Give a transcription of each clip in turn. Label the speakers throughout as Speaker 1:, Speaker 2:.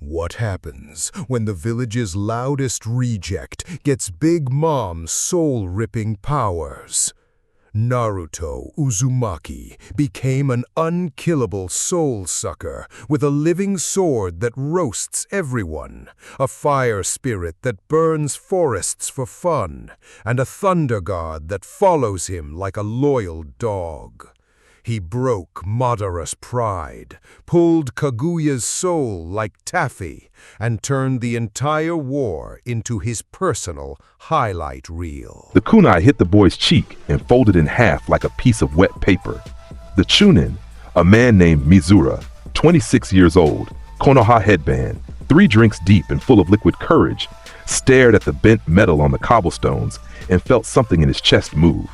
Speaker 1: What happens when the village's loudest reject gets Big Mom's soul-ripping powers? Naruto Uzumaki became an unkillable soul-sucker with a living sword that roasts everyone, a fire spirit that burns forests for fun, and a thunder god that follows him like a loyal dog. He broke Madara's pride, pulled Kaguya's soul like taffy, and turned the entire war into his personal highlight reel.
Speaker 2: The kunai hit the boy's cheek and folded in half like a piece of wet paper. The chunin, a man named Mizura, 26 years old, Konoha headband, 3 drinks deep and full of liquid courage, stared at the bent metal on the cobblestones and felt something in his chest move.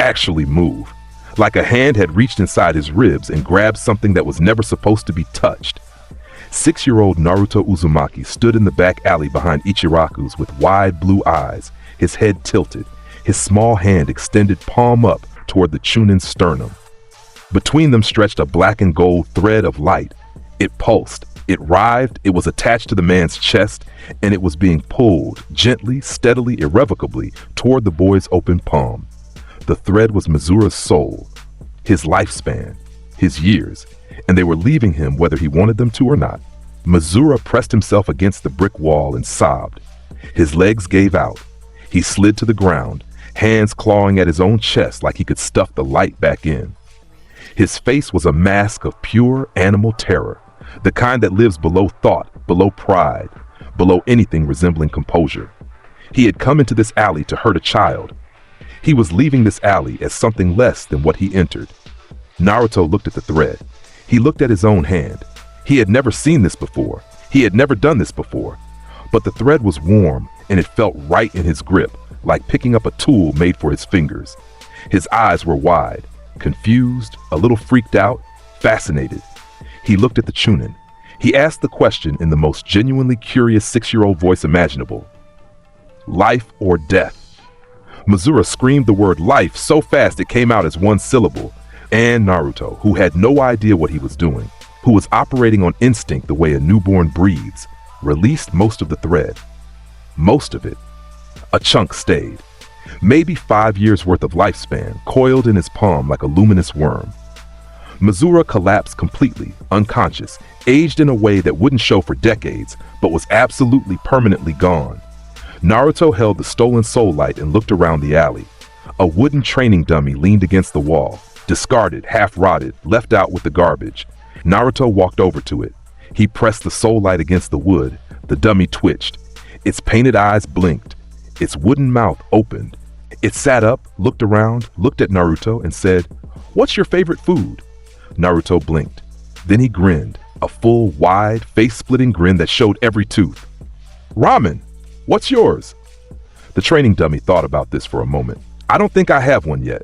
Speaker 2: Actually move. Like a hand had reached inside his ribs and grabbed something that was never supposed to be touched. 6-year-old Naruto Uzumaki stood in the back alley behind Ichiraku's with wide blue eyes, his head tilted, his small hand extended palm up toward the chunin's sternum. Between them stretched a black and gold thread of light. It pulsed, it writhed, it was attached to the man's chest, and it was being pulled, gently, steadily, irrevocably, toward the boy's open palm. The thread was Mizura's soul, his lifespan, his years, and they were leaving him whether he wanted them to or not. Mizura pressed himself against the brick wall and sobbed. His legs gave out. He slid to the ground, hands clawing at his own chest like he could stuff the light back in. His face was a mask of pure animal terror, the kind that lives below thought, below pride, below anything resembling composure. He had come into this alley to hurt a child. He was leaving this alley as something less than what he entered. Naruto looked at the thread. He looked at his own hand. He had never seen this before. He had never done this before. But the thread was warm and it felt right in his grip, like picking up a tool made for his fingers. His eyes were wide, confused, a little freaked out, fascinated. He looked at the chunin. He asked the question in the most genuinely curious 6-year-old voice imaginable. Life or death? Mizura screamed the word life so fast it came out as one syllable, and Naruto, who had no idea what he was doing, who was operating on instinct the way a newborn breathes, released most of the thread. Most of it. A chunk stayed. Maybe 5 years worth of lifespan, coiled in his palm like a luminous worm. Mizura collapsed completely, unconscious, aged in a way that wouldn't show for decades, but was absolutely permanently gone. Naruto held the stolen soul light and looked around the alley. A wooden training dummy leaned against the wall, discarded, half-rotted, left out with the garbage. Naruto walked over to it. He pressed the soul light against the wood. The dummy twitched. Its painted eyes blinked. Its wooden mouth opened. It sat up, looked around, looked at Naruto and said, "What's your favorite food?" Naruto blinked. Then he grinned, a full, wide, face-splitting grin that showed every tooth. "Ramen! What's yours?" The training dummy thought about this for a moment. "I don't think I have one yet."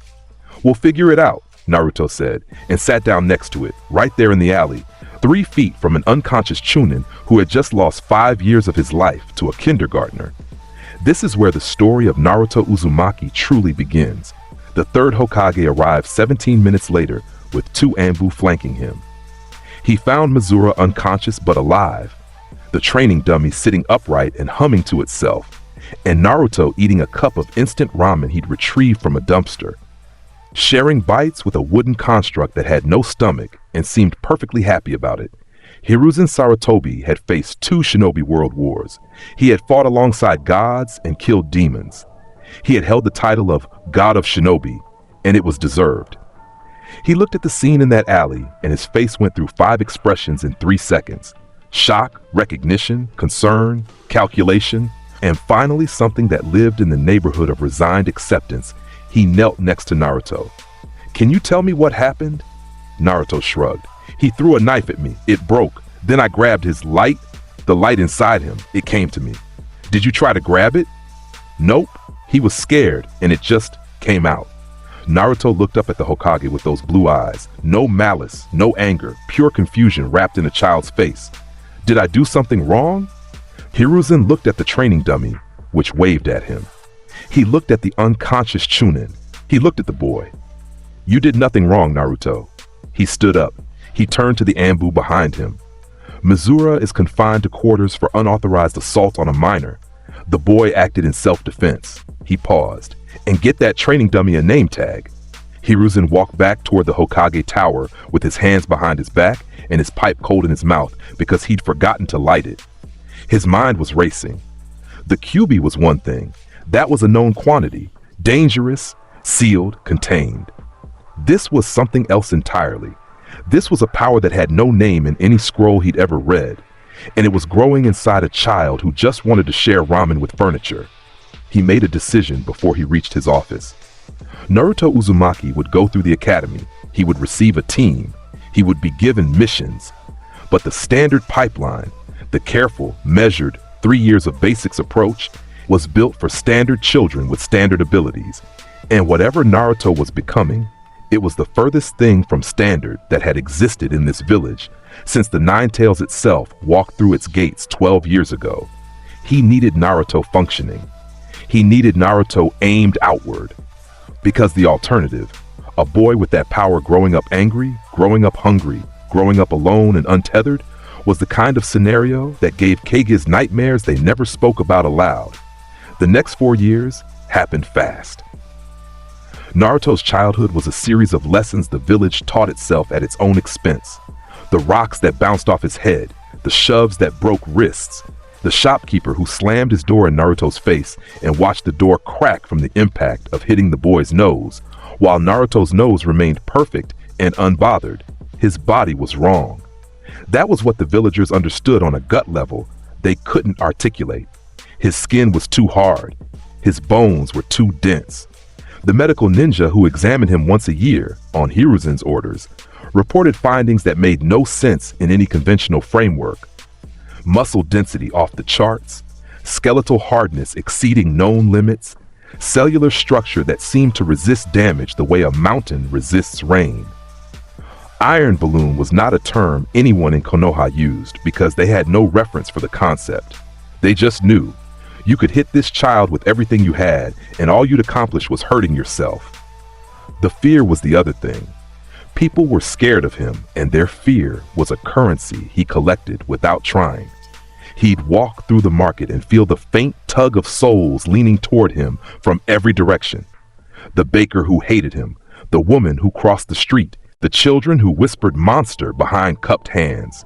Speaker 2: "We'll figure it out," Naruto said, and sat down next to it, right there in the alley, 3 feet from an unconscious chunin who had just lost 5 years of his life to a kindergartner. This is where the story of Naruto Uzumaki truly begins. The third Hokage arrived 17 minutes later with 2 Anbu flanking him. He found Mizura unconscious but alive, the training dummy sitting upright and humming to itself, and Naruto eating a cup of instant ramen he'd retrieved from a dumpster, sharing bites with a wooden construct that had no stomach and seemed perfectly happy about it. Hiruzen Sarutobi had faced 2 shinobi world wars. He had fought alongside gods and killed demons. He had held the title of God of Shinobi, and it was deserved. He looked at the scene in that alley, and his face went through 5 expressions in 3 seconds. Shock, recognition, concern, calculation, and finally something that lived in the neighborhood of resigned acceptance. He knelt next to Naruto. "Can you tell me what happened?" Naruto shrugged. "He threw a knife at me. It broke. Then I grabbed his light, the light inside him. It came to me." "Did you try to grab it?" "Nope. He was scared, and it just came out." Naruto looked up at the Hokage with those blue eyes. No malice, no anger, pure confusion wrapped in a child's face. "Did I do something wrong?" Hiruzen looked at the training dummy, which waved at him. He looked at the unconscious chunin. He looked at the boy. "You did nothing wrong, Naruto." He stood up. He turned to the Anbu behind him. Mizura is confined to quarters for unauthorized assault on a minor. The boy acted in self-defense. He paused. And get that training dummy a name tag. Hiruzen walked back toward the Hokage Tower with his hands behind his back and his pipe cold in his mouth because he'd forgotten to light it. His mind was racing. The QB was one thing. That was a known quantity. Dangerous, sealed, contained. This was something else entirely. This was a power that had no name in any scroll he'd ever read, and it was growing inside a child who just wanted to share ramen with furniture. He made a decision before he reached his office. Naruto Uzumaki would go through the academy. He would receive a team. He would be given missions. But the standard pipeline, the careful, measured 3 years of basics approach, was built for standard children with standard abilities. And whatever Naruto was becoming, it was the furthest thing from standard that had existed in this village since the Nine Tails itself walked through its gates 12 years ago. He needed Naruto functioning. He needed Naruto aimed outward. Because the alternative, a boy with that power growing up angry, growing up hungry, growing up alone and untethered, was the kind of scenario that gave Kage's nightmares they never spoke about aloud. The next 4 years happened fast. Naruto's childhood was a series of lessons the village taught itself at its own expense. The rocks that bounced off his head, the shoves that broke wrists, the shopkeeper who slammed his door in Naruto's face and watched the door crack from the impact of hitting the boy's nose, while Naruto's nose remained perfect and unbothered. His body was wrong. That was what the villagers understood on a gut level they couldn't articulate. His skin was too hard. His bones were too dense. The medical ninja who examined him once a year, on Hiruzen's orders, reported findings that made no sense in any conventional framework. Muscle density off the charts, skeletal hardness exceeding known limits, cellular structure that seemed to resist damage the way a mountain resists rain. Iron balloon was not a term anyone in Konoha used because they had no reference for the concept. They just knew you could hit this child with everything you had and all you'd accomplish was hurting yourself. The fear was the other thing. People were scared of him, and their fear was a currency he collected without trying. He'd walk through the market and feel the faint tug of souls leaning toward him from every direction. The baker who hated him, the woman who crossed the street, the children who whispered monster behind cupped hands.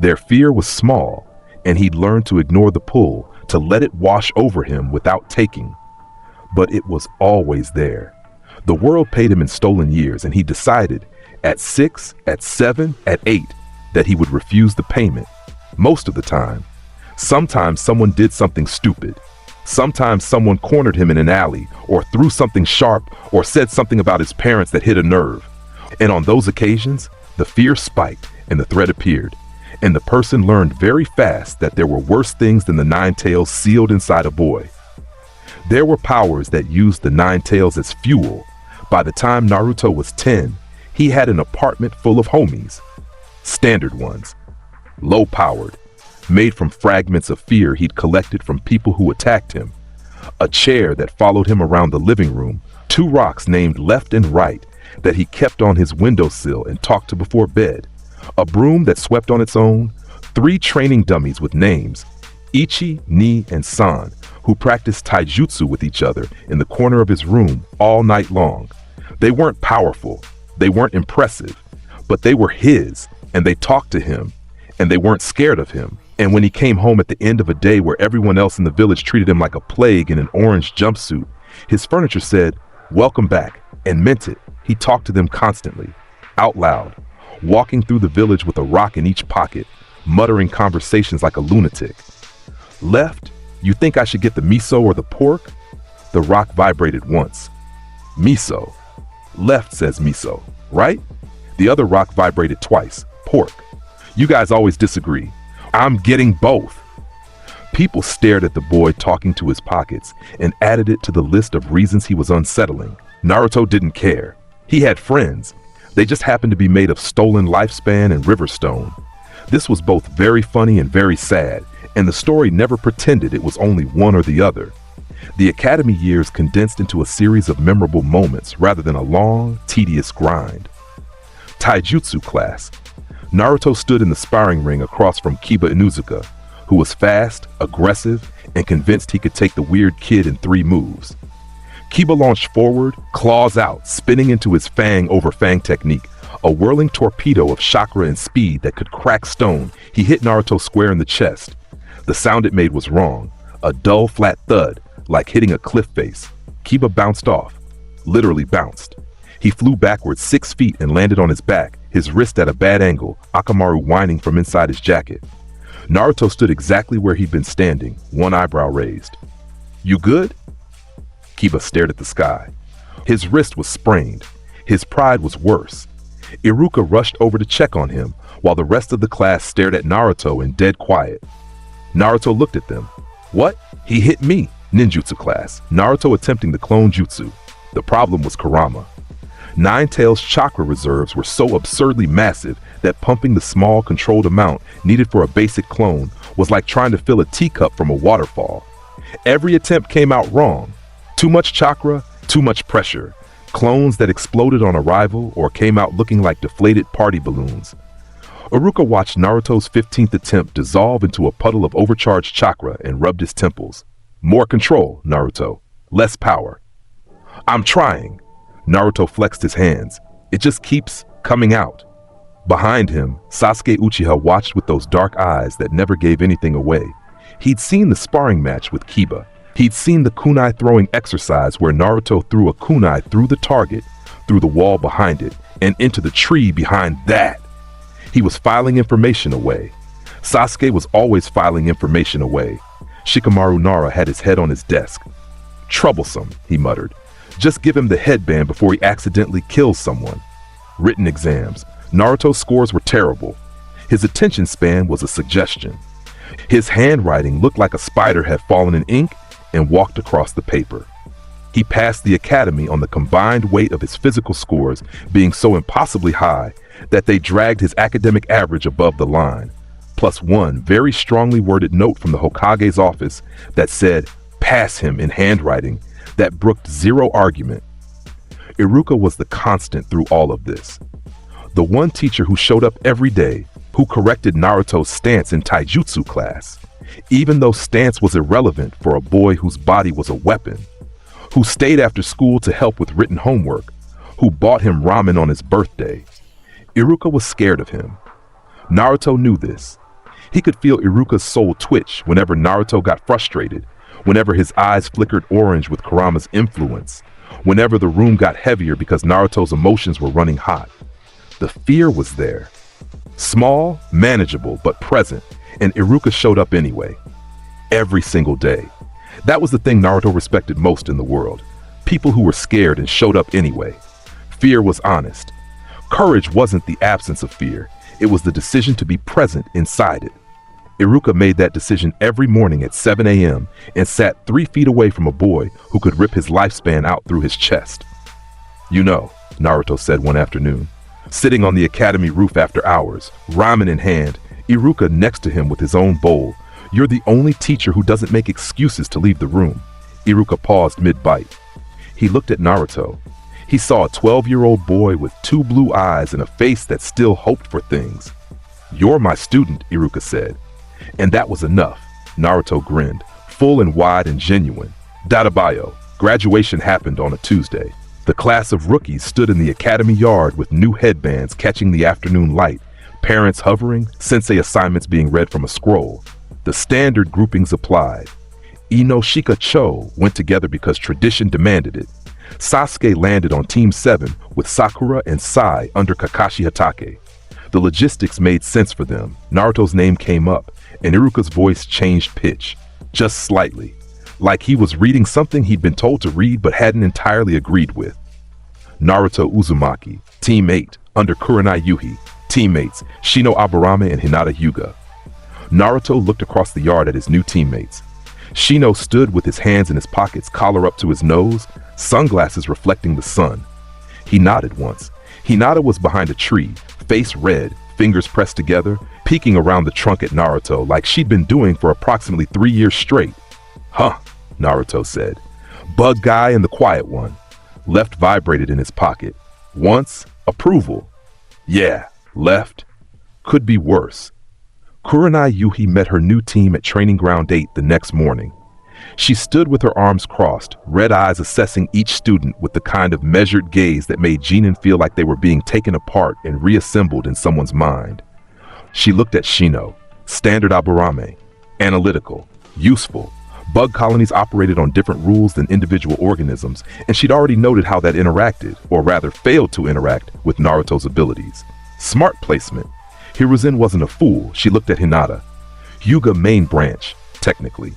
Speaker 2: Their fear was small, and he'd learned to ignore the pull, to let it wash over him without taking. But it was always there. The world paid him in stolen years, and he decided, at 6, at 7, at 8, that he would refuse the payment. Most of the time. Sometimes someone did something stupid. Sometimes someone cornered him in an alley, or threw something sharp, or said something about his parents that hit a nerve. And on those occasions, the fear spiked and the threat appeared. And the person learned very fast that there were worse things than the Nine Tails sealed inside a boy. There were powers that used the Nine Tails as fuel. By the time Naruto was 10, he had an apartment full of homies. Standard ones. Low-powered. Made from fragments of fear he'd collected from people who attacked him. A chair that followed him around the living room. 2 rocks named left and right that he kept on his windowsill and talked to before bed. A broom that swept on its own. 3 training dummies with names. Ichi, Ni, and San, who practiced taijutsu with each other in the corner of his room all night long. They weren't powerful. They weren't impressive. But they were his, and they talked to him, and they weren't scared of him. And when he came home at the end of a day where everyone else in the village treated him like a plague in an orange jumpsuit, his furniture said, "Welcome back," and meant it. He talked to them constantly, out loud, walking through the village with a rock in each pocket, muttering conversations like a lunatic. Left, you think I should get the miso or the pork? The rock vibrated once. Miso. Left says miso, right? The other rock vibrated twice. Pork. You guys always disagree. I'm getting both. People stared at the boy talking to his pockets and added it to the list of reasons he was unsettling. Naruto didn't care. He had friends. They just happened to be made of stolen lifespan and riverstone. This was both very funny and very sad, and the story never pretended it was only one or the other. The academy years condensed into a series of memorable moments rather than a long, tedious grind. Taijutsu class. Naruto stood in the sparring ring across from Kiba Inuzuka, who was fast, aggressive, and convinced he could take the weird kid in 3 moves. Kiba launched forward, claws out, spinning into his fang over fang technique, a whirling torpedo of chakra and speed that could crack stone. He hit Naruto square in the chest. The sound it made was wrong, a dull, flat thud, like hitting a cliff face. Kiba bounced off, literally bounced. He flew backwards 6 feet and landed on his back, his wrist at a bad angle, Akamaru whining from inside his jacket. Naruto stood exactly where he'd been standing, one eyebrow raised. "You good?" Kiba stared at the sky. His wrist was sprained. His pride was worse. Iruka rushed over to check on him, while the rest of the class stared at Naruto in dead quiet. Naruto looked at them. "What? He hit me." Ninjutsu class. Naruto attempting the clone jutsu. The problem was Kurama. Nine-Tails' chakra reserves were so absurdly massive that pumping the small, controlled amount needed for a basic clone was like trying to fill a teacup from a waterfall. Every attempt came out wrong. Too much chakra, too much pressure. Clones that exploded on arrival or came out looking like deflated party balloons. Iruka watched Naruto's 15th attempt dissolve into a puddle of overcharged chakra and rubbed his temples. "More control, Naruto. Less power." "I'm trying." Naruto flexed his hands. "It just keeps coming out." Behind him, Sasuke Uchiha watched with those dark eyes that never gave anything away. He'd seen the sparring match with Kiba. He'd seen the kunai throwing exercise where Naruto threw a kunai through the target, through the wall behind it, and into the tree behind that. He was filing information away. Sasuke was always filing information away. Shikamaru Nara had his head on his desk. "Troublesome," he muttered. "Just give him the headband before he accidentally kills someone." Written exams. Naruto's scores were terrible. His attention span was a suggestion. His handwriting looked like a spider had fallen in ink and walked across the paper. He passed the academy on the combined weight of his physical scores being so impossibly high that they dragged his academic average above the line, plus one very strongly worded note from the Hokage's office that said, "Pass him," in handwriting that brooked zero argument. Iruka was the constant through all of this. The one teacher who showed up every day, who corrected Naruto's stance in taijutsu class, even though stance was irrelevant for a boy whose body was a weapon, who stayed after school to help with written homework, who bought him ramen on his birthday. Iruka was scared of him. Naruto knew this. He could feel Iruka's soul twitch whenever Naruto got frustrated, whenever his eyes flickered orange with Kurama's influence, whenever the room got heavier because Naruto's emotions were running hot. The fear was there. Small, manageable, but present, and Iruka showed up anyway. Every single day. That was the thing Naruto respected most in the world. People who were scared and showed up anyway. Fear was honest. Courage wasn't the absence of fear. It was the decision to be present inside it. Iruka made that decision every morning at 7 a.m. and sat 3 feet away from a boy who could rip his lifespan out through his chest. "You know," Naruto said one afternoon, sitting on the academy roof after hours, ramen in hand, Iruka next to him with his own bowl, "you're the only teacher who doesn't make excuses to leave the room." Iruka paused mid-bite. He looked at Naruto. He saw a 12-year-old boy with 2 blue eyes and a face that still hoped for things. "You're my student," Iruka said. And that was enough. Naruto grinned, full and wide and genuine. Databayo. Graduation happened on a Tuesday. The class of rookies stood in the academy yard with new headbands catching the afternoon light, parents hovering, sensei assignments being read from a scroll. The standard groupings applied. Ino Shika Cho went together because tradition demanded it. Sasuke landed on Team 7 with Sakura and Sai under Kakashi Hatake. The logistics made sense for them. Naruto's name came up, and Iruka's voice changed pitch, just slightly, like he was reading something he'd been told to read but hadn't entirely agreed with. Naruto Uzumaki, Team 8, under Kurenai Yuhi, teammates Shino Aburame and Hinata Hyuga. Naruto looked across the yard at his new teammates. Shino stood with his hands in his pockets, collar up to his nose, sunglasses reflecting the sun. He nodded once. Hinata was behind a tree, face red, fingers pressed together, peeking around the trunk at Naruto like she'd been doing for approximately 3 years straight. "Huh," Naruto said. Bug guy and the quiet one. Left vibrated in his pocket. Once, approval. Yeah, left. Could be worse. Kurenai Yuhi met her new team at Training Ground 8 the next morning. She stood with her arms crossed, red eyes assessing each student with the kind of measured gaze that made Jinin feel like they were being taken apart and reassembled in someone's mind. She looked at Shino, standard Aburame, analytical, useful. Bug colonies operated on different rules than individual organisms, and she'd already noted how that interacted, or rather failed to interact, with Naruto's abilities. Smart placement. Hiruzen wasn't a fool. She looked at Hinata. Hyuga main branch, technically,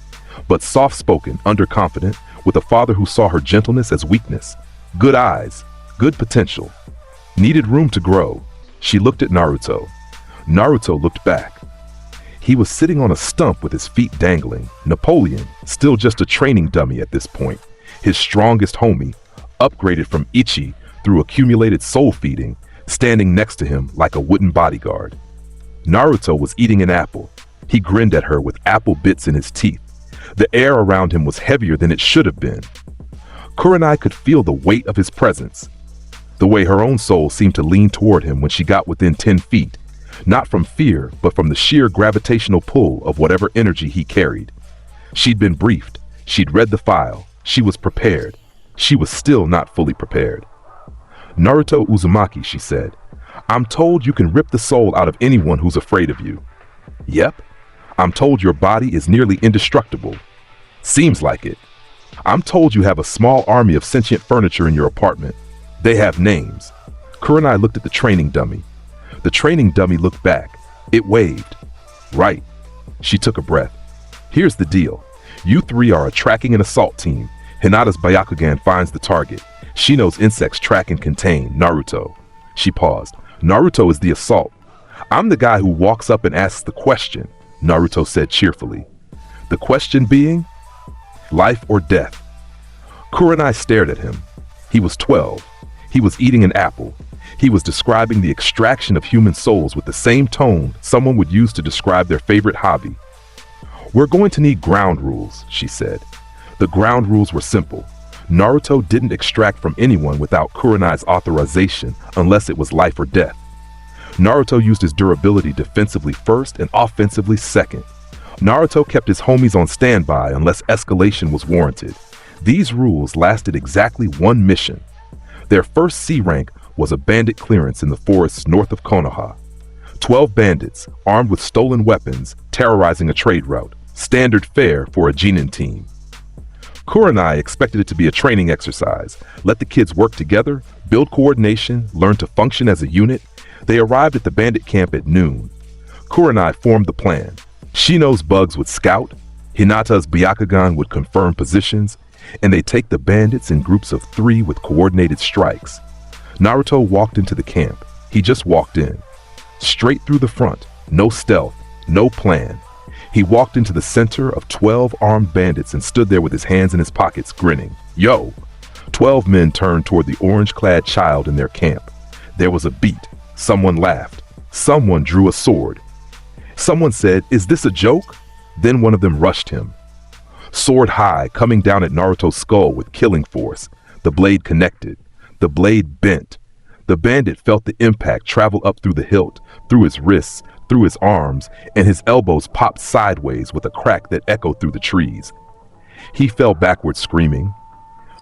Speaker 2: but soft-spoken, underconfident, with a father who saw her gentleness as weakness. Good eyes, good potential. Needed room to grow. She looked at Naruto. Naruto looked back. He was sitting on a stump with his feet dangling. Napoleon, still just a training dummy at this point. His strongest homie, upgraded from Ichi through accumulated soul feeding, standing next to him like a wooden bodyguard. Naruto was eating an apple. He grinned at her with apple bits in his teeth. The air around him was heavier than it should have been. Kurenai could feel the weight of his presence. The way her own soul seemed to lean toward him when she got within 10 feet. Not from fear, but from the sheer gravitational pull of whatever energy he carried. She'd been briefed. She'd read the file. She was prepared. She was still not fully prepared. Naruto Uzumaki, she said. I'm told you can rip the soul out of anyone who's afraid of you. Yep. I'm told your body is nearly indestructible. Seems like it. I'm told you have a small army of sentient furniture in your apartment. They have names. Kurenai looked at the training dummy. The training dummy looked back. It waved. Right. She took a breath. Here's the deal. You three are a tracking and assault team. Hinata's Byakugan finds the target. Shino's insects track and contain Naruto. She paused. Naruto is the assault. I'm the guy who walks up and asks the question, Naruto said cheerfully. The question being, life or death. Kurenai stared at him. He was 12. He was eating an apple. He was describing the extraction of human souls with the same tone someone would use to describe their favorite hobby. We're going to need ground rules, she said. The ground rules were simple. Naruto didn't extract from anyone without Kurenai's authorization unless it was life or death. Naruto used his durability defensively first and offensively second. Naruto kept his homies on standby unless escalation was warranted. These rules lasted exactly one mission. Their first C rank was a bandit clearance in the forests north of Konoha. 12 bandits, armed with stolen weapons, terrorizing a trade route. Standard fare for a Jinin team. Kurenai expected it to be a training exercise. Let the kids work together, build coordination, learn to function as a unit. They arrived at the bandit camp at noon. Kurenai formed the plan. Shino's bugs would scout, Hinata's Byakugan would confirm positions, and they take the bandits in groups of 3 with coordinated strikes. Naruto walked into the camp. He just walked in. Straight through the front, no stealth, no plan. He walked into the center of 12 armed bandits and stood there with his hands in his pockets, grinning. Yo! 12 men turned toward the orange-clad child in their camp. There was a beat. Someone laughed. Someone drew a sword. Someone said, "Is this a joke?" Then one of them rushed him. Sword high, coming down at Naruto's skull with killing force. The blade connected. The blade bent. The bandit felt the impact travel up through the hilt, through his wrists, through his arms, and his elbows popped sideways with a crack that echoed through the trees. He fell backward screaming.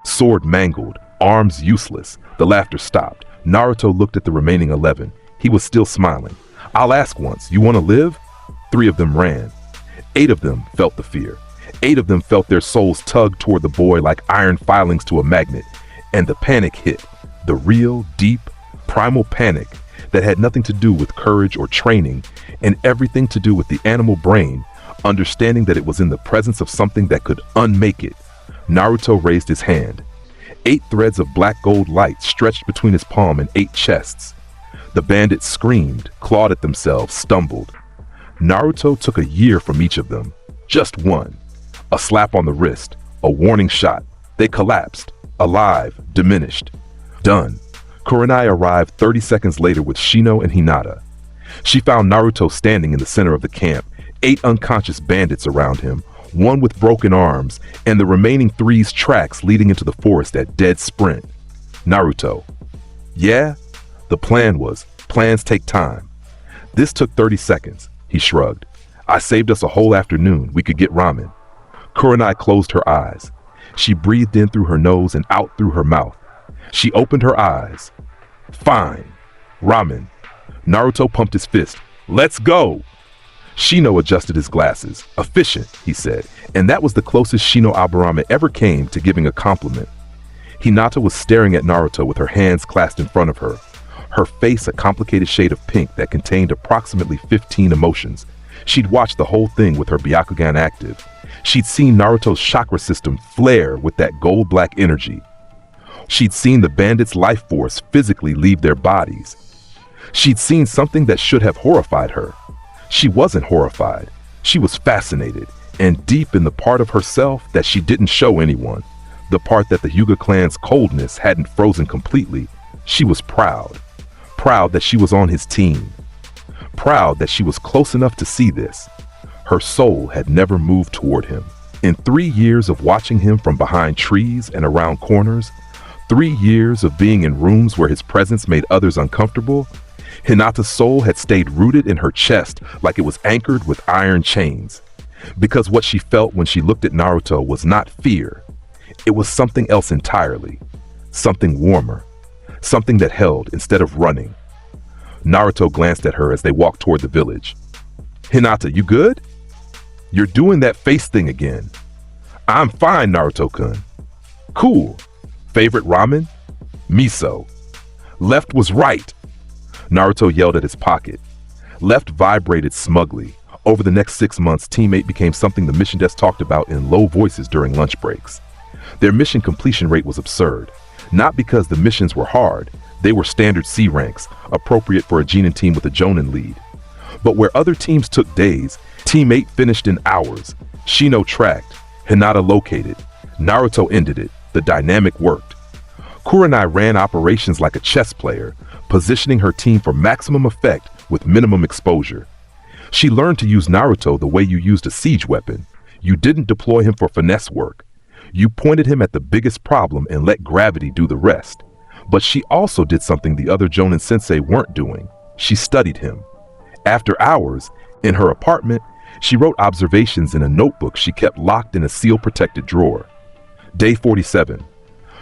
Speaker 2: Sword mangled, arms useless. The laughter stopped. Naruto looked at the remaining 11. He was still smiling. I'll ask once, you want to live? 3 of them ran. 8 of them felt the fear. 8 of them felt their souls tug toward the boy like iron filings to a magnet. And the panic hit. The real, deep, primal panic that had nothing to do with courage or training and everything to do with the animal brain, understanding that it was in the presence of something that could unmake it. Naruto raised his hand. 8 threads of black gold light stretched between his palm and 8 chests. The bandits screamed, clawed at themselves, stumbled. Naruto took a year from each of them. Just one. A slap on the wrist, a warning shot. They collapsed, alive, diminished. Done. Kurenai arrived 30 seconds later with Shino and Hinata. She found Naruto standing in the center of the camp, 8 unconscious bandits around him, 1 with broken arms, and the remaining 3's tracks leading into the forest at dead sprint. Naruto. Yeah? The plan was, plans take time. This took 30 seconds, he shrugged. I saved us a whole afternoon. We could get ramen. Kurenai closed her eyes. She breathed in through her nose and out through her mouth. She opened her eyes. Fine. Ramen. Naruto pumped his fist. Let's go! Shino adjusted his glasses. Efficient, he said, and that was the closest Shino Aburame ever came to giving a compliment. Hinata was staring at Naruto with her hands clasped in front of her. Her face a complicated shade of pink that contained approximately 15 emotions. She'd watched the whole thing with her Byakugan active. She'd seen Naruto's chakra system flare with that gold-black energy. She'd seen the bandits' life force physically leave their bodies. She'd seen something that should have horrified her. She wasn't horrified. She was fascinated, and deep in the part of herself that she didn't show anyone, the part that the Hyuga clan's coldness hadn't frozen completely, she was proud. Proud that she was on his team. Proud that she was close enough to see this. Her soul had never moved toward him. In 3 years of watching him from behind trees and around corners, 3 years of being in rooms where his presence made others uncomfortable, Hinata's soul had stayed rooted in her chest like it was anchored with iron chains. Because what she felt when she looked at Naruto was not fear. It was something else entirely. Something warmer. Something that held instead of running. Naruto glanced at her as they walked toward the village. Hinata, you good? You're doing that face thing again. I'm fine, Naruto-kun. Cool. Favorite ramen? Miso. Left was right. Naruto yelled at his pocket. Left vibrated smugly. Over the next 6 months, Team 8 became something the mission desk talked about in low voices during lunch breaks. Their mission completion rate was absurd. Not because the missions were hard, they were standard C ranks, appropriate for a Genin team with a Jonin lead. But where other teams took days, Team 8 finished in hours. Shino tracked, Hinata located, Naruto ended it, the dynamic worked. Kurenai ran operations like a chess player, positioning her team for maximum effect with minimum exposure. She learned to use Naruto the way you used a siege weapon. You didn't deploy him for finesse work. You pointed him at the biggest problem and let gravity do the rest. But she also did something the other Jonin sensei weren't doing. She studied him. After hours, in her apartment, she wrote observations in a notebook she kept locked in a seal-protected drawer. Day 47.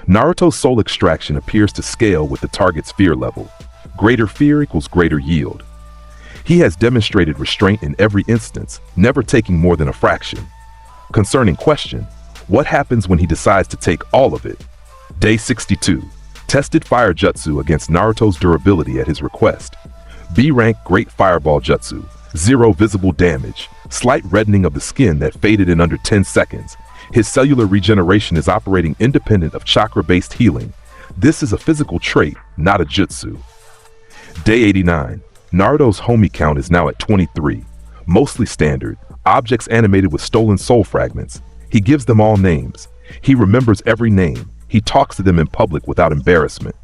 Speaker 2: Naruto's soul extraction appears to scale with the target's fear level. Greater fear equals greater yield. He has demonstrated restraint in every instance, never taking more than a fraction. Concerning question, what happens when he decides to take all of it? Day 62. Tested fire jutsu against Naruto's durability at his request. B rank Great Fireball Jutsu. 0 visible damage. Slight reddening of the skin that faded in under 10 seconds. His cellular regeneration is operating independent of chakra-based healing. This is a physical trait, not a jutsu. Day 89. Naruto's homie count is now at 23. Mostly standard. Objects animated with stolen soul fragments. He gives them all names. He remembers every name. He talks to them in public without embarrassment.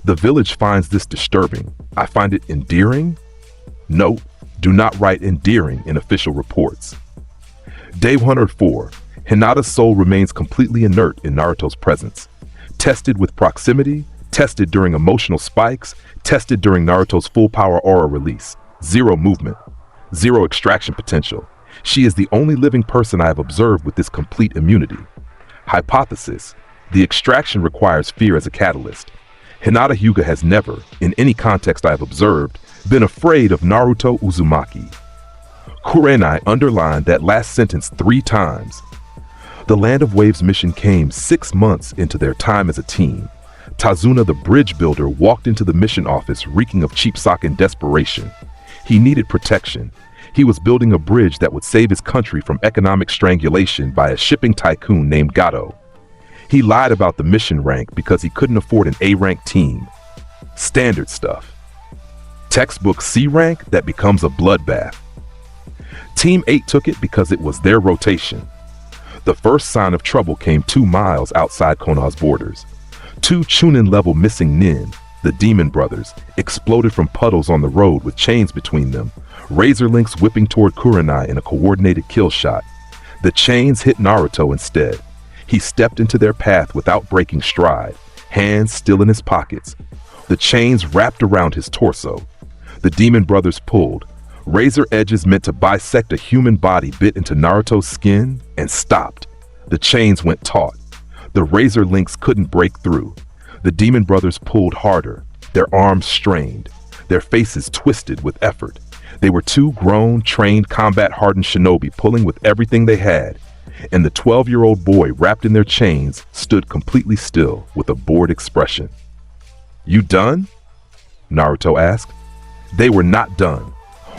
Speaker 2: The village finds this disturbing. I find it endearing. Note, do not write endearing in official reports. Day 104. Hinata's soul remains completely inert in Naruto's presence. Tested with proximity, tested during emotional spikes, tested during Naruto's full power aura release. 0 movement. 0 extraction potential. She is the only living person I have observed with this complete immunity. Hypothesis. The extraction requires fear as a catalyst. Hinata Hyuga has never, in any context I have observed, been afraid of Naruto Uzumaki. Kurenai underlined that last sentence 3 times. The Land of Waves mission came 6 months into their time as a team. Tazuna the bridge builder walked into the mission office reeking of cheap sock and desperation. He needed protection. He was building a bridge that would save his country from economic strangulation by a shipping tycoon named Gato. He lied about the mission rank because he couldn't afford an A-rank team. Standard stuff. Textbook C rank that becomes a bloodbath. Team 8 took it because it was their rotation. The first sign of trouble came 2 miles outside Konoha's borders. 2 Chunin-level missing nin, the Demon Brothers, exploded from puddles on the road with chains between them, razor links whipping toward Kurenai in a coordinated kill shot. The chains hit Naruto instead. He stepped into their path without breaking stride, hands still in his pockets. The chains wrapped around his torso. The demon brothers pulled. Razor edges meant to bisect a human body bit into Naruto's skin and stopped. The chains went taut. The razor links couldn't break through. The demon brothers pulled harder, their arms strained, their faces twisted with effort. They were two grown, trained, combat-hardened shinobi pulling with everything they had, and the 12-year-old boy wrapped in their chains stood completely still with a bored expression. "You done?" Naruto asked. They were not done.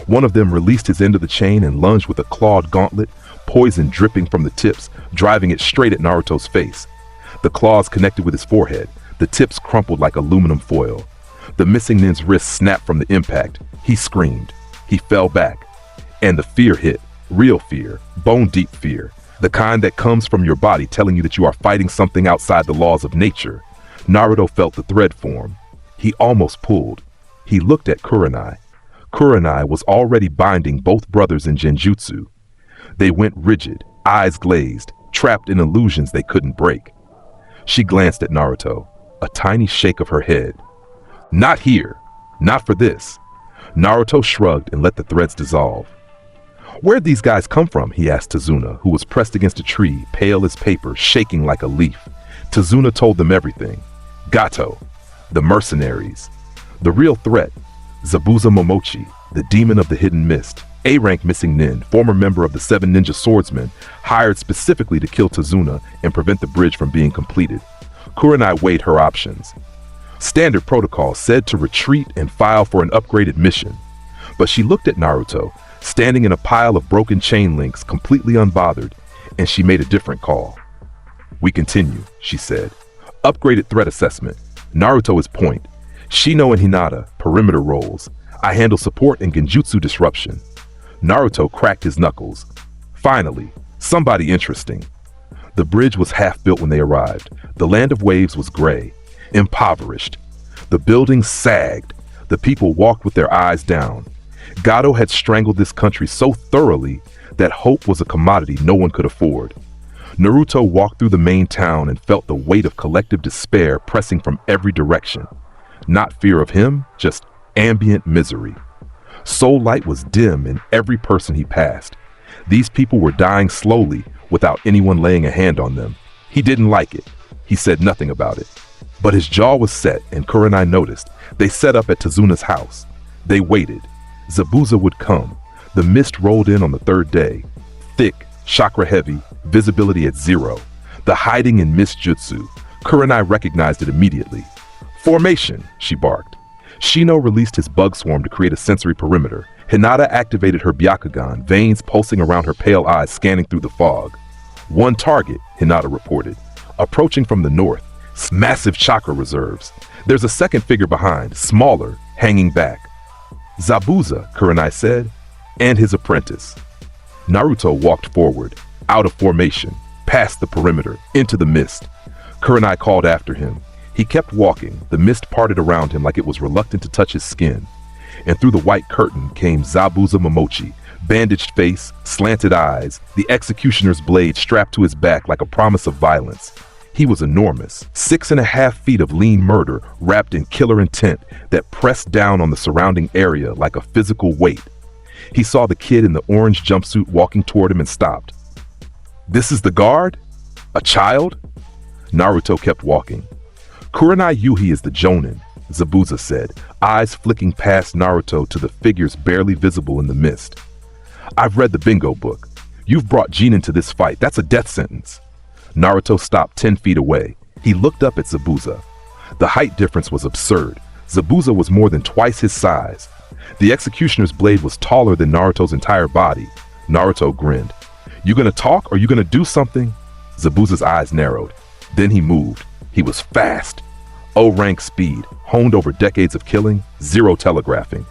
Speaker 2: One of them released his end of the chain and lunged with a clawed gauntlet, poison dripping from the tips, driving it straight at Naruto's face. The claws connected with his forehead, the tips crumpled like aluminum foil. The missing nin's wrist snapped from the impact. He screamed. He fell back. And the fear hit. Real fear. Bone-deep fear. The kind that comes from your body telling you that you are fighting something outside the laws of nature. Naruto felt the thread form. He almost pulled. He looked at Kurenai. Kurenai was already binding both brothers in genjutsu. They went rigid, eyes glazed, trapped in illusions they couldn't break. She glanced at Naruto, a tiny shake of her head. "Not here. Not for this." Naruto shrugged and let the threads dissolve. "Where'd these guys come from?" he asked Tazuna, who was pressed against a tree, pale as paper, shaking like a leaf. Tazuna told them everything. Gato, the mercenaries. The real threat, Zabuza Momochi, the demon of the hidden mist, A-rank missing nin, former member of the 7 ninja swordsmen, hired specifically to kill Tazuna and prevent the bridge from being completed. Kurenai weighed her options. Standard protocol said to retreat and file for an upgraded mission. But she looked at Naruto, standing in a pile of broken chain links, completely unbothered, and she made a different call. "We continue," she said. "Upgraded threat assessment. Naruto is point. Shino and Hinata, perimeter roles. I handle support and genjutsu disruption." Naruto cracked his knuckles. Finally, somebody interesting. The bridge was half built when they arrived. The land of waves was gray, impoverished. The buildings sagged. The people walked with their eyes down. Gato had strangled this country so thoroughly that hope was a commodity no one could afford. Naruto walked through the main town and felt the weight of collective despair pressing from every direction. Not fear of him, just ambient misery. Soul light was dim in every person he passed. These people were dying slowly without anyone laying a hand on them. He didn't like it. He said nothing about it. But his jaw was set, and Kurenai noticed. They set up at Tazuna's house. They waited. Zabuza would come. The mist rolled in on the third day. Thick, chakra heavy, visibility at 0. The hiding in mist jutsu. Kurenai recognized it immediately. "Formation," she barked. Shino released his bug swarm to create a sensory perimeter. Hinata activated her Byakugan, veins pulsing around her pale eyes scanning through the fog. "One target," Hinata reported. "Approaching from the north. Massive chakra reserves. There's a second figure behind, smaller, hanging back." "Zabuza," Kurenai said, "and his apprentice." Naruto walked forward, out of formation, past the perimeter, into the mist. Kurenai called after him. He kept walking, the mist parted around him like it was reluctant to touch his skin. And through the white curtain came Zabuza Momochi, bandaged face, slanted eyes, the executioner's blade strapped to his back like a promise of violence. He was enormous, 6.5 feet of lean murder wrapped in killer intent that pressed down on the surrounding area like a physical weight. He saw the kid in the orange jumpsuit walking toward him and stopped. "This is the guard? A child?" Naruto kept walking. "Kurenai Yuhi is the Jonin," Zabuza said, eyes flicking past Naruto to the figures barely visible in the mist. "I've read the bingo book. You've brought Jin into this fight. That's a death sentence." Naruto stopped 10 feet away. He looked up at Zabuza. The height difference was absurd. Zabuza was more than twice his size. The executioner's blade was taller than Naruto's entire body. Naruto grinned. "You gonna talk or you gonna do something?" Zabuza's eyes narrowed. Then he moved. He was fast. O-rank speed, honed over decades of killing, 0 telegraphing.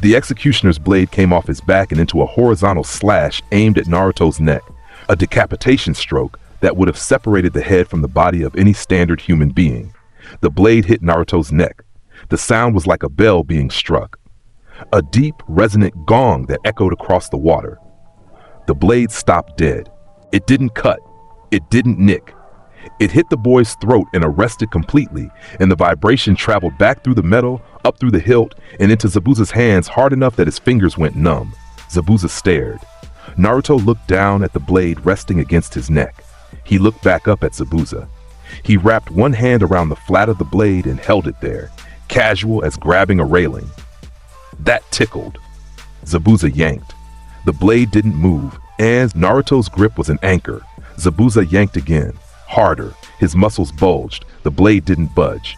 Speaker 2: The executioner's blade came off his back and into a horizontal slash aimed at Naruto's neck, a decapitation stroke that would have separated the head from the body of any standard human being. The blade hit Naruto's neck. The sound was like a bell being struck. A deep, resonant gong that echoed across the water. The blade stopped dead. It didn't cut. It didn't nick. It hit the boy's throat and arrested completely, and the vibration traveled back through the metal, up through the hilt, and into Zabuza's hands hard enough that his fingers went numb. Zabuza stared. Naruto looked down at the blade resting against his neck. He looked back up at Zabuza. He wrapped one hand around the flat of the blade and held it there, casual as grabbing a railing. That tickled. Zabuza yanked. The blade didn't move, and Naruto's grip was an anchor. Zabuza yanked again, harder. His muscles bulged. The blade didn't budge.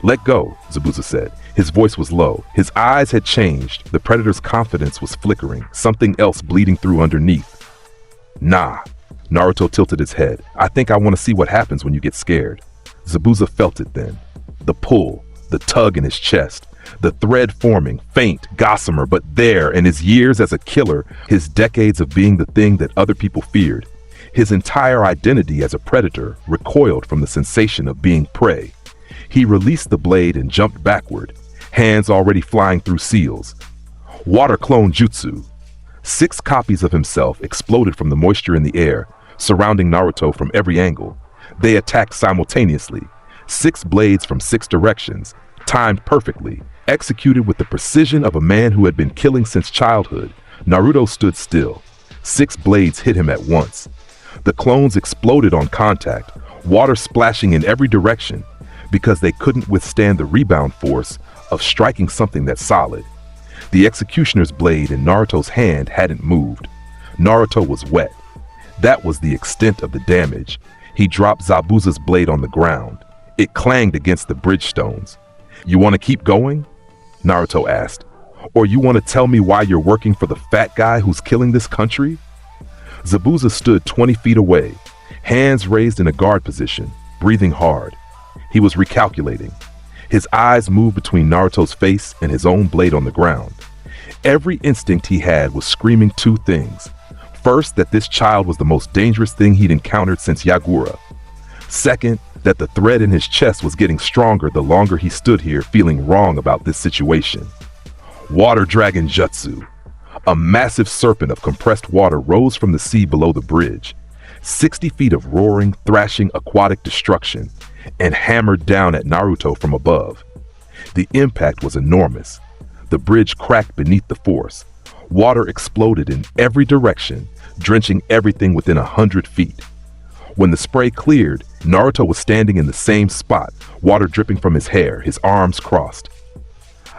Speaker 2: "Let go," Zabuza said. His voice was low. His eyes had changed. The predator's confidence was flickering, something else bleeding through underneath. "Nah." Naruto tilted his head. "I think I want to see what happens when you get scared." Zabuza felt it then. The pull, the tug in his chest, the thread forming, faint, gossamer, but there, in his years as a killer, his decades of being the thing that other people feared. His entire identity as a predator recoiled from the sensation of being prey. He released the blade and jumped backward, hands already flying through seals. Water clone jutsu. 6 copies of himself exploded from the moisture in the air, surrounding Naruto from every angle. They attacked simultaneously. 6 blades from 6 directions, timed perfectly, executed with the precision of a man who had been killing since childhood. Naruto stood still. 6 blades hit him at once. The clones exploded on contact, water splashing in every direction, because they couldn't withstand the rebound force of striking something that's solid. The executioner's blade in Naruto's hand hadn't moved. Naruto was wet. That was the extent of the damage. He dropped Zabuza's blade on the ground. It clanged against the bridge stones. "You want to keep going?" Naruto asked. "Or you want to tell me why you're working for the fat guy who's killing this country?" Zabuza stood 20 feet away, hands raised in a guard position, breathing hard. He was recalculating. His eyes moved between Naruto's face and his own blade on the ground. Every instinct he had was screaming 2 things. First, that this child was the most dangerous thing he'd encountered since Yagura. Second, that the thread in his chest was getting stronger the longer he stood here feeling wrong about this situation. Water Dragon Jutsu. A massive serpent of compressed water rose from the sea below the bridge. 60 feet of roaring, thrashing, aquatic destruction, and hammered down at Naruto from above. The impact was enormous. The bridge cracked beneath the force. Water exploded in every direction, drenching everything within 100 feet. When the spray cleared, Naruto was standing in the same spot, water dripping from his hair, his arms crossed.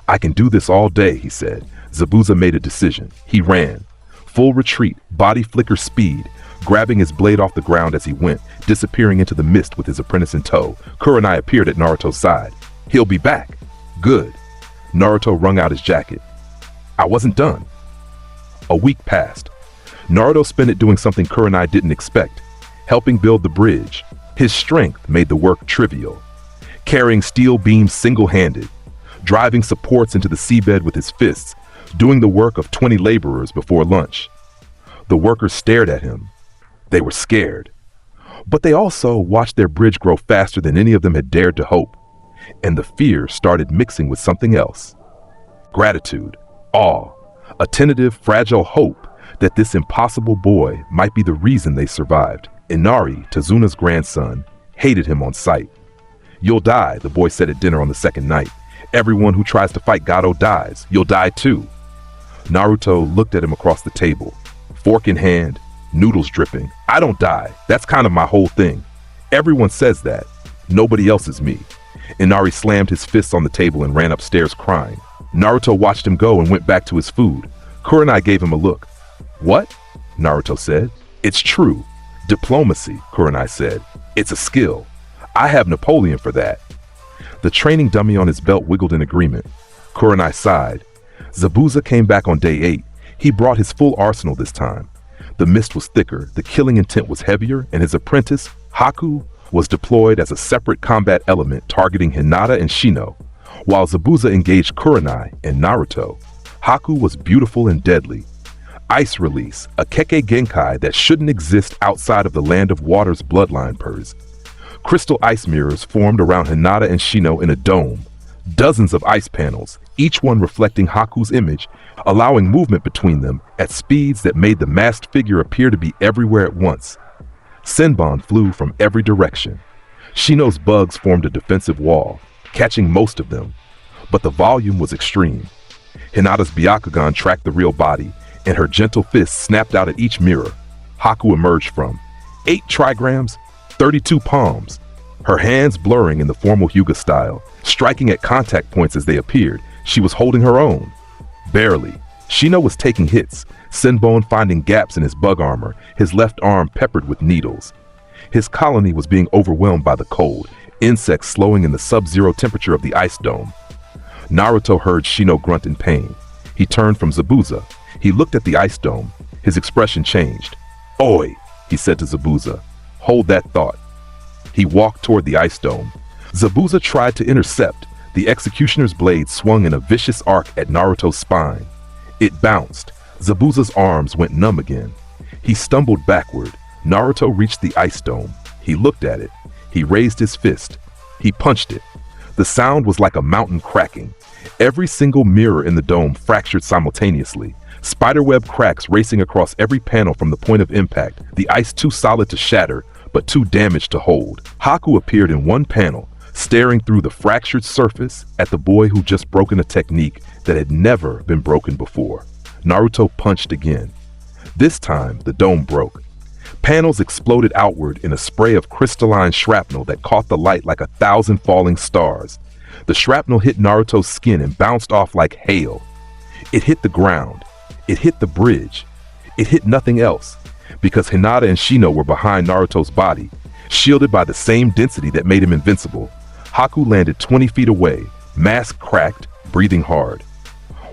Speaker 2: "I can do this all day," he said. Zabuza made a decision. He ran. Full retreat, body flicker speed, grabbing his blade off the ground as he went, disappearing into the mist with his apprentice in tow. Kurenai appeared at Naruto's side. "He'll be back." "Good." Naruto wrung out his jacket. "I wasn't done." A week passed. Naruto spent it doing something Kurenai didn't expect, helping build the bridge. His strength made the work trivial. Carrying steel beams single-handed, driving supports into the seabed with his fists, doing the work of 20 laborers before lunch. The workers stared at him. They were scared. But they also watched their bridge grow faster than any of them had dared to hope. And the fear started mixing with something else. Gratitude, awe, a tentative, fragile hope that this impossible boy might be the reason they survived. Inari, Tazuna's grandson, hated him on sight. "You'll die," the boy said at dinner on the second night. "Everyone who tries to fight Gato dies. You'll die too." Naruto looked at him across the table, fork in hand, noodles dripping. "I don't die. That's kind of my whole thing. Everyone says that. Nobody else is me." Inari slammed his fists on the table and ran upstairs crying. Naruto watched him go and went back to his food. Kurenai gave him a look. "What?" Naruto said. "It's true. Diplomacy," Kurenai said. "It's a skill. I have Napoleon for that." The training dummy on his belt wiggled in agreement. Kurenai sighed. Zabuza came back on day 8. He brought his full arsenal this time. The mist was thicker, the killing intent was heavier, and his apprentice, Haku, was deployed as a separate combat element targeting Hinata and Shino. While Zabuza engaged Kurenai and Naruto, Haku was beautiful and deadly. Ice Release, a Kekkei Genkai that shouldn't exist outside of the Land of Water's bloodline purse. Crystal ice mirrors formed around Hinata and Shino in a dome. Dozens of ice panels, each one reflecting Haku's image, allowing movement between them at speeds that made the masked figure appear to be everywhere at once. Senbon flew from every direction. Shino's bugs formed a defensive wall, catching most of them, but the volume was extreme. Hinata's Byakugan tracked the real body, and her gentle fists snapped out at each mirror. Haku emerged from 8 trigrams, 32 palms, her hands blurring in the formal Hyuga style, striking at contact points as they appeared. She was holding her own. Barely. Shino was taking hits, Senbone finding gaps in his bug armor, his left arm peppered with needles. His colony was being overwhelmed by the cold, insects slowing in the sub-zero temperature of the ice dome. Naruto heard Shino grunt in pain. He turned from Zabuza. He looked at the ice dome. His expression changed. "Oi," he said to Zabuza. "Hold that thought." He walked toward the ice dome. Zabuza tried to intercept. The executioner's blade swung in a vicious arc at Naruto's spine. It bounced. Zabuza's arms went numb again. He stumbled backward. Naruto reached the ice dome. He looked at it. He raised his fist. He punched it. The sound was like a mountain cracking. Every single mirror in the dome fractured simultaneously. Spiderweb cracks racing across every panel from the point of impact, the ice too solid to shatter, but too damaged to hold. Haku appeared in one panel, staring through the fractured surface at the boy who just broken a technique that had never been broken before. Naruto punched again. This time, the dome broke. Panels exploded outward in a spray of crystalline shrapnel that caught the light like 1,000 falling stars. The shrapnel hit Naruto's skin and bounced off like hail. It hit the ground. It hit the bridge. It hit nothing else, because Hinata and Shino were behind Naruto's body, shielded by the same density that made him invincible. Haku landed 20 feet away, mask cracked, breathing hard.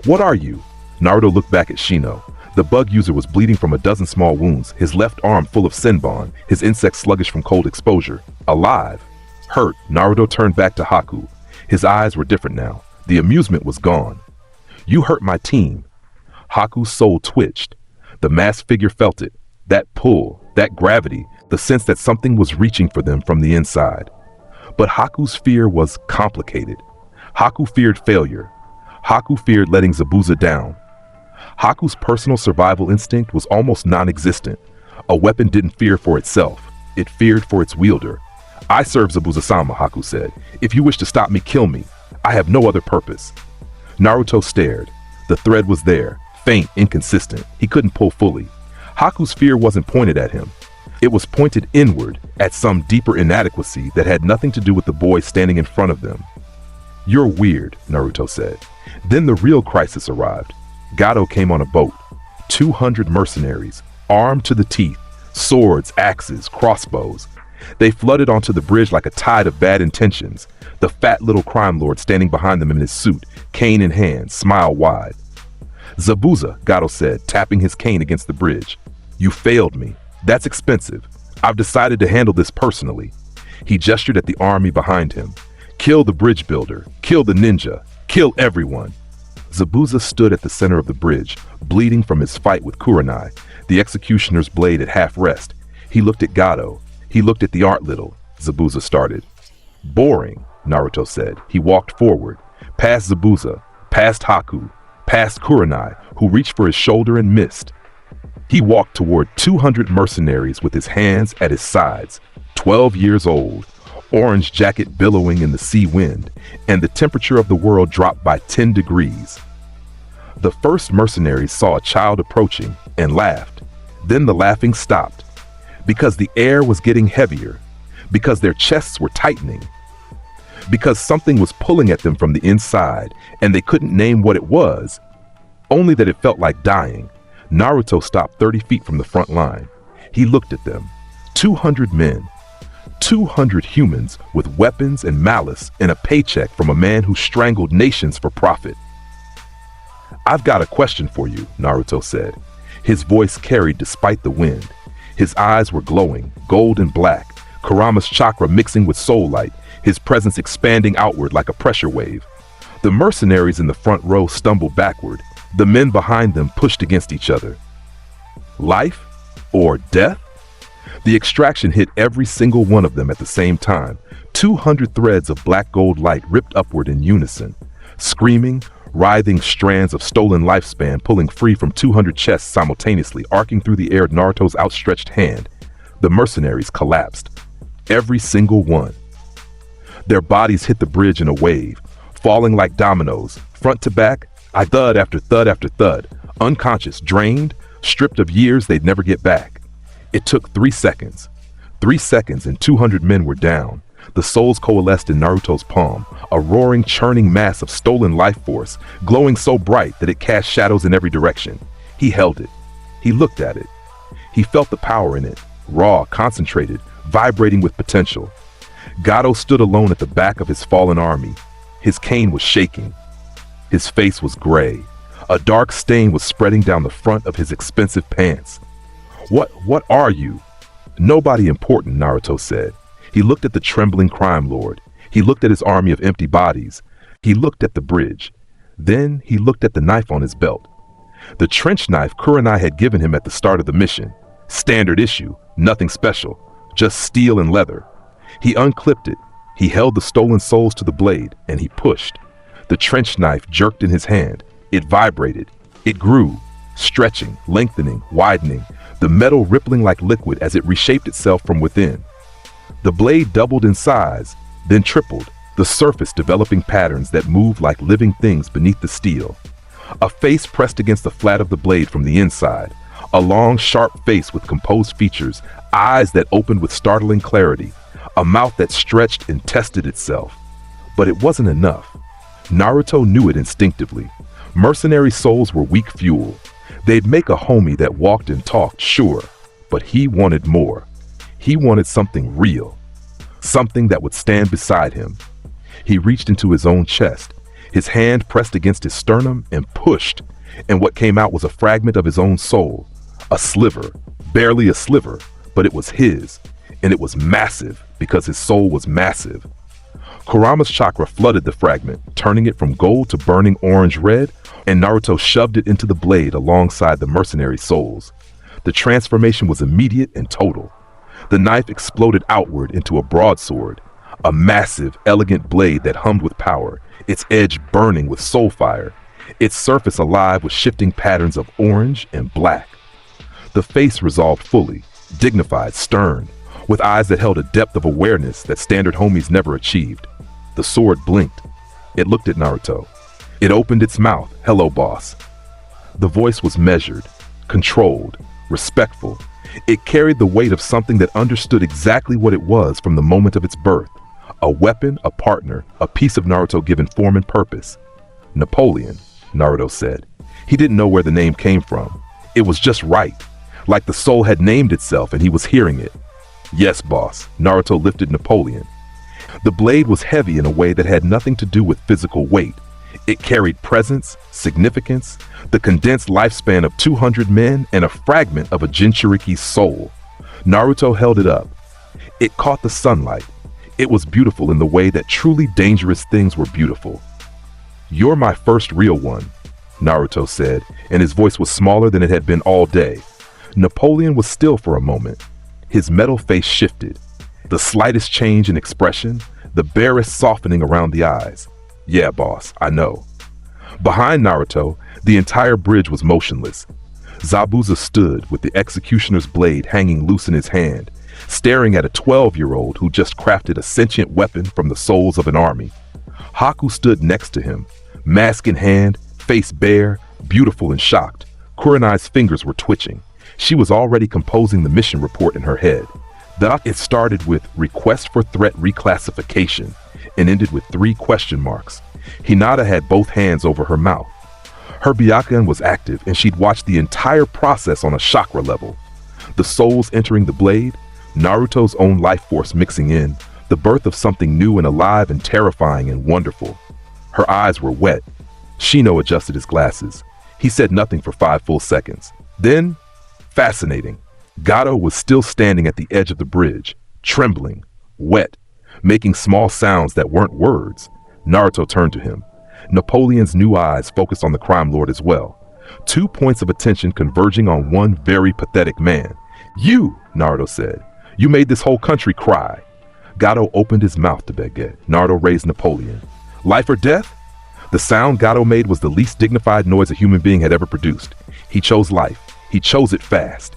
Speaker 2: "What are you?" Naruto looked back at Shino. The bug user was bleeding from a dozen small wounds, his left arm full of senbon, his insect sluggish from cold exposure. Alive. Hurt, Naruto turned back to Haku. His eyes were different now. The amusement was gone. "You hurt my team." Haku's soul twitched. The masked figure felt it. That pull, that gravity, the sense that something was reaching for them from the inside. But Haku's fear was complicated. Haku feared failure. Haku feared letting Zabuza down. Haku's personal survival instinct was almost non-existent. A weapon didn't fear for itself. It feared for its wielder. "I serve Zabuza-sama," Haku said. "If you wish to stop me, kill me. I have no other purpose." Naruto stared. The thread was there, faint, inconsistent. He couldn't pull fully. Haku's fear wasn't pointed at him. It was pointed inward, at some deeper inadequacy that had nothing to do with the boy standing in front of them. "You're weird," Naruto said. Then the real crisis arrived. Gato came on a boat. 200 mercenaries, armed to the teeth, swords, axes, crossbows. They flooded onto the bridge like a tide of bad intentions. The fat little crime lord standing behind them in his suit, cane in hand, smile wide. "Zabuza," Gato said, tapping his cane against the bridge. "You failed me. That's expensive. I've decided to handle this personally." He gestured at the army behind him. "Kill the bridge builder. Kill the ninja. Kill everyone." Zabuza stood at the center of the bridge, bleeding from his fight with Kurenai, the executioner's blade at half rest. He looked at Gato. He looked at the art little. Zabuza started. "Boring," Naruto said. He walked forward, past Zabuza, past Haku, past Kurenai, who reached for his shoulder and missed. He walked toward 200 mercenaries with his hands at his sides, 12 years old, orange jacket billowing in the sea wind, and the temperature of the world dropped by 10 degrees. The first mercenaries saw a child approaching and laughed. Then the laughing stopped, because the air was getting heavier, because their chests were tightening, because something was pulling at them from the inside, and they couldn't name what it was, only that it felt like dying. Naruto stopped 30 feet from the front line. He looked at them. 200 men. 200 humans with weapons and malice and a paycheck from a man who strangled nations for profit. "I've got a question for you," Naruto said. His voice carried despite the wind. His eyes were glowing, gold and black, Kurama's chakra mixing with soul light, his presence expanding outward like a pressure wave. The mercenaries in the front row stumbled backward. The men behind them pushed against each other. Life or death? The extraction hit every single one of them at the same time. 200 threads of black gold light ripped upward in unison. Screaming, writhing strands of stolen lifespan pulling free from 200 chests simultaneously, arcing through the air Naruto's outstretched hand. The mercenaries collapsed. Every single one. Their bodies hit the bridge in a wave, falling like dominoes, front to back, thud after thud after thud, unconscious, drained, stripped of years they'd never get back. It took 3 seconds. 3 seconds and 200 men were down. The souls coalesced in Naruto's palm, a roaring, churning mass of stolen life force, glowing so bright that it cast shadows in every direction. He held it. He looked at it. He felt the power in it, raw, concentrated, vibrating with potential. Gato stood alone at the back of his fallen army. His cane was shaking. His face was gray. A dark stain was spreading down the front of his expensive pants. What are you? Nobody important, Naruto said. He looked at the trembling crime lord. He looked at his army of empty bodies. He looked at the bridge. Then he looked at the knife on his belt. The trench knife Kurenai had given him at the start of the mission. Standard issue, nothing special, just steel and leather. He unclipped it. He held the stolen souls to the blade, and he pushed. The trench knife jerked in his hand. It vibrated. It grew, stretching, lengthening, widening, the metal rippling like liquid as it reshaped itself from within. The blade doubled in size, then tripled, the surface developing patterns that moved like living things beneath the steel. A face pressed against the flat of the blade from the inside, a long, sharp face with composed features, eyes that opened with startling clarity, a mouth that stretched and tested itself. But it wasn't enough. Naruto knew it instinctively. Mercenary souls were weak fuel. They'd make a homie that walked and talked, sure, but he wanted more. He wanted something real, something that would stand beside him. He reached into his own chest, his hand pressed against his sternum and pushed, and what came out was a fragment of his own soul, a sliver, barely a sliver, but it was his, and it was massive because his soul was massive. Kurama's chakra flooded the fragment, turning it from gold to burning orange-red, and Naruto shoved it into the blade alongside the mercenary souls. The transformation was immediate and total. The knife exploded outward into a broadsword, a massive, elegant blade that hummed with power, its edge burning with soul fire, its surface alive with shifting patterns of orange and black. The face resolved fully, dignified, stern, with eyes that held a depth of awareness that standard homies never achieved. The sword blinked. It looked at Naruto. It opened its mouth, "Hello, boss." The voice was measured, controlled, respectful. It carried the weight of something that understood exactly what it was from the moment of its birth. A weapon, a partner, a piece of Naruto given form and purpose. Napoleon, Naruto said. He didn't know where the name came from. It was just right, like the soul had named itself and he was hearing it. Yes, boss, Naruto lifted Napoleon. The blade was heavy in a way that had nothing to do with physical weight. It carried presence, significance, the condensed lifespan of 200 men, and a fragment of a Jinchuriki's soul. Naruto held it up. It caught the sunlight. It was beautiful in the way that truly dangerous things were beautiful. "You're my first real one," Naruto said, and his voice was smaller than it had been all day. Napoleon was still for a moment. His metal face shifted. The slightest change in expression, the barest softening around the eyes. "Yeah, boss, I know." Behind Naruto, the entire bridge was motionless. Zabuza stood with the executioner's blade hanging loose in his hand, staring at a 12-year-old who just crafted a sentient weapon from the souls of an army. Haku stood next to him, mask in hand, face bare, beautiful and shocked. Kurenai's fingers were twitching. She was already composing the mission report in her head. It started with request for threat reclassification and ended with 3 question marks. Hinata had both hands over her mouth. Her Byakugan was active and she'd watched the entire process on a chakra level. The souls entering the blade, Naruto's own life force mixing in, the birth of something new and alive and terrifying and wonderful. Her eyes were wet. Shino adjusted his glasses. He said nothing for 5 full seconds. Then, fascinating. Gato was still standing at the edge of the bridge, trembling, wet, making small sounds that weren't words. Naruto turned to him. Napoleon's new eyes focused on the crime lord as well. 2 points of attention converging on one very pathetic man. "You," Naruto said. "You made this whole country cry." Gato opened his mouth to beg it. Naruto raised Napoleon. "Life or death?" The sound Gato made was the least dignified noise a human being had ever produced. He chose life. He chose it fast.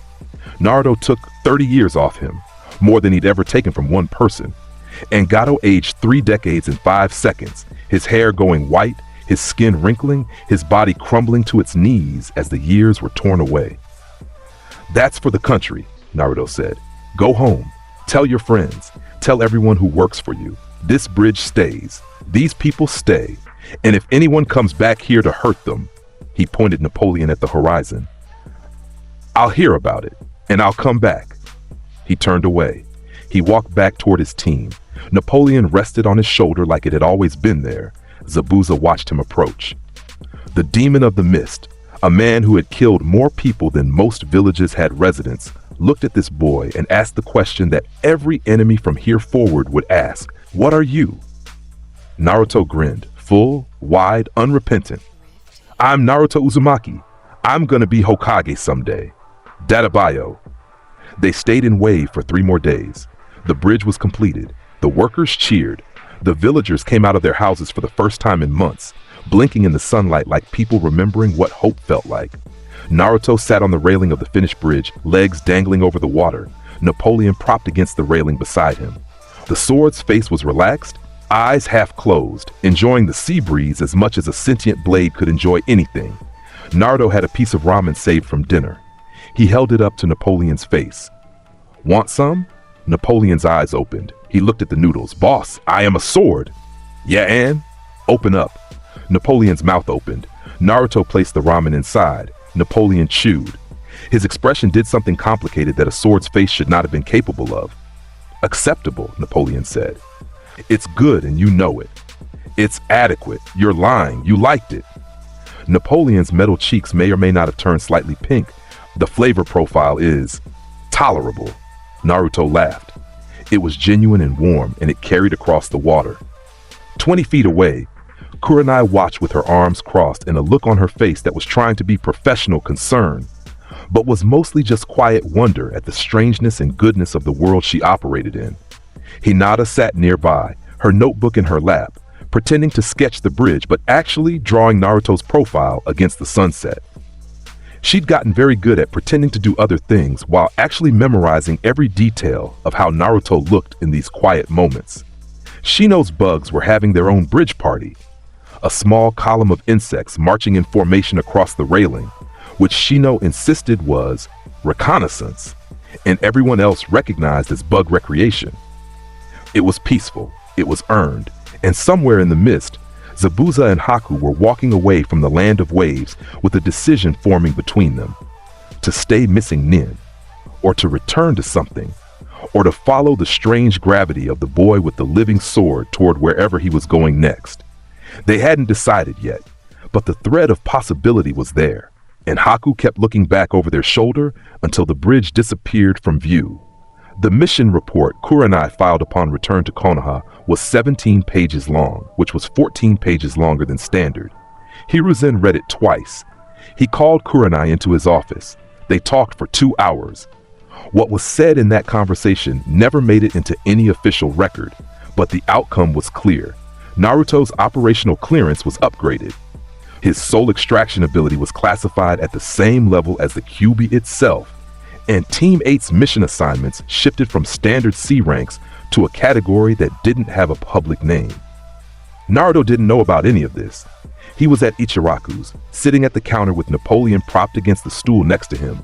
Speaker 2: Naruto took 30 years off him, more than he'd ever taken from one person. And Gato aged 3 decades in 5 seconds, his hair going white, his skin wrinkling, his body crumbling to its knees as the years were torn away. "That's for the country," Naruto said. "Go home. Tell your friends. Tell everyone who works for you. This bridge stays. These people stay. And if anyone comes back here to hurt them," he pointed Napoleon at the horizon, "I'll hear about it, and I'll come back." He turned away. He walked back toward his team. Napoleon rested on his shoulder like it had always been there. Zabuza watched him approach. The demon of the mist, a man who had killed more people than most villages had residents, looked at this boy and asked the question that every enemy from here forward would ask: "What are you?" Naruto grinned, full, wide, unrepentant. "I'm Naruto Uzumaki. I'm gonna be Hokage someday. Databayo." They stayed in wave for 3 more days. The bridge was completed. The workers cheered. The villagers came out of their houses for the first time in months, blinking in the sunlight like people remembering what hope felt like. Naruto sat on the railing of the finished bridge, legs dangling over the water, Napoleon propped against the railing beside him. The sword's face was relaxed, eyes half closed, enjoying the sea breeze as much as a sentient blade could enjoy anything. Naruto had a piece of ramen saved from dinner. He held it up to Napoleon's face. "Want some?" Napoleon's eyes opened. He looked at the noodles. "Boss, I am a sword." "Yeah, and?" "Open up." Napoleon's mouth opened. Naruto placed the ramen inside. Napoleon chewed. His expression did something complicated that a sword's face should not have been capable of. "Acceptable," Napoleon said. "It's good and you know it. It's adequate. You're lying. You liked it." Napoleon's metal cheeks may or may not have turned slightly pink. The flavor profile is tolerable. Naruto laughed. It was genuine and warm, and it carried across the water. 20 feet away, Kurenai watched with her arms crossed and a look on her face that was trying to be professional concern, but was mostly just quiet wonder at the strangeness and goodness of the world she operated in. Hinata sat nearby, her notebook in her lap, pretending to sketch the bridge but actually drawing Naruto's profile against the sunset. She'd gotten very good at pretending to do other things while actually memorizing every detail of how Naruto looked in these quiet moments. Shino's bugs were having their own bridge party. A small column of insects marching in formation across the railing, which Shino insisted was reconnaissance, and everyone else recognized as bug recreation. It was peaceful, it was earned, and somewhere in the mist, Zabuza and Haku were walking away from the land of waves with a decision forming between them. To stay missing Nin, or to return to something, or to follow the strange gravity of the boy with the living sword toward wherever he was going next. They hadn't decided yet, but the thread of possibility was there, and Haku kept looking back over their shoulder until the bridge disappeared from view. The mission report Kurenai filed upon return to Konoha was 17 pages long, which was 14 pages longer than standard. Hiruzen read it twice. He called Kurenai into his office. They talked for 2 hours. What was said in that conversation never made it into any official record, but the outcome was clear. Naruto's operational clearance was upgraded. His soul extraction ability was classified at the same level as the Kyuubi itself, and Team 8's mission assignments shifted from standard C ranks to a category that didn't have a public name. Naruto didn't know about any of this. He was at Ichiraku's, sitting at the counter with Napoleon propped against the stool next to him,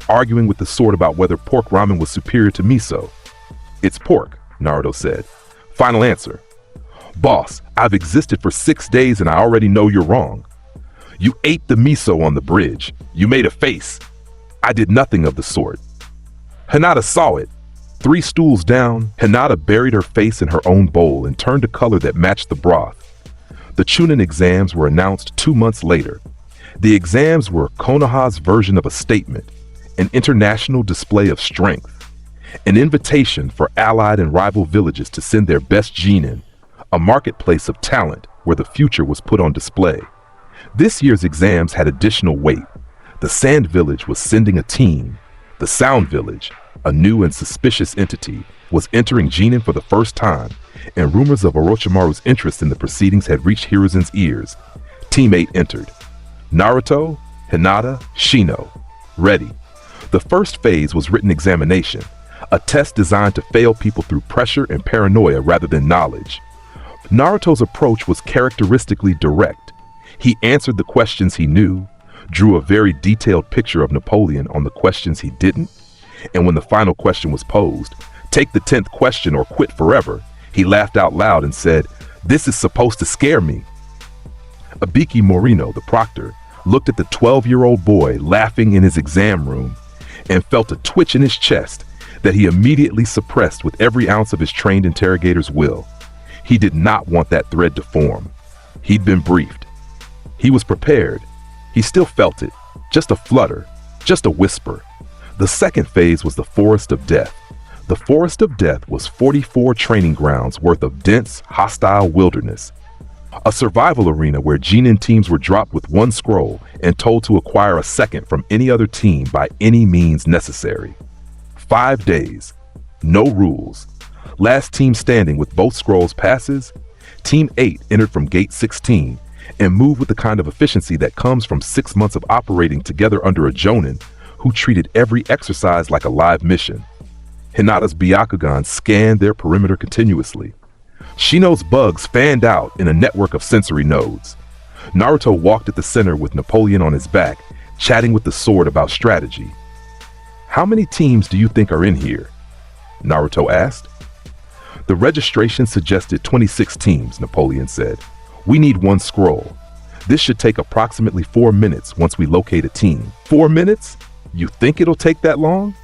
Speaker 2: arguing with the sword about whether pork ramen was superior to miso. "It's pork," Naruto said. "Final answer." "Boss, I've existed for 6 days and I already know you're wrong. You ate the miso on the bridge. You made a face. I did nothing of the sort." Hinata saw it. 3 stools down, Hinata buried her face in her own bowl and turned a color that matched the broth. The Chunin exams were announced 2 months later. The exams were Konoha's version of a statement, an international display of strength, an invitation for allied and rival villages to send their best genin, a marketplace of talent where the future was put on display. This year's exams had additional weight. The Sand Village was sending a team. The Sound Village, a new and suspicious entity, was entering Genin for the first time, and rumors of Orochimaru's interest in the proceedings had reached Hiruzen's ears. Team 8 entered. Naruto, Hinata, Shino. Ready. The first phase was written examination, a test designed to fail people through pressure and paranoia rather than knowledge. Naruto's approach was characteristically direct. He answered the questions he knew, drew a very detailed picture of Napoleon on the questions he didn't, and when the final question was posed, take the 10th question or quit forever, he laughed out loud and said, "This is supposed to scare me." Ibiki Morino, the proctor, looked at the 12-year-old boy laughing in his exam room and felt a twitch in his chest that he immediately suppressed with every ounce of his trained interrogator's will. He did not want that thread to form. He'd been briefed. He was prepared. He still felt it, just a flutter, just a whisper. The second phase was the Forest of Death. The Forest of Death was 44 training grounds worth of dense, hostile wilderness. A survival arena where Genin teams were dropped with one scroll and told to acquire a second from any other team by any means necessary. 5 days. No rules. Last team standing with both scrolls passes. Team 8 entered from Gate 16 and moved with the kind of efficiency that comes from 6 months of operating together under a Jonin who treated every exercise like a live mission. Hinata's Byakugan scanned their perimeter continuously. Shino's bugs fanned out in a network of sensory nodes. Naruto walked at the center with Napoleon on his back, chatting with the sword about strategy. "How many teams do you think are in here?" Naruto asked. "The registration suggested 26 teams," Napoleon said. "We need one scroll. This should take approximately 4 minutes once we locate a team." 4 minutes? You think it'll take that long?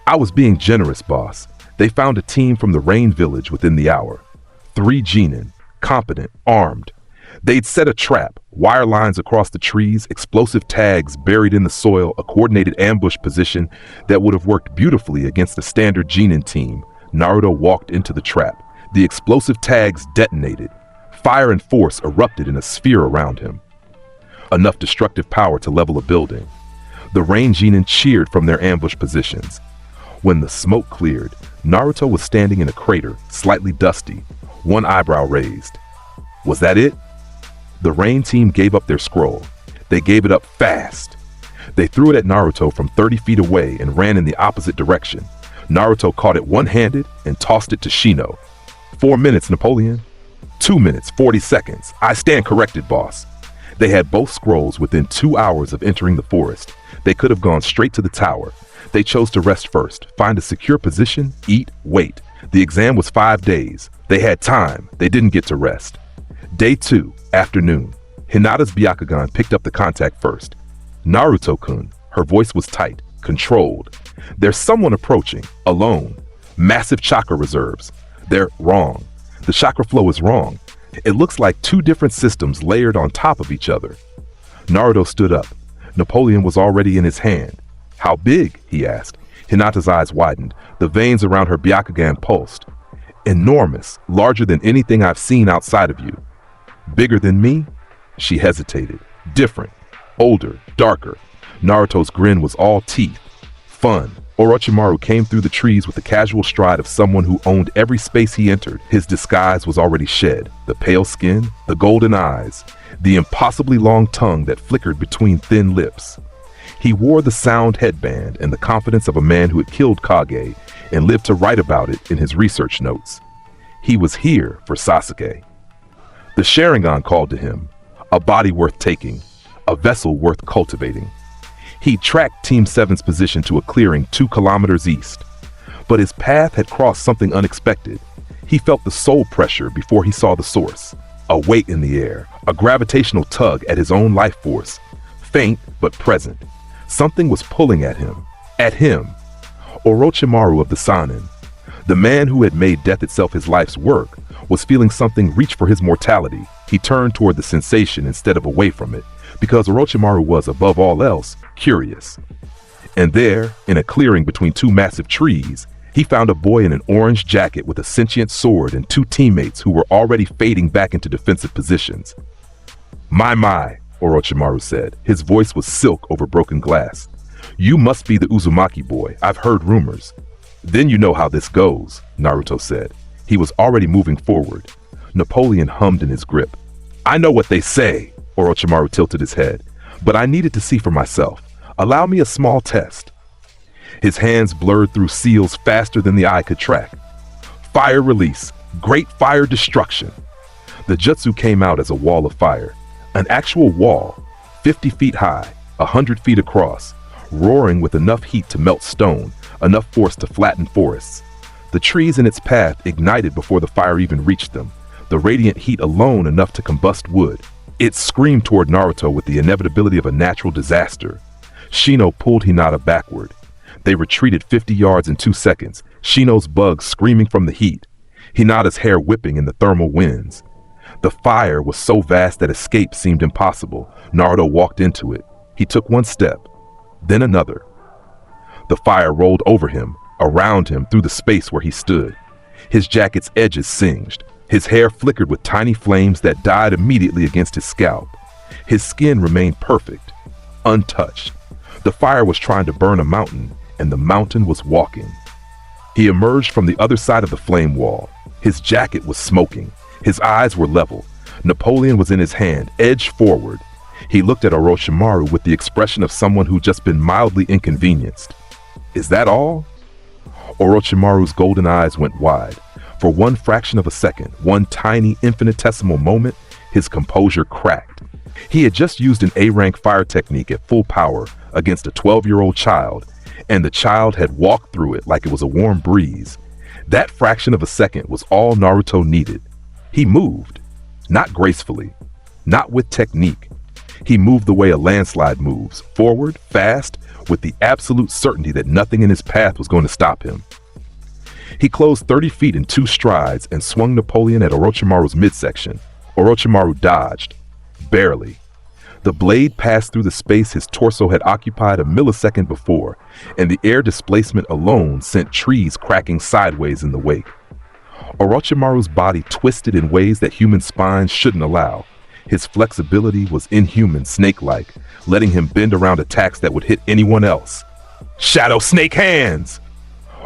Speaker 2: I was being generous, boss. They found a team from the Rain Village within the hour. 3 Genin, competent, armed. They'd set a trap, wire lines across the trees, explosive tags buried in the soil, a coordinated ambush position that would have worked beautifully against a standard Genin team. Naruto walked into the trap. The explosive tags detonated. Fire and force erupted in a sphere around him. Enough destructive power to level a building. The Rain Genin cheered from their ambush positions. When the smoke cleared, Naruto was standing in a crater, slightly dusty, one eyebrow raised. Was that it? The Rain team gave up their scroll. They gave it up fast. They threw it at Naruto from 30 feet away and ran in the opposite direction. Naruto caught it one-handed and tossed it to Shino. 4 minutes, Napoleon. 2 minutes, 40 seconds. I stand corrected, boss. They had both scrolls within 2 hours of entering the forest. They could have gone straight to the tower. They chose to rest first, find a secure position, eat, wait. The exam was 5 days. They had time. They didn't get to rest. Day 2, afternoon. Hinata's Byakugan picked up the contact first. Naruto-kun. Her voice was tight, controlled. There's someone approaching, alone. Massive chakra reserves. They're wrong. The chakra flow is wrong. It looks like 2 different systems layered on top of each other. Naruto stood up. Napoleon was already in his hand. "How big?" he asked. Hinata's eyes widened. The veins around her Byakugan pulsed. "Enormous, larger than anything I've seen outside of you." "Bigger than me?" She hesitated. "Different, older, darker." Naruto's grin was all teeth. Fun. Orochimaru came through the trees with the casual stride of someone who owned every space he entered. His disguise was already shed. The pale skin, the golden eyes, the impossibly long tongue that flickered between thin lips. He wore the sound headband and the confidence of a man who had killed Kage and lived to write about it in his research notes. He was here for Sasuke. The Sharingan called to him, a body worth taking, a vessel worth cultivating. He tracked Team 7's position to a clearing 2 kilometers east. But his path had crossed something unexpected. He felt the soul pressure before he saw the source. A weight in the air, a gravitational tug at his own life force. Faint, but present. Something was pulling at him. At him. Orochimaru of the Sannin, the man who had made death itself his life's work, was feeling something reach for his mortality. He turned toward the sensation instead of away from it, because Orochimaru was, above all else, curious. And there, in a clearing between 2 massive trees, he found a boy in an orange jacket with a sentient sword and 2 teammates who were already fading back into defensive positions. My, Orochimaru said. His voice was silk over broken glass. "You must be the Uzumaki boy. I've heard rumors." "Then you know how this goes," Naruto said. He was already moving forward. Napoleon hummed in his grip. "I know what they say," Orochimaru tilted his head, "but I needed to see for myself. Allow me a small test." His hands blurred through seals faster than the eye could track. Fire release, great fire destruction. The jutsu came out as a wall of fire, an actual wall, 50 feet high, 100 feet across, roaring with enough heat to melt stone, enough force to flatten forests. The trees in its path ignited before the fire even reached them, the radiant heat alone enough to combust wood. It screamed toward Naruto with the inevitability of a natural disaster. Shino pulled Hinata backward. They retreated 50 yards in 2 seconds, Shino's bugs screaming from the heat, Hinata's hair whipping in the thermal winds. The fire was so vast that escape seemed impossible. Naruto walked into it. He took one step, then another. The fire rolled over him, around him, through the space where he stood. His jacket's edges singed. His hair flickered with tiny flames that died immediately against his scalp. His skin remained perfect, untouched. The fire was trying to burn a mountain, and the mountain was walking. He emerged from the other side of the flame wall. His jacket was smoking. His eyes were level. Napoleon was in his hand, edged forward. He looked at Orochimaru with the expression of someone who'd just been mildly inconvenienced. Is that all? Orochimaru's golden eyes went wide. For one fraction of a second, one tiny infinitesimal moment, his composure cracked. He had just used an A-rank fire technique at full power against a 12-year-old child, and the child had walked through it like it was a warm breeze. That fraction of a second was all Naruto needed. He moved, not gracefully, not with technique. He moved the way a landslide moves, forward, fast, with the absolute certainty that nothing in his path was going to stop him. He closed 30 feet in 2 strides and swung Napoleon at Orochimaru's midsection. Orochimaru dodged, barely. The blade passed through the space his torso had occupied a millisecond before, and the air displacement alone sent trees cracking sideways in the wake. Orochimaru's body twisted in ways that human spines shouldn't allow. His flexibility was inhuman, snake-like, letting him bend around attacks that would hit anyone else. Shadow Snake Hands!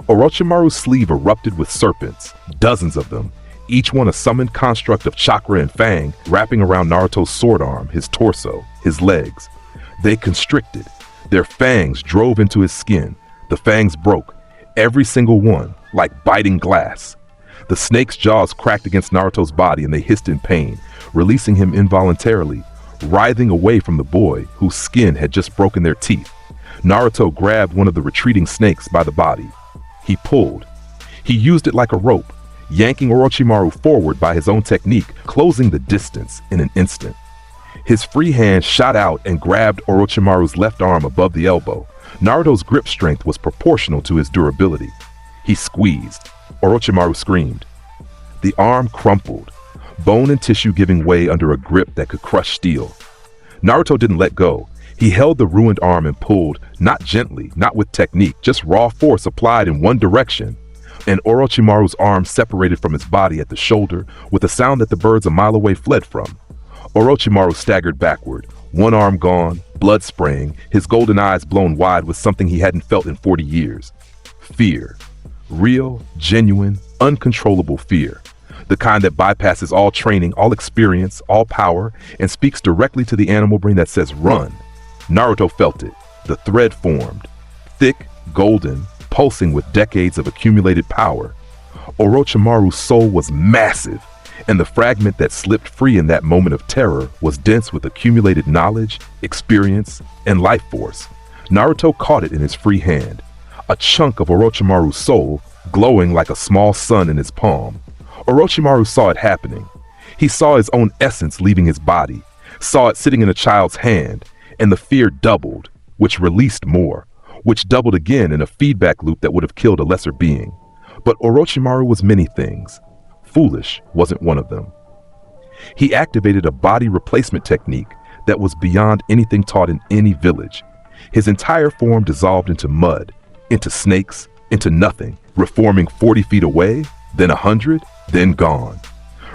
Speaker 2: Orochimaru's sleeve erupted with serpents, dozens of them, each one a summoned construct of chakra and fang wrapping around Naruto's sword arm, his torso, his legs. They constricted. Their fangs drove into his skin. The fangs broke, every single one, like biting glass. The snake's jaws cracked against Naruto's body and they hissed in pain, releasing him involuntarily, writhing away from the boy whose skin had just broken their teeth. Naruto grabbed one of the retreating snakes by the body. He pulled. He used it like a rope, yanking Orochimaru forward by his own technique, closing the distance in an instant. His free hand shot out and grabbed Orochimaru's left arm above the elbow. Naruto's grip strength was proportional to his durability. He squeezed. Orochimaru screamed. The arm crumpled, bone and tissue giving way under a grip that could crush steel. Naruto didn't let go. He held the ruined arm and pulled, not gently, not with technique, just raw force applied in one direction. And Orochimaru's arm separated from his body at the shoulder with a sound that the birds a mile away fled from. Orochimaru staggered backward, one arm gone, blood spraying, his golden eyes blown wide with something he hadn't felt in 40 years. Fear. Real, genuine, uncontrollable fear. The kind that bypasses all training, all experience, all power, and speaks directly to the animal brain that says run. Naruto felt it. The thread formed. Thick, golden, pulsing with decades of accumulated power. Orochimaru's soul was massive, and the fragment that slipped free in that moment of terror was dense with accumulated knowledge, experience, and life force. Naruto caught it in his free hand, a chunk of Orochimaru's soul glowing like a small sun in his palm. Orochimaru saw it happening. He saw his own essence leaving his body, saw it sitting in a child's hand, and the fear doubled, which released more, which doubled again in a feedback loop that would have killed a lesser being. But Orochimaru was many things. Foolish wasn't one of them. He activated a body replacement technique that was beyond anything taught in any village. His entire form dissolved into mud, into snakes, into nothing, reforming 40 feet away, then 100, then gone.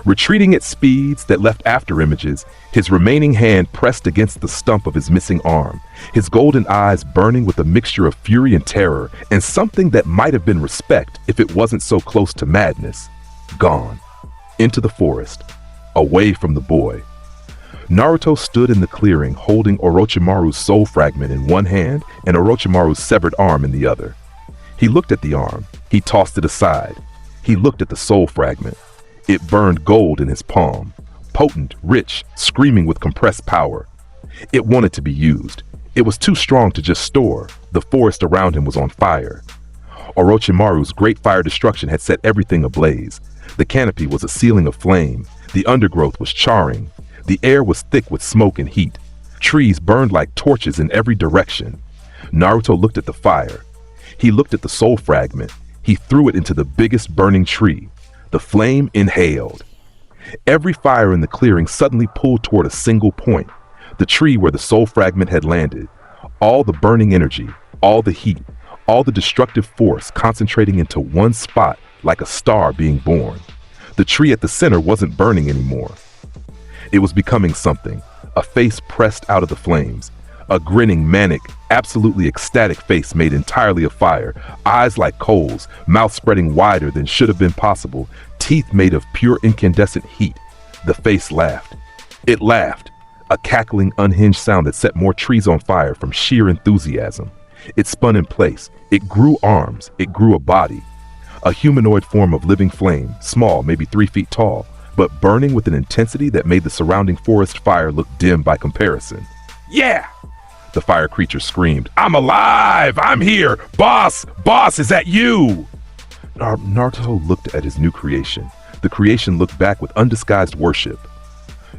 Speaker 2: Retreating at speeds that left after images, his remaining hand pressed against the stump of his missing arm, his golden eyes burning with a mixture of fury and terror, and something that might have been respect if it wasn't so close to madness. Gone. Into the forest. Away from the boy. Naruto stood in the clearing holding Orochimaru's soul fragment in one hand and Orochimaru's severed arm in the other. He looked at the arm. He tossed it aside. He looked at the soul fragment. It burned gold in his palm. Potent, rich, screaming with compressed power. It wanted to be used. It was too strong to just store. The forest around him was on fire. Orochimaru's great fire destruction had set everything ablaze. The canopy was a ceiling of flame. The undergrowth was charring. The air was thick with smoke and heat. Trees burned like torches in every direction. Naruto looked at the fire. He looked at the soul fragment. He threw it into the biggest burning tree. The flame inhaled. Every fire in the clearing suddenly pulled toward a single point, the tree where the soul fragment had landed. All the burning energy, all the heat, all the destructive force concentrating into one spot like a star being born. The tree at the center wasn't burning anymore. It was becoming something, a face pressed out of the flames. A grinning, manic, absolutely ecstatic face made entirely of fire, eyes like coals, mouth spreading wider than should have been possible, teeth made of pure incandescent heat. The face laughed. It laughed, a cackling, unhinged sound that set more trees on fire from sheer enthusiasm. It spun in place. It grew arms. It grew a body. A humanoid form of living flame, small, maybe 3 feet tall, but burning with an intensity that made the surrounding forest fire look dim by comparison. Yeah! The fire creature screamed. I'm alive! I'm here! Boss! Boss, is that you? Naruto looked at his new creation. The creation looked back with undisguised worship.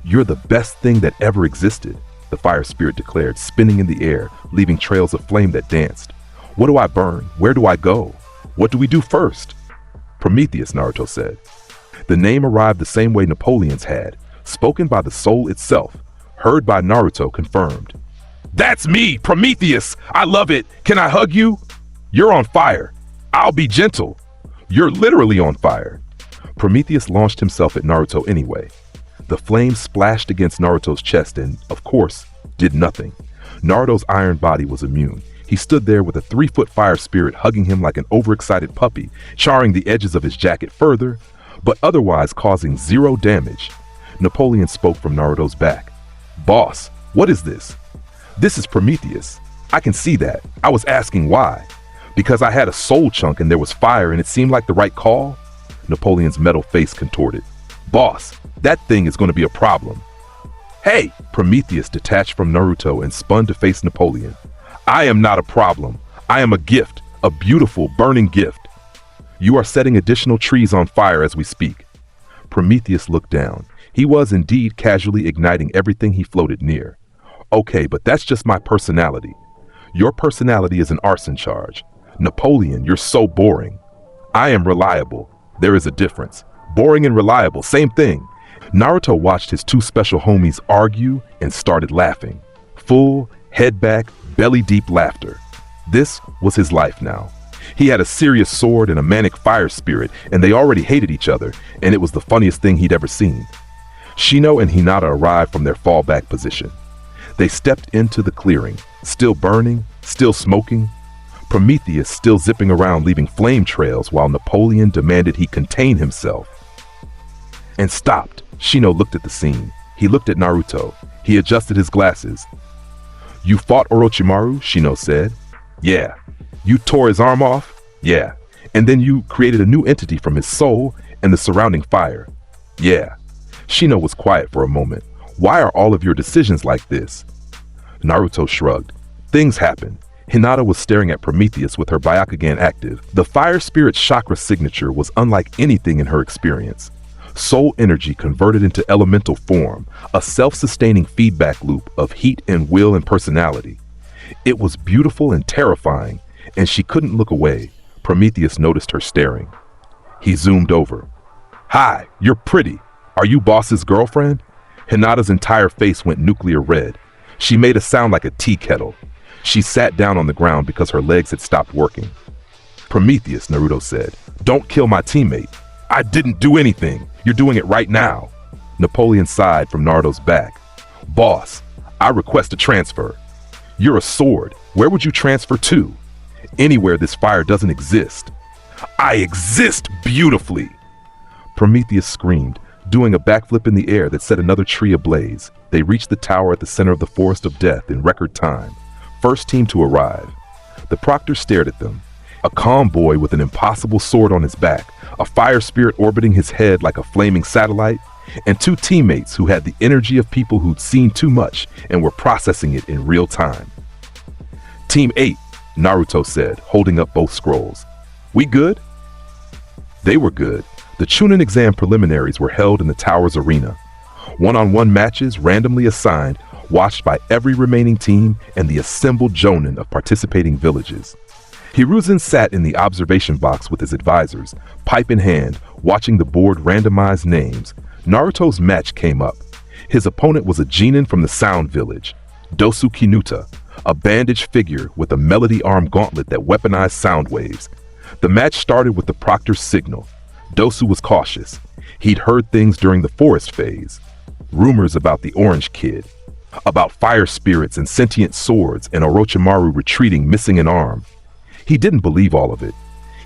Speaker 2: You're the best thing that ever existed, the fire spirit declared, spinning in the air, leaving trails of flame that danced. What do I burn? Where do I go? What do we do first? Prometheus, Naruto said. The name arrived the same way Napoleon's had, spoken by the soul itself, heard by Naruto, confirmed. That's me, Prometheus! I love it! Can I hug you? You're on fire. I'll be gentle. You're literally on fire. Prometheus launched himself at Naruto anyway. The flame splashed against Naruto's chest and, of course, did nothing. Naruto's iron body was immune. He stood there with a 3-foot fire spirit hugging him like an overexcited puppy, charring the edges of his jacket further, but otherwise causing 0 damage. Napoleon spoke from Naruto's back. Boss, what is this? This is Prometheus. I can see that. I was asking why. Because I had a soul chunk and there was fire and it seemed like the right call? Napoleon's metal face contorted. Boss, that thing is going to be a problem. Hey! Prometheus detached from Naruto and spun to face Napoleon. I am not a problem. I am a gift, a beautiful, burning gift. You are setting additional trees on fire as we speak. Prometheus looked down. He was indeed casually igniting everything he floated near. Okay, but that's just my personality. Your personality is an arson charge. Napoleon, you're so boring. I am reliable. There is a difference. Boring and reliable, same thing. Naruto watched his 2 special homies argue and started laughing. Full, head back, belly deep laughter. This was his life now. He had a serious sword and a manic fire spirit, and they already hated each other, and it was the funniest thing he'd ever seen. Shino and Hinata arrived from their fallback position. They stepped into the clearing, still burning, still smoking. Prometheus still zipping around leaving flame trails while Napoleon demanded he contain himself. And stopped. Shino looked at the scene. He looked at Naruto. He adjusted his glasses. You fought Orochimaru? Shino said. Yeah. You tore his arm off? Yeah. And then you created a new entity from his soul and the surrounding fire? Yeah. Shino was quiet for a moment. Why are all of your decisions like this? Naruto shrugged. Things happen. Hinata was staring at Prometheus with her Byakugan active. The fire spirit's chakra signature was unlike anything in her experience. Soul energy converted into elemental form, a self-sustaining feedback loop of heat and will and personality. It was beautiful and terrifying, and she couldn't look away. Prometheus noticed her staring. He zoomed over. Hi, you're pretty. Are you boss's girlfriend? Hinata's entire face went nuclear red. She made a sound like a tea kettle. She sat down on the ground because her legs had stopped working. Prometheus, Naruto said, don't kill my teammate. I didn't do anything. You're doing it right now. Napoleon sighed from Naruto's back. Boss, I request a transfer. You're a sword. Where would you transfer to? Anywhere this fire doesn't exist. I exist beautifully. Prometheus screamed, doing a backflip in the air that set another tree ablaze. They reached the tower at the center of the forest of death in record time. First team to arrive. The proctor stared at them. A calm boy with an impossible sword on his back, a fire spirit orbiting his head like a flaming satellite, and two teammates who had the energy of people who'd seen too much and were processing it in real time. Team 8, Naruto said, holding up both scrolls. We good? They were good. The Chunin exam preliminaries were held in the tower's arena. One-on-one matches randomly assigned, watched by every remaining team and the assembled jonin of participating villages. Hiruzen sat in the observation box with his advisors, pipe in hand, watching the board randomize names. Naruto's match came up. His opponent was a genin from the Sound Village, Dosu Kinuta, a bandaged figure with a melody arm gauntlet that weaponized sound waves. The match started with the proctor's signal. Dosu was cautious. He'd heard things during the forest phase. Rumors about the Orange Kid, about fire spirits and sentient swords and Orochimaru retreating missing an arm. He didn't believe all of it.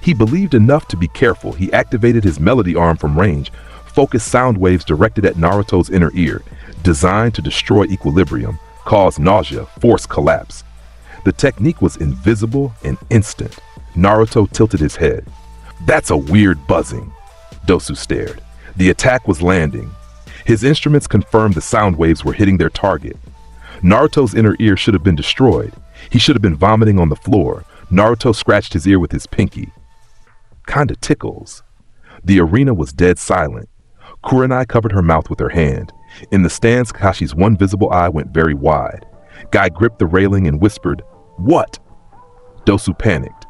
Speaker 2: He believed enough to be careful. He activated his melody arm from range, focused sound waves directed at Naruto's inner ear, designed to destroy equilibrium, cause nausea, force collapse. The technique was invisible and instant. Naruto tilted his head. That's a weird buzzing. Dosu stared. The attack was landing. His instruments confirmed the sound waves were hitting their target. Naruto's inner ear should have been destroyed. He should have been vomiting on the floor. Naruto scratched his ear with his pinky. Kinda tickles. The arena was dead silent. Kurenai covered her mouth with her hand. In the stands, Kakashi's one visible eye went very wide. Guy gripped the railing and whispered, "What?" Dosu panicked.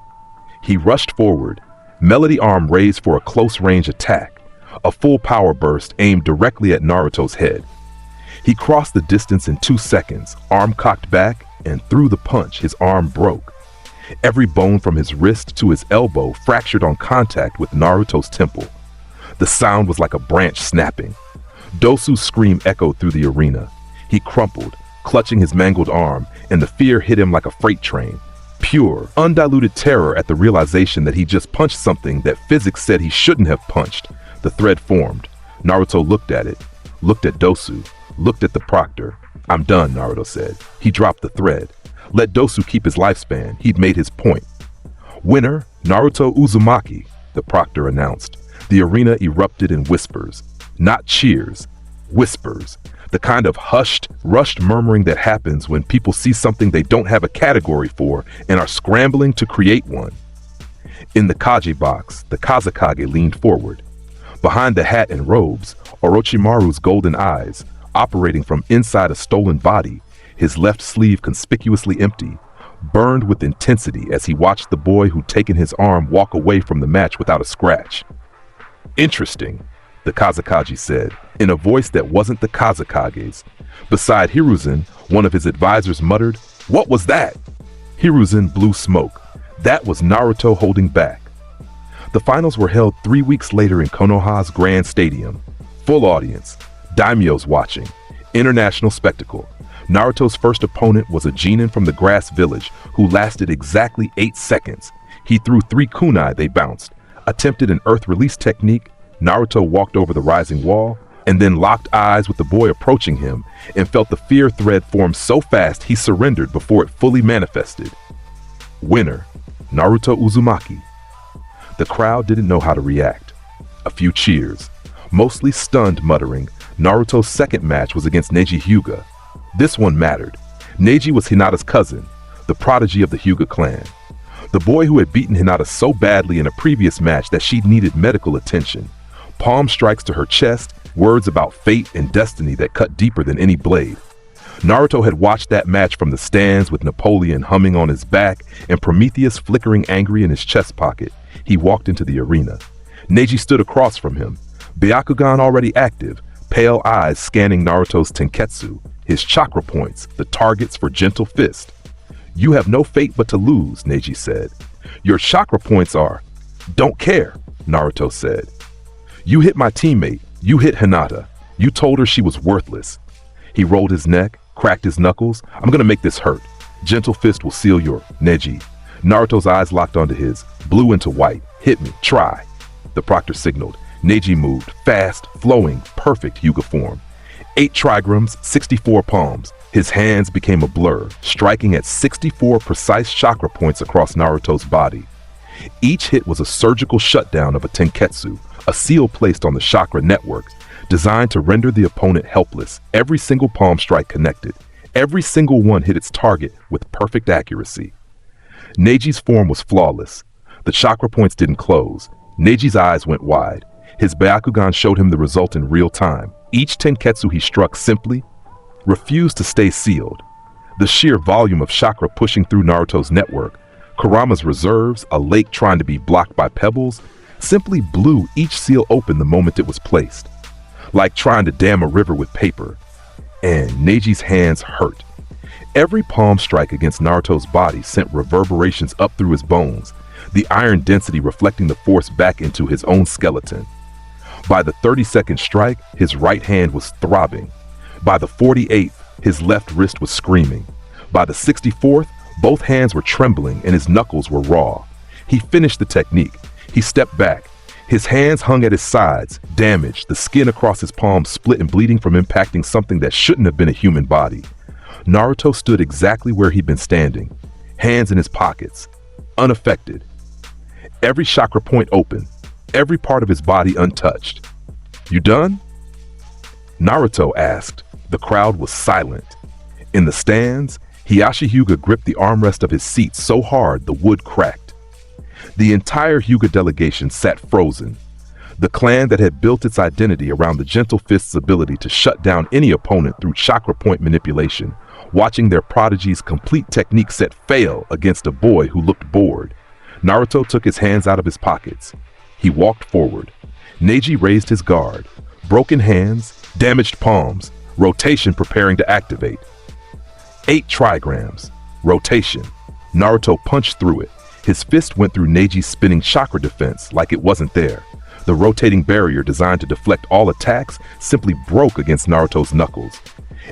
Speaker 2: He rushed forward, melody arm raised for a close-range attack. A full power burst aimed directly at Naruto's head. He crossed the distance in 2 seconds, arm cocked back, and through the punch, his arm broke. Every bone from his wrist to his elbow fractured on contact with Naruto's temple. The sound was like a branch snapping. Dosu's scream echoed through the arena. He crumpled, clutching his mangled arm, and the fear hit him like a freight train. Pure, undiluted terror at the realization that he just punched something that physics said he shouldn't have punched. The thread formed. Naruto looked at it, looked at Dosu, looked at the proctor. "I'm done," Naruto said. He dropped the thread. Let Dosu keep his lifespan. He'd made his point. "Winner, Naruto Uzumaki," the proctor announced. The arena erupted in whispers. Not cheers, whispers. The kind of hushed, rushed murmuring that happens when people see something they don't have a category for and are scrambling to create one. In the Kaji box, the Kazekage leaned forward. Behind the hat and robes, Orochimaru's golden eyes, operating from inside a stolen body, his left sleeve conspicuously empty, burned with intensity as he watched the boy who'd taken his arm walk away from the match without a scratch. "Interesting," the Kazekage said, in a voice that wasn't the Kazekage's. Beside Hiruzen, one of his advisors muttered, "What was that?" Hiruzen blew smoke. That was Naruto holding back. The finals were held 3 weeks later in Konoha's Grand Stadium. Full audience, daimyos watching, international spectacle. Naruto's first opponent was a genin from the Grass Village who lasted exactly 8 seconds. He threw 3 kunai, they bounced, attempted an earth release technique. Naruto walked over the rising wall and then locked eyes with the boy approaching him and felt the fear thread form so fast he surrendered before it fully manifested. Winner, Naruto Uzumaki. The crowd didn't know how to react. A few cheers, mostly stunned muttering. Naruto's second match was against Neji Hyuga. This one mattered. Neji was Hinata's cousin, the prodigy of the Hyuga clan. The boy who had beaten Hinata so badly in a previous match that she needed medical attention. Palm strikes to her chest, words about fate and destiny that cut deeper than any blade. Naruto had watched that match from the stands with Napoleon humming on his back and Prometheus flickering angry in his chest pocket. He walked into the arena. Neji stood across from him, Byakugan already active, pale eyes scanning Naruto's tenketsu, his chakra points, the targets for gentle fist. "You have no fate but to lose," Neji said. "Your chakra points are..." "Don't care," Naruto said. "You hit my teammate. You hit Hinata. You told her she was worthless." He rolled his neck, cracked his knuckles. "I'm gonna make this hurt. Gentle fist will seal your..." "Neji." Naruto's eyes locked onto his, blue into white. "Hit me. Try." The proctor signaled. Neji moved, fast, flowing, perfect Hyuga form. 8 trigrams, 64 palms. His hands became a blur, striking at 64 precise chakra points across Naruto's body. Each hit was a surgical shutdown of a tenketsu, a seal placed on the chakra network, designed to render the opponent helpless. Every single palm strike connected. Every single one hit its target with perfect accuracy. Neiji's form was flawless. The chakra points didn't close. Neiji's eyes went wide. His Byakugan showed him the result in real time. Each tenketsu he struck simply refused to stay sealed. The sheer volume of chakra pushing through Naruto's network, Kurama's reserves, a lake trying to be blocked by pebbles, simply blew each seal open the moment it was placed, like trying to dam a river with paper. And Neiji's hands hurt. Every palm strike against Naruto's body sent reverberations up through his bones, the iron density reflecting the force back into his own skeleton. By the 32nd strike, his right hand was throbbing. By the 48th, his left wrist was screaming. By the 64th, both hands were trembling and his knuckles were raw. He finished the technique. He stepped back. His hands hung at his sides, damaged, the skin across his palms split and bleeding from impacting something that shouldn't have been a human body. Naruto stood exactly where he'd been standing, hands in his pockets, unaffected. Every chakra point open, every part of his body untouched. "You done?" Naruto asked. The crowd was silent. In the stands, Hiyashi Hyuga gripped the armrest of his seat so hard the wood cracked. The entire Hyuga delegation sat frozen. The clan that had built its identity around the Gentle Fist's ability to shut down any opponent through chakra point manipulation, watching their prodigy's complete technique set fail against a boy who looked bored. Naruto took his hands out of his pockets. He walked forward. Neji raised his guard. Broken hands, damaged palms, rotation preparing to activate. 8 trigrams. Rotation. Naruto punched through it. His fist went through Neiji's spinning chakra defense like it wasn't there. The rotating barrier designed to deflect all attacks simply broke against Naruto's knuckles.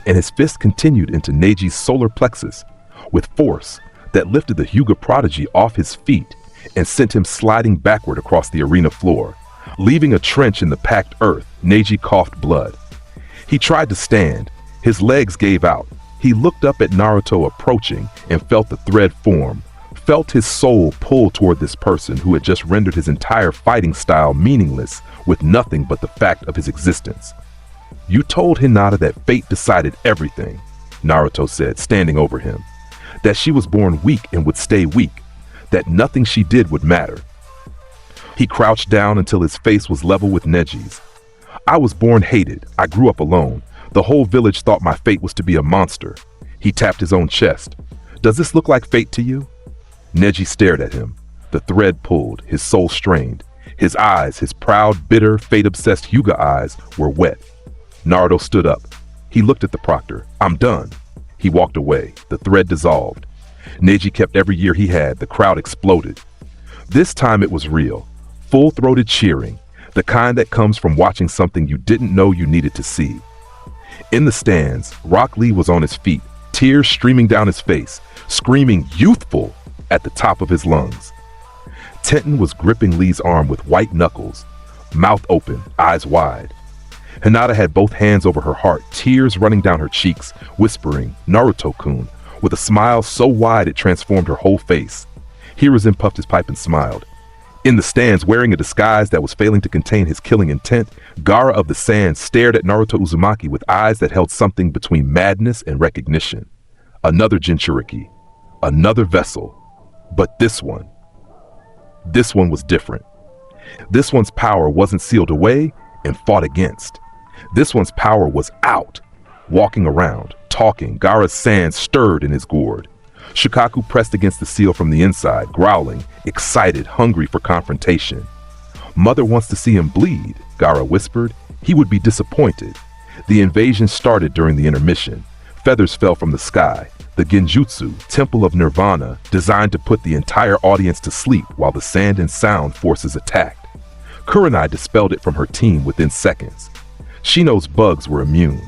Speaker 2: And his fist continued into Neiji's solar plexus with force that lifted the Hyuga prodigy off his feet and sent him sliding backward across the arena floor. Leaving a trench in the packed earth, Neji coughed blood. He tried to stand. His legs gave out. He looked up at Naruto approaching and felt the thread form, felt his soul pull toward this person who had just rendered his entire fighting style meaningless with nothing but the fact of his existence. "You told Hinata that fate decided everything," Naruto said, standing over him. "That she was born weak and would stay weak. That nothing she did would matter." He crouched down until his face was level with Neji's. "I was born hated. I grew up alone. The whole village thought my fate was to be a monster." He tapped his own chest. "Does this look like fate to you?" Neji stared at him. The thread pulled, his soul strained. His eyes, his proud, bitter, fate-obsessed Hyuga eyes, were wet. Naruto stood up. He looked at the proctor. "I'm done." He walked away. The thread dissolved. Neji kept every year he had. The crowd exploded. This time it was real. Full-throated cheering. The kind that comes from watching something you didn't know you needed to see. In the stands, Rock Lee was on his feet, tears streaming down his face, screaming "youthful" at the top of his lungs. Tenten was gripping Lee's arm with white knuckles, mouth open, eyes wide. Hinata had both hands over her heart, tears running down her cheeks, whispering, "Naruto-kun," with a smile so wide it transformed her whole face. Hiruzen puffed his pipe and smiled. In the stands, wearing a disguise that was failing to contain his killing intent, Gaara of the Sand stared at Naruto Uzumaki with eyes that held something between madness and recognition. Another Jinchuriki. Another vessel. But this one was different. This one's power wasn't sealed away and fought against. This one's power was out, walking around, talking. Gaara's sand stirred in his gourd. Shukaku pressed against the seal from the inside, growling, excited, hungry for confrontation. "Mother wants to see him bleed," Gaara whispered. "He would be disappointed." The invasion started during the intermission. Feathers fell from the sky. The Genjutsu, Temple of Nirvana, designed to put the entire audience to sleep while the sand and sound forces attacked. Kurenai dispelled it from her team within seconds. Shino's bugs were immune.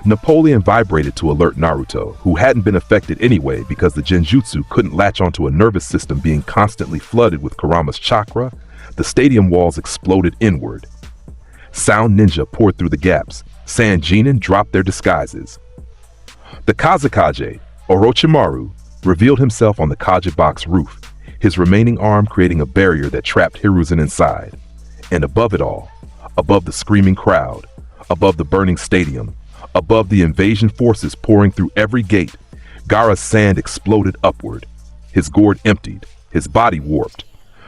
Speaker 2: Napoleon vibrated to alert Naruto, who hadn't been affected anyway because the Genjutsu couldn't latch onto a nervous system being constantly flooded with Kurama's chakra. The stadium walls exploded inward. Sound Ninja poured through the gaps. Sand Genin dropped their disguises. The Kazekage, Orochimaru, revealed himself on the Kage box roof. his remaining arm creating a barrier that trapped Hiruzen inside. And above it all, above the screaming crowd, above the burning stadium, above the invasion forces pouring through every gate, Gaara's sand exploded upward. His gourd emptied, his body warped.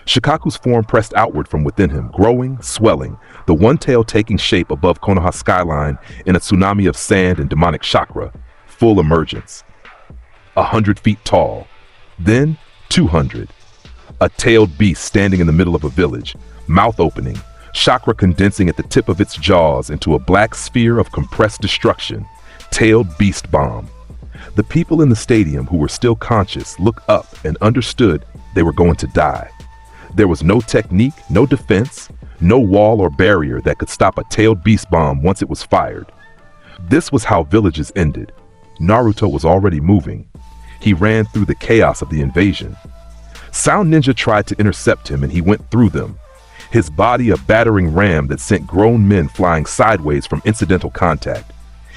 Speaker 2: Shikaku's form pressed outward from within him, growing, swelling, the one tail taking shape above Konoha's skyline in a tsunami of sand and demonic chakra, full emergence. 100 feet tall, then 200. A tailed beast standing in the middle of a village, mouth opening, chakra condensing at the tip of its jaws into a black sphere of compressed destruction, tailed beast bomb. The people in the stadium who were still conscious looked up and understood they were going to die. There was no technique, no defense, no wall or barrier that could stop a tailed beast bomb once it was fired. This was how villages ended. Naruto was already moving. He ran through the chaos of the invasion. Sound Ninja tried to intercept him and he went through them. His body a battering ram that sent grown men flying sideways from incidental contact.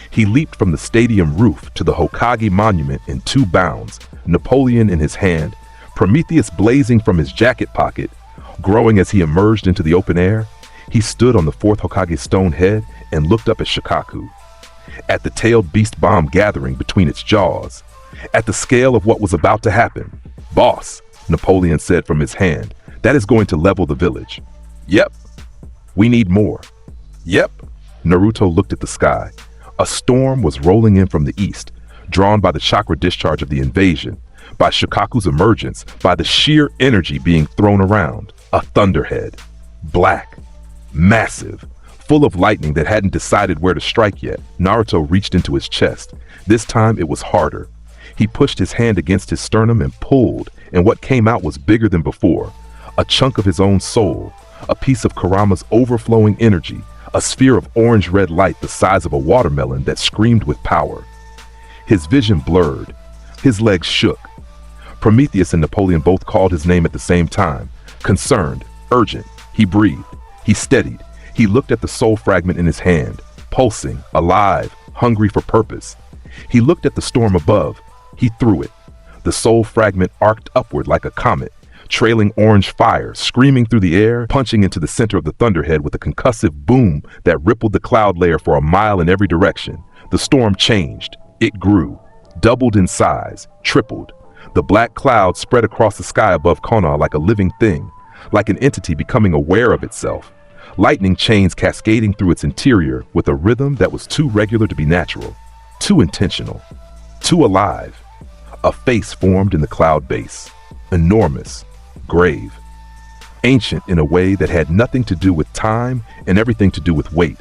Speaker 2: He leaped from the stadium roof to the Hokage monument in 2 bounds, Napoleon in his hand, Prometheus blazing from his jacket pocket. Growing as he emerged into the open air, he stood on the 4th Hokage's stone head and looked up at Shikaku. At the tailed beast bomb gathering between its jaws. At the scale of what was about to happen. "Boss," Napoleon said from his hand, "that is going to level the village." "Yep." "We need more." "Yep." Naruto looked at the sky. A storm was rolling in from the east, drawn by the chakra discharge of the invasion, by Shikaku's emergence, by the sheer energy being thrown around. A thunderhead. Black. Massive. Full of lightning that hadn't decided where to strike yet. Naruto reached into his chest. This time it was harder. He pushed his hand against his sternum and pulled, and what came out was bigger than before. A chunk of his own soul. A piece of Kurama's overflowing energy. A sphere of orange-red light the size of a watermelon that screamed with power. His vision blurred. His legs shook. Prometheus and Napoleon both called his name at the same time. Concerned, urgent. He breathed. He steadied. He looked at the soul fragment in his hand, pulsing, alive, hungry for purpose. He looked at the storm above. He threw it. The soul fragment arced upward like a comet, trailing orange fire, screaming through the air, punching into the center of the thunderhead with a concussive boom that rippled the cloud layer for a mile in every direction. The storm changed. It grew, doubled in size, tripled. The black cloud spread across the sky above Konoha like a living thing, like an entity becoming aware of itself. Lightning chains cascading through its interior with a rhythm that was too regular to be natural, too intentional, too alive. A face formed in the cloud base, enormous, grave, ancient in a way that had nothing to do with time and everything to do with weight.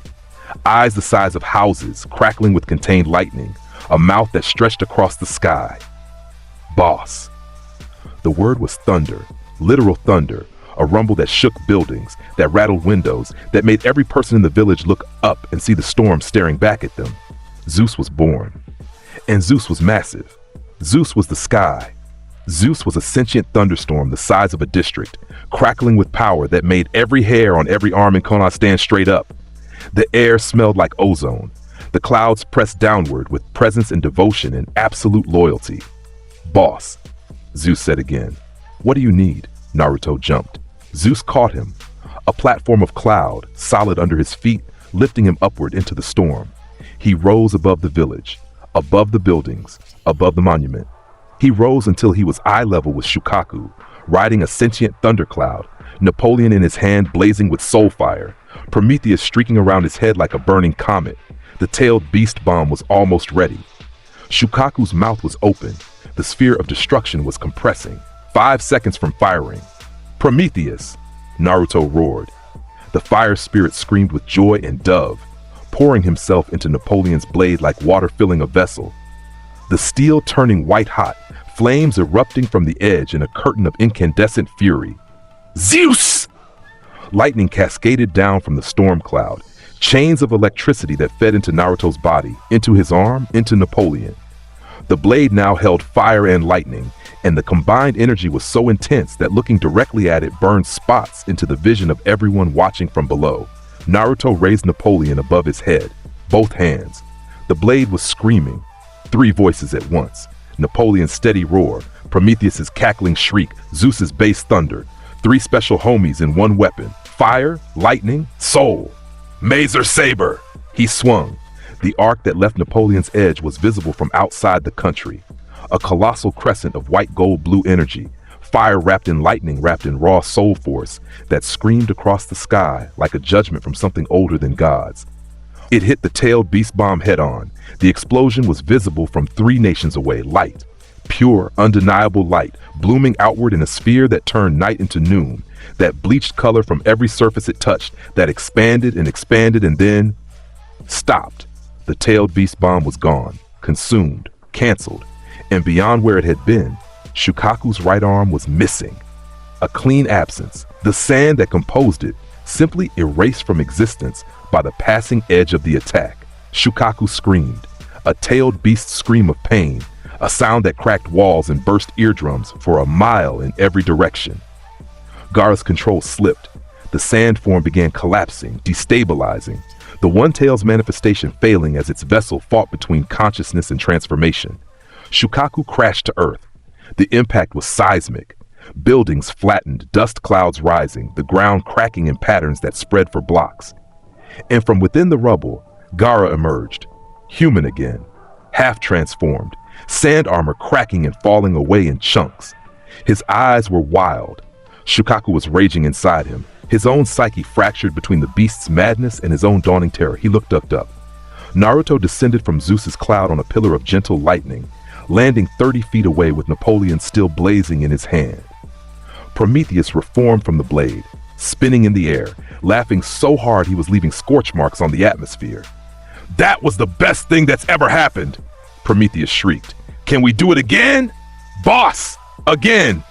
Speaker 2: Eyes the size of houses, crackling with contained lightning, a mouth that stretched across the sky. Boss. The word was thunder, literal thunder, a rumble that shook buildings, that rattled windows, that made every person in the village look up and see the storm staring back at them. Zeus was born. And Zeus was massive. Zeus was the sky. Zeus was a sentient thunderstorm the size of a district, crackling with power that made every hair on every arm in Konoha stand straight up. The air smelled like ozone. The clouds pressed downward with presence and devotion and absolute loyalty. Boss, Zeus said again. What do you need? Naruto jumped. Zeus caught him. A platform of cloud, solid under his feet, lifting him upward into the storm. He rose above the village, above the buildings, above the monument. He rose until he was eye level with Shukaku, riding a sentient thundercloud, Napoleon in his hand blazing with soul fire, Prometheus streaking around his head like a burning comet. The tailed beast bomb was almost ready. Shukaku's mouth was open. The sphere of destruction was compressing, 5 seconds from firing. Prometheus! Naruto roared. The fire spirit screamed with joy and dove, pouring himself into Napoleon's blade like water filling a vessel. The steel turning white hot, flames erupting from the edge in a curtain of incandescent fury. Zeus! Lightning cascaded down from the storm cloud, chains of electricity that fed into Naruto's body, into his arm, into Napoleon. The blade now held fire and lightning, and the combined energy was so intense that looking directly at it burned spots into the vision of everyone watching from below. Naruto raised Napoleon above his head, both hands. The blade was screaming, 3 voices at once. Napoleon's steady roar, Prometheus's cackling shriek, Zeus's bass thunder. 3 special homies in one weapon. Fire, lightning, soul. Mazer Saber! He swung. The arc that left Napoleon's edge was visible from outside the country. A colossal crescent of white gold blue energy. Fire wrapped in lightning, wrapped in raw soul force that screamed across the sky like a judgment from something older than gods. It hit the tailed beast bomb head-on. The explosion was visible from 3 nations away. Light, pure, undeniable light, blooming outward in a sphere that turned night into noon, that bleached color from every surface it touched, that expanded and then stopped. The tailed beast bomb was gone, consumed, canceled, and beyond where it had been, Shukaku's right arm was missing. A clean absence, the sand that composed it, simply erased from existence by the passing edge of the attack. Shukaku screamed, a tailed beast's scream of pain, a sound that cracked walls and burst eardrums for a mile in every direction. Gaara's control slipped. The sand form began collapsing, destabilizing, the One-Tail's manifestation failing as its vessel fought between consciousness and transformation. Shukaku crashed to earth. The impact was seismic. Buildings flattened, dust clouds rising, the ground cracking in patterns that spread for blocks. And from within the rubble, Gaara emerged, human again, half transformed, sand armor cracking and falling away in chunks. His eyes were wild. Shukaku was raging inside him, his own psyche fractured between the beast's madness and his own dawning terror. He looked up. Naruto descended from Zeus's cloud on a pillar of gentle lightning, landing 30 feet away with Napoleon still blazing in his hand. Prometheus reformed from the blade, spinning in the air, laughing so hard he was leaving scorch marks on the atmosphere. "That was the best thing that's ever happened!" Prometheus shrieked. "Can we do it again? Boss! Again!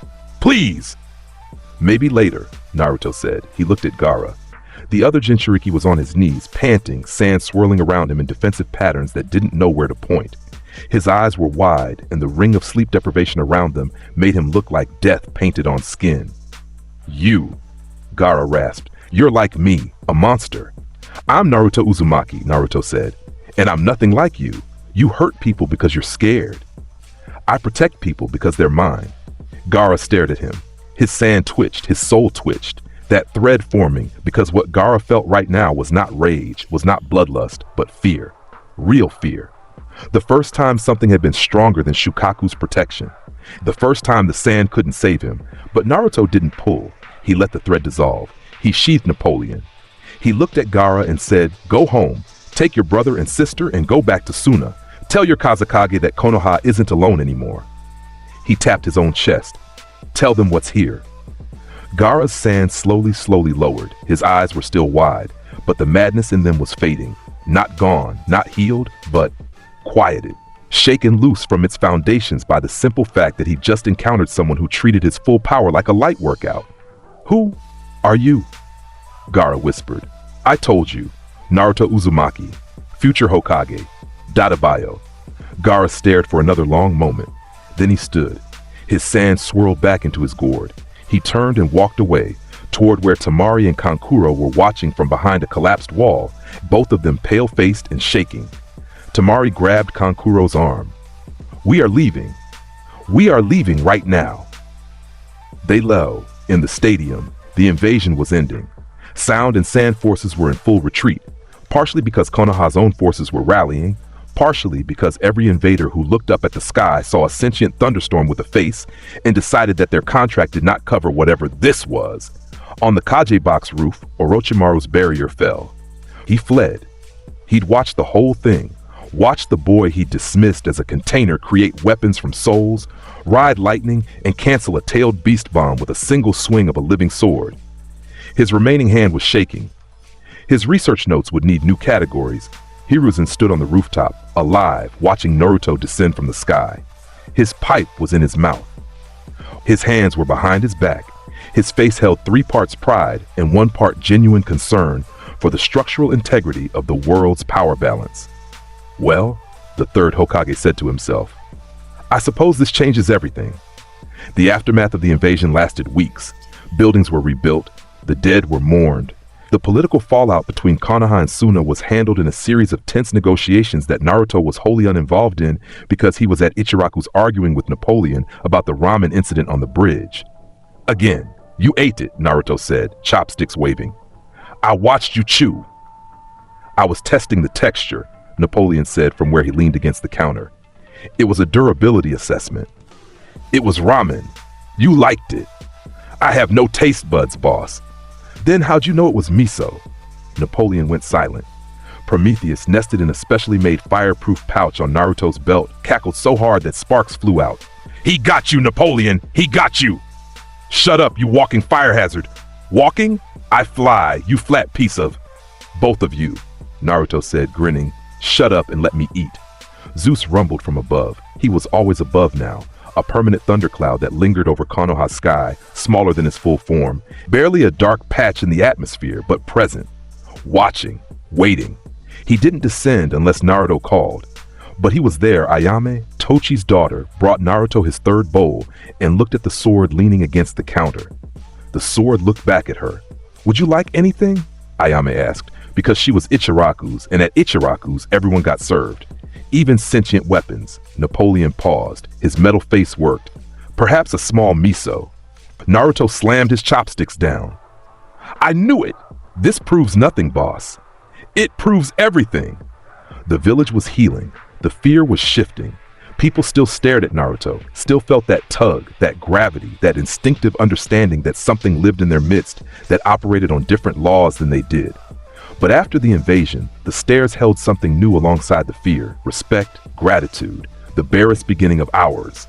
Speaker 2: Please!" "Maybe later," Naruto said. He looked at Gaara. The other Jinchuriki was on his knees, panting, sand swirling around him in defensive patterns that didn't know where to point. His eyes were wide, and the ring of sleep deprivation around them made him look like death painted on skin. "You," Gaara rasped, "you're like me, a monster." "I'm Naruto Uzumaki," Naruto said, "and I'm nothing like you. You hurt people because you're scared. I protect people because they're mine." Gaara stared at him. His sand twitched, his soul twitched, that thread forming because what Gaara felt right now was not rage, was not bloodlust, but fear. Real fear. The first time something had been stronger than Shukaku's protection. The first time the sand couldn't save him, but Naruto didn't pull. He let the thread dissolve. He sheathed Napoleon. He looked at Gaara and said, "Go home, take your brother and sister and go back to Suna. Tell your Kazekage that Konoha isn't alone anymore." He tapped his own chest. "Tell them what's here." Gaara's sand slowly lowered. His eyes were still wide, but the madness in them was fading. Not gone, not healed, but quieted, shaken loose from its foundations by the simple fact that he just encountered someone who treated his full power like a light workout. "Who are you?" Gaara whispered. "I told you. Naruto Uzumaki, future Hokage, Dadabayo." Gaara stared for another long moment. Then he stood. His sand swirled back into his gourd. He turned and walked away, toward where Tamari and Kankuro were watching from behind a collapsed wall, both of them pale-faced and shaking. Tamari grabbed Kankuro's arm. "We are leaving. We are leaving right now." They lay in the stadium. The invasion was ending. Sound and sand forces were in full retreat, partially because Konoha's own forces were rallying, partially because every invader who looked up at the sky saw a sentient thunderstorm with a face and decided that their contract did not cover whatever this was. On the Kage box roof, Orochimaru's barrier fell. He fled. He'd watched the whole thing, watched the boy he dismissed as a container create weapons from souls, ride lightning, and cancel a tailed beast bomb with a single swing of a living sword. His remaining hand was shaking. His research notes would need new categories. Hiruzen stood on the rooftop, alive, watching Naruto descend from the sky. His pipe was in his mouth. His hands were behind his back. His face held 3 parts pride and 1 part genuine concern for the structural integrity of the world's power balance. "Well," the third Hokage said to himself, "I suppose this changes everything." The aftermath of the invasion lasted weeks. Buildings were rebuilt. The dead were mourned. The political fallout between Konoha and Suna was handled in a series of tense negotiations that Naruto was wholly uninvolved in because he was at Ichiraku's arguing with Napoleon about the ramen incident on the bridge. Again, you ate it, Naruto said, chopsticks waving. I watched you chew. I was testing the texture, Napoleon said from where he leaned against the counter. It was a durability assessment. It was ramen. You liked it. I have no taste buds, boss. Then how'd you know it was miso? Napoleon went silent. Prometheus, nested in a specially made fireproof pouch on Naruto's belt, cackled so hard that sparks flew out. He got you, Napoleon! He got you! Shut up, you walking fire hazard! Walking? I fly, you flat piece of... Both of you, Naruto said, grinning. Shut up and let me eat. Zeus rumbled from above. He was always above now. A permanent thundercloud that lingered over Konoha's sky, smaller than his full form, barely a dark patch in the atmosphere, but present. Watching, waiting. He didn't descend unless Naruto called. But he was there. Ayame, Tochi's daughter, brought Naruto his third bowl and looked at the sword leaning against the counter. The sword looked back at her. Would you like anything? Ayame asked, because she was Ichiraku's, and at Ichiraku's everyone got served. Even sentient weapons. Napoleon paused. His metal face worked. Perhaps a small miso. Naruto slammed his chopsticks down. I knew it! This proves nothing, boss. It proves everything. The village was healing. The fear was shifting. People still stared at Naruto, still felt that tug, that gravity, that instinctive understanding that something lived in their midst that operated on different laws than they did. But after the invasion, the stares held something new alongside the fear, respect, gratitude, the barest beginning of hours.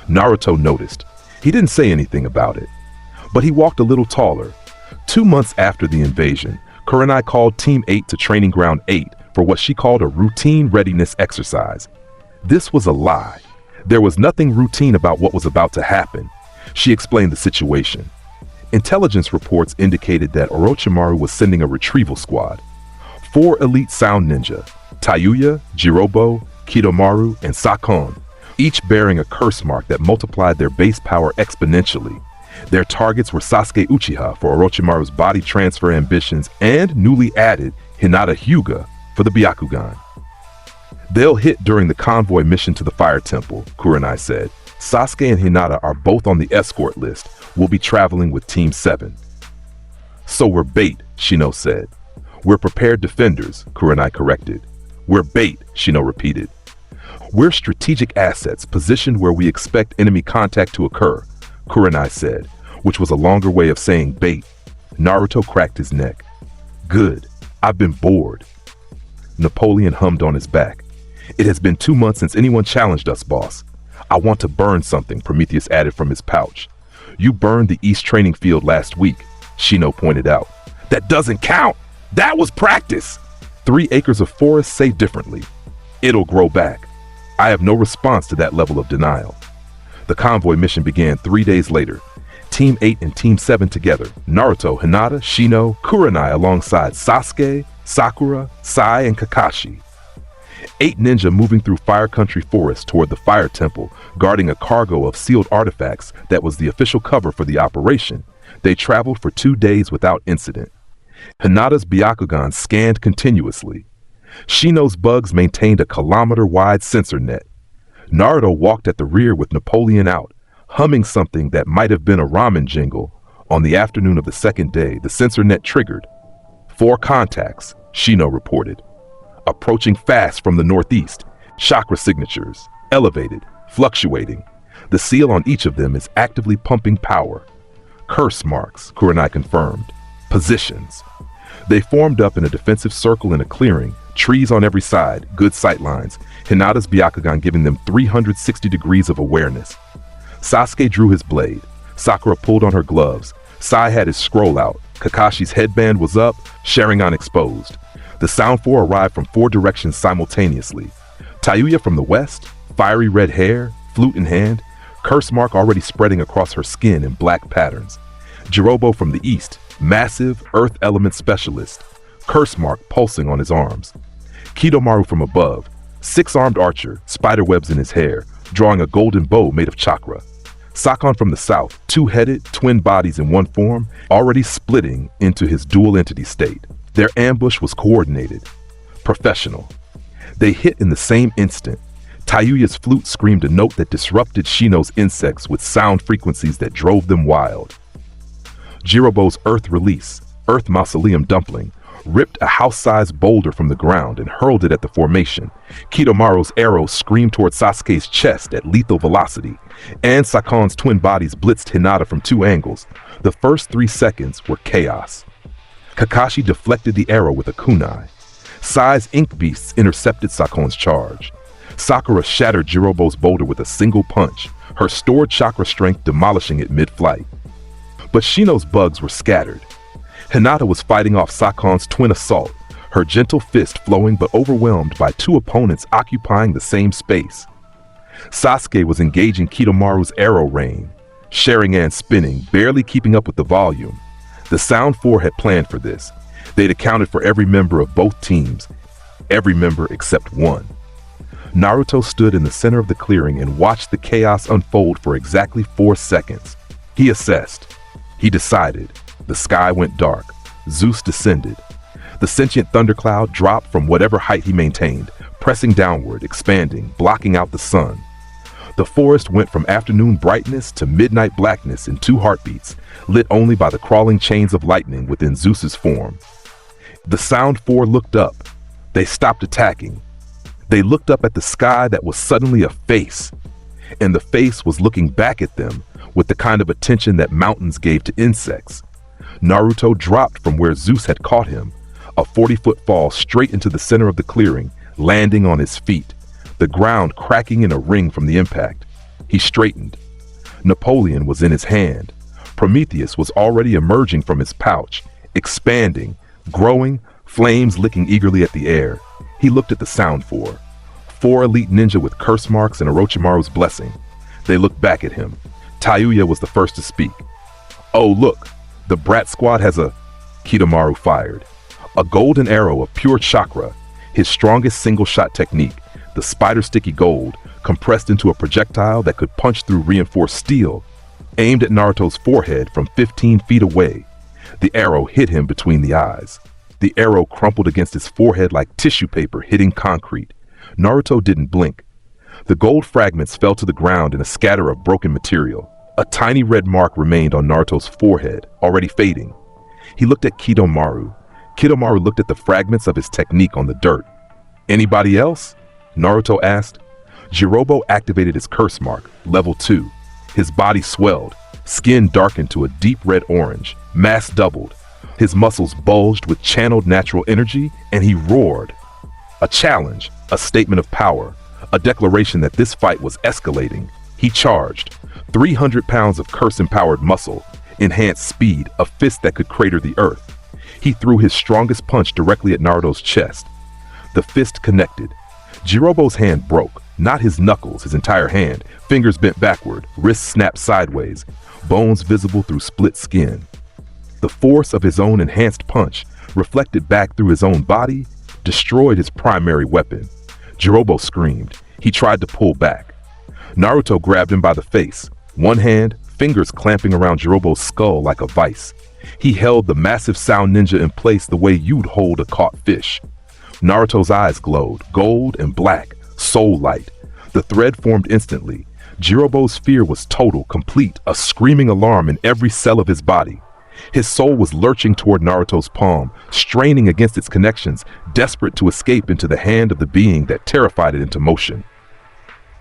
Speaker 2: Naruto noticed. He didn't say anything about it. But he walked a little taller. 2 months after the invasion, Kurenai called Team 8 to Training Ground 8 for what she called a routine readiness exercise. This was a lie. There was nothing routine about what was about to happen. She explained the situation. Intelligence reports indicated that Orochimaru was sending a retrieval squad. 4 elite sound ninja, Tayuya, Jirobo, Kidomaru, and Sakon, each bearing a curse mark that multiplied their base power exponentially. Their targets were Sasuke Uchiha for Orochimaru's body transfer ambitions and newly added Hinata Hyuga for the Byakugan. They'll hit during the convoy mission to the Fire Temple, Kurenai said. Sasuke and Hinata are both on the escort list. We'll be traveling with Team 7. So we're bait, Shino said. We're prepared defenders, Kurenai corrected. We're bait, Shino repeated. We're strategic assets positioned where we expect enemy contact to occur, Kurenai said, which was a longer way of saying bait. Naruto cracked his neck. Good. I've been bored. Napoleon hummed on his back. It has been 2 months since anyone challenged us, boss. I want to burn something, Prometheus added from his pouch. You burned the East training field last week, Shino pointed out. That doesn't count! That was practice! 3 acres of forest say differently. It'll grow back. I have no response to that level of denial. The convoy mission began 3 days later. Team 8 and Team 7 together. Naruto, Hinata, Shino, Kurenai alongside Sasuke, Sakura, Sai, and Kakashi. 8 ninja moving through Fire Country Forest toward the Fire Temple, guarding a cargo of sealed artifacts that was the official cover for the operation. They traveled for 2 days without incident. Hinata's Byakugan scanned continuously. Shino's bugs maintained a kilometer-wide sensor net. Naruto walked at the rear with Napoleon out, humming something that might have been a ramen jingle. On the afternoon of the 2nd day, the sensor net triggered. 4 contacts, Shino reported. Approaching fast from the northeast. Chakra signatures, elevated, fluctuating. The seal on each of them is actively pumping power. Curse marks, Kurenai confirmed. Positions. They formed up in a defensive circle in a clearing, trees on every side, good sightlines. Hinata's Byakugan giving them 360 degrees of awareness. Sasuke drew his blade. Sakura pulled on her gloves. Sai had his scroll out. Kakashi's headband was up, Sharingan exposed. The Sound 4 arrived from 4 directions simultaneously. Tayuya from the west, fiery red hair, flute in hand, curse mark already spreading across her skin in black patterns. Jirobo from the east, massive earth element specialist, curse mark pulsing on his arms. Kidomaru from above, 6-armed archer, spider webs in his hair, drawing a golden bow made of chakra. Sakon from the south, two-headed, twin bodies in one form, already splitting into his dual entity state. Their ambush was coordinated, professional. They hit in the same instant. Tayuya's flute screamed a note that disrupted Shino's insects with sound frequencies that drove them wild. Jirobo's earth release, earth mausoleum dumpling, ripped a house-sized boulder from the ground and hurled it at the formation. Kidomaru's arrow screamed toward Sasuke's chest at lethal velocity, and Sakon's twin bodies blitzed Hinata from two angles. The first 3 seconds were chaos. Kakashi deflected the arrow with a kunai. Sai's ink beasts intercepted Sakon's charge. Sakura shattered Jirobo's boulder with a single punch, her stored chakra strength demolishing it mid-flight. But Shino's bugs were scattered. Hinata was fighting off Sakon's twin assault, her gentle fist flowing but overwhelmed by 2 opponents occupying the same space. Sasuke was engaging Kidomaru's arrow rain, Sharingan spinning, barely keeping up with the volume. The Sound Four had planned for this. They'd accounted for every member of both teams, every member except one. Naruto stood in the center of the clearing and watched the chaos unfold for exactly 4 seconds. He assessed. He decided. The sky went dark. Zeus descended. The sentient thundercloud dropped from whatever height he maintained, pressing downward, expanding, blocking out the sun. The forest went from afternoon brightness to midnight blackness in 2 heartbeats, lit only by the crawling chains of lightning within Zeus's form. The Sound Four looked up. They stopped attacking. They looked up at the sky that was suddenly a face, and the face was looking back at them with the kind of attention that mountains gave to insects. Naruto dropped from where Zeus had caught him, a 40-foot fall straight into the center of the clearing, landing on his feet, the ground cracking in a ring from the impact. He straightened. Napoleon was in his hand. Prometheus was already emerging from his pouch, expanding, growing, flames licking eagerly at the air. He looked at the Sound Four. 4 elite ninja with curse marks and Orochimaru's blessing. They looked back at him. Tayuya was the first to speak. "Oh, look, the Brat Squad has a..." Kidomaru fired. A golden arrow of pure chakra, his strongest single-shot technique, the spider-sticky gold, compressed into a projectile that could punch through reinforced steel, aimed at Naruto's forehead from 15 feet away. The arrow hit him between the eyes. The arrow crumpled against his forehead like tissue paper hitting concrete. Naruto didn't blink. The gold fragments fell to the ground in a scatter of broken material. A tiny red mark remained on Naruto's forehead, already fading. He looked at Kidomaru. Kidomaru looked at the fragments of his technique on the dirt. "Anybody else?" Naruto asked. Jirobo activated his curse mark, level 2. His body swelled, skin darkened to a deep red orange, mass doubled. His muscles bulged with channeled natural energy, and he roared. A challenge, a statement of power, a declaration that this fight was escalating. He charged. 300 pounds of curse-empowered muscle, enhanced speed, a fist that could crater the earth. He threw his strongest punch directly at Naruto's chest. The fist connected. Jirobo's hand broke, not his knuckles, his entire hand, fingers bent backward, wrists snapped sideways, bones visible through split skin. The force of his own enhanced punch, reflected back through his own body, destroyed his primary weapon. Jirobo screamed. He tried to pull back. Naruto grabbed him by the face, one hand, fingers clamping around Jirobo's skull like a vice. He held the massive Sound Ninja in place the way you'd hold a caught fish. Naruto's eyes glowed, gold and black, soul light. The thread formed instantly. Jirobo's fear was total, complete, a screaming alarm in every cell of his body. His soul was lurching toward Naruto's palm, straining against its connections, desperate to escape into the hand of the being that terrified it into motion.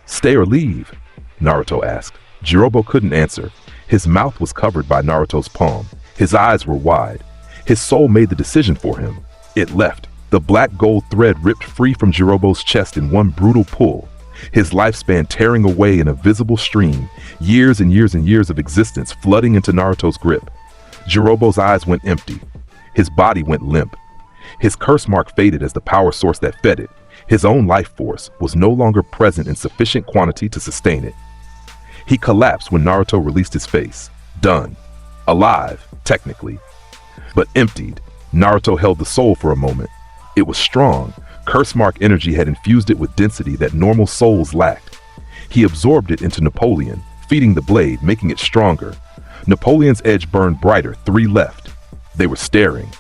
Speaker 2: "Stay or leave?" Naruto asked. Jirobo couldn't answer. His mouth was covered by Naruto's palm. His eyes were wide. His soul made the decision for him. It left. The black gold thread ripped free from Jirobo's chest in one brutal pull. His lifespan tearing away in a visible stream, years and years and years of existence flooding into Naruto's grip. Jirobo's eyes went empty. His body went limp. His curse mark faded as the power source that fed it. His own life force was no longer present in sufficient quantity to sustain it. He collapsed when Naruto released his face. Done. Alive, technically. But emptied. Naruto held the soul for a moment. It was strong. Curse mark energy had infused it with density that normal souls lacked. He absorbed it into Napoleon, feeding the blade, making it stronger. Napoleon's edge burned brighter, 3 left. They were staring.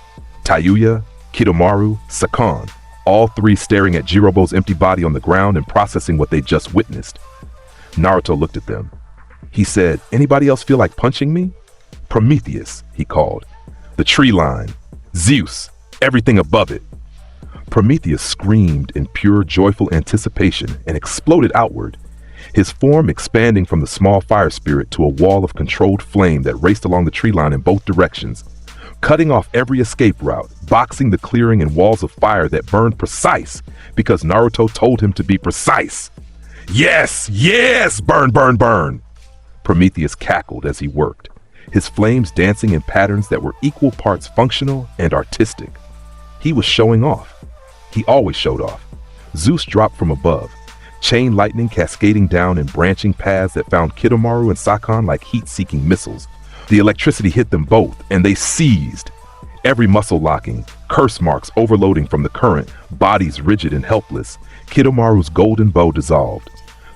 Speaker 2: Tayuya, Kidomaru, Sakan, all 3 staring at Jirobo's empty body on the ground and processing what they just witnessed. Naruto looked at them. He said, "Anybody else feel like punching me?" "Prometheus," he called. "The tree line. Zeus. Everything above it." Prometheus screamed in pure joyful anticipation and exploded outward, his form expanding from the small fire spirit to a wall of controlled flame that raced along the tree line in both directions, cutting off every escape route, boxing the clearing in walls of fire that burned precise because Naruto told him to be precise. "Yes, yes, burn, burn, burn!" Prometheus cackled as he worked, his flames dancing in patterns that were equal parts functional and artistic. He was showing off. He always showed off. Zeus dropped from above, chain lightning cascading down in branching paths that found Kidomaru and Sakan like heat-seeking missiles. The electricity hit them both, and they seized. Every muscle locking, curse marks overloading from the current, bodies rigid and helpless. Kidomaru's golden bow dissolved.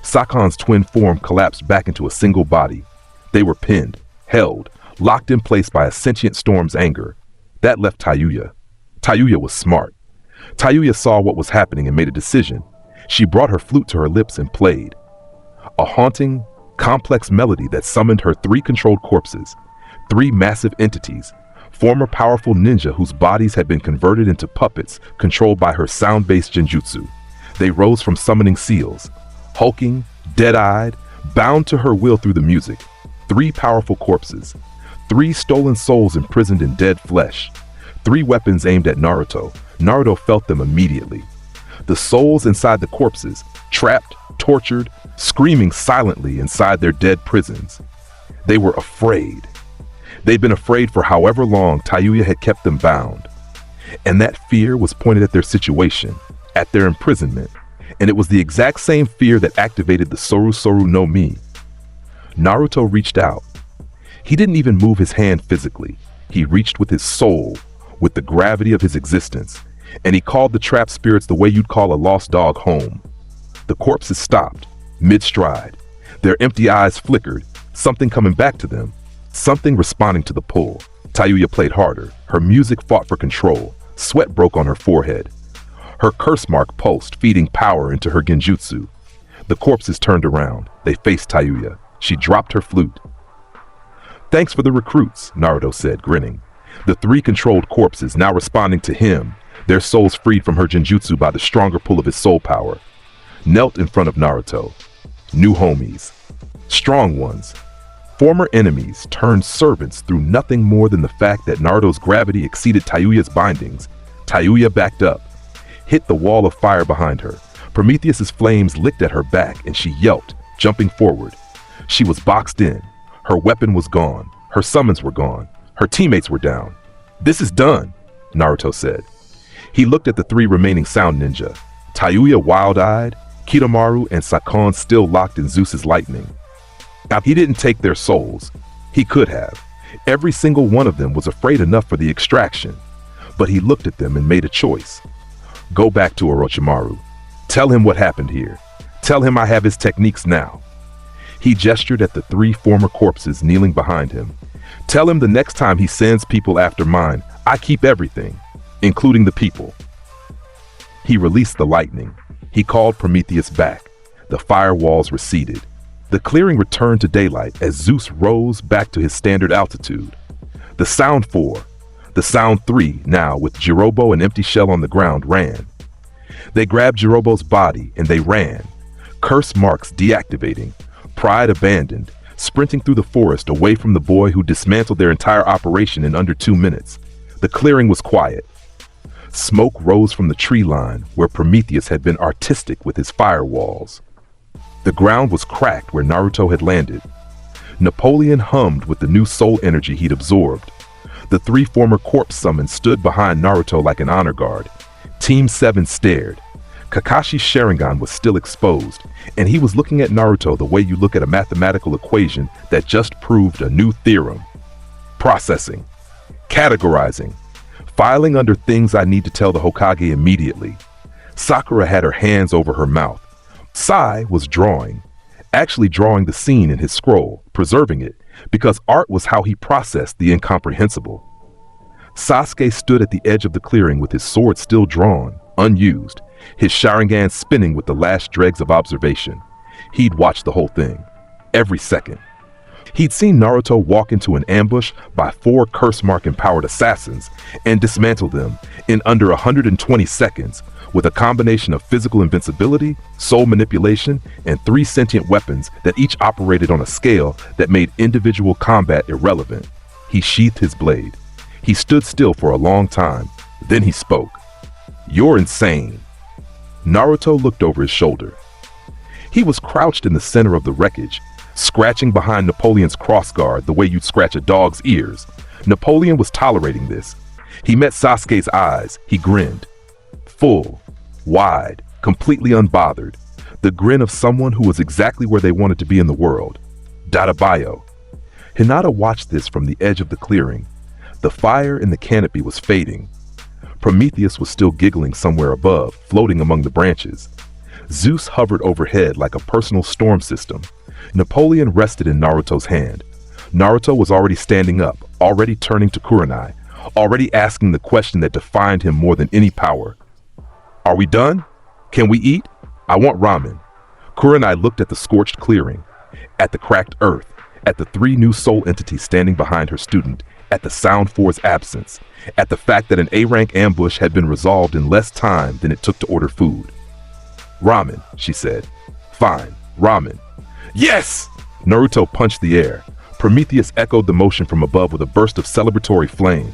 Speaker 2: Sakan's twin form collapsed back into a single body. They were pinned, held, locked in place by a sentient storm's anger. That left Tayuya. Tayuya was smart. Tayuya saw what was happening and made a decision. She brought her flute to her lips and played. A haunting, complex melody that summoned her 3 controlled corpses, 3 massive entities, former powerful ninja whose bodies had been converted into puppets controlled by her sound-based genjutsu. They rose from summoning seals, hulking, dead-eyed, bound to her will through the music. 3 powerful corpses, 3 stolen souls imprisoned in dead flesh, 3 weapons aimed at Naruto. Naruto felt them immediately. The souls inside the corpses, trapped, tortured, screaming silently inside their dead prisons. They were afraid. They'd been afraid for however long Tayuya had kept them bound. And that fear was pointed at their situation, at their imprisonment, and it was the exact same fear that activated the Soru Soru no Mi. Naruto reached out. He didn't even move his hand physically. He reached with his soul, with the gravity of his existence, and he called the trapped spirits the way you'd call a lost dog home. The corpses stopped, mid-stride. Their empty eyes flickered, something coming back to them, something responding to the pull. Tayuya played harder. Her music fought for control. Sweat broke on her forehead. Her curse mark pulsed, feeding power into her genjutsu. The corpses turned around. They faced Tayuya. She dropped her flute. "Thanks for the recruits," Naruto said, grinning. The 3 controlled corpses now responding to him, their souls freed from her genjutsu by the stronger pull of his soul power, knelt in front of Naruto. New homies. Strong ones. Former enemies turned servants through nothing more than the fact that Naruto's gravity exceeded Tayuya's bindings. Tayuya backed up, hit the wall of fire behind her. Prometheus's flames licked at her back and she yelped, jumping forward. She was boxed in. Her weapon was gone. Her summons were gone. Her teammates were down. "This is done," Naruto said. He looked at the 3 remaining sound ninja, Tayuya wild-eyed, Kidomaru and Sakan still locked in Zeus's lightning. Now, he didn't take their souls. He could have. Every single one of them was afraid enough for the extraction. But he looked at them and made a choice. Go back to Orochimaru. Tell him what happened here. Tell him I have his techniques now. He gestured at the 3 former corpses kneeling behind him. Tell him the next time he sends people after mine, I keep everything, including the people. He released the lightning. He called Prometheus back. The firewalls receded. The clearing returned to daylight as Zeus rose back to his standard altitude. The Sound 4, the Sound 3, now with Jirobo and Empty Shell on the ground, ran. They grabbed Jirobo's body and they ran. Curse marks deactivating, pride abandoned, sprinting through the forest away from the boy who dismantled their entire operation in under 2 minutes. The clearing was quiet. Smoke rose from the tree line where Prometheus had been artistic with his firewalls. The ground was cracked where Naruto had landed. Napoleon hummed with the new soul energy he'd absorbed. The 3 former corpse summons stood behind Naruto like an honor guard. Team 7 stared. Kakashi's Sharingan was still exposed, and he was looking at Naruto the way you look at a mathematical equation that just proved a new theorem. Processing. Categorizing. Filing under things I need to tell the Hokage immediately. Sakura had her hands over her mouth. Sai was drawing. actually drawing the scene in his scroll, preserving it, because art was how he processed the incomprehensible. Sasuke stood at the edge of the clearing with his sword still drawn, unused, his Sharingan spinning with the last dregs of observation. He'd watched the whole thing, every second. He'd seen Naruto walk into an ambush by 4 curse-mark-empowered assassins and dismantle them in under 120 seconds with a combination of physical invincibility, soul manipulation, and 3 sentient weapons that each operated on a scale that made individual combat irrelevant. He sheathed his blade. He stood still for a long time. Then he spoke. "You're insane." Naruto looked over his shoulder. He was crouched in the center of the wreckage, scratching behind Napoleon's crossguard the way you'd scratch a dog's ears. Napoleon was tolerating this. He met Sasuke's eyes. He grinned. Full, wide, completely unbothered. The grin of someone who was exactly where they wanted to be in the world. Dadabayo. Hinata watched this from the edge of the clearing. The fire in the canopy was fading. Prometheus was still giggling somewhere above, floating among the branches. Zeus hovered overhead like a personal storm system. Napoleon rested in Naruto's hand. Naruto was already standing up, already turning to Kurenai, already asking the question that defined him more than any power. "Are we done? Can we eat? I want ramen." Kurenai looked at the scorched clearing, at the cracked earth, at the 3 new soul entities standing behind her student, at the Sound 4's absence, at the fact that an A-rank ambush had been resolved in less time than it took to order food. "Ramen," she said. "Fine, ramen." "Yes!" Naruto punched the air. Prometheus echoed the motion from above with a burst of celebratory flame.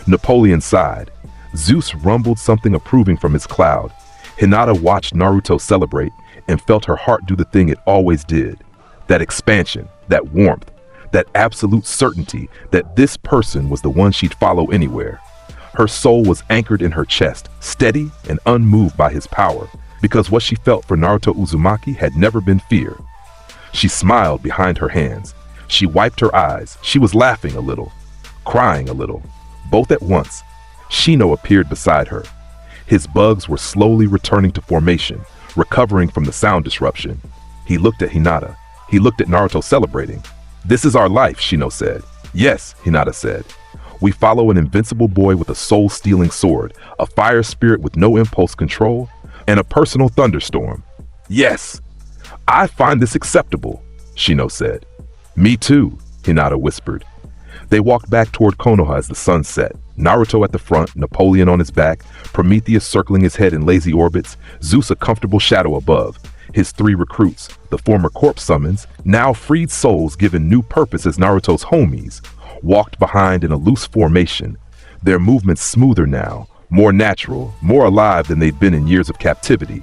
Speaker 2: Napoleon sighed. Zeus rumbled something approving from his cloud. Hinata watched Naruto celebrate and felt her heart do the thing it always did. That expansion, that warmth, that absolute certainty that this person was the one she'd follow anywhere. Her soul was anchored in her chest, steady and unmoved by his power, because what she felt for Naruto Uzumaki had never been fear. She smiled behind her hands. She wiped her eyes. She was laughing a little, crying a little, both at once. Shino appeared beside her. His bugs were slowly returning to formation, recovering from the sound disruption. He looked at Hinata. He looked at Naruto celebrating. "This is our life," Shino said. "Yes," Hinata said. "We follow an invincible boy with a soul-stealing sword, a fire spirit with no impulse control, and a personal thunderstorm." "Yes, I find this acceptable," Shino said. "Me too," Hinata whispered. They walked back toward Konoha as the sun set. Naruto at the front, Napoleon on his back, Prometheus circling his head in lazy orbits, Zeus a comfortable shadow above. His 3 recruits, the former corpse summons, now freed souls given new purpose as Naruto's homies, walked behind in a loose formation, their movements smoother now, more natural, more alive than they'd been in years of captivity.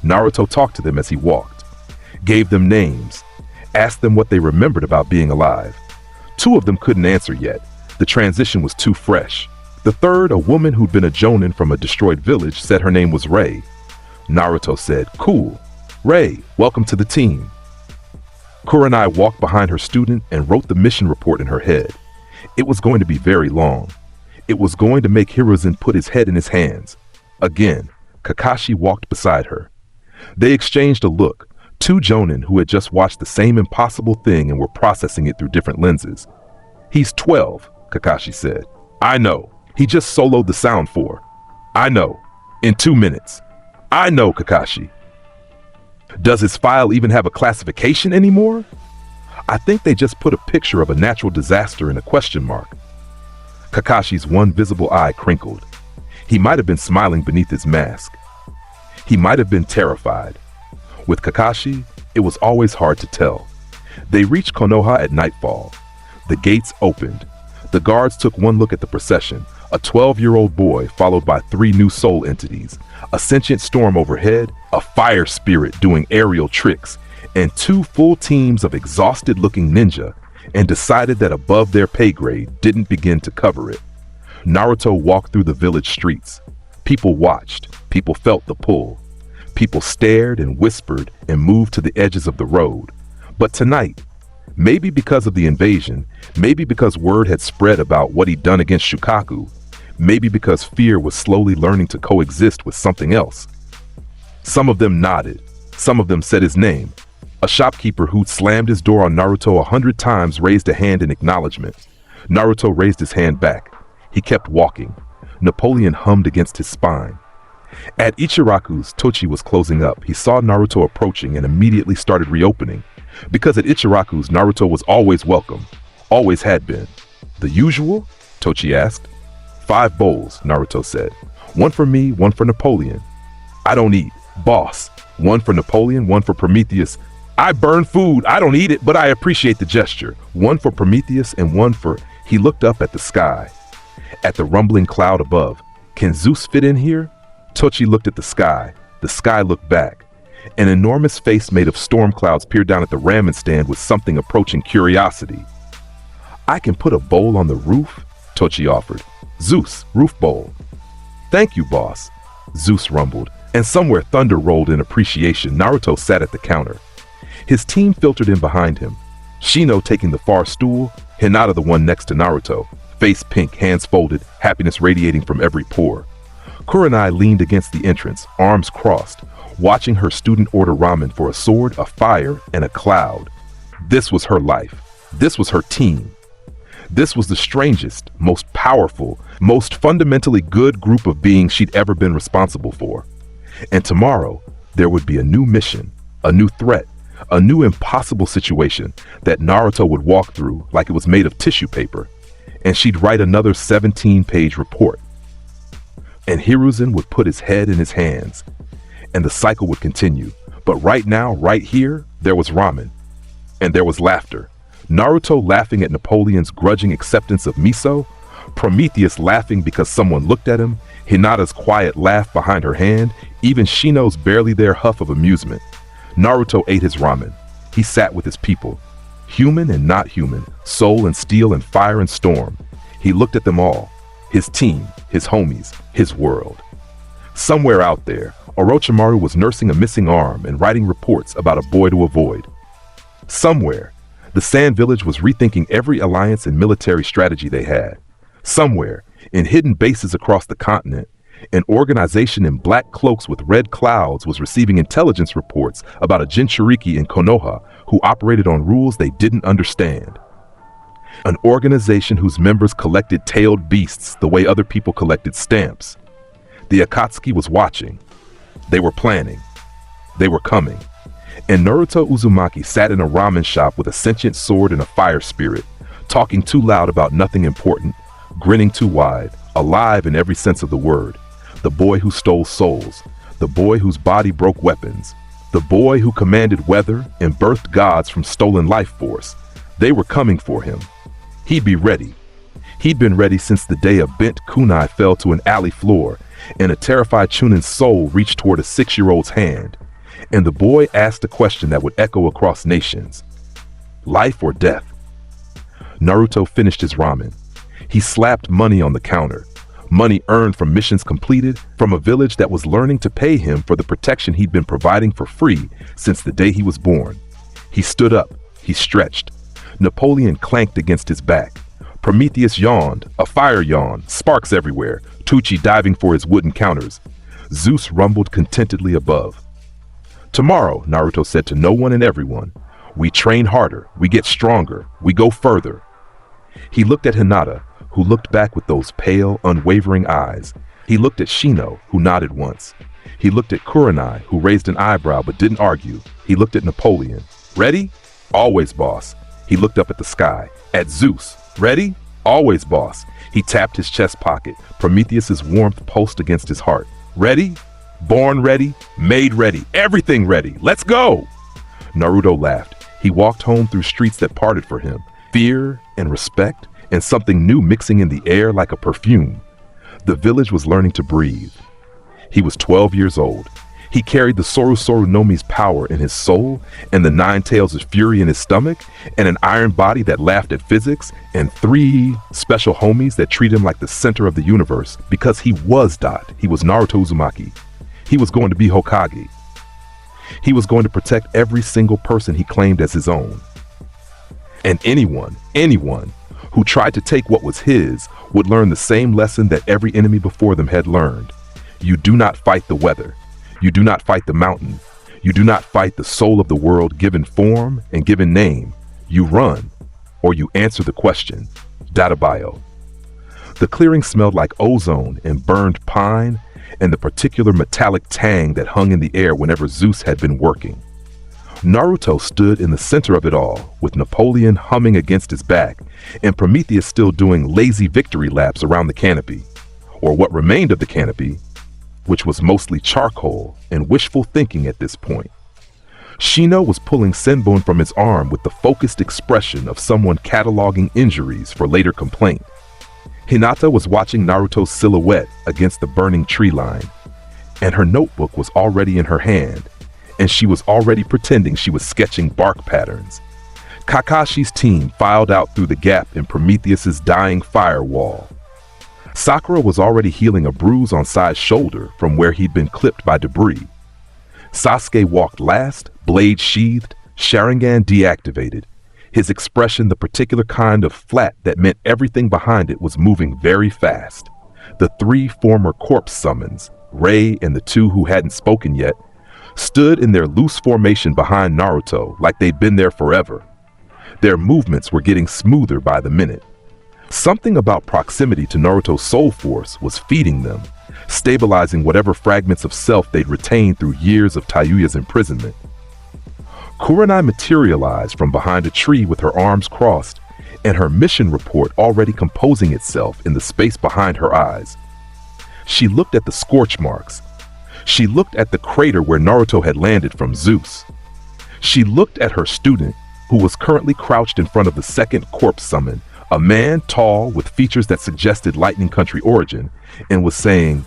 Speaker 2: Naruto talked to them as he walked, gave them names, asked them what they remembered about being alive. 2 of them couldn't answer yet. The transition was too fresh. The third, a woman who'd been a jonin from a destroyed village, said her name was Rei. Naruto said, "Cool. Rei, welcome to the team." Kurenai walked behind her student and wrote the mission report in her head. It was going to be very long. It was going to make Hiruzen put his head in his hands. Again, Kakashi walked beside her. They exchanged a look, 2 jonin who had just watched the same impossible thing and were processing it through different lenses. "He's 12, Kakashi said. "I know. He just soloed the Sound 4. "I know. In 2 minutes. "I know, Kakashi." "Does his file even have a classification anymore?" "I think they just put a picture of a natural disaster in a question mark." Kakashi's one visible eye crinkled. He might have been smiling beneath his mask. He might have been terrified. With Kakashi, it was always hard to tell. They reached Konoha at nightfall. The gates opened. The guards took one look at the procession, a 12-year-old boy followed by 3 new soul entities, a sentient storm overhead, a fire spirit doing aerial tricks, and 2 full teams of exhausted-looking ninja, and decided that above their pay grade didn't begin to cover it. Naruto walked through the village streets. People watched. People felt the pull. People stared and whispered and moved to the edges of the road. But tonight, maybe because of the invasion, maybe because word had spread about what he'd done against Shukaku, maybe because fear was slowly learning to coexist with something else. Some of them nodded. Some of them said his name. A shopkeeper who'd slammed his door on Naruto 100 times raised a hand in acknowledgement. Naruto raised his hand back. He kept walking. Napoleon hummed against his spine. At Ichiraku's, Tochi was closing up. He saw Naruto approaching and immediately started reopening. Because at Ichiraku's, Naruto was always welcome. Always had been. The usual? Tochi asked. 5 bowls, Naruto said. 1 for me, 1 for Napoleon. I don't eat. Boss. 1 for Napoleon, 1 for Prometheus. I burn food. I don't eat it, but I appreciate the gesture. 1 for Prometheus and 1 for... He looked up at the sky. At the rumbling cloud above. Can Zeus fit in here? Tochi looked at the sky. The sky looked back. An enormous face made of storm clouds peered down at the ramen stand with something approaching curiosity. I can put a bowl on the roof, Tochi offered. Zeus, roof bowl. Thank you, boss, Zeus rumbled, and somewhere thunder rolled in appreciation. Naruto sat at the counter. His team filtered in behind him. Shino taking the far stool, Hinata the one next to Naruto, face pink, hands folded, happiness radiating from every pore. Kurenai leaned against the entrance, arms crossed, watching her student order ramen for a sword, a fire, and a cloud. This was her life. This was her team. This was the strangest, most powerful, most fundamentally good group of beings she'd ever been responsible for. And tomorrow, there would be a new mission, a new threat, a new impossible situation that Naruto would walk through like it was made of tissue paper, and she'd write another 17-page report. And Hiruzen would put his head in his hands, and the cycle would continue. But right now, right here, there was ramen. And there was laughter. Naruto laughing at Napoleon's grudging acceptance of miso, Prometheus laughing because someone looked at him, Hinata's quiet laugh behind her hand, even Shino's barely there huff of amusement. Naruto ate his ramen. He sat with his people. Human and not human, soul and steel and fire and storm. He looked at them all. His team, his homies, his world. Somewhere out there, Orochimaru was nursing a missing arm and writing reports about a boy to avoid. Somewhere, the Sand Village was rethinking every alliance and military strategy they had. Somewhere, in hidden bases across the continent, an organization in black cloaks with red clouds was receiving intelligence reports about a Jinchuriki in Konoha who operated on rules they didn't understand. An organization whose members collected tailed beasts the way other people collected stamps. The Akatsuki was watching. They were planning. They were coming. And Naruto Uzumaki sat in a ramen shop with a sentient sword and a fire spirit, talking too loud about nothing important, grinning too wide, alive in every sense of the word. The boy who stole souls, the boy whose body broke weapons, the boy who commanded weather and birthed gods from stolen life force. They were coming for him. He'd be ready. He'd been ready since the day a bent kunai fell to an alley floor and a terrified Chunin's soul reached toward a 6-year-old's hand. And the boy asked a question that would echo across nations. Life or death? Naruto finished his ramen. He slapped money on the counter. Money earned from missions completed from a village that was learning to pay him for the protection he'd been providing for free since the day he was born. He stood up. He stretched. Napoleon clanked against his back. Prometheus yawned, a fire yawn, sparks everywhere, Tucci diving for his wooden counters. Zeus rumbled contentedly above. Tomorrow, Naruto said to no one and everyone, we train harder, we get stronger, we go further. He looked at Hinata, who looked back with those pale, unwavering eyes. He looked at Shino, who nodded once. He looked at Kurenai, who raised an eyebrow but didn't argue. He looked at Napoleon. Ready? Always, boss. He looked up at the sky. At Zeus. Ready? Always, boss. He tapped his chest pocket. Prometheus's warmth pulsed against his heart. Ready? Born ready, made ready, everything ready. Let's go! Naruto laughed. He walked home through streets that parted for him. Fear and respect and something new mixing in the air like a perfume. The village was learning to breathe. He was 12 years old. He carried the Soru Nomi's power in his soul and the 9 tails of fury in his stomach and an iron body that laughed at physics and 3 special homies that treat him like the center of the universe because he was Dot. He was Naruto Uzumaki. He was going to be Hokage. He was going to protect every single person he claimed as his own. And anyone who tried to take what was his would learn the same lesson that every enemy before them had learned. You do not fight the weather. You do not fight the mountain. You do not fight the soul of the world given form and given name. You run, or you answer the question. Data bio. The clearing smelled like ozone and burned pine and the particular metallic tang that hung in the air whenever Zeus had been working. Naruto stood in the center of it all, with Napoleon humming against his back and Prometheus still doing lazy victory laps around the canopy, or what remained of the canopy, which was mostly charcoal and wishful thinking at this point. Shino was pulling Senbon from his arm with the focused expression of someone cataloging injuries for later complaint. Hinata was watching Naruto's silhouette against the burning tree line, and her notebook was already in her hand, and she was already pretending she was sketching bark patterns. Kakashi's team filed out through the gap in Prometheus's dying firewall. Sakura was already healing a bruise on Sai's shoulder from where he'd been clipped by debris. Sasuke walked last, blade sheathed, Sharingan deactivated, his expression the particular kind of flat that meant everything behind it was moving very fast. The three former corpse summons, Rei and the two who hadn't spoken yet, stood in their loose formation behind Naruto like they'd been there forever. Their movements were getting smoother by the minute. Something about proximity to Naruto's soul force was feeding them, stabilizing whatever fragments of self they'd retained through years of Tayuya's imprisonment. Kurenai materialized from behind a tree with her arms crossed and her mission report already composing itself in the space behind her eyes. She looked at the scorch marks. She looked at the crater where Naruto had landed from Zeus. She looked at her student, who was currently crouched in front of the second corpse summon, a man tall with features that suggested Lightning Country origin, and was saying,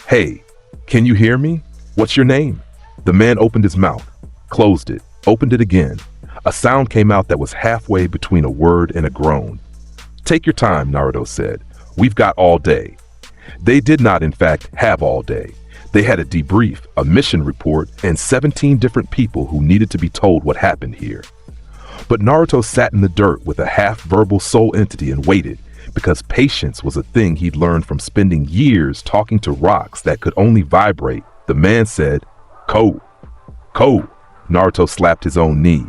Speaker 2: "Hey, can you hear me? What's your name?" The man opened his mouth, closed it, opened it again. A sound came out that was halfway between a word and a groan. "Take your time," Naruto said. "We've got all day." They did not, in fact, have all day. They had a debrief, a mission report, and 17 different people who needed to be told what happened here. But Naruto sat in the dirt with a half-verbal soul entity and waited, because patience was a thing he'd learned from spending years talking to rocks that could only vibrate. The man said, "Ko, Ko." Naruto slapped his own knee.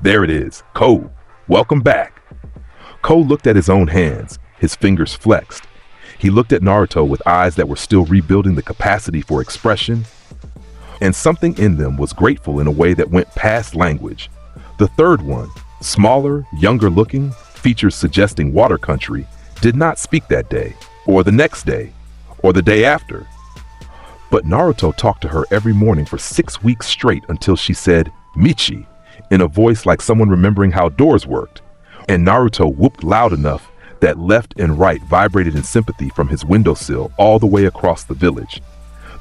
Speaker 2: "There it is, Ko. Welcome back." Ko looked at his own hands, his fingers flexed. He looked at Naruto with eyes that were still rebuilding the capacity for expression, and something in them was grateful in a way that went past language. The third one, smaller, younger looking, features suggesting water country, did not speak that day, or the next day, or the day after. But Naruto talked to her every morning for 6 weeks straight until she said, "Michi," in a voice like someone remembering how doors worked, and Naruto whooped loud enough that left and right vibrated in sympathy from his windowsill all the way across the village.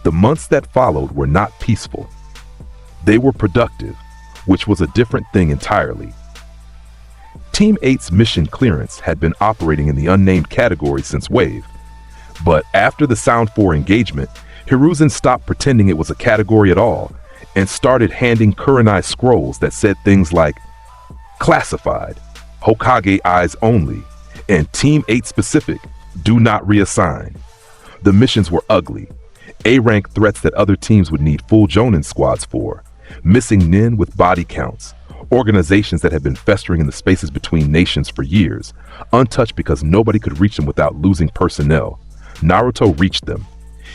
Speaker 2: The months that followed were not peaceful. They were productive, which was a different thing entirely. Team 8's mission clearance had been operating in the unnamed category since Wave, but after the Sound 4 engagement, Hiruzen stopped pretending it was a category at all and started handing Kurenai scrolls that said things like classified, Hokage eyes only, and Team 8 specific, do not reassign. The missions were ugly, A-rank threats that other teams would need full Jonin squads for, missing nin with body counts, organizations that had been festering in the spaces between nations for years, untouched because nobody could reach them without losing personnel. Naruto reached them.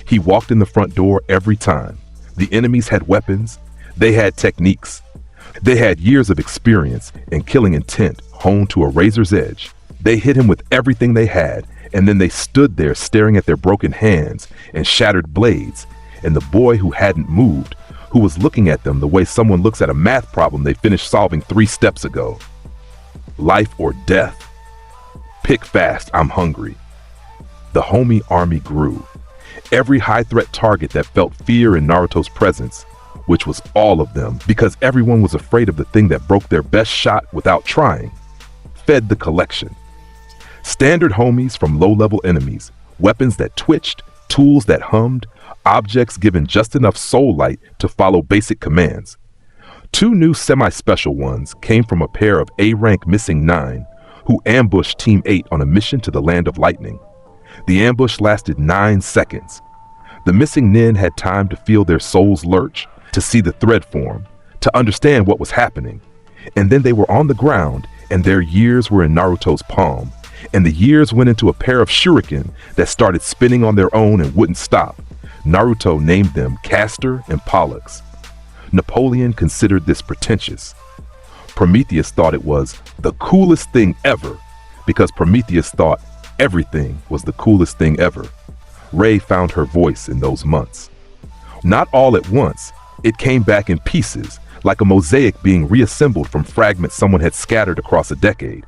Speaker 2: He walked in the front door every time. The enemies had weapons. They had techniques. They had years of experience and killing intent honed to a razor's edge. They hit him with everything they had, and then they stood there staring at their broken hands and shattered blades, and the boy who hadn't moved, who was looking at them the way someone looks at a math problem they finished solving 3 steps ago. Life or death. Pick fast, I'm hungry. The homie army grew. Every high-threat target that felt fear in Naruto's presence, which was all of them, because everyone was afraid of the thing that broke their best shot without trying, fed the collection. Standard homies from low-level enemies, weapons that twitched, tools that hummed, objects given just enough soul light to follow basic commands. 2 new semi-special ones came from a pair of A-rank missing 9 who ambushed Team 8 on a mission to the Land of Lightning. The ambush lasted 9 seconds. The missing nin had time to feel their souls lurch, to see the thread form, to understand what was happening. And then they were on the ground, and their years were in Naruto's palm, and the years went into a pair of shuriken that started spinning on their own and wouldn't stop. Naruto named them Castor and Pollux. Napoleon considered this pretentious. Prometheus thought it was the coolest thing ever, because Prometheus thought everything was the coolest thing ever. Rei found her voice in those months. Not all at once, it came back in pieces, like a mosaic being reassembled from fragments someone had scattered across a decade.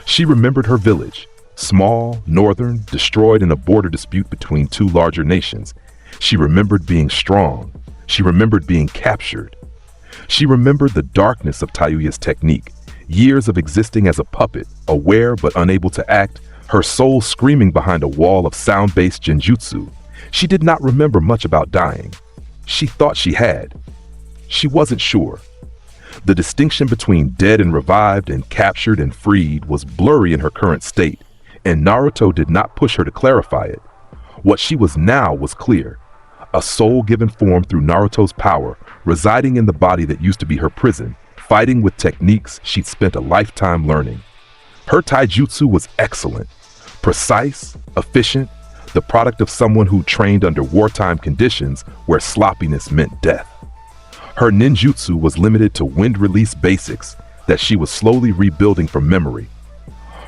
Speaker 2: She remembered her village, small, northern, destroyed in a border dispute between two larger nations. She remembered being strong. She remembered being captured. She remembered the darkness of Tayuya's technique, years of existing as a puppet, aware but unable to act, her soul screaming behind a wall of sound-based genjutsu. She did not remember much about dying. She thought she had. She wasn't sure. The distinction between dead and revived and captured and freed was blurry in her current state, and Naruto did not push her to clarify it. What she was now was clear. A soul given form through Naruto's power, residing in the body that used to be her prison, fighting with techniques she'd spent a lifetime learning. Her taijutsu was excellent, precise, efficient, the product of someone who trained under wartime conditions where sloppiness meant death. Her ninjutsu was limited to wind release basics that she was slowly rebuilding from memory.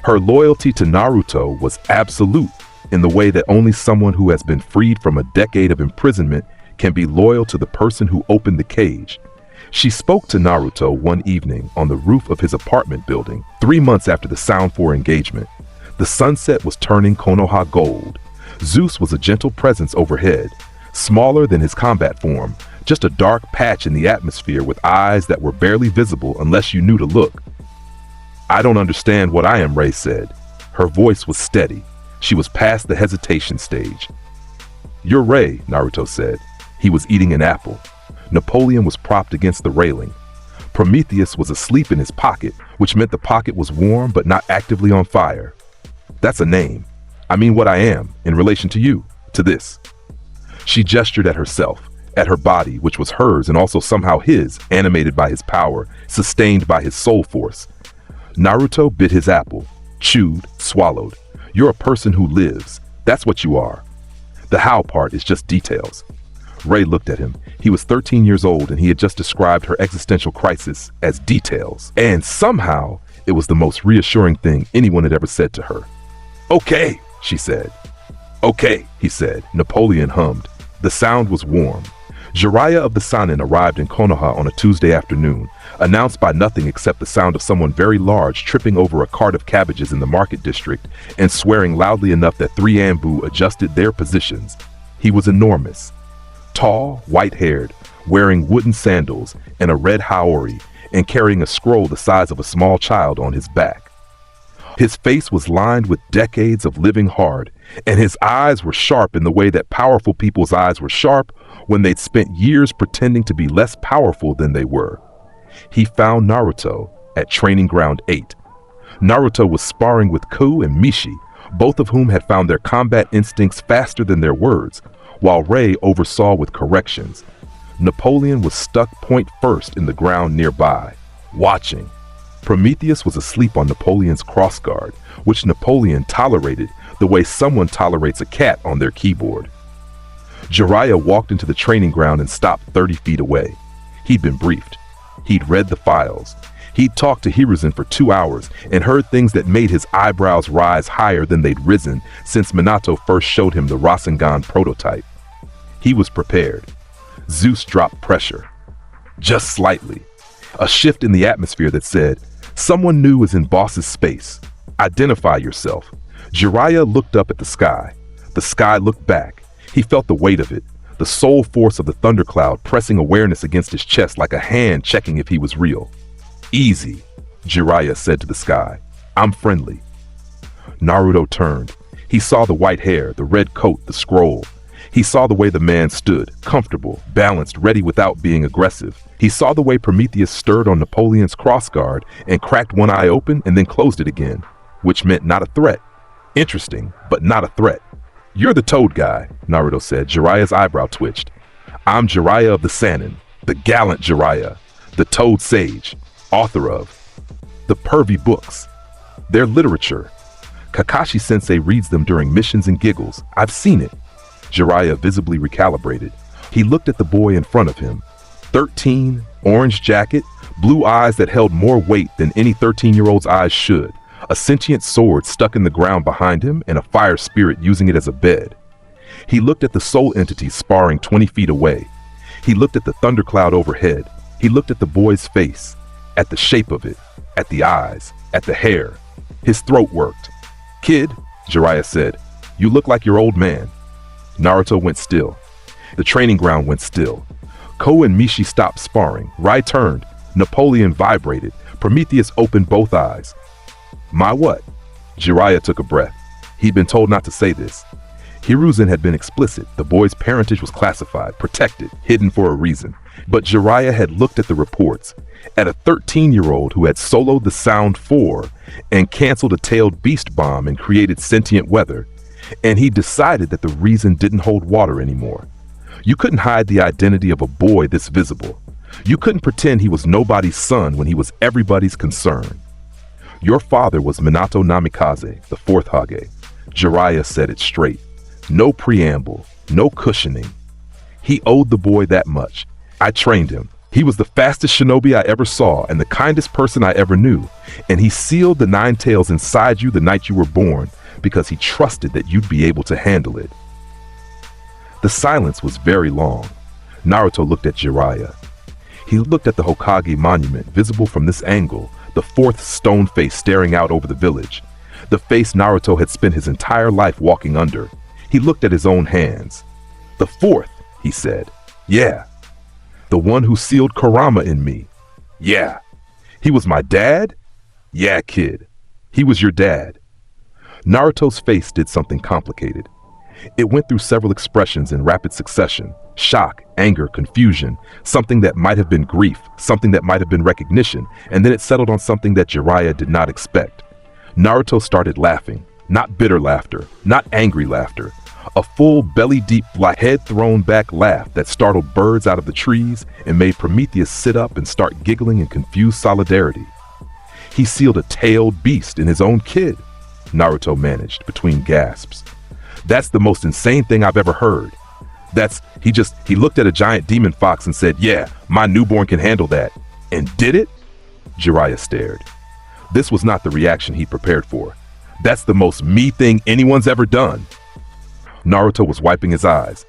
Speaker 2: Her loyalty to Naruto was absolute in the way that only someone who has been freed from a decade of imprisonment can be loyal to the person who opened the cage. She spoke to Naruto one evening on the roof of his apartment building, 3 months after the Sound 4 engagement. The sunset was turning Konoha gold. Zeus was a gentle presence overhead, smaller than his combat form, just a dark patch in the atmosphere with eyes that were barely visible unless you knew to look. "I don't understand what I am," Rei said. Her voice was steady. She was past the hesitation stage. "You're Rei," Naruto said. He was eating an apple. Napoleon was propped against the railing. Prometheus was asleep in his pocket, which meant the pocket was warm but not actively on fire. "That's a name. I mean what I am, in relation to you, to this." She gestured at herself, at her body, which was hers and also somehow his, animated by his power, sustained by his soul force. Naruto bit his apple, chewed, swallowed. "You're a person who lives. That's what you are. The how part is just details." Rei looked at him. He was 13 years old and he had just described her existential crisis as details. And somehow, it was the most reassuring thing anyone had ever said to her. "Okay," she said. "Okay," he said. Napoleon hummed. The sound was warm. Jiraiya of the Sannin arrived in Konoha on a Tuesday afternoon, announced by nothing except the sound of someone very large tripping over a cart of cabbages in the market district and swearing loudly enough that 3 Anbu adjusted their positions. He was enormous. Tall, white-haired, wearing wooden sandals and a red haori, and carrying a scroll the size of a small child on his back. His face was lined with decades of living hard, and his eyes were sharp in the way that powerful people's eyes were sharp when they'd spent years pretending to be less powerful than they were. He found Naruto at Training Ground 8. Naruto was sparring with Ku and Mishi, both of whom had found their combat instincts faster than their words, while Rei oversaw with corrections. Napoleon was stuck point first in the ground nearby, watching. Prometheus was asleep on Napoleon's crossguard, which Napoleon tolerated the way someone tolerates a cat on their keyboard. Jiraiya walked into the training ground and stopped 30 feet away. He'd been briefed. He'd read the files. He'd talked to Hiruzen for 2 hours and heard things that made his eyebrows rise higher than they'd risen since Minato first showed him the Rasengan prototype. He was prepared. Zeus dropped pressure. Just slightly. A shift in the atmosphere that said, "Someone new is in boss's space. Identify yourself." Jiraiya looked up at the sky. The sky looked back. He felt the weight of it, the soul force of the thundercloud pressing awareness against his chest like a hand checking if he was real. "Easy," Jiraiya said to the sky. "I'm friendly." Naruto turned. He saw the white hair, the red coat, the scroll. He saw the way the man stood, comfortable, balanced, ready without being aggressive. He saw the way Prometheus stirred on Napoleon's crossguard and cracked one eye open and then closed it again, which meant not a threat. Interesting, but not a threat. "You're the toad guy," Naruto said. Jiraiya's eyebrow twitched. "I'm Jiraiya of the Sannin. The gallant Jiraiya, the Toad Sage, author of the pervy books. They're literature. Kakashi-sensei reads them during missions and giggles. I've seen it. Jiraiya visibly recalibrated. He looked at the boy in front of him. 13, orange jacket, blue eyes that held more weight than any 13-year-old's eyes should, a sentient sword stuck in the ground behind him, and a fire spirit using it as a bed. He looked at the soul entity sparring 20 feet away. He looked at the thundercloud overhead. He looked at the boy's face, at the shape of it, at the eyes, at the hair. His throat worked. "Kid," Jiraiya said, "you look like your old man." Naruto went still. The training ground went still. Ko and Mishi stopped sparring. Rai turned. Napoleon vibrated. Prometheus opened both eyes. "My what?" Jiraiya took a breath. He'd been told not to say this. Hiruzen had been explicit. The boy's parentage was classified, protected, hidden for a reason. But Jiraiya had looked at the reports, at a 13-year-old who had soloed the Sound 4 and canceled a tailed beast bomb and created sentient weather, and he decided that the reason didn't hold water anymore. You couldn't hide the identity of a boy this visible. You couldn't pretend he was nobody's son when he was everybody's concern. Your father was Minato Namikaze, the fourth Hage. Jiraiya said it straight. No preamble, no cushioning. He owed the boy that much. I trained him. He was the fastest shinobi I ever saw and the kindest person I ever knew. And he sealed the 9 tails inside you the night you were born because he trusted that you'd be able to handle it. The silence was very long. Naruto looked at Jiraiya. He looked at the Hokage monument visible from this angle, the fourth stone face staring out over the village. The face Naruto had spent his entire life walking under. He looked at his own hands. "The fourth," he said. "Yeah. The one who sealed Kurama in me. Yeah. He was my dad? Yeah, kid. He was your dad." Naruto's face did something complicated. It went through several expressions in rapid succession. Shock, anger, confusion, something that might have been grief, something that might have been recognition, and then it settled on something that Jiraiya did not expect. Naruto started laughing. Not bitter laughter, not angry laughter. A full belly-deep, head-thrown-back laugh that startled birds out of the trees and made Prometheus sit up and start giggling in confused solidarity. He sealed a tailed beast in his own kid, Naruto managed between gasps. "That's the most insane thing I've ever heard. He looked at a giant demon fox and said, 'Yeah, my newborn can handle that.' And did it?" Jiraiya stared. This was not the reaction he prepared for. "That's the most me thing anyone's ever done." Naruto was wiping his eyes.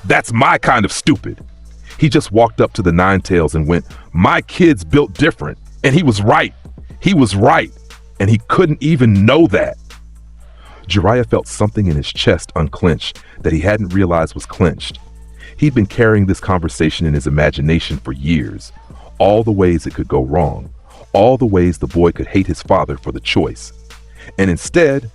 Speaker 2: "That's my kind of stupid." He just walked up to the 9 tails and went, "My kid's built different, and he was right. He was right, and he couldn't even know that." Jiraiya felt something in his chest unclench that he hadn't realized was clenched. He'd been carrying this conversation in his imagination for years, all the ways it could go wrong, all the ways the boy could hate his father for the choice. And instead,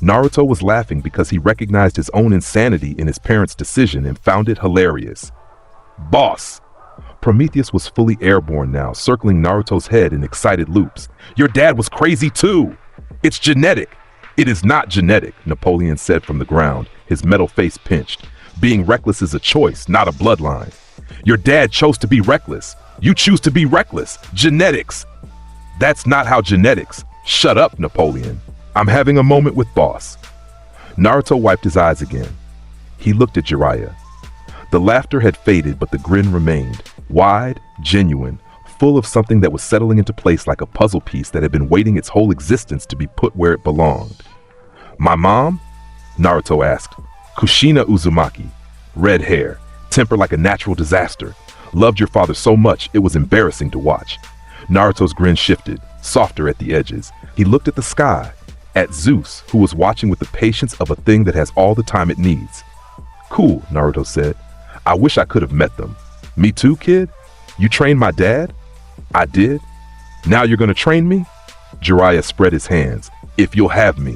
Speaker 2: Naruto was laughing because he recognized his own insanity in his parents' decision and found it hilarious. "Boss!" Prometheus was fully airborne now, circling Naruto's head in excited loops. "Your dad was crazy too! It's genetic!" "It is not genetic," Napoleon said from the ground, his metal face pinched. "Being reckless is a choice, not a bloodline. Your dad chose to be reckless. You choose to be reckless. Genetics." "That's not how genetics." "Shut up, Napoleon. I'm having a moment with boss." Naruto wiped his eyes again. He looked at Jiraiya. The laughter had faded, but the grin remained, wide, genuine, full of something that was settling into place like a puzzle piece that had been waiting its whole existence to be put where it belonged. "My mom?" Naruto asked. "Kushina Uzumaki. Red hair, temper like a natural disaster. Loved your father so much it was embarrassing to watch." Naruto's grin shifted, softer at the edges. He looked at the sky, at Zeus, who was watching with the patience of a thing that has all the time it needs. "Cool," Naruto said. "I wish I could have met them." "Me too, kid? You trained my dad?" "I did." "Now you're gonna train me?" Jiraiya spread his hands. "If you'll have me."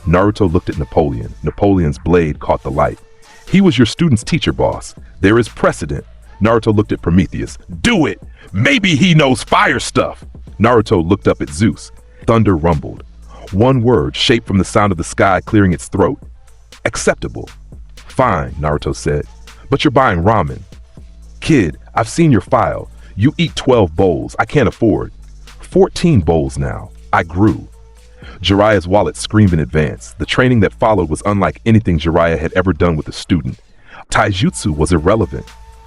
Speaker 2: Naruto looked at Napoleon. Napoleon's blade caught the light. "He was your student's teacher, boss. There is precedent." Naruto looked at Prometheus. "Do it! Maybe he knows fire stuff!" Naruto looked up at Zeus. Thunder rumbled. One word shaped from the sound of the sky clearing its throat. "Acceptable." "Fine," Naruto said. "But you're buying ramen." Kid, I've seen your file. You eat 12 bowls. I can't afford. 14 bowls now. I grew. Jiraiya's wallet screamed in advance. The training that followed was unlike anything Jiraiya had ever done with a student. Taijutsu was irrelevant.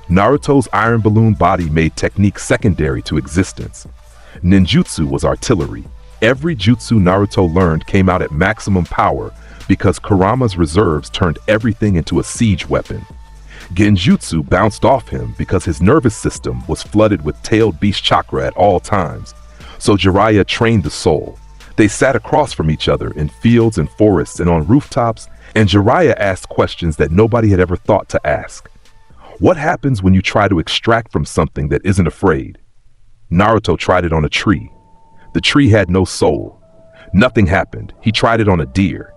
Speaker 2: Naruto's iron balloon body made technique secondary to existence. Ninjutsu was artillery. Every jutsu Naruto learned came out at maximum power because Kurama's reserves turned everything into a siege weapon. Genjutsu bounced off him because his nervous system was flooded with tailed beast chakra at all times. So Jiraiya trained the soul. They sat across from each other in fields and forests and on rooftops, and Jiraiya asked questions that nobody had ever thought to ask. What happens when you try to extract from something that isn't afraid? Naruto tried it on a tree. The tree had no soul. Nothing happened. He tried it on a deer.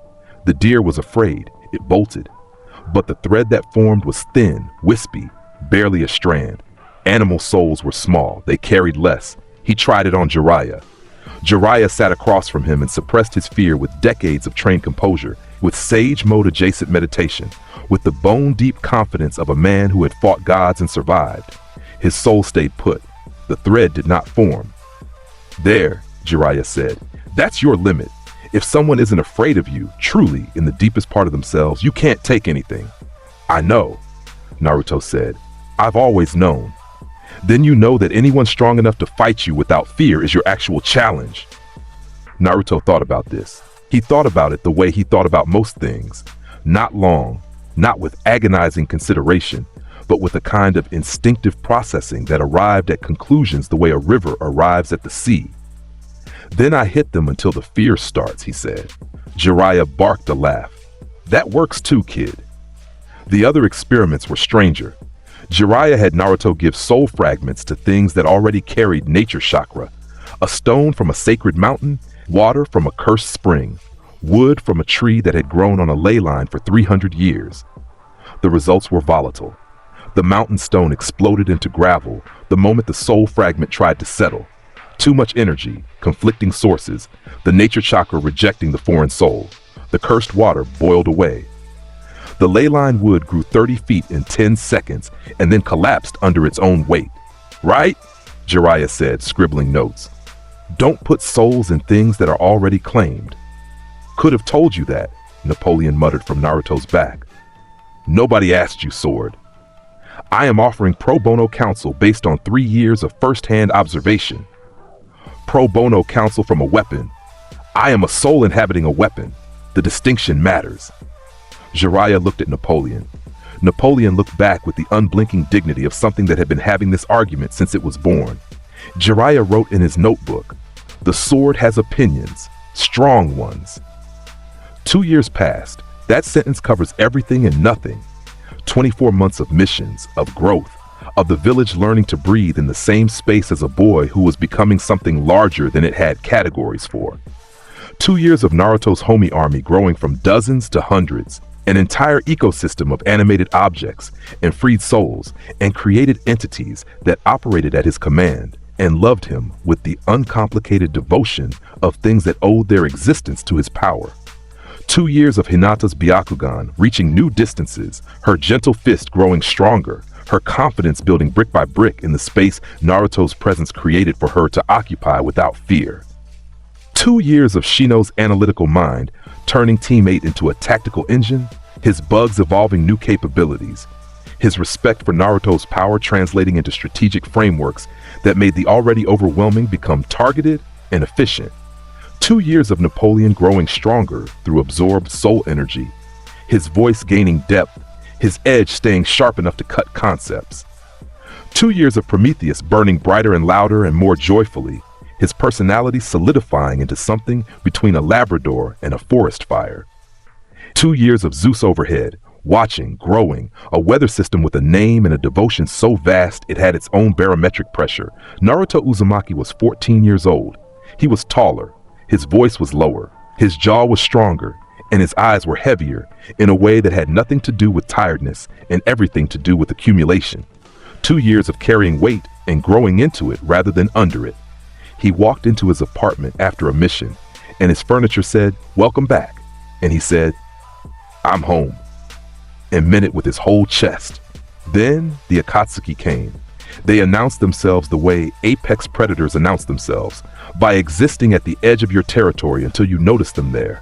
Speaker 2: The deer was afraid. It bolted. But the thread that formed was thin, wispy, barely a strand. Animal souls were small. They carried less. He tried it on Jiraiya. Jiraiya sat across from him and suppressed his fear with decades of trained composure, with sage mode adjacent meditation, with the bone-deep confidence of a man who had fought gods and survived. His soul stayed put. The thread did not form. There, Jiraiya said, that's your limit. If someone isn't afraid of you, truly, in the deepest part of themselves, you can't take anything. I know, Naruto said. I've always known. Then you know that anyone strong enough to fight you without fear is your actual challenge. Naruto thought about this. He thought about it the way he thought about most things. Not long, not with agonizing consideration, but with a kind of instinctive processing that arrived at conclusions the way a river arrives at the sea. Then I hit them until the fear starts, he said. Jiraiya barked a laugh. That works too, kid. The other experiments were stranger. Jiraiya had Naruto give soul fragments to things that already carried nature chakra. A stone from a sacred mountain, water from a cursed spring, wood from a tree that had grown on a ley line for 300 years. The results were volatile. The mountain stone exploded into gravel the moment the soul fragment tried to settle. Too much energy, conflicting sources, the nature chakra rejecting the foreign soul. The cursed water boiled away. The ley line wood grew 30 feet in 10 seconds and then collapsed under its own weight. Right? Jiraiya said, scribbling notes. Don't put souls in things that are already claimed. Could have told you that, Napoleon muttered from Naruto's back. Nobody asked you, Sword. I am offering pro bono counsel based on 3 years of first-hand observation. Pro bono counsel from a weapon. I am a soul inhabiting a weapon. The distinction matters. Jiraiya looked at Napoleon. Napoleon looked back with the unblinking dignity of something that had been having this argument since it was born. Jiraiya wrote in his notebook, "The sword has opinions, strong ones." 2 years passed. That sentence covers everything and nothing. 24 months of missions, of growth, of the village learning to breathe in the same space as a boy who was becoming something larger than it had categories for. 2 years of Naruto's homie army growing from dozens to hundreds, an entire ecosystem of animated objects and freed souls and created entities that operated at his command and loved him with the uncomplicated devotion of things that owed their existence to his power. 2 years of Hinata's Byakugan reaching new distances, her gentle fist growing stronger, her confidence building brick by brick in the space Naruto's presence created for her to occupy without fear. 2 years of Shino's analytical mind turning Team 8 into a tactical engine, his bugs evolving new capabilities, his respect for Naruto's power translating into strategic frameworks that made the already overwhelming become targeted and efficient. 2 years of Napoleon growing stronger through absorbed soul energy, his voice gaining depth, his edge staying sharp enough to cut concepts. 2 years of Prometheus burning brighter and louder and more joyfully, his personality solidifying into something between a Labrador and a forest fire. 2 years of Zeus overhead, watching, growing, a weather system with a name and a devotion so vast it had its own barometric pressure. Naruto Uzumaki was 14 years old. He was taller, his voice was lower, his jaw was stronger, and his eyes were heavier in a way that had nothing to do with tiredness and everything to do with accumulation. 2 years of carrying weight and growing into it rather than under it. He walked into his apartment after a mission, and his furniture said, "Welcome back." And he said, "I'm home," and meant it with his whole chest. Then the Akatsuki came. They announced themselves the way apex predators announce themselves, by existing at the edge of your territory until you notice them there.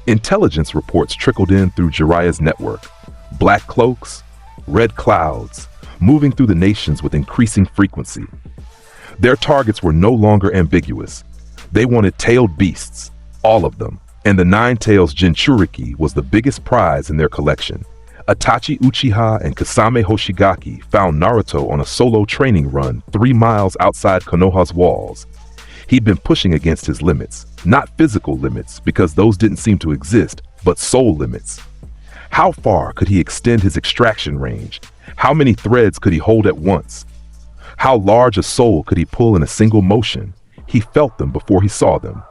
Speaker 2: Intelligence reports trickled in through Jiraiya's network. Black cloaks, red clouds, moving through the nations with increasing frequency. Their targets were no longer ambiguous. They wanted tailed beasts, all of them, and the 9 tails Jinchuriki was the biggest prize in their collection. Itachi Uchiha and Kasame Hoshigaki found Naruto on a solo training run 3 miles outside Konoha's walls. He'd been pushing against his limits, not physical limits because those didn't seem to exist, but soul limits. How far could he extend his extraction range? How many threads could he hold at once? How large a soul could he pull in a single motion? He felt them before he saw them.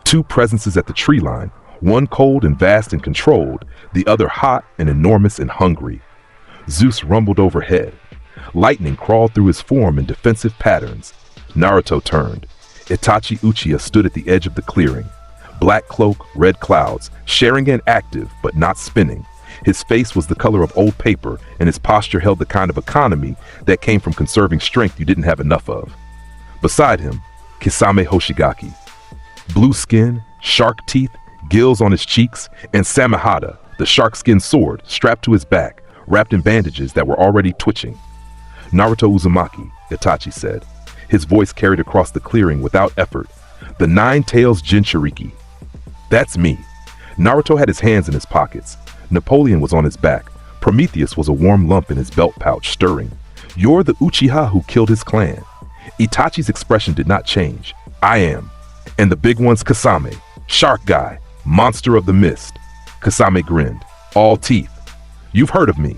Speaker 2: 2 presences at the tree line, one cold and vast and controlled, the other hot and enormous and hungry. Zeus rumbled overhead. Lightning crawled through his form in defensive patterns. Naruto turned. Itachi Uchiha stood at the edge of the clearing. Black cloak, red clouds, Sharingan active but not spinning. His face was the color of old paper, and his posture held the kind of economy that came from conserving strength you didn't have enough of. Beside him, Kisame Hoshigaki. Blue skin, shark teeth, gills on his cheeks, and Samehada, the shark-skin sword, strapped to his back, wrapped in bandages that were already twitching. Naruto Uzumaki, Itachi said. His voice carried across the clearing without effort. The 9 tails Jinchuriki. That's me. Naruto had his hands in his pockets. Napoleon was on his back. Prometheus was a warm lump in his belt pouch, stirring. You're the Uchiha who killed his clan. Itachi's expression did not change. I am. And the big one's Kasame. Shark guy. Monster of the mist. Kasame grinned. All teeth. You've heard of me.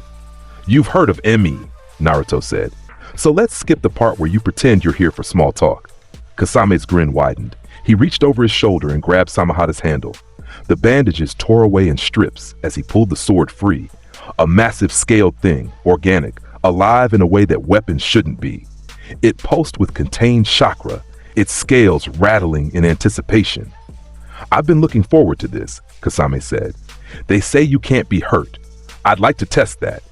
Speaker 2: You've heard of ME, Naruto said. So let's skip the part where you pretend you're here for small talk. Kasame's grin widened. He reached over his shoulder and grabbed Samehada's handle. The bandages tore away in strips as he pulled the sword free. A massive scaled thing, organic, alive in a way that weapons shouldn't be. It pulsed with contained chakra, its scales rattling in anticipation. I've been looking forward to this, Kasame said. They say you can't be hurt. I'd like to test that.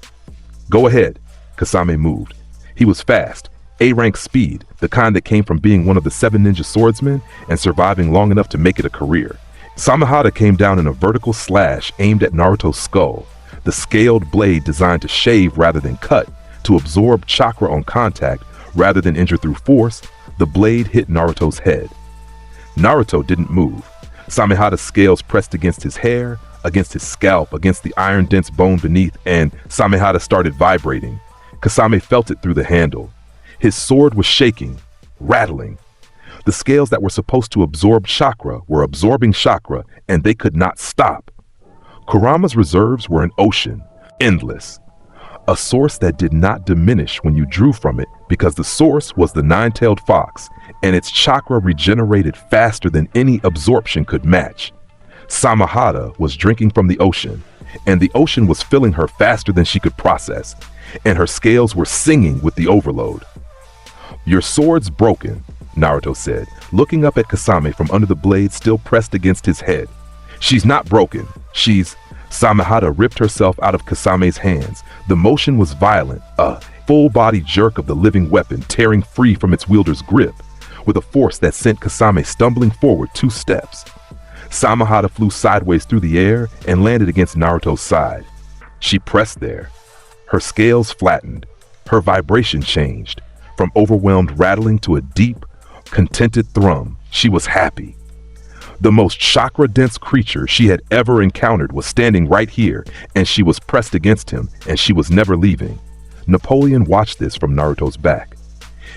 Speaker 2: Go ahead. Kasame moved. He was fast, A-rank speed, the kind that came from being one of the 7 ninja swordsmen and surviving long enough to make it a career. Samehada came down in a vertical slash aimed at Naruto's skull, the scaled blade designed to shave rather than cut, to absorb chakra on contact rather than injure through force. The blade hit Naruto's head. Naruto didn't move. Samehada's scales pressed against his hair, against his scalp, against the iron-dense bone beneath, and Samehada started vibrating. Kasame felt it through the handle. His sword was shaking, rattling. The scales that were supposed to absorb chakra were absorbing chakra, and they could not stop. Kurama's reserves were an ocean, endless. A source that did not diminish when you drew from it because the source was the 9-tailed fox, and its chakra regenerated faster than any absorption could match. Samehada was drinking from the ocean, and the ocean was filling her faster than she could process, and her scales were singing with the overload. Your sword's broken, Naruto said, looking up at Kasame from under the blade still pressed against his head. She's not broken. She's... Samehada ripped herself out of Kasame's hands. The motion was violent, a full-body jerk of the living weapon tearing free from its wielder's grip, with a force that sent Kasame stumbling forward 2 steps. Samehada flew sideways through the air and landed against Naruto's side. She pressed there. Her scales flattened. Her vibration changed, from overwhelmed rattling to a deep, contented thrum. She was happy. The most chakra-dense creature she had ever encountered was standing right here, and she was pressed against him, and she was never leaving. Napoleon watched this from Naruto's back.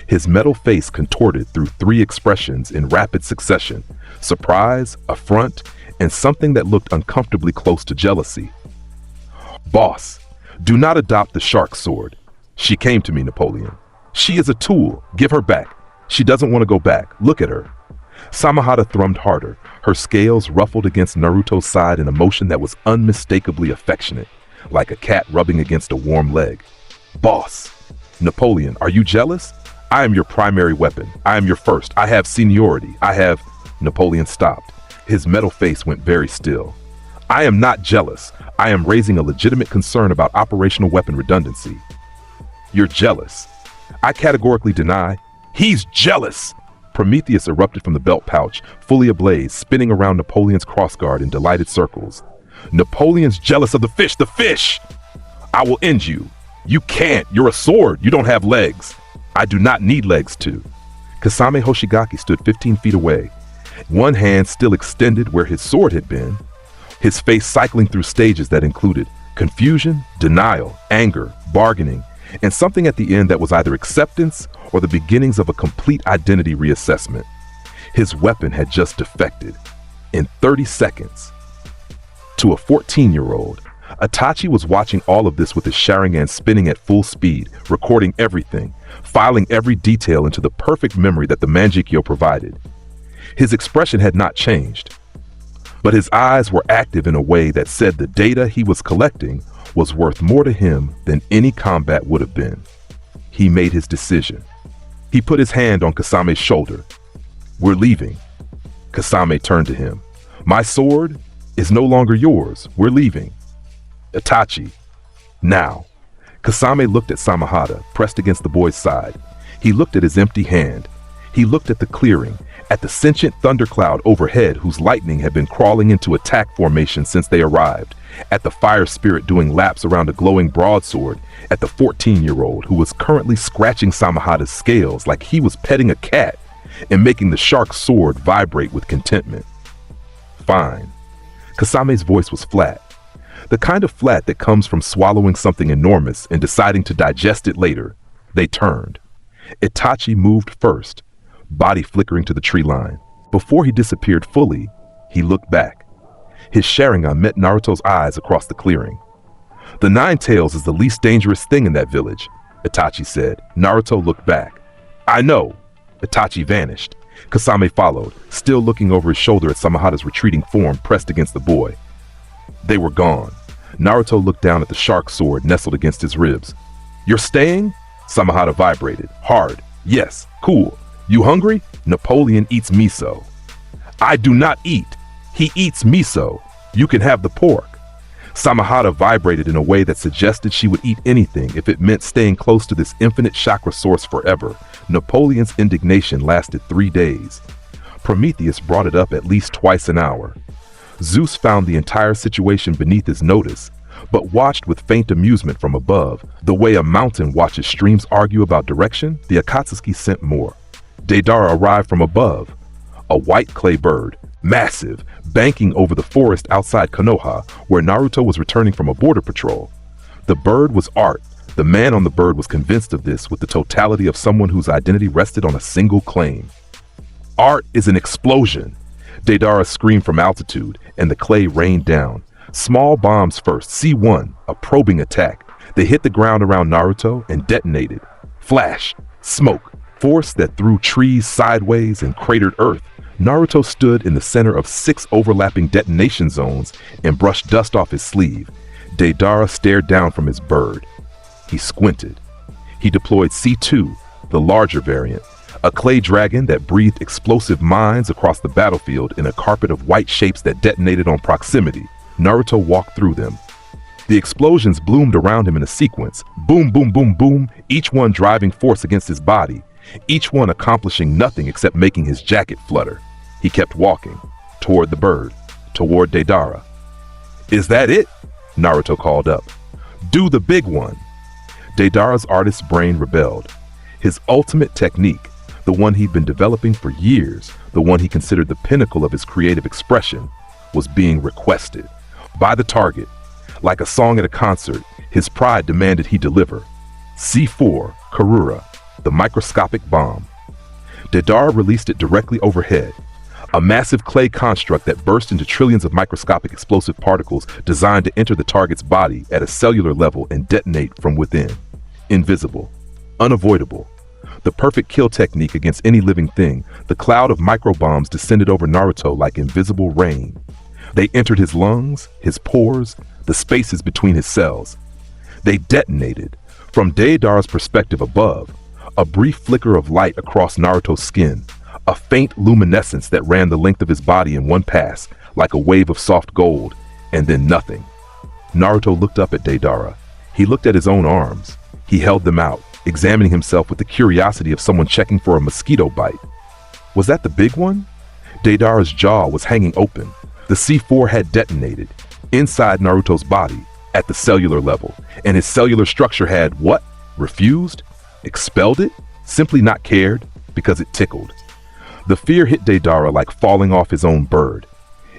Speaker 2: His metal face contorted through 3 expressions in rapid succession: surprise, affront, and something that looked uncomfortably close to jealousy. Boss, do not adopt the shark sword. She came to me, Napoleon. She is a tool. Give her back. She doesn't want to go back. Look at her. Samehada thrummed harder. Her scales ruffled against Naruto's side in a motion that was unmistakably affectionate, like a cat rubbing against a warm leg. Boss! Napoleon, are you jealous? I am your primary weapon. I am your first. I have seniority. I have... Napoleon stopped. His metal face went very still. I am not jealous. I am raising a legitimate concern about operational weapon redundancy. You're jealous. I categorically deny. He's jealous! Prometheus erupted from the belt pouch, fully ablaze, spinning around Napoleon's crossguard in delighted circles. Napoleon's jealous of the fish! The fish! I will end you. You can't. You're a sword. You don't have legs. I do not need legs too. Kasame Hoshigaki stood 15 feet away, one hand still extended where his sword had been, his face cycling through stages that included confusion, denial, anger, bargaining, and something at the end that was either acceptance or the beginnings of a complete identity reassessment. His weapon had just defected. In 30 seconds. To a 14-year-old, Itachi was watching all of this with his Sharingan spinning at full speed, recording everything, filing every detail into the perfect memory that the Manjikyo provided. His expression had not changed, but his eyes were active in a way that said the data he was collecting was worth more to him than any combat would have been. He made his decision. He put his hand on Kasame's shoulder. We're leaving. Kasame turned to him. My sword is no longer yours. We're leaving. Itachi. Now. Kasame looked at Samahata, pressed against the boy's side. He looked at his empty hand. He looked at the clearing, at the sentient thundercloud overhead whose lightning had been crawling into attack formation since they arrived, at the fire spirit doing laps around a glowing broadsword, at the 14-year-old who was currently scratching Samahata's scales like he was petting a cat and making the shark's sword vibrate with contentment. Fine. Kasame's voice was flat. The kind of flat that comes from swallowing something enormous and deciding to digest it later. They turned. Itachi moved first, body flickering to the tree line. Before he disappeared fully, he looked back. His Sharingan met Naruto's eyes across the clearing. The Nine Tails is the least dangerous thing in that village, Itachi said. Naruto looked back. I know. Itachi vanished. Kasame followed, still looking over his shoulder at Samahata's retreating form pressed against the boy. They were gone. Naruto looked down at the shark sword nestled against his ribs. You're staying? Samahata vibrated. Hard. Yes. Cool. You hungry? Napoleon eats miso. I do not eat. He eats miso. You can have the pork. Samahata vibrated in a way that suggested she would eat anything if it meant staying close to this infinite chakra source forever. Napoleon's indignation lasted 3 days. Prometheus brought it up at least twice an hour. Zeus found the entire situation beneath his notice, but watched with faint amusement from above. The way a mountain watches streams argue about direction, the Akatsuki sent more. Deidara arrived from above, a white clay bird, massive, banking over the forest outside Konoha, where Naruto was returning from a border patrol. The bird was art. The man on the bird was convinced of this with the totality of someone whose identity rested on a single claim. Art is an explosion. Deidara screamed from altitude, and the clay rained down. Small bombs first, C1, a probing attack. They hit the ground around Naruto and detonated. Flash, smoke, force that threw trees sideways and cratered earth. Naruto stood in the center of 6 overlapping detonation zones and brushed dust off his sleeve. Deidara stared down from his bird. He squinted. He deployed C2, the larger variant, a clay dragon that breathed explosive mines across the battlefield in a carpet of white shapes that detonated on proximity. Naruto walked through them. The explosions bloomed around him in a sequence. Boom, boom, boom, boom, each one driving force against his body, each one accomplishing nothing except making his jacket flutter. He kept walking, toward the bird, toward Deidara. Is that it? Naruto called up. Do the big one. Deidara's artist's brain rebelled. His ultimate technique, the one he'd been developing for years, the one he considered the pinnacle of his creative expression, was being requested by the target. Like a song at a concert, his pride demanded he deliver. C4, Karura, the microscopic bomb. Deidara released it directly overhead, a massive clay construct that burst into trillions of microscopic explosive particles designed to enter the target's body at a cellular level and detonate from within. Invisible, unavoidable. The perfect kill technique against any living thing, the cloud of microbombs descended over Naruto like invisible rain. They entered his lungs, his pores, the spaces between his cells. They detonated. From Deidara's perspective above, a brief flicker of light across Naruto's skin, a faint luminescence that ran the length of his body in one pass, like a wave of soft gold, and then nothing. Naruto looked up at Deidara. He looked at his own arms. He He held them out, examining himself with the curiosity of someone checking for a mosquito bite. Was that the big one? Deidara's jaw was hanging open. The C4 had detonated inside Naruto's body at the cellular level, and his cellular structure had what? Refused? Expelled it? Simply not cared? Because it tickled. The fear hit Deidara like falling off his own bird.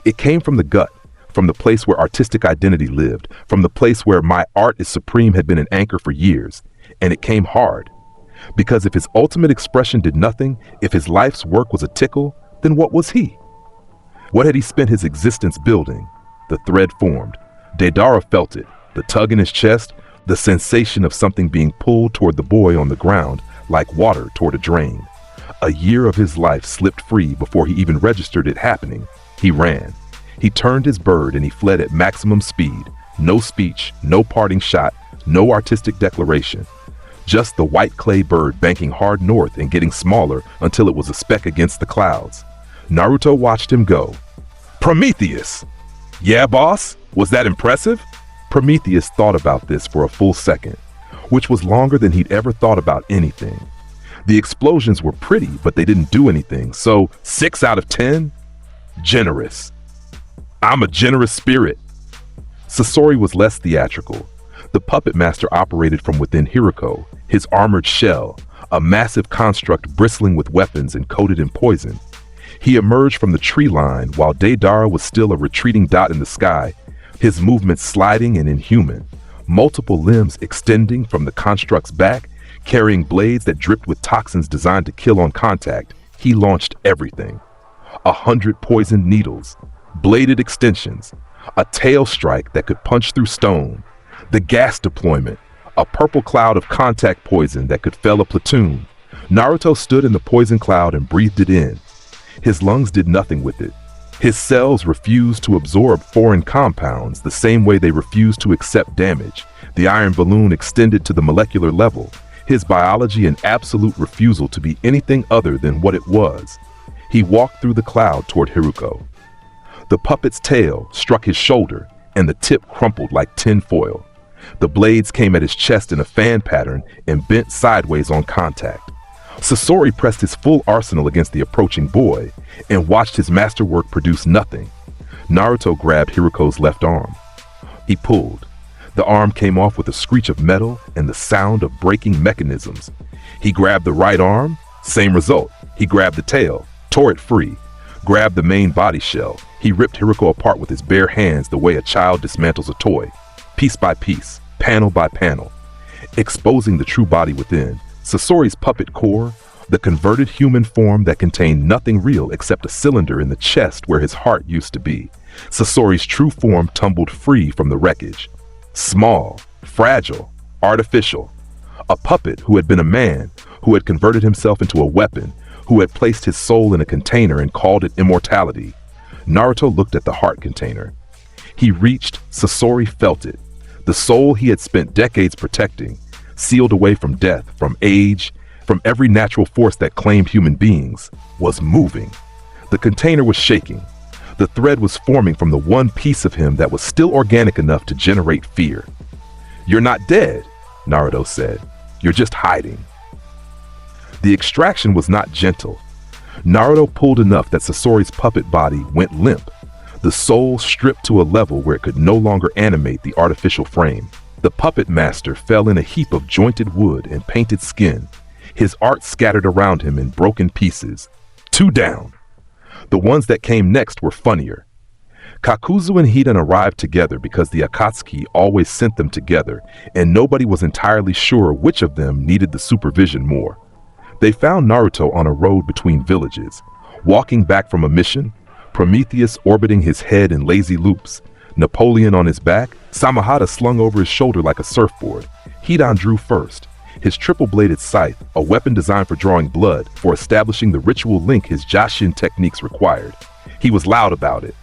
Speaker 2: It came from the gut, from the place where artistic identity lived, from the place where my art is supreme had been an anchor for years, and it came hard. Because if his ultimate expression did nothing, if his life's work was a tickle, then what was he? What had he spent his existence building? The thread formed. Deidara felt it, the tug in his chest, the sensation of something being pulled toward the boy on the ground, like water toward a drain. A year of his life slipped free before he even registered it happening. He ran. He turned his bird and he fled at maximum speed. No speech, no parting shot, no artistic declaration. Just the white clay bird banking hard north and getting smaller until it was a speck against the clouds. Naruto watched him go. Prometheus! Yeah, boss? Was that impressive? Prometheus thought about this for a full second, which was longer than he'd ever thought about anything. The explosions were pretty, but they didn't do anything, so 6 out of 10? Generous. I'm a generous spirit. Sasori was less theatrical. The puppet master operated from within Hiriko, his armored shell, a massive construct bristling with weapons and coated in poison. He emerged from the tree line while Deidara was still a retreating dot in the sky, his movements sliding and inhuman, multiple limbs extending from the construct's back, carrying blades that dripped with toxins designed to kill on contact. He launched everything. 100 poisoned needles, bladed extensions, a tail strike that could punch through stone, the gas deployment, a purple cloud of contact poison that could fell a platoon. Naruto stood in the poison cloud and breathed it in. His lungs did nothing with it. His cells refused to absorb foreign compounds the same way they refused to accept damage. The iron balloon extended to the molecular level, his biology an absolute refusal to be anything other than what it was. He walked through the cloud toward Hiriko. The puppet's tail struck his shoulder, and the tip crumpled like tin foil. The blades came at his chest in a fan pattern and bent sideways on contact. Sasori pressed his full arsenal against the approaching boy and watched his masterwork produce nothing. Naruto grabbed Hiriko's left arm. He pulled. The arm came off with a screech of metal and the sound of breaking mechanisms. He grabbed the right arm, same result. He grabbed the tail, tore it free, grabbed the main body shell. He ripped Hiriko apart with his bare hands the way a child dismantles a toy, piece by piece, panel by panel, exposing the true body within. Sasori's puppet core, the converted human form that contained nothing real except a cylinder in the chest where his heart used to be. Sasori's true form tumbled free from the wreckage. Small, fragile, artificial. A puppet who had been a man, who had converted himself into a weapon, who had placed his soul in a container and called it immortality. Naruto looked at the heart container. He reached, Sasori felt it. The soul he had spent decades protecting, sealed away from death, from age, from every natural force that claimed human beings, was moving. The container was shaking. The thread was forming from the one piece of him that was still organic enough to generate fear. "You're not dead," Naruto said. "You're just hiding." The extraction was not gentle. Naruto pulled enough that Sasori's puppet body went limp. The soul stripped to a level where it could no longer animate the artificial frame. The puppet master fell in a heap of jointed wood and painted skin, his art scattered around him in broken pieces. 2 down. The ones that came next were funnier. Kakuzu and Hidan arrived together because the Akatsuki always sent them together, and nobody was entirely sure which of them needed the supervision more. They found Naruto on a road between villages, walking back from a mission, Prometheus orbiting his head in lazy loops, Napoleon on his back, Samahata slung over his shoulder like a surfboard. Hidan drew first, his triple-bladed scythe, a weapon designed for drawing blood, for establishing the ritual link his Jashin techniques required. He was loud about it.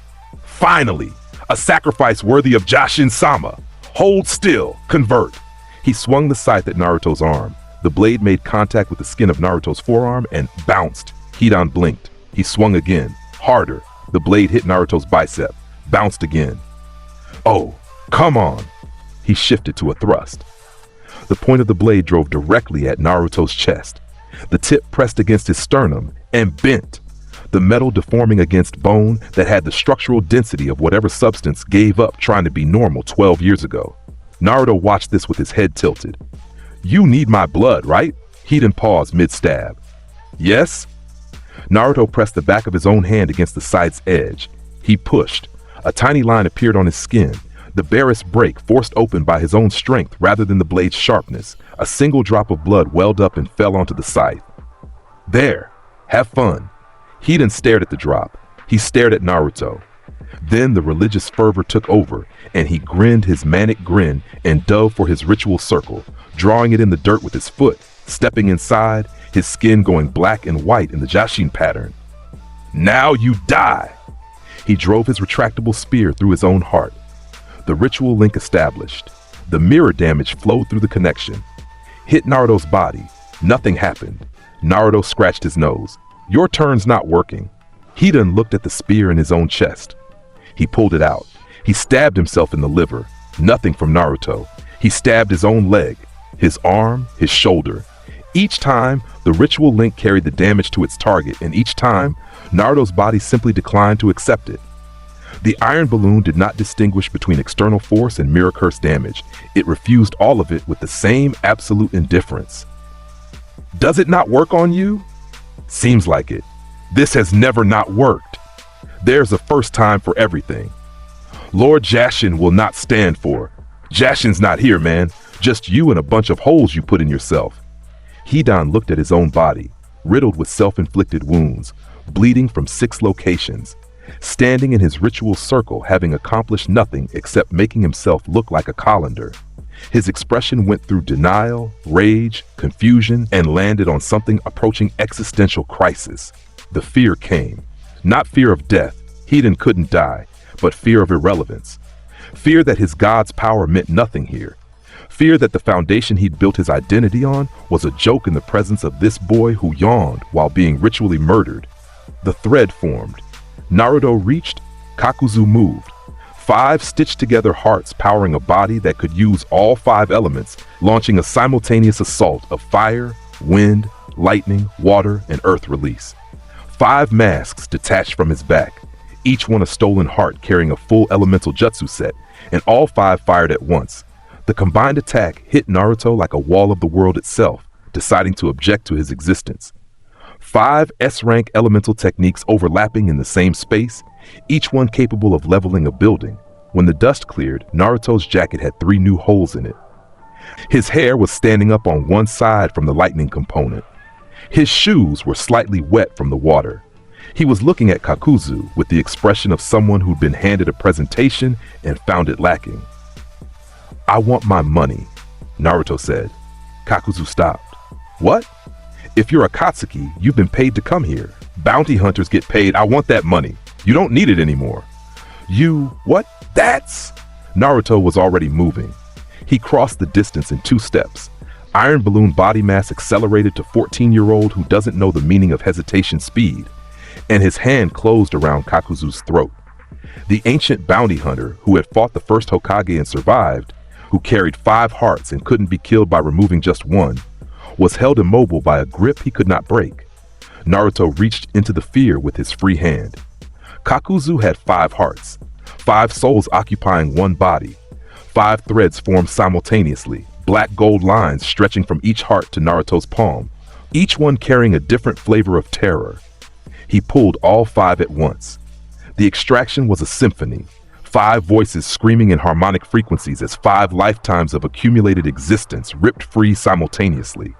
Speaker 2: "Finally! A sacrifice worthy of Jashin-sama! Hold still! Convert!" He swung the scythe at Naruto's arm. The blade made contact with the skin of Naruto's forearm and bounced. Hidan blinked. He swung again, harder. The blade hit Naruto's bicep, bounced again. "Oh, come on!" He shifted to a thrust. The point of the blade drove directly at Naruto's chest. The tip pressed against his sternum and bent, the metal deforming against bone that had the structural density of whatever substance gave up trying to be normal 12 years ago. Naruto watched this with his head tilted. "You need my blood, right?" Hidan paused mid-stab. "Yes?" Naruto pressed the back of his own hand against the sight's edge. He pushed. A tiny line appeared on his skin. The barest break forced open by his own strength rather than the blade's sharpness. A single drop of blood welled up and fell onto the scythe. "There. Have fun." Hidan stared at the drop. He stared at Naruto. Then the religious fervor took over, and he grinned his manic grin and dove for his ritual circle, drawing it in the dirt with his foot, stepping inside, his skin going black and white in the Jashin pattern. "Now you die!" He drove his retractable spear through his own heart. The ritual link established. The mirror damage flowed through the connection. Hit Naruto's body. Nothing happened. Naruto scratched his nose. "Your turn's not working." Hidan looked at the spear in his own chest. He pulled it out. He stabbed himself in the liver. Nothing from Naruto. He stabbed his own leg, his arm, his shoulder. Each time, the ritual link carried the damage to its target, and each time, Naruto's body simply declined to accept it. The iron balloon did not distinguish between external force and mirror curse damage. It refused all of it with the same absolute indifference. "Does it not work on you?" "Seems like it. This has never not worked. There's a first time for everything. Lord Jashin will not stand for. Jashin's not here, man. Just you and a bunch of holes you put in yourself." Hidan looked at his own body, riddled with self-inflicted wounds, bleeding from 6 locations, standing in his ritual circle having accomplished nothing except making himself look like a colander. His expression went through denial, rage, confusion, and landed on something approaching existential crisis. The fear came. Not fear of death, Hidan couldn't die, but fear of irrelevance. Fear that his god's power meant nothing here. Fear that the foundation he'd built his identity on was a joke in the presence of this boy who yawned while being ritually murdered. The thread formed. Naruto reached, Kakuzu moved. 5 stitched together hearts powering a body that could use all 5 elements, launching a simultaneous assault of fire, wind, lightning, water, and earth release. 5 masks detached from his back, each one a stolen heart carrying a full elemental jutsu set, and all 5 fired at once. The combined attack hit Naruto like a wall of the world itself, deciding to object to his existence. 5 S-rank elemental techniques overlapping in the same space, each one capable of leveling a building. When the dust cleared, Naruto's jacket had 3 new holes in it. His hair was standing up on one side from the lightning component. His shoes were slightly wet from the water. He was looking at Kakuzu with the expression of someone who'd been handed a presentation and found it lacking. "I want my money," Naruto said. Kakuzu stopped. "What? If you're a Katsuki, you've been paid to come here. Bounty hunters get paid. I want that money. You don't need it anymore." "You, what? That's..." Naruto was already moving. He crossed the distance in 2 steps. Iron balloon body mass accelerated to 14-year-old who doesn't know the meaning of hesitation speed, and his hand closed around Kakuzu's throat. The ancient bounty hunter who had fought the first Hokage and survived, who carried 5 hearts and couldn't be killed by removing just 1, was held immobile by a grip he could not break. Naruto reached into the fear with his free hand. Kakuzu had 5 hearts, 5 souls occupying 1 body. 5 threads formed simultaneously, black gold lines stretching from each heart to Naruto's palm, each one carrying a different flavor of terror. He pulled all 5 at once. The extraction was a symphony, 5 voices screaming in harmonic frequencies as 5 lifetimes of accumulated existence ripped free simultaneously.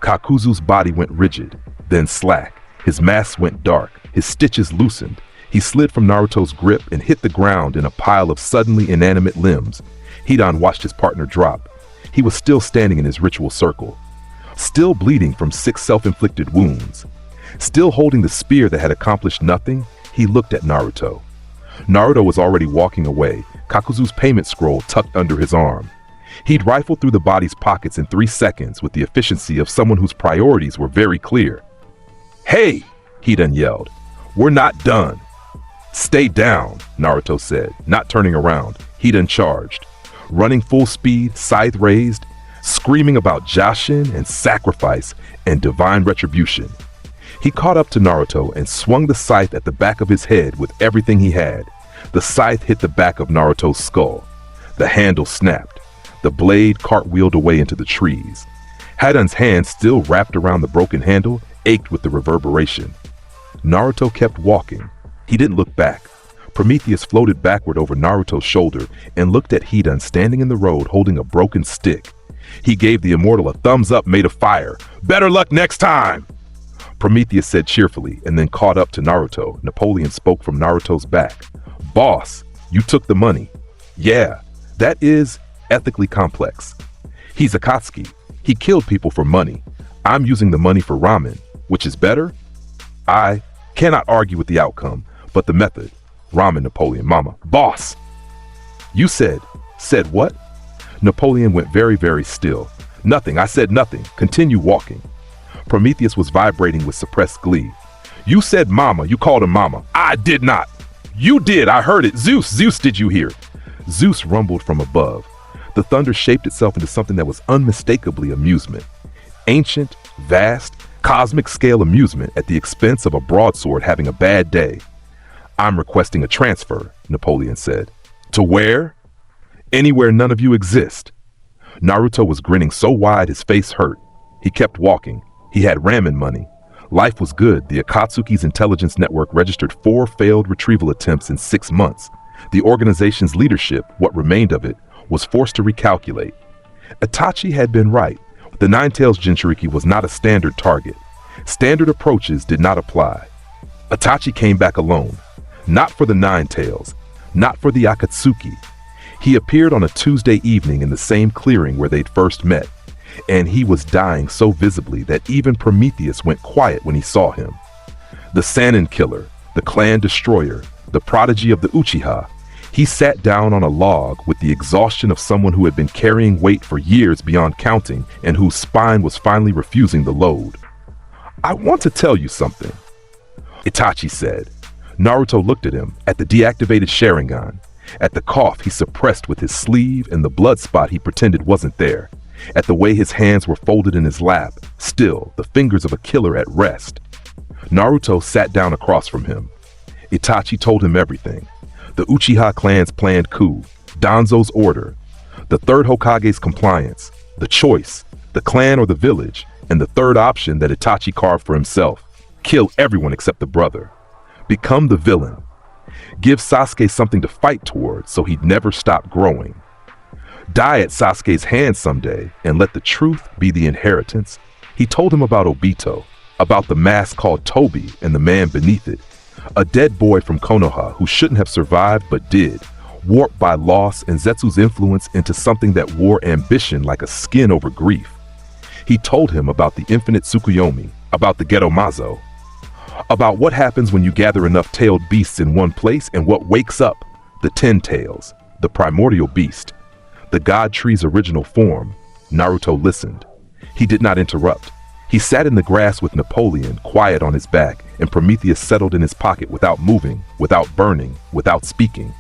Speaker 2: Kakuzu's body went rigid, then slack. His mask went dark, his stitches loosened. He slid from Naruto's grip and hit the ground in a pile of suddenly inanimate limbs. Hidan watched his partner drop. He was still standing in his ritual circle, still bleeding from 6 self-inflicted wounds. Still holding the spear that had accomplished nothing, he looked at Naruto. Naruto was already walking away, Kakuzu's payment scroll tucked under his arm. He'd rifled through the body's pockets in 3 seconds with the efficiency of someone whose priorities were very clear. "Hey!" Hidan yelled. "We're not done." "Stay down," Naruto said, not turning around. Hidan charged. Running full speed, scythe raised, screaming about Jashin and sacrifice and divine retribution. He caught up to Naruto and swung the scythe at the back of his head with everything he had. The scythe hit the back of Naruto's skull. The handle snapped. The blade cartwheeled away into the trees. Hadan's hand, still wrapped around the broken handle, ached with the reverberation. Naruto kept walking. He didn't look back. Prometheus floated backward over Naruto's shoulder and looked at Hidan standing in the road holding a broken stick. He gave the immortal a thumbs up made of fire. "Better luck next time!" Prometheus said cheerfully and then caught up to Naruto. Napoleon spoke from Naruto's back. "Boss, you took the money." "Yeah, that is ethically complex. He's Akatsuki. He killed people for money. I'm using the money for ramen. Which is better? I cannot argue with the outcome, but the method. Ramen, Napoleon, mama. Boss! You said what? Napoleon went very, very still. Nothing, I said nothing. Continue walking. Prometheus was vibrating with suppressed glee. You said mama, you called him mama. I did not. You did, I heard it. Zeus, did you hear? Zeus rumbled from above. The thunder shaped itself into something that was unmistakably amusement. Ancient, vast, cosmic scale amusement at the expense of a broadsword having a bad day. I'm requesting a transfer, Napoleon said. To where? Anywhere none of you exist. Naruto was grinning so wide his face hurt. He kept walking. He had ramen money. Life was good. The Akatsuki's intelligence network registered 4 failed retrieval attempts in 6 months. The organization's leadership, what remained of it, was forced to recalculate. Itachi had been right. The Nine-Tails Jinchuriki was not a standard target. Standard approaches did not apply. Itachi came back alone. Not for the Nine-Tails. Not for the Akatsuki. He appeared on a Tuesday evening in the same clearing where they'd first met, and he was dying so visibly that even Prometheus went quiet when he saw him. The Sannin killer, the clan destroyer, the prodigy of the Uchiha, he sat down on a log with the exhaustion of someone who had been carrying weight for years beyond counting and whose spine was finally refusing the load. I want to tell you something, Itachi said. Naruto looked at him, at the deactivated Sharingan, at the cough he suppressed with his sleeve and the blood spot he pretended wasn't there, at the way his hands were folded in his lap, still, the fingers of a killer at rest. Naruto sat down across from him. Itachi told him everything. The Uchiha clan's planned coup, Danzo's order, the third Hokage's compliance, the choice, the clan or the village, and the third option that Itachi carved for himself. Kill everyone except the brother. Become the villain. Give Sasuke something to fight towards so he'd never stop growing. Die at Sasuke's hand someday and let the truth be the inheritance. He told him about Obito, about the mask called Tobi and the man beneath it. A dead boy from Konoha who shouldn't have survived but did, warped by loss and Zetsu's influence into something that wore ambition like a skin over grief. He told him about the infinite Tsukuyomi, about the Gedomazo, about what happens when you gather enough tailed beasts in one place and what wakes up the 10 tails, the primordial beast, the god tree's original form. Naruto listened. He did not interrupt. He sat in the grass with Napoleon, quiet on his back, and Prometheus settled in his pocket without moving, without burning, without speaking.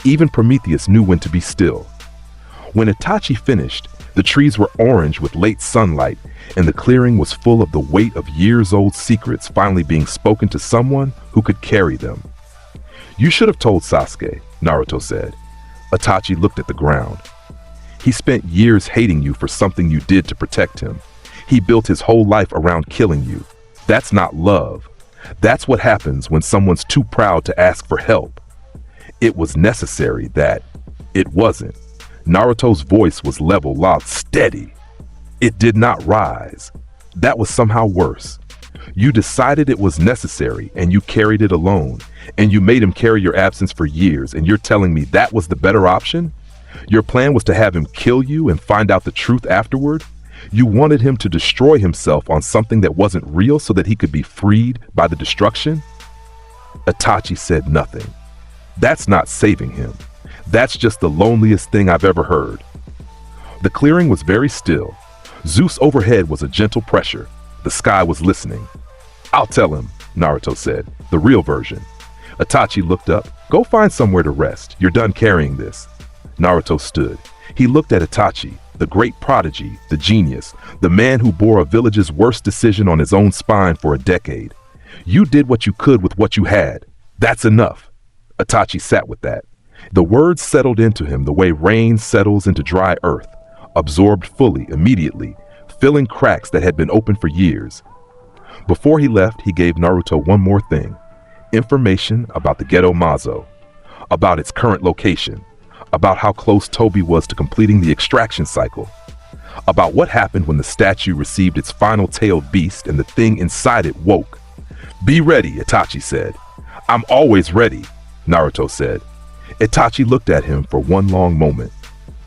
Speaker 2: Even Prometheus knew when to be still. When Itachi finished, the trees were orange with late sunlight, and the clearing was full of the weight of years-old secrets finally being spoken to someone who could carry them. You should have told Sasuke, Naruto said. Itachi looked at the ground. He spent years hating you for something you did to protect him. He built his whole life around killing you. That's not love. That's what happens when someone's too proud to ask for help. It was necessary that it wasn't. Naruto's voice was level, loud, steady. It did not rise. That was somehow worse. You decided it was necessary and you carried it alone, and you made him carry your absence for years, and you're telling me that was the better option? Your plan was to have him kill you and find out the truth afterward? You wanted him to destroy himself on something that wasn't real so that he could be freed by the destruction? Itachi said nothing. That's not saving him. That's just the loneliest thing I've ever heard. The clearing was very still. Zeus overhead was a gentle pressure. The sky was listening. I'll tell him, Naruto said, the real version. Itachi looked up. Go find somewhere to rest. You're done carrying this. Naruto stood. He looked at Itachi, the great prodigy, the genius, the man who bore a village's worst decision on his own spine for a decade. You did what you could with what you had. That's enough. Itachi sat with that. The words settled into him the way rain settles into dry earth, absorbed fully, immediately, filling cracks that had been open for years. Before he left, he gave Naruto one more thing: information about the Ghetto Mazo, about its current location, about how close Toby was to completing the extraction cycle, about what happened when the statue received its final tailed beast and the thing inside it woke. "Be ready," Itachi said. "I'm always ready," Naruto said. Itachi looked at him for one long moment.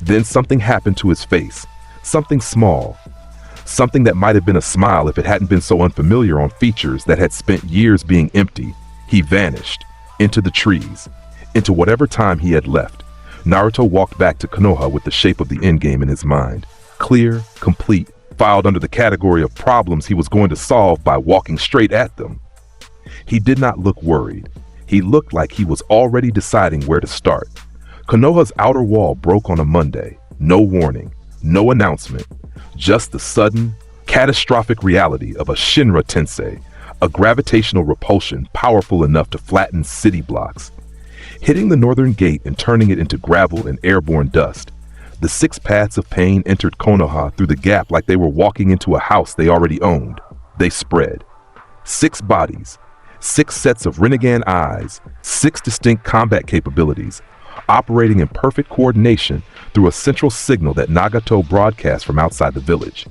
Speaker 2: Then something happened to his face, something small, something that might have been a smile if it hadn't been so unfamiliar on features that had spent years being empty. He vanished, into the trees, into whatever time he had left. Naruto walked back to Konoha with the shape of the endgame in his mind. Clear, complete, filed under the category of problems he was going to solve by walking straight at them. He did not look worried. He looked like he was already deciding where to start. Konoha's outer wall broke on a Monday. No warning, no announcement. Just the sudden, catastrophic reality of a Shinra Tensei, a gravitational repulsion powerful enough to flatten city blocks. Hitting the northern gate and turning it into gravel and airborne dust, the 6 paths of pain entered Konoha through the gap like they were walking into a house they already owned. They spread. 6 bodies, 6 sets of Rinnegan eyes, 6 distinct combat capabilities, operating in perfect coordination through a central signal that Nagato broadcast from outside the village.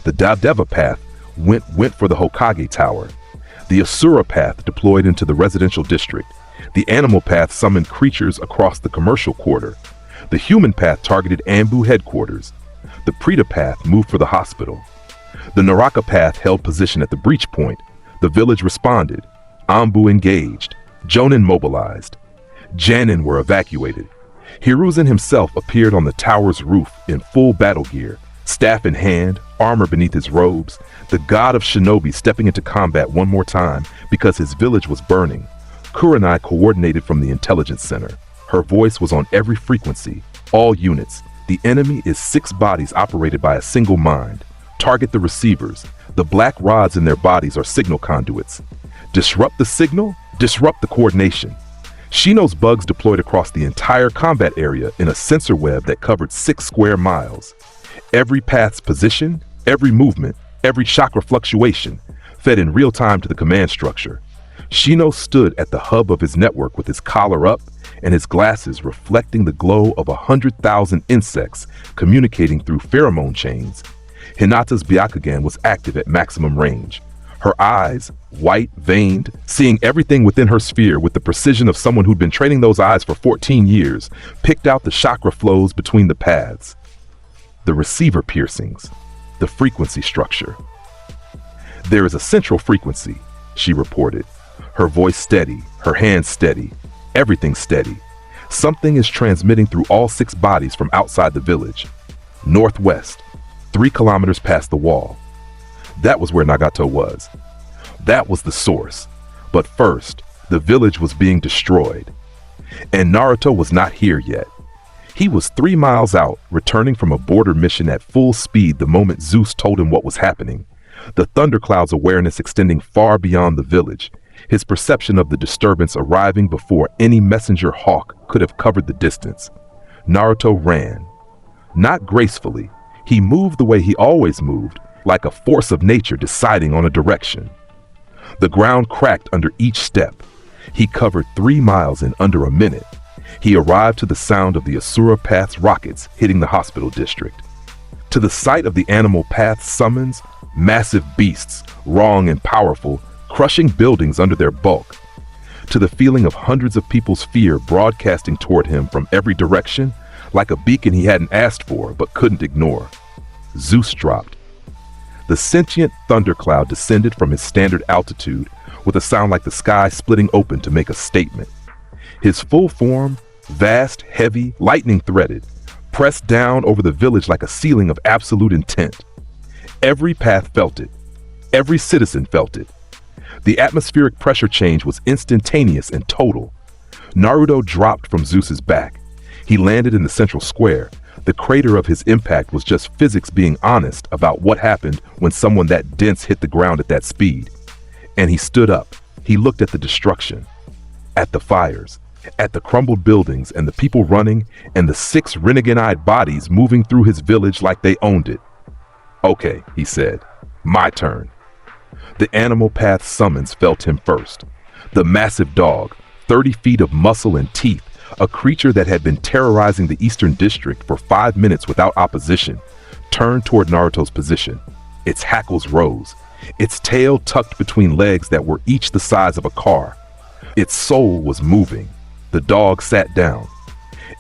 Speaker 2: The Daodeva path went for the Hokage Tower. The Asura path deployed into the residential district. The animal path summoned creatures across the commercial quarter. The human path targeted Anbu headquarters. The Preta path moved for the hospital. The Naraka path held position at the breach point. The village responded. Anbu engaged. Jonin mobilized. Janin were evacuated. Hiruzen himself appeared on the tower's roof in full battle gear, staff in hand, armor beneath his robes, the god of shinobi stepping into combat one more time because his village was burning. Kurenai coordinated from the intelligence center. Her voice was on every frequency. All units. The enemy is 6 bodies operated by a single mind. Target the receivers. The black rods in their bodies are signal conduits. Disrupt the signal, disrupt the coordination. Shino's bugs deployed across the entire combat area in a sensor web that covered 6 square miles. Every path's position, every movement, every chakra fluctuation fed in real time to the command structure. Shino stood at the hub of his network with his collar up and his glasses reflecting the glow of 100,000 insects communicating through pheromone chains. Hinata's Byakugan was active at maximum range. Her eyes, white, veined, seeing everything within her sphere with the precision of someone who'd been training those eyes for 14 years, picked out the chakra flows between the paths. The receiver piercings, the frequency structure. "There is a central frequency," she reported. Her voice steady, her hands steady, everything steady. Something is transmitting through all 6 bodies from outside the village. Northwest, 3 kilometers past the wall. That was where Nagato was. That was the source. But first, the village was being destroyed. And Naruto was not here yet. He was 3 miles out, returning from a border mission at full speed the moment Zeus told him what was happening. The thundercloud's awareness extending far beyond the village. His perception of the disturbance arriving before any messenger hawk could have covered the distance. Naruto ran. Not gracefully. He moved the way he always moved, like a force of nature deciding on a direction. The ground cracked under each step. He covered 3 miles in under a minute. He arrived to the sound of the Asura Path's rockets hitting the hospital district. To the sight of the animal path's summons, massive beasts, wrong and powerful, crushing buildings under their bulk. To the feeling of hundreds of people's fear broadcasting toward him from every direction, like a beacon he hadn't asked for but couldn't ignore. Zeus dropped. The sentient thundercloud descended from his standard altitude with a sound like the sky splitting open to make a statement. His full form, vast, heavy, lightning-threaded, pressed down over the village like a ceiling of absolute intent. Every path felt it. Every citizen felt it. The atmospheric pressure change was instantaneous and total. Naruto dropped from Zeus's back. He landed in the central square, The crater of his impact was just physics being honest about what happened when someone that dense hit the ground at that speed. And he stood up. He looked at the destruction, at the fires, at the crumbled buildings and the people running and the 6 renegade-eyed bodies moving through his village like they owned it. "Okay," he said, "my turn." The animal path summons felt him first. The massive dog, 30 feet of muscle and teeth, a creature that had been terrorizing the Eastern District for 5 minutes without opposition, turned toward Naruto's position. Its hackles rose, its tail tucked between legs that were each the size of a car. Its soul was moving. The dog sat down.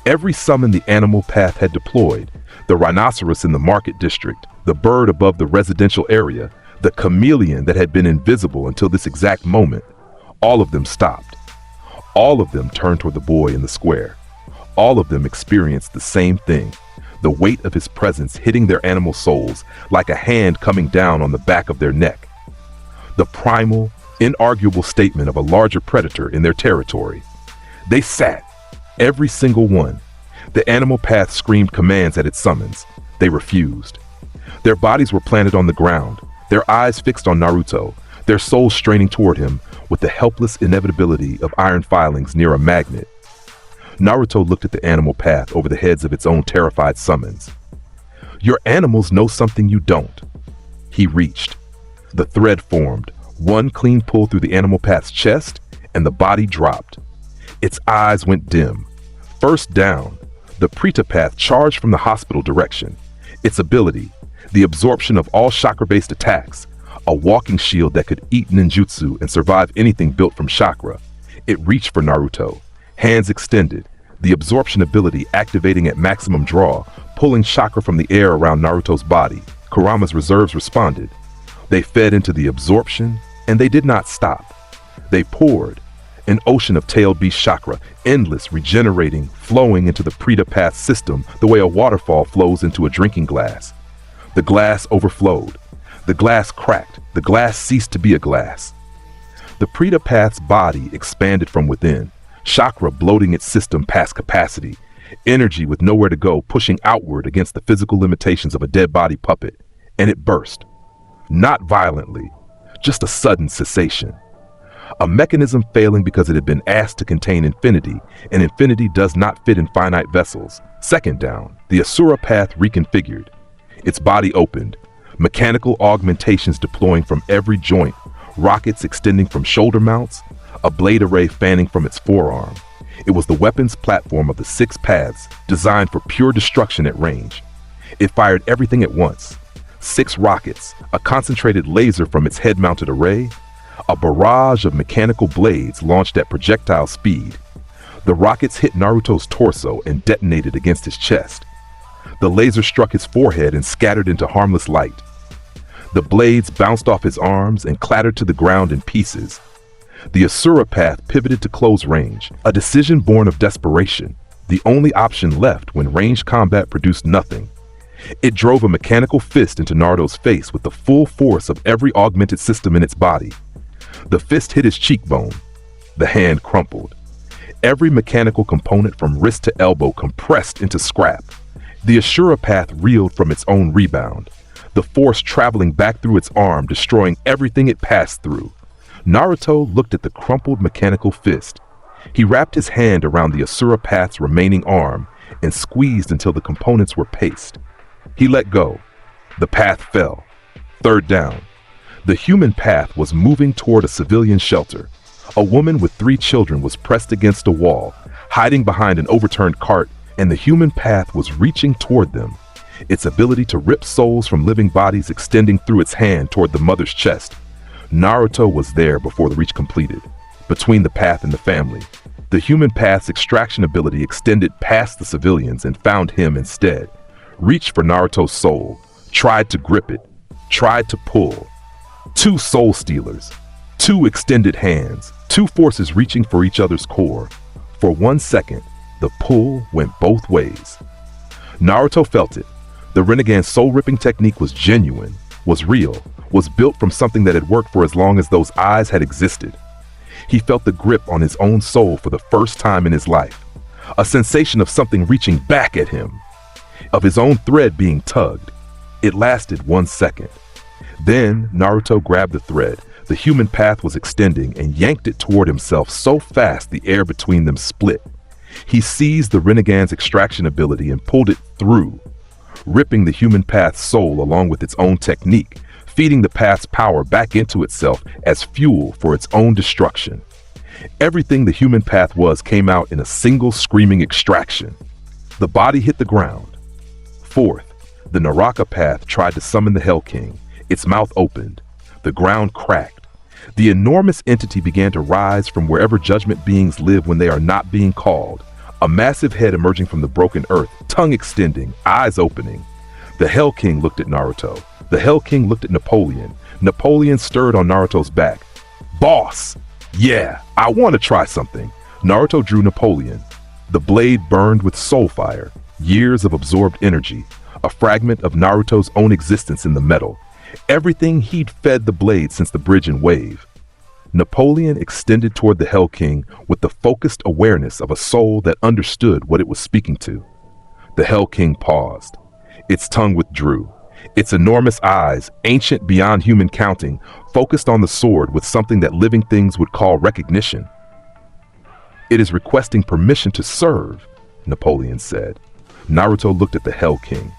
Speaker 2: Every summon the animal path had deployed, the rhinoceros in the market district, the bird above the residential area, the chameleon that had been invisible until this exact moment, all of them stopped. All of them turned toward the boy in the square. All of them experienced the same thing, the weight of his presence hitting their animal souls like a hand coming down on the back of their neck. The primal, inarguable statement of a larger predator in their territory. They sat, every single one. The animal path screamed commands at its summons. They refused. Their bodies were planted on the ground, their eyes fixed on Naruto, their souls straining toward him with the helpless inevitability of iron filings near a magnet. Naruto looked at the animal path over the heads of its own terrified summons. "Your animals know something you don't." He reached. The thread formed, one clean pull through the animal path's chest, and the body dropped. Its eyes went dim. First down, the Preta path charged from the hospital direction. Its ability, the absorption of all chakra-based attacks, a walking shield that could eat ninjutsu and survive anything built from chakra. It reached for Naruto, hands extended, the absorption ability activating at maximum draw, pulling chakra from the air around Naruto's body. Kurama's reserves responded. They fed into the absorption, and they did not stop. They poured, an ocean of tailed beast chakra, endless, regenerating, flowing into the Preta path system the way a waterfall flows into a drinking glass. The glass overflowed. The glass cracked. The glass ceased to be a glass. The Preta path's body expanded from within, chakra bloating its system past capacity, energy with nowhere to go pushing outward against the physical limitations of a dead body puppet, and it burst. Not violently, just a sudden cessation. A mechanism failing because it had been asked to contain infinity, and infinity does not fit in finite vessels. Second down, the Asura path reconfigured. Its body opened, mechanical augmentations deploying from every joint, rockets extending from shoulder mounts, a blade array fanning from its forearm. It was the weapons platform of the 6 paths, designed for pure destruction at range. It fired everything at once. 6 rockets, a concentrated laser from its head-mounted array, a barrage of mechanical blades launched at projectile speed. The rockets hit Naruto's torso and detonated against his chest. The laser struck his forehead and scattered into harmless light. The blades bounced off his arms and clattered to the ground in pieces. The Asura path pivoted to close range, a decision born of desperation, the only option left when ranged combat produced nothing. It drove a mechanical fist into Naruto's face with the full force of every augmented system in its body. The fist hit his cheekbone. The hand crumpled. Every mechanical component from wrist to elbow compressed into scrap. The Asura path reeled from its own rebound, the force traveling back through its arm, destroying everything it passed through. Naruto looked at the crumpled mechanical fist. He wrapped his hand around the Asura path's remaining arm and squeezed until the components were paste. He let go. The path fell. Third down. The human path was moving toward a civilian shelter. A woman with 3 children was pressed against a wall, hiding behind an overturned cart, and the human path was reaching toward them, its ability to rip souls from living bodies extending through its hand toward the mother's chest. Naruto was there before the reach completed, between the path and the family. The human path's extraction ability extended past the civilians and found him instead. Reached for Naruto's soul, tried to grip it, tried to pull. 2 soul stealers, 2 extended hands, 2 forces reaching for each other's core. For 1 second, the pull went both ways. Naruto felt it. The Rinnegan's soul-ripping technique was genuine, was real, was built from something that had worked for as long as those eyes had existed. He felt the grip on his own soul for the first time in his life, a sensation of something reaching back at him. of his own thread being tugged. It lasted 1 second. Then Naruto grabbed the thread. The human path was extending and yanked it toward himself so fast the air between them split. He seized the Rinnegan's extraction ability and pulled it through, ripping the human path's soul along with its own technique, feeding the path's power back into itself as fuel for its own destruction. Everything the human path was came out in a single screaming extraction. The body hit the ground. Fourth, the Naraka path tried to summon the Hell King. Its mouth opened. The ground cracked. The enormous entity began to rise from wherever judgment beings live when they are not being called. A massive head emerging from the broken earth, tongue extending, eyes opening. The Hell King looked at Naruto. The Hell King looked at Napoleon. Napoleon stirred on Naruto's back. Boss! Yeah, I want to try something. Naruto drew Napoleon. The blade burned with soul fire, years of absorbed energy, a fragment of Naruto's own existence in the metal. Everything he'd fed the blade since the bridge and wave. Napoleon extended toward the Hell King with the focused awareness of a soul that understood what it was speaking to. The Hell King paused. Its tongue withdrew. Its enormous eyes, ancient beyond human counting, focused on the sword with something that living things would call recognition. It is requesting permission to serve, Napoleon said. Naruto looked at the Hell King.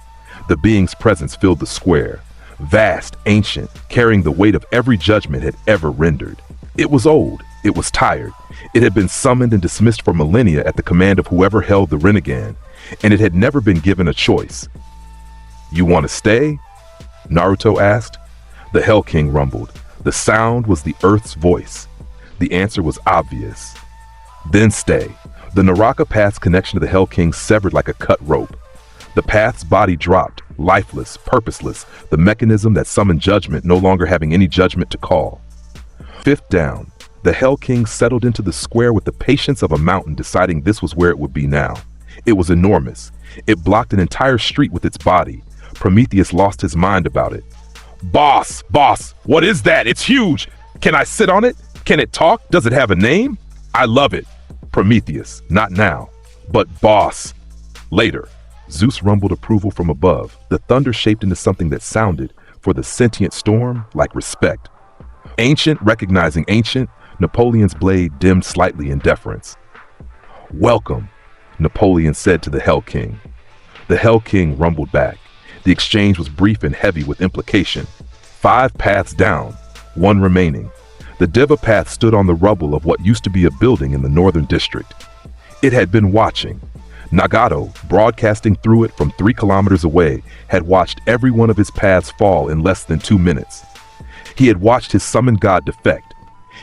Speaker 2: The being's presence filled the square. Vast, ancient, carrying the weight of every judgment had ever rendered. It was old. It was tired. It had been summoned and dismissed for millennia at the command of whoever held the Rinnegan, and it had never been given a choice. You want to stay? Naruto asked. The Hell King rumbled. The sound was the Earth's voice. The answer was obvious. Then stay. The Naraka path's connection to the Hell King severed like a cut rope. The path's body dropped, lifeless, purposeless, the mechanism that summoned judgment no longer having any judgment to call. Fifth down, the Hell King settled into the square with the patience of a mountain, deciding this was where it would be now. It was enormous. It blocked an entire street with its body. Prometheus lost his mind about it. Boss, what is that? It's huge. Can I sit on it? Can it talk? Does it have a name? I love it. Prometheus, not now, but boss, later. Zeus rumbled approval from above, the thunder shaped into something that sounded, for the sentient storm, like respect. Ancient recognizing ancient, Napoleon's blade dimmed slightly in deference. Welcome, Napoleon said to the Hell King. The Hell King rumbled back. The exchange was brief and heavy with implication. 5 paths down, 1 remaining. The Deva path stood on the rubble of what used to be a building in the northern district. It had been watching. Nagato, broadcasting through it from 3 kilometers away, had watched every one of his paths fall in less than 2 minutes. He had watched his summoned god defect.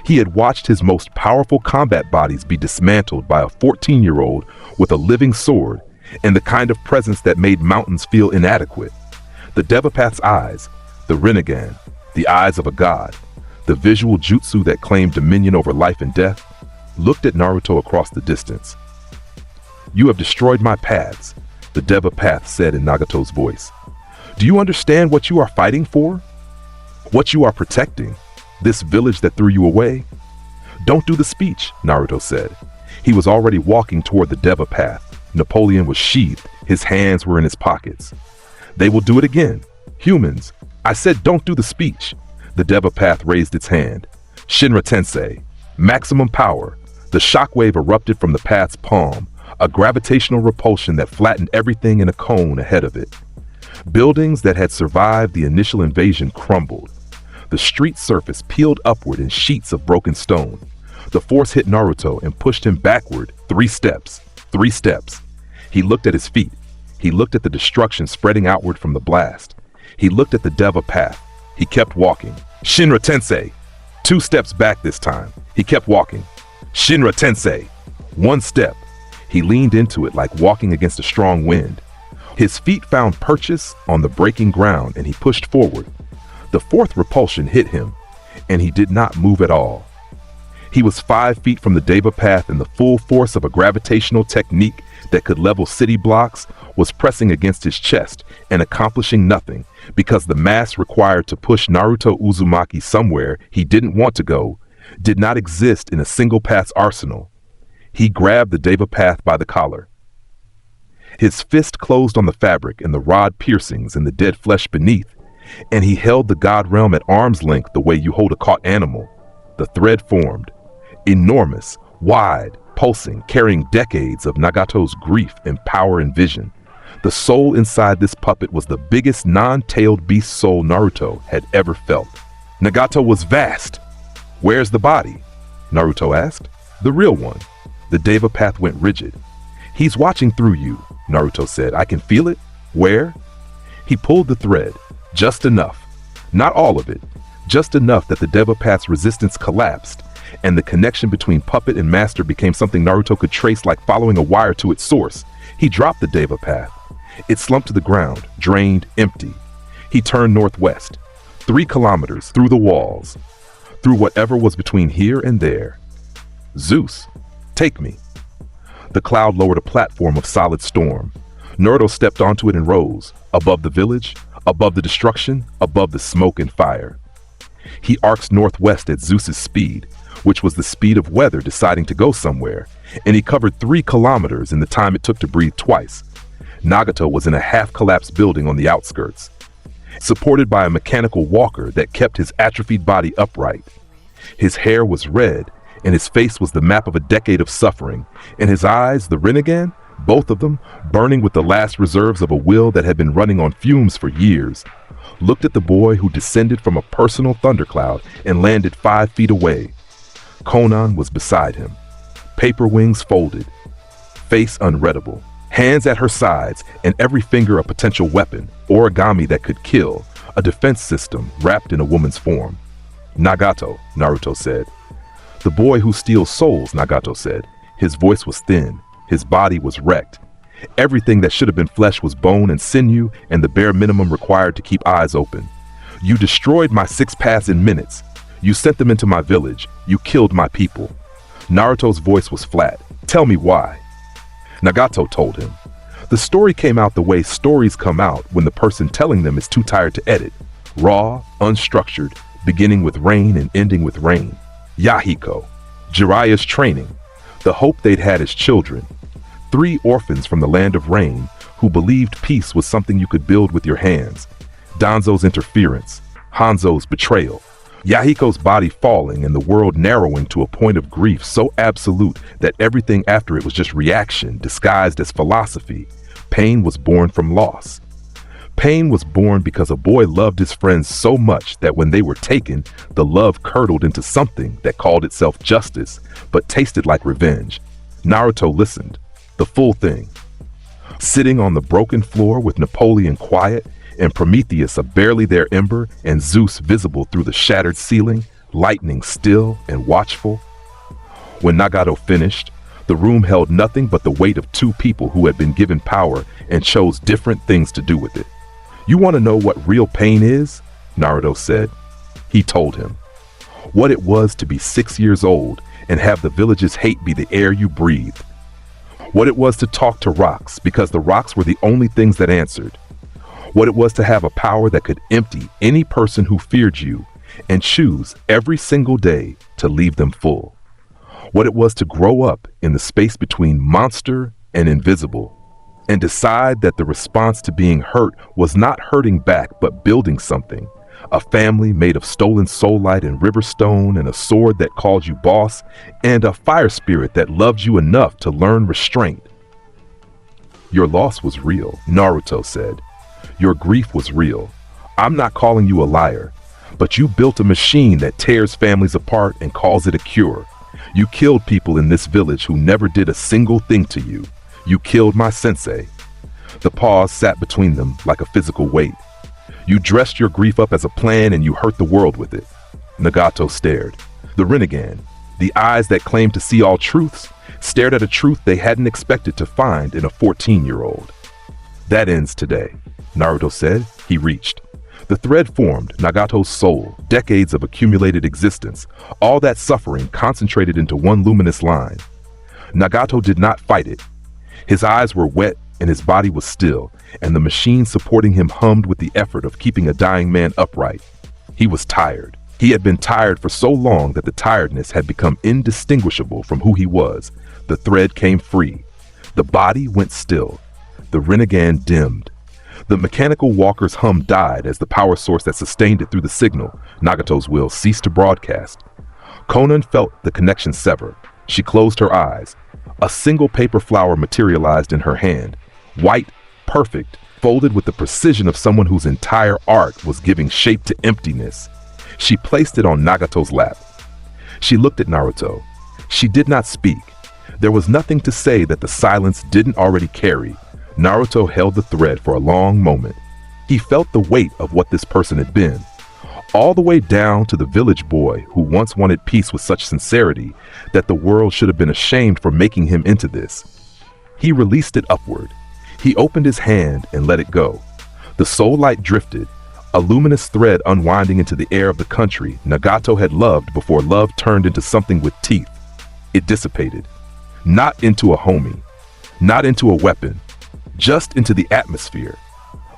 Speaker 2: He had watched his most powerful combat bodies be dismantled by a 14-year-old with a living sword and the kind of presence that made mountains feel inadequate. The Devapath's eyes, the Rinnegan, the eyes of a god, the visual jutsu that claimed dominion over life and death, looked at Naruto across the distance. You have destroyed my paths, the Devapath said in Nagato's voice. Do you understand what you are fighting for? What you are protecting? This village that threw you away? Don't do the speech, Naruto said. He was already walking toward the Deva path. Napoleon was sheathed. His hands were in his pockets. They will do it again. Humans, I said don't do the speech. The Deva path raised its hand. Shinra Tensei, maximum power. The shockwave erupted from the path's palm, a gravitational repulsion that flattened everything in a cone ahead of it. Buildings that had survived the initial invasion crumbled. The street surface peeled upward in sheets of broken stone. The force hit Naruto and pushed him backward 3 steps. 3 steps. He looked at his feet. He looked at the destruction spreading outward from the blast. He looked at the Deva path. He kept walking. Shinra Tensei. 2 steps back this time. He kept walking. Shinra Tensei. 1 step. He leaned into it like walking against a strong wind. His feet found purchase on the breaking ground and he pushed forward. The 4th repulsion hit him, and he did not move at all. He was 5 feet from the Deva path, and the full force of a gravitational technique that could level city blocks was pressing against his chest and accomplishing nothing because the mass required to push Naruto Uzumaki somewhere he didn't want to go did not exist in a single path's arsenal. He grabbed the Deva path by the collar. His fist closed on the fabric and the rod piercings in the dead flesh beneath, and he held the god realm at arm's length the way you hold a caught animal. The thread formed, enormous, wide, pulsing, carrying decades of Nagato's grief and power and vision. The soul inside this puppet was the biggest non-tailed beast soul Naruto had ever felt. Nagato was vast. "Where's the body?" Naruto asked. "The real one." The Deva path went rigid. "He's watching through you," Naruto said. "I can feel it." "Where?" He pulled the thread, just enough. Not all of it, just enough that the Deva path's resistance collapsed, and the connection between puppet and master became something Naruto could trace like following a wire to its source. He dropped the Deva path. It slumped to the ground, drained, empty. He turned northwest, 3 kilometers through the walls, through whatever was between here and there. "Zeus, take me." The cloud lowered a platform of solid storm. Naruto stepped onto it and rose, above the village, above the destruction, above the smoke and fire. He arcs northwest at Zeus's speed, which was the speed of weather deciding to go somewhere, and he covered 3 kilometers in the time it took to breathe twice. Nagato was in a half-collapsed building on the outskirts, supported by a mechanical walker that kept his atrophied body upright. His hair was red, and his face was the map of a decade of suffering, and his eyes, the Rinnegan, both of them, burning with the last reserves of a will that had been running on fumes for years, looked at the boy who descended from a personal thundercloud and landed 5 feet away. Konan was beside him, paper wings folded, face unreadable, hands at her sides, and every finger a potential weapon, origami that could kill, a defense system wrapped in a woman's form. "Nagato," Naruto said. "The boy who steals souls," Nagato said. His voice was thin, his body was wrecked. Everything that should have been flesh was bone and sinew, and the bare minimum required to keep eyes open. "You destroyed my 6 paths in minutes. You sent them into my village. You killed my people." Naruto's voice was flat. "Tell me why." Nagato told him. The story came out the way stories come out when the person telling them is too tired to edit. Raw, unstructured, beginning with rain and ending with rain. Yahiko, Jiraiya's training, the hope they'd had as children. 3 orphans from the land of rain who believed peace was something you could build with your hands. Danzo's interference, Hanzo's betrayal, Yahiko's body falling and the world narrowing to a point of grief so absolute that everything after it was just reaction disguised as philosophy. Pain was born from loss. Pain was born because a boy loved his friends so much that when they were taken, the love curdled into something that called itself justice, but tasted like revenge. Naruto listened, the full thing. Sitting on the broken floor with Napoleon quiet, and Prometheus a barely there ember, and Zeus visible through the shattered ceiling, lightning still and watchful. When Nagato finished, the room held nothing but the weight of 2 people who had been given power and chose different things to do with it. "You want to know what real pain is?" Naruto said. He told him. What it was to be 6 years old and have the village's hate be the air you breathed. What it was to talk to rocks because the rocks were the only things that answered. What it was to have a power that could empty any person who feared you and choose every single day to leave them full. What it was to grow up in the space between monster and invisible and decide that the response to being hurt was not hurting back but building something. A family made of stolen soul light and river stone, and a sword that called you boss, and a fire spirit that loved you enough to learn restraint. Your loss was real, Naruto said. Your grief was real. I'm not calling you a liar, but you built a machine that tears families apart and calls it a cure. You killed people in this village who never did a single thing to you. You killed my sensei. The pause sat between them like a physical weight. You dressed your grief up as a plan and you hurt the world with it. Nagato stared. The Rinnegan, the eyes that claimed to see all truths, stared at a truth they hadn't expected to find in a 14-year-old. That ends today, Naruto said. He reached. The thread formed Nagato's soul, decades of accumulated existence, all that suffering concentrated into one luminous line. Nagato did not fight it. His eyes were wet and his body was still, and the machine supporting him hummed with the effort of keeping a dying man upright. He was tired. He had been tired for so long that the tiredness had become indistinguishable from who he was. The thread came free. The body went still. The Rinnegan dimmed. The mechanical walker's hum died as the power source that sustained it through the signal, Nagato's will, ceased to broadcast. Konan felt the connection sever. She closed her eyes. A single paper flower materialized in her hand. White, perfect, folded with the precision of someone whose entire art was giving shape to emptiness. She placed it on Nagato's lap. She looked at Naruto. She did not speak. There was nothing to say that the silence didn't already carry. Naruto held the thread for a long moment. He felt the weight of what this person had been. All the way down to the village boy who once wanted peace with such sincerity that the world should have been ashamed for making him into this. He released it upward. He opened his hand and let it go. The soul light drifted, a luminous thread unwinding into the air of the country Nagato had loved before love turned into something with teeth. It dissipated. Not into a homie. Not into a weapon. Just into the atmosphere.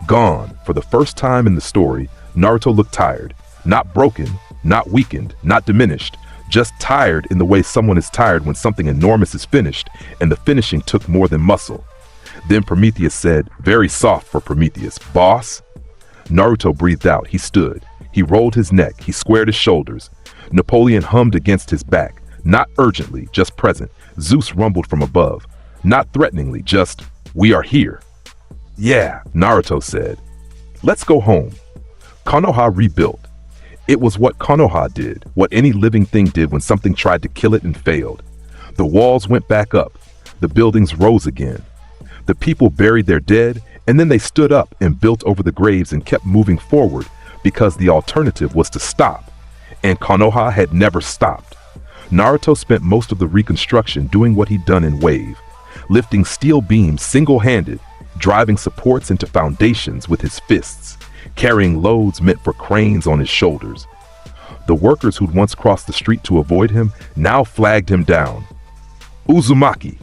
Speaker 2: Gone. For the first time in the story, Naruto looked tired. Not broken, not weakened, not diminished. Just tired in the way someone is tired when something enormous is finished, and the finishing took more than muscle. Then Prometheus said, very soft for Prometheus, "Boss?" Naruto breathed out. He stood. He rolled his neck. He squared his shoulders. Napoleon hummed against his back. Not urgently, just present. Zeus rumbled from above. Not threateningly, just, "We are here." "Yeah," Naruto said. "Let's go home." Konoha rebuilt. It was what Konoha did, what any living thing did when something tried to kill it and failed. The walls went back up. The buildings rose again. The people buried their dead, and then they stood up and built over the graves and kept moving forward because the alternative was to stop. And Konoha had never stopped. Naruto spent most of the reconstruction doing what he'd done in Wave, lifting steel beams single-handed, driving supports into foundations with his fists, carrying loads meant for cranes on his shoulders. The workers who'd once crossed the street to avoid him now flagged him down. "Uzumaki,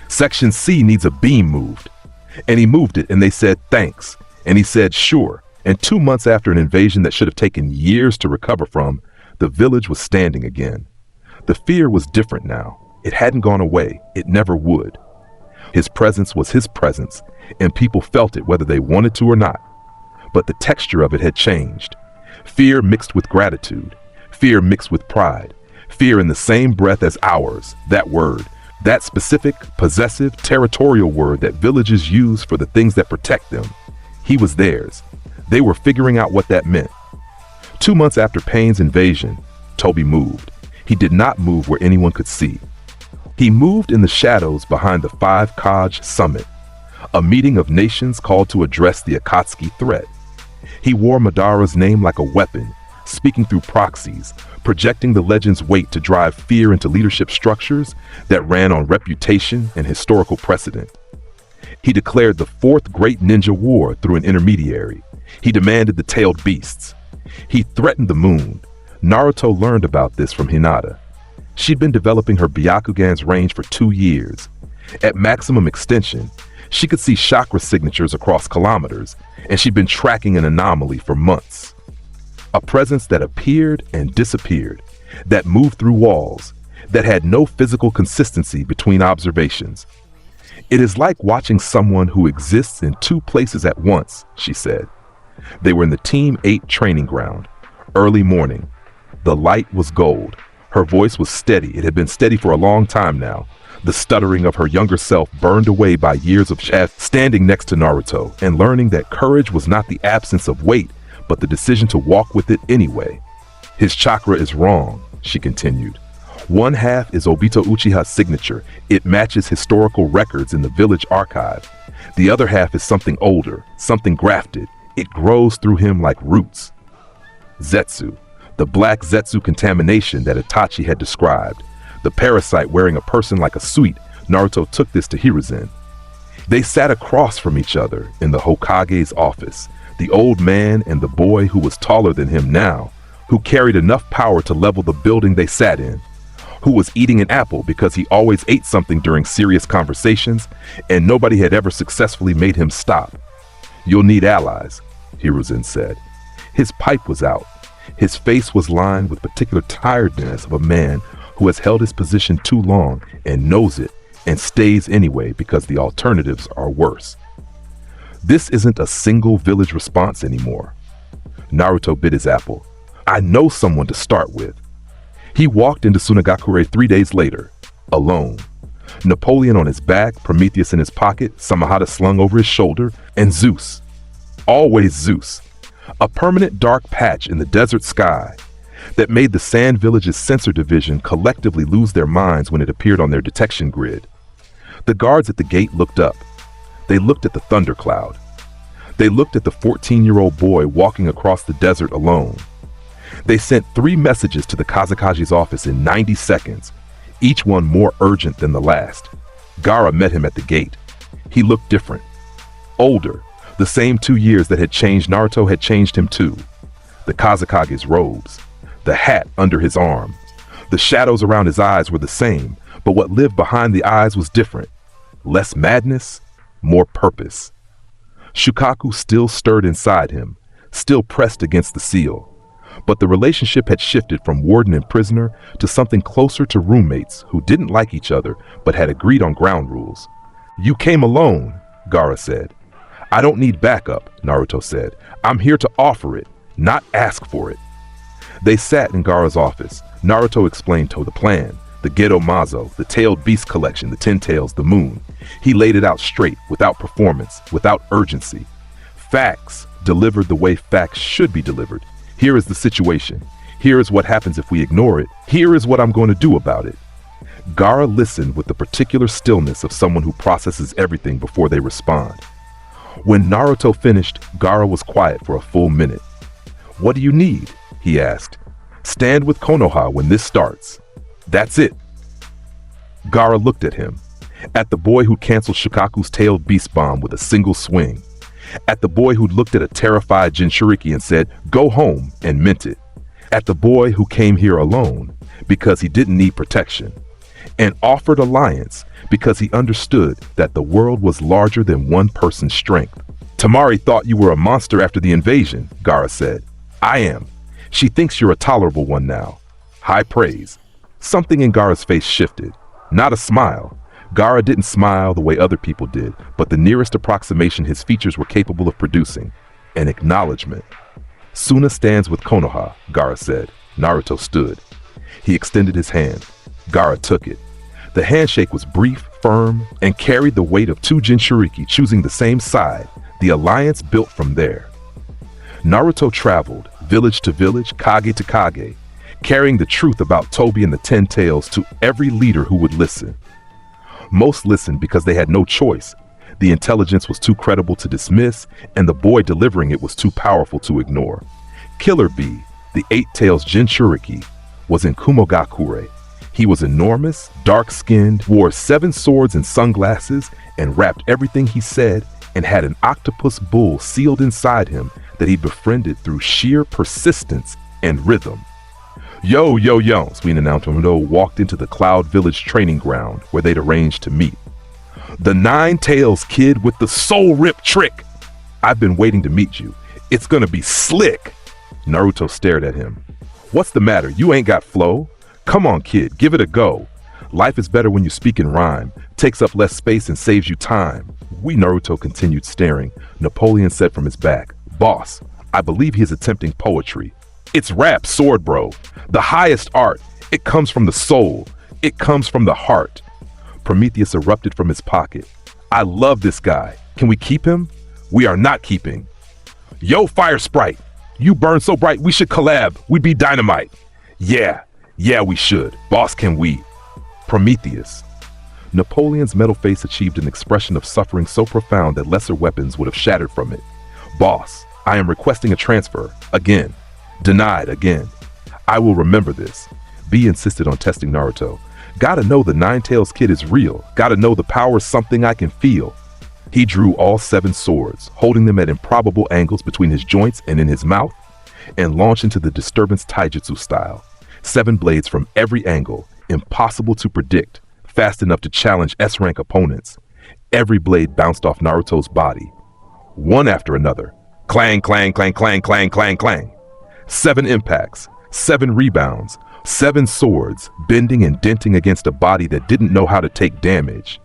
Speaker 2: Section C needs a beam moved." And he moved it, and they said thanks. And he said sure. And 2 months after an invasion that should have taken years to recover from, the village was standing again. The fear was different now. It hadn't gone away. It never would. His presence was his presence, and people felt it whether they wanted to or not. But the texture of it had changed. Fear mixed with gratitude. Fear mixed with pride. Fear in the same breath as ours, that word. That specific, possessive, territorial word that villages use for the things that protect them. He was theirs. They were figuring out what that meant. 2 months after Pain's invasion, Toby moved. He did not move where anyone could see. He moved in the shadows behind the 5 Kaj summit, a meeting of nations called to address the Akatsuki threat. He wore Madara's name like a weapon, speaking through proxies, projecting the legend's weight to drive fear into leadership structures that ran on reputation and historical precedent. He declared the 4th Great Ninja War through an intermediary. He demanded the tailed beasts. He threatened the moon. Naruto learned about this from Hinata. She'd been developing her Byakugan's range for 2 years. At maximum extension, she could see chakra signatures across kilometers, and she'd been tracking an anomaly for months. A presence that appeared and disappeared, that moved through walls, that had no physical consistency between observations. "It is like watching someone who exists in 2 places at once," she said. They were in the Team 8 training ground. Early morning. The light was gold. Her voice was steady. It had been steady for a long time now. The stuttering of her younger self burned away by years of standing next to Naruto and learning that courage was not the absence of weight, but the decision to walk with it anyway. "His chakra is wrong," she continued. "One half is Obito Uchiha's signature. It matches historical records in the village archive. The other half is something older, something grafted. It grows through him like roots." Zetsu, the black Zetsu contamination that Itachi had described. The parasite wearing a person like a suit, Naruto took this to Hiruzen. They sat across from each other in the Hokage's office. The old man and the boy who was taller than him now, who carried enough power to level the building they sat in, who was eating an apple because he always ate something during serious conversations, and nobody had ever successfully made him stop. "You'll need allies," Hiruzen said. His pipe was out. His face was lined with particular tiredness of a man who has held his position too long and knows it and stays anyway because the alternatives are worse. This isn't a single village response anymore. Naruto bit his apple. I know someone to start with. He walked into Sunagakure 3 days later, alone. Napoleon on his back, Prometheus in his pocket, Samahata slung over his shoulder, and Zeus. Always Zeus. A permanent dark patch in the desert sky that made the Sand Village's sensor division collectively lose their minds when it appeared on their detection grid. The guards at the gate looked up. They looked at the thundercloud. They looked at the 14-year-old boy walking across the desert alone. They sent 3 messages to the Kazakaji's office in 90 seconds, each one more urgent than the last. Gaara met him at the gate. He looked different. Older. The same 2 years that had changed Naruto had changed him too. The Kazakage's robes. The hat under his arm. The shadows around his eyes were the same, but what lived behind the eyes was different. Less madness, more purpose. Shukaku still stirred inside him, still pressed against the seal. But the relationship had shifted from warden and prisoner to something closer to roommates who didn't like each other but had agreed on ground rules. You came alone, Gaara said. I don't need backup, Naruto said. I'm here to offer it, not ask for it. They sat in Gaara's office. Naruto explained to the plan, the Gedo Mazo, the Tailed Beast collection, the 10 Tails, the moon. He laid it out straight, without performance, without urgency. Facts delivered the way facts should be delivered. Here is the situation. Here is what happens if we ignore it. Here is what I'm going to do about it. Gaara listened with the particular stillness of someone who processes everything before they respond. When Naruto finished, Gaara was quiet for a full minute. What do you need? He asked. Stand with Konoha when this starts. That's it. Gaara looked at him. At the boy who canceled Shukaku's tailed beast bomb with a single swing. At the boy who'd looked at a terrified Jinchuriki and said, go home, and meant it. At the boy who came here alone because he didn't need protection. And offered alliance because he understood that the world was larger than one person's strength. Tamari thought you were a monster after the invasion, Gaara said. I am. She thinks you're a tolerable one now. High praise. Something in Gaara's face shifted. Not a smile. Gaara didn't smile the way other people did, but the nearest approximation his features were capable of producing. An acknowledgement. Suna stands with Konoha, Gaara said. Naruto stood. He extended his hand. Gaara took it. The handshake was brief, firm, and carried the weight of 2 Jinchuriki choosing the same side. The alliance built from there. Naruto traveled, village to village, kage to kage, carrying the truth about Tobi and the 10 Tails to every leader who would listen. Most listened because they had no choice. The intelligence was too credible to dismiss, and the boy delivering it was too powerful to ignore. Killer Bee, the 8 Tails Jinchuriki, was in Kumogakure. He was enormous, dark-skinned, wore 7 swords and sunglasses, and rapped everything he said, and had an octopus bull sealed inside him that he befriended through sheer persistence and rhythm. Yo, Suin and Naruto walked into the Cloud Village training ground where they'd arranged to meet. The 9 Tails kid with the soul rip trick. I've been waiting to meet you. It's gonna be slick. Naruto stared at him. What's the matter? You ain't got flow? Come on, kid, give it a go. Life is better when you speak in rhyme. Takes up less space and saves you time. Naruto continued staring. Napoleon said from his back, Boss, I believe he is attempting poetry. It's rap, sword bro. The highest art. It comes from the soul. It comes from the heart. Prometheus erupted from his pocket. I love this guy. Can we keep him? We are not keeping. Yo, Fire Sprite. You burn so bright we should collab. We'd be dynamite. Yeah, we should. Boss, can we? Prometheus. Napoleon's metal face achieved an expression of suffering so profound that lesser weapons would have shattered from it. Boss, I am requesting a transfer. Again. Denied again. I will remember this. B insisted on testing Naruto. Gotta know the 9 Tails kid is real. Gotta know the power is something I can feel. He drew all 7 swords, holding them at improbable angles between his joints and in his mouth, and launched into the disturbance taijutsu style. 7 blades from every angle, impossible to predict, fast enough to challenge S-rank opponents. Every blade bounced off Naruto's body. One after another. Clang, clang, clang, clang, clang, clang, clang. 7 impacts, 7 rebounds, 7 swords, bending and denting against a body that didn't know how to take damage.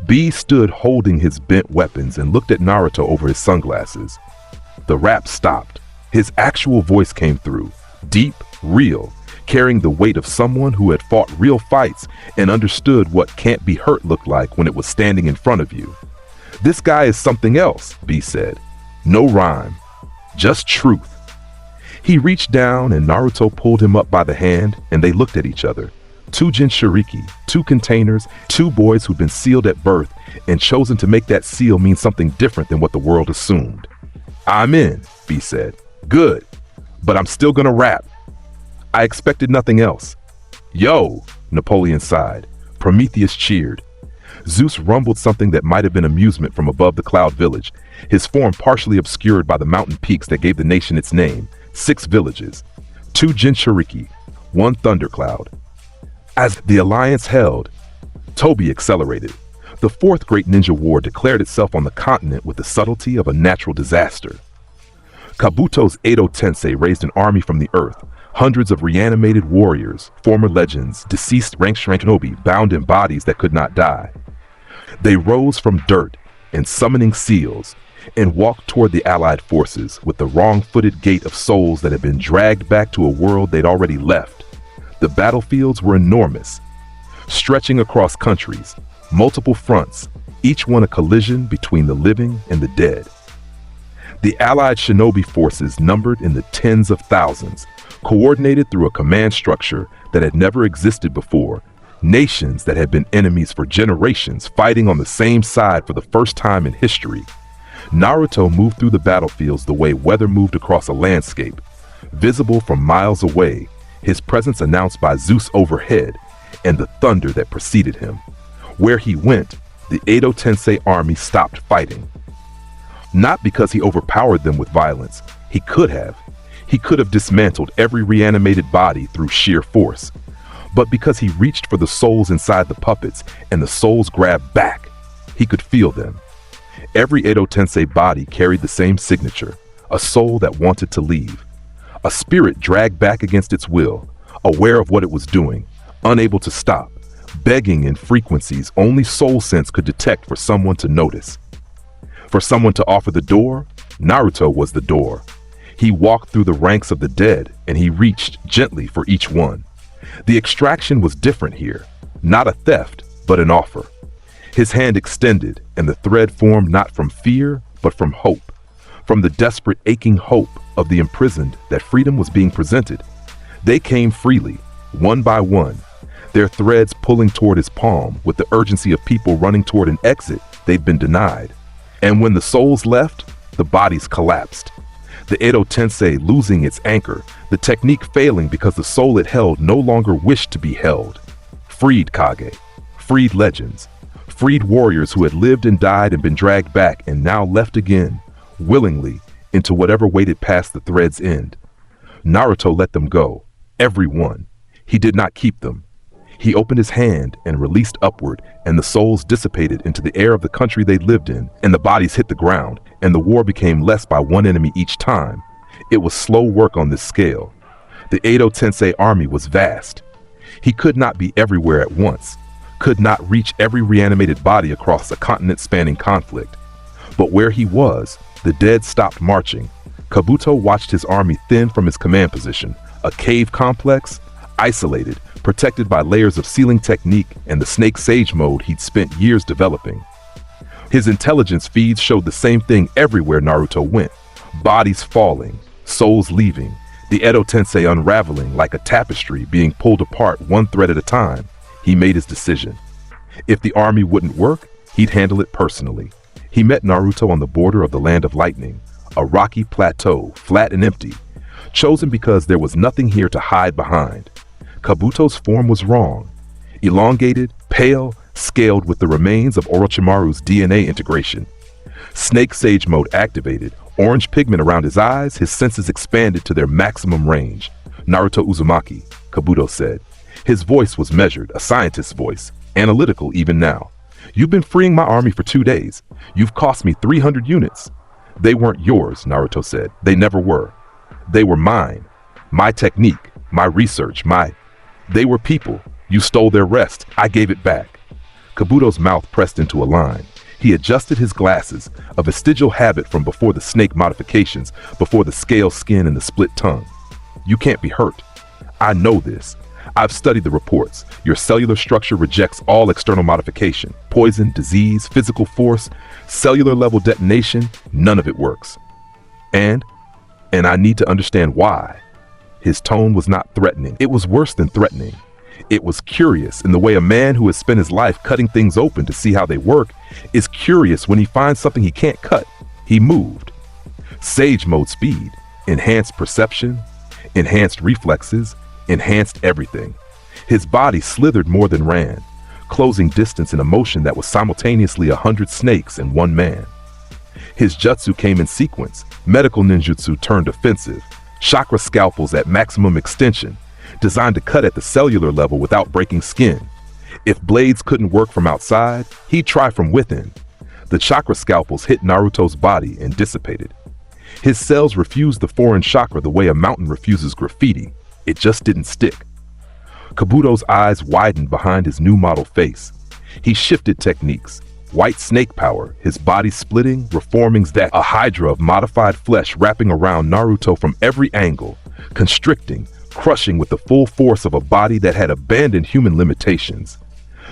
Speaker 2: B stood holding his bent weapons and looked at Naruto over his sunglasses. The rap stopped. His actual voice came through, deep, real, carrying the weight of someone who had fought real fights and understood what can't be hurt looked like when it was standing in front of you. "This guy is something else," B said. No rhyme, just truth. He reached down and Naruto pulled him up by the hand and they looked at each other. Two Jinchuriki, two containers, two boys who'd been sealed at birth and chosen to make that seal mean something different than what the world assumed. "I'm in," B said. "Good, but I'm still gonna rap." "I expected nothing else." "Yo," Napoleon sighed. Prometheus cheered. Zeus rumbled something that might have been amusement from above the cloud village, his form partially obscured by the mountain peaks that gave the nation its name. 6 villages, 2 Jinchuriki, 1 thundercloud. As the alliance held, Toby accelerated. The fourth great ninja war declared itself on the continent with the subtlety of a natural disaster. Kabuto's Edo Tensei raised an army from the earth, hundreds of reanimated warriors, former legends, deceased ranked shinobi bound in bodies that could not die. They rose from dirt and summoning seals and walked toward the allied forces with the wrong-footed gait of souls that had been dragged back to a world they'd already left. The battlefields were enormous, stretching across countries, multiple fronts, each one a collision between the living and the dead. The allied shinobi forces numbered in the tens of thousands, coordinated through a command structure that had never existed before, nations that had been enemies for generations fighting on the same side for the first time in history. Naruto moved through the battlefields the way weather moved across a landscape, visible from miles away, his presence announced by Zeus overhead and the thunder that preceded him. Where he went, the Edo Tensei army stopped fighting. Not because he overpowered them with violence. He could have. He could have dismantled every reanimated body through sheer force. But because he reached for the souls inside the puppets and the souls grabbed back, he could feel them. Every Edo Tensei body carried the same signature, a soul that wanted to leave. A spirit dragged back against its will, aware of what it was doing, unable to stop, begging in frequencies only soul sense could detect for someone to notice. For someone to offer the door, Naruto was the door. He walked through the ranks of the dead and he reached gently for each one. The extraction was different here, not a theft, but an offer. His hand extended and the thread formed not from fear, but from hope, from the desperate aching hope of the imprisoned that freedom was being presented. They came freely, one by one, their threads pulling toward his palm with the urgency of people running toward an exit they'd been denied. And when the souls left, the bodies collapsed. The Edo Tensei losing its anchor, the technique failing because the soul it held no longer wished to be held. Freed Kage, freed legends, freed warriors who had lived and died and been dragged back and now left again, willingly, into whatever waited past the thread's end. Naruto let them go, every one. He did not keep them. He opened his hand and released upward, and the souls dissipated into the air of the country they lived in, and the bodies hit the ground, and the war became less by one enemy each time. It was slow work on this scale. The Edo Tensei army was vast. He could not be everywhere at once, could not reach every reanimated body across a continent-spanning conflict. But where he was, the dead stopped marching. Kabuto watched his army thin from his command position, a cave complex, isolated, protected by layers of sealing technique and the snake sage mode he'd spent years developing. His intelligence feeds showed the same thing everywhere Naruto went. Bodies falling, souls leaving, the Edo Tensei unraveling like a tapestry being pulled apart one thread at a time. He made his decision. If the army wouldn't work, he'd handle it personally. He met Naruto on the border of the Land of Lightning, a rocky plateau, flat and empty, chosen because there was nothing here to hide behind. Kabuto's form was wrong, elongated, pale, scaled with the remains of Orochimaru's DNA integration. Snake Sage mode activated, orange pigment around his eyes, his senses expanded to their maximum range. Naruto Uzumaki, Kabuto said. His voice was measured, a scientist's voice, analytical even now. You've been freeing my army for 2 days. You've cost me 300 units. They weren't yours, Naruto said. They never were. They were mine. My technique, my research, They were people. You stole their rest. I gave it back. Kabuto's mouth pressed into a line. He adjusted his glasses, a vestigial habit from before the snake modifications, before the scale skin and the split tongue. You can't be hurt. I know this. I've studied the reports. Your cellular structure rejects all external modification. Poison, disease, physical force, cellular level detonation, none of it works. And I need to understand why. His tone was not threatening. It was worse than threatening. It was curious in the way a man who has spent his life cutting things open to see how they work is curious when he finds something he can't cut. He moved. Sage mode speed, enhanced perception, enhanced reflexes, enhanced everything. His body slithered more than ran, closing distance in a motion that was simultaneously 100 snakes in one man. His jutsu came in sequence. Medical ninjutsu turned offensive. Chakra scalpels at maximum extension, designed to cut at the cellular level without breaking skin. If blades couldn't work from outside, he'd try from within. The chakra scalpels hit Naruto's body and dissipated. His cells refused the foreign chakra the way a mountain refuses graffiti. It just didn't stick. Kabuto's eyes widened behind his new model face. He shifted techniques. White snake power, his body splitting, reforming that a hydra of modified flesh wrapping around Naruto from every angle, constricting, crushing with the full force of a body that had abandoned human limitations.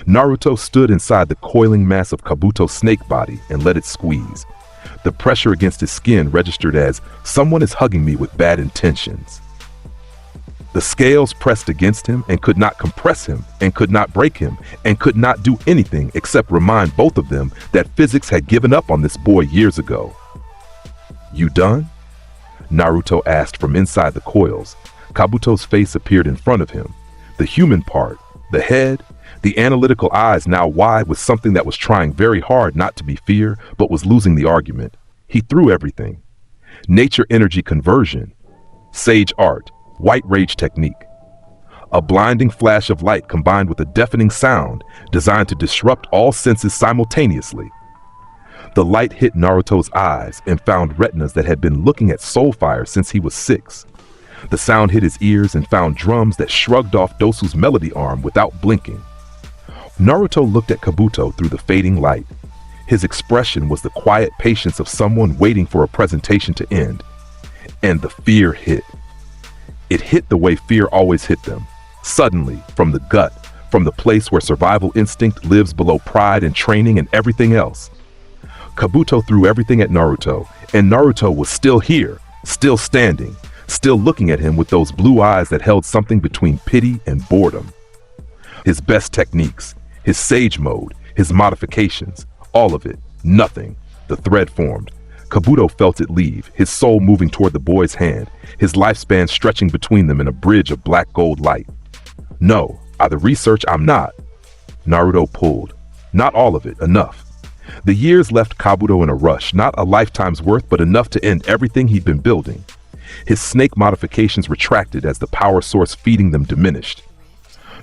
Speaker 2: Naruto stood inside the coiling mass of Kabuto's snake body and let it squeeze. The pressure against his skin registered as, someone is hugging me with bad intentions. The scales pressed against him and could not compress him and could not break him and could not do anything except remind both of them that physics had given up on this boy years ago. You done? Naruto asked from inside the coils. Kabuto's face appeared in front of him. The human part, the head, the analytical eyes now wide with something that was trying very hard not to be fear but was losing the argument. He threw everything. Nature energy conversion, sage art, white rage technique. A blinding flash of light combined with a deafening sound designed to disrupt all senses simultaneously. The light hit Naruto's eyes and found retinas that had been looking at soul fire since he was 6. The sound hit his ears and found drums that shrugged off Dosu's melody arm without blinking. Naruto looked at Kabuto through the fading light. His expression was the quiet patience of someone waiting for a presentation to end. And the fear hit. It hit the way fear always hit them. Suddenly, from the gut, from the place where survival instinct lives below pride and training and everything else. Kabuto threw everything at Naruto, and Naruto was still here, still standing, still looking at him with those blue eyes that held something between pity and boredom. His best techniques, his sage mode, his modifications, all of it, nothing. The thread formed. Kabuto felt it leave, his soul moving toward the boy's hand, his lifespan stretching between them in a bridge of black gold light. No, the research I'm not. Naruto pulled. Not all of it, enough. The years left Kabuto in a rush, not a lifetime's worth, but enough to end everything he'd been building. His snake modifications retracted as the power source feeding them diminished.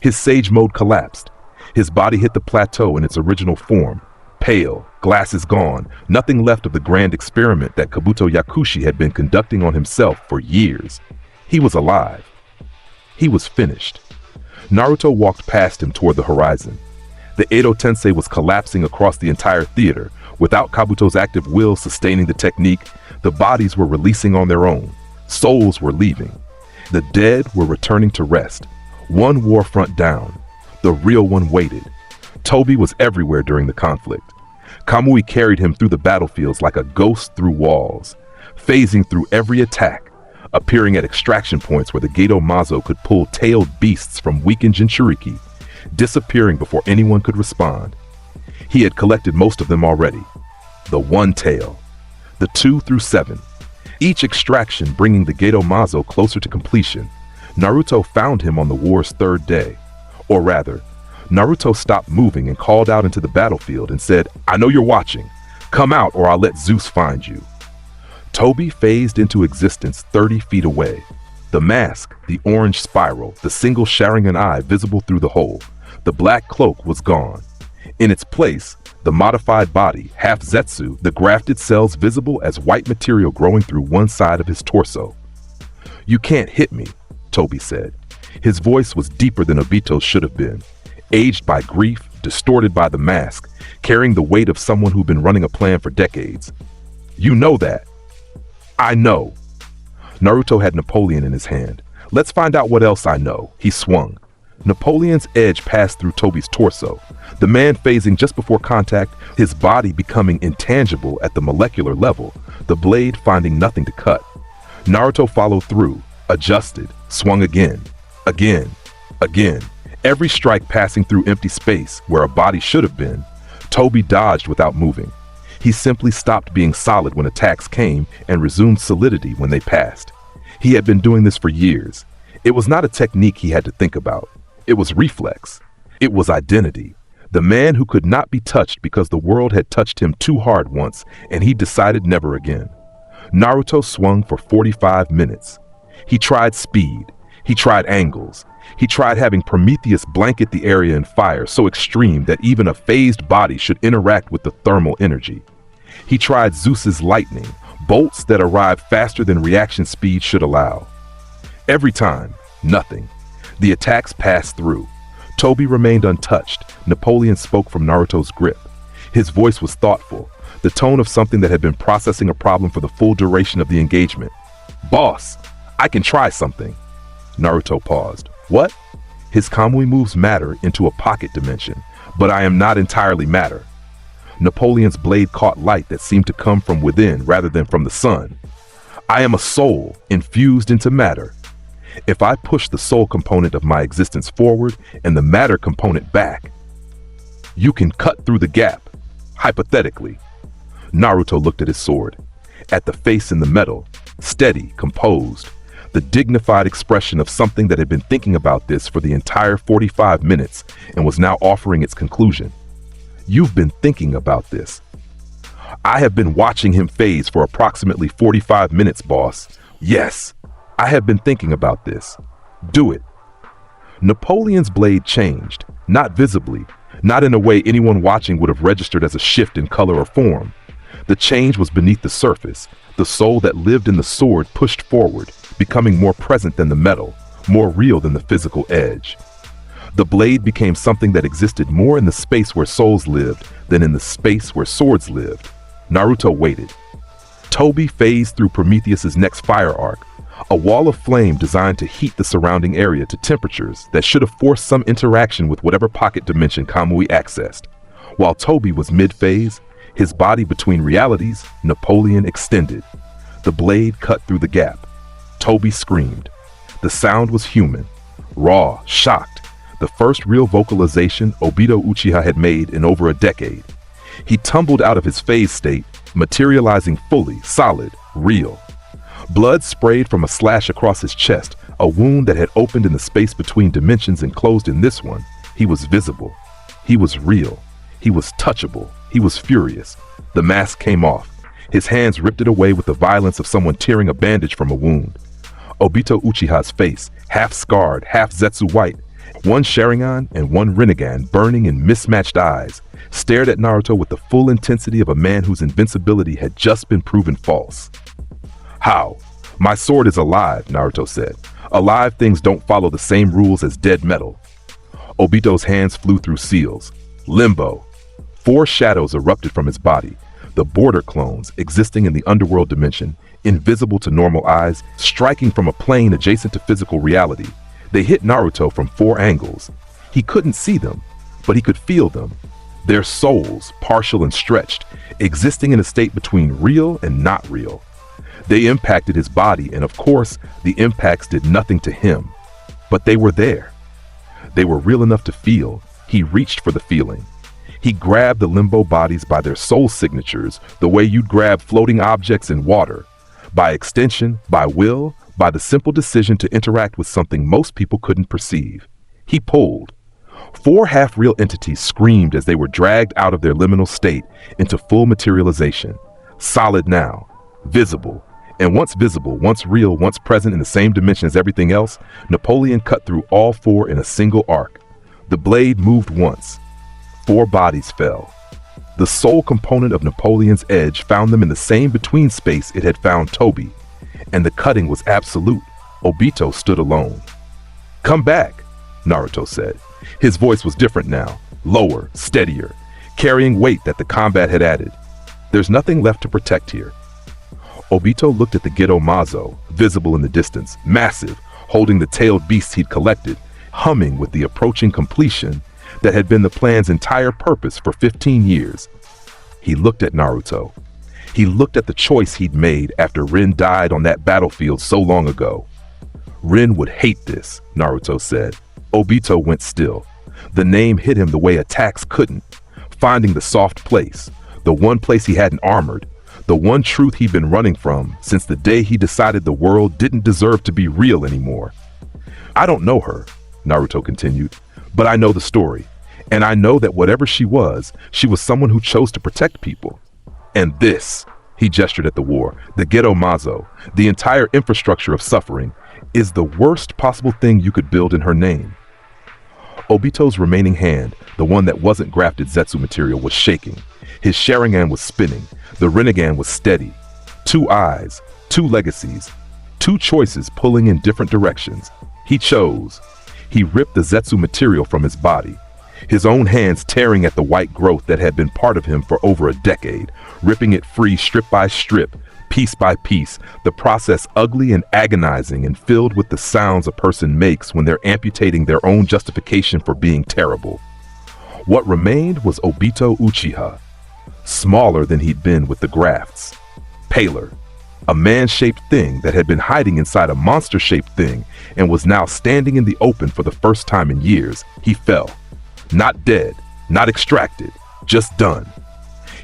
Speaker 2: His sage mode collapsed. His body hit the plateau in its original form. Pale, glasses gone, nothing left of the grand experiment that Kabuto Yakushi had been conducting on himself for years. He was alive. He was finished. Naruto walked past him toward the horizon. The Edo Tensei was collapsing across the entire theater. Without Kabuto's active will sustaining the technique, the bodies were releasing on their own. Souls were leaving. The dead were returning to rest. One war front down. The real one waited. Toby was everywhere during the conflict. Kamui carried him through the battlefields like a ghost through walls, phasing through every attack, appearing at extraction points where the Gedo Mazo could pull tailed beasts from weakened Jinchuriki, disappearing before anyone could respond. He had collected most of them already. The one tail, the 2 through 7, each extraction bringing the Gedo Mazo closer to completion. Naruto found him on the war's 3rd day. Or rather, Naruto stopped moving and called out into the battlefield and said, "I know you're watching. Come out or I'll let Zeus find you." Toby phased into existence 30 feet away. The mask, the orange spiral, the single Sharingan eye visible through the hole. The black cloak was gone. In its place, the modified body, half Zetsu, the grafted cells visible as white material growing through one side of his torso. "You can't hit me," Toby said. His voice was deeper than Obito's should have been. Aged by grief, distorted by the mask, carrying the weight of someone who'd been running a plan for decades. You know that. I know. Naruto had Napoleon in his hand. Let's find out what else I know. He swung. Napoleon's edge passed through Toby's torso, the man phasing just before contact, his body becoming intangible at the molecular level, the blade finding nothing to cut. Naruto followed through, adjusted, swung again, again, every strike passing through empty space where a body should have been. Toby dodged without moving. He simply stopped being solid when attacks came and resumed solidity when they passed. He had been doing this for years. It was not a technique he had to think about. It was reflex. It was identity. The man who could not be touched because the world had touched him too hard once, and he decided never again. Naruto swung for 45 minutes. He tried speed. He tried angles. He tried having Prometheus blanket the area in fire so extreme that even a phased body should interact with the thermal energy. He tried Zeus's lightning, bolts that arrived faster than reaction speed should allow. Every time, nothing. The attacks passed through. Toby remained untouched. Napoleon spoke from Naruto's grip. His voice was thoughtful, the tone of something that had been processing a problem for the full duration of the engagement. Boss, I can try something. Naruto paused. What? His Kamui moves matter into a pocket dimension, but I am not entirely matter. Napoleon's blade caught light that seemed to come from within rather than from the sun. I am a soul infused into matter. If I push the soul component of my existence forward and the matter component back, you can cut through the gap, hypothetically. Naruto looked at his sword, at the face in the metal, steady, composed, the dignified expression of something that had been thinking about this for the entire 45 minutes and was now offering its conclusion. You've been thinking about this. I have been watching him phase for approximately 45 minutes, boss. Yes, I have been thinking about this. Do it. Napoleon's blade changed, not visibly, not in a way anyone watching would have registered as a shift in color or form. The change was beneath the surface. The soul that lived in the sword pushed forward, becoming more present than the metal, more real than the physical edge. The blade became something that existed more in the space where souls lived than in the space where swords lived. Naruto waited. Toby phased through Prometheus's next fire arc, a wall of flame designed to heat the surrounding area to temperatures that should have forced some interaction with whatever pocket dimension Kamui accessed. While Toby was mid-phase, his body between realities, Napoleon extended. The blade cut through the gap. Toby screamed. The sound was human, raw, shocked, the first real vocalization Obito Uchiha had made in over a decade. He tumbled out of his phase state, materializing fully, solid, real. Blood sprayed from a slash across his chest, a wound that had opened in the space between dimensions and closed in this one. He was visible. He was real. He was touchable. He was furious. The mask came off. His hands ripped it away with the violence of someone tearing a bandage from a wound. Obito Uchiha's face, half scarred, half Zetsu white, one Sharingan and one Rinnegan burning in mismatched eyes, stared at Naruto with the full intensity of a man whose invincibility had just been proven false. How? My sword is alive, Naruto said. Alive things don't follow the same rules as dead metal. Obito's hands flew through seals. Limbo. 4 shadows erupted from his body, the border clones existing in the underworld dimension, invisible to normal eyes, striking from a plane adjacent to physical reality. They hit Naruto from 4 angles. He couldn't see them, but he could feel them. Their souls, partial and stretched, existing in a state between real and not real. They impacted his body, and of course, the impacts did nothing to him. But they were there. They were real enough to feel. He reached for the feeling. He grabbed the limbo bodies by their soul signatures, the way you'd grab floating objects in water. By extension, by will, by the simple decision to interact with something most people couldn't perceive. He pulled. 4 half-real entities screamed as they were dragged out of their liminal state into full materialization. Solid now. Visible. And once visible, once real, once present in the same dimension as everything else, Napoleon cut through all 4 in a single arc. The blade moved once. 4 bodies fell. The soul component of Napoleon's edge found them in the same between space it had found Toby. And the cutting was absolute. Obito stood alone. Come back, Naruto said. His voice was different now, lower, steadier, carrying weight that the combat had added. There's nothing left to protect here. Obito looked at the Gedo Mazo, visible in the distance, massive, holding the tailed beasts he'd collected, humming with the approaching completion that had been the plan's entire purpose for 15 years. He looked at Naruto. He looked at the choice he'd made after Rin died on that battlefield so long ago. Rin would hate this, Naruto said. Obito went still. The name hit him the way attacks couldn't, finding the soft place, the one place he hadn't armored, the one truth he'd been running from since the day he decided the world didn't deserve to be real anymore. I don't know her, Naruto continued, but I know the story, and I know that whatever she was someone who chose to protect people. And this, he gestured at the war, the Gedo Mazo, the entire infrastructure of suffering, is the worst possible thing you could build in her name. Obito's remaining hand, the one that wasn't grafted Zetsu material, was shaking. His Sharingan was spinning. The Rinnegan was steady. 2 eyes, 2 legacies, 2 choices pulling in different directions. He chose. He ripped the Zetsu material from his body, his own hands tearing at the white growth that had been part of him for over a decade, ripping it free strip by strip, piece by piece, the process ugly and agonizing and filled with the sounds a person makes when they're amputating their own justification for being terrible. What remained was Obito Uchiha, smaller than he'd been with the grafts, paler, a man-shaped thing that had been hiding inside a monster-shaped thing and was now standing in the open for the first time in years. He fell. Not dead, not extracted, just done.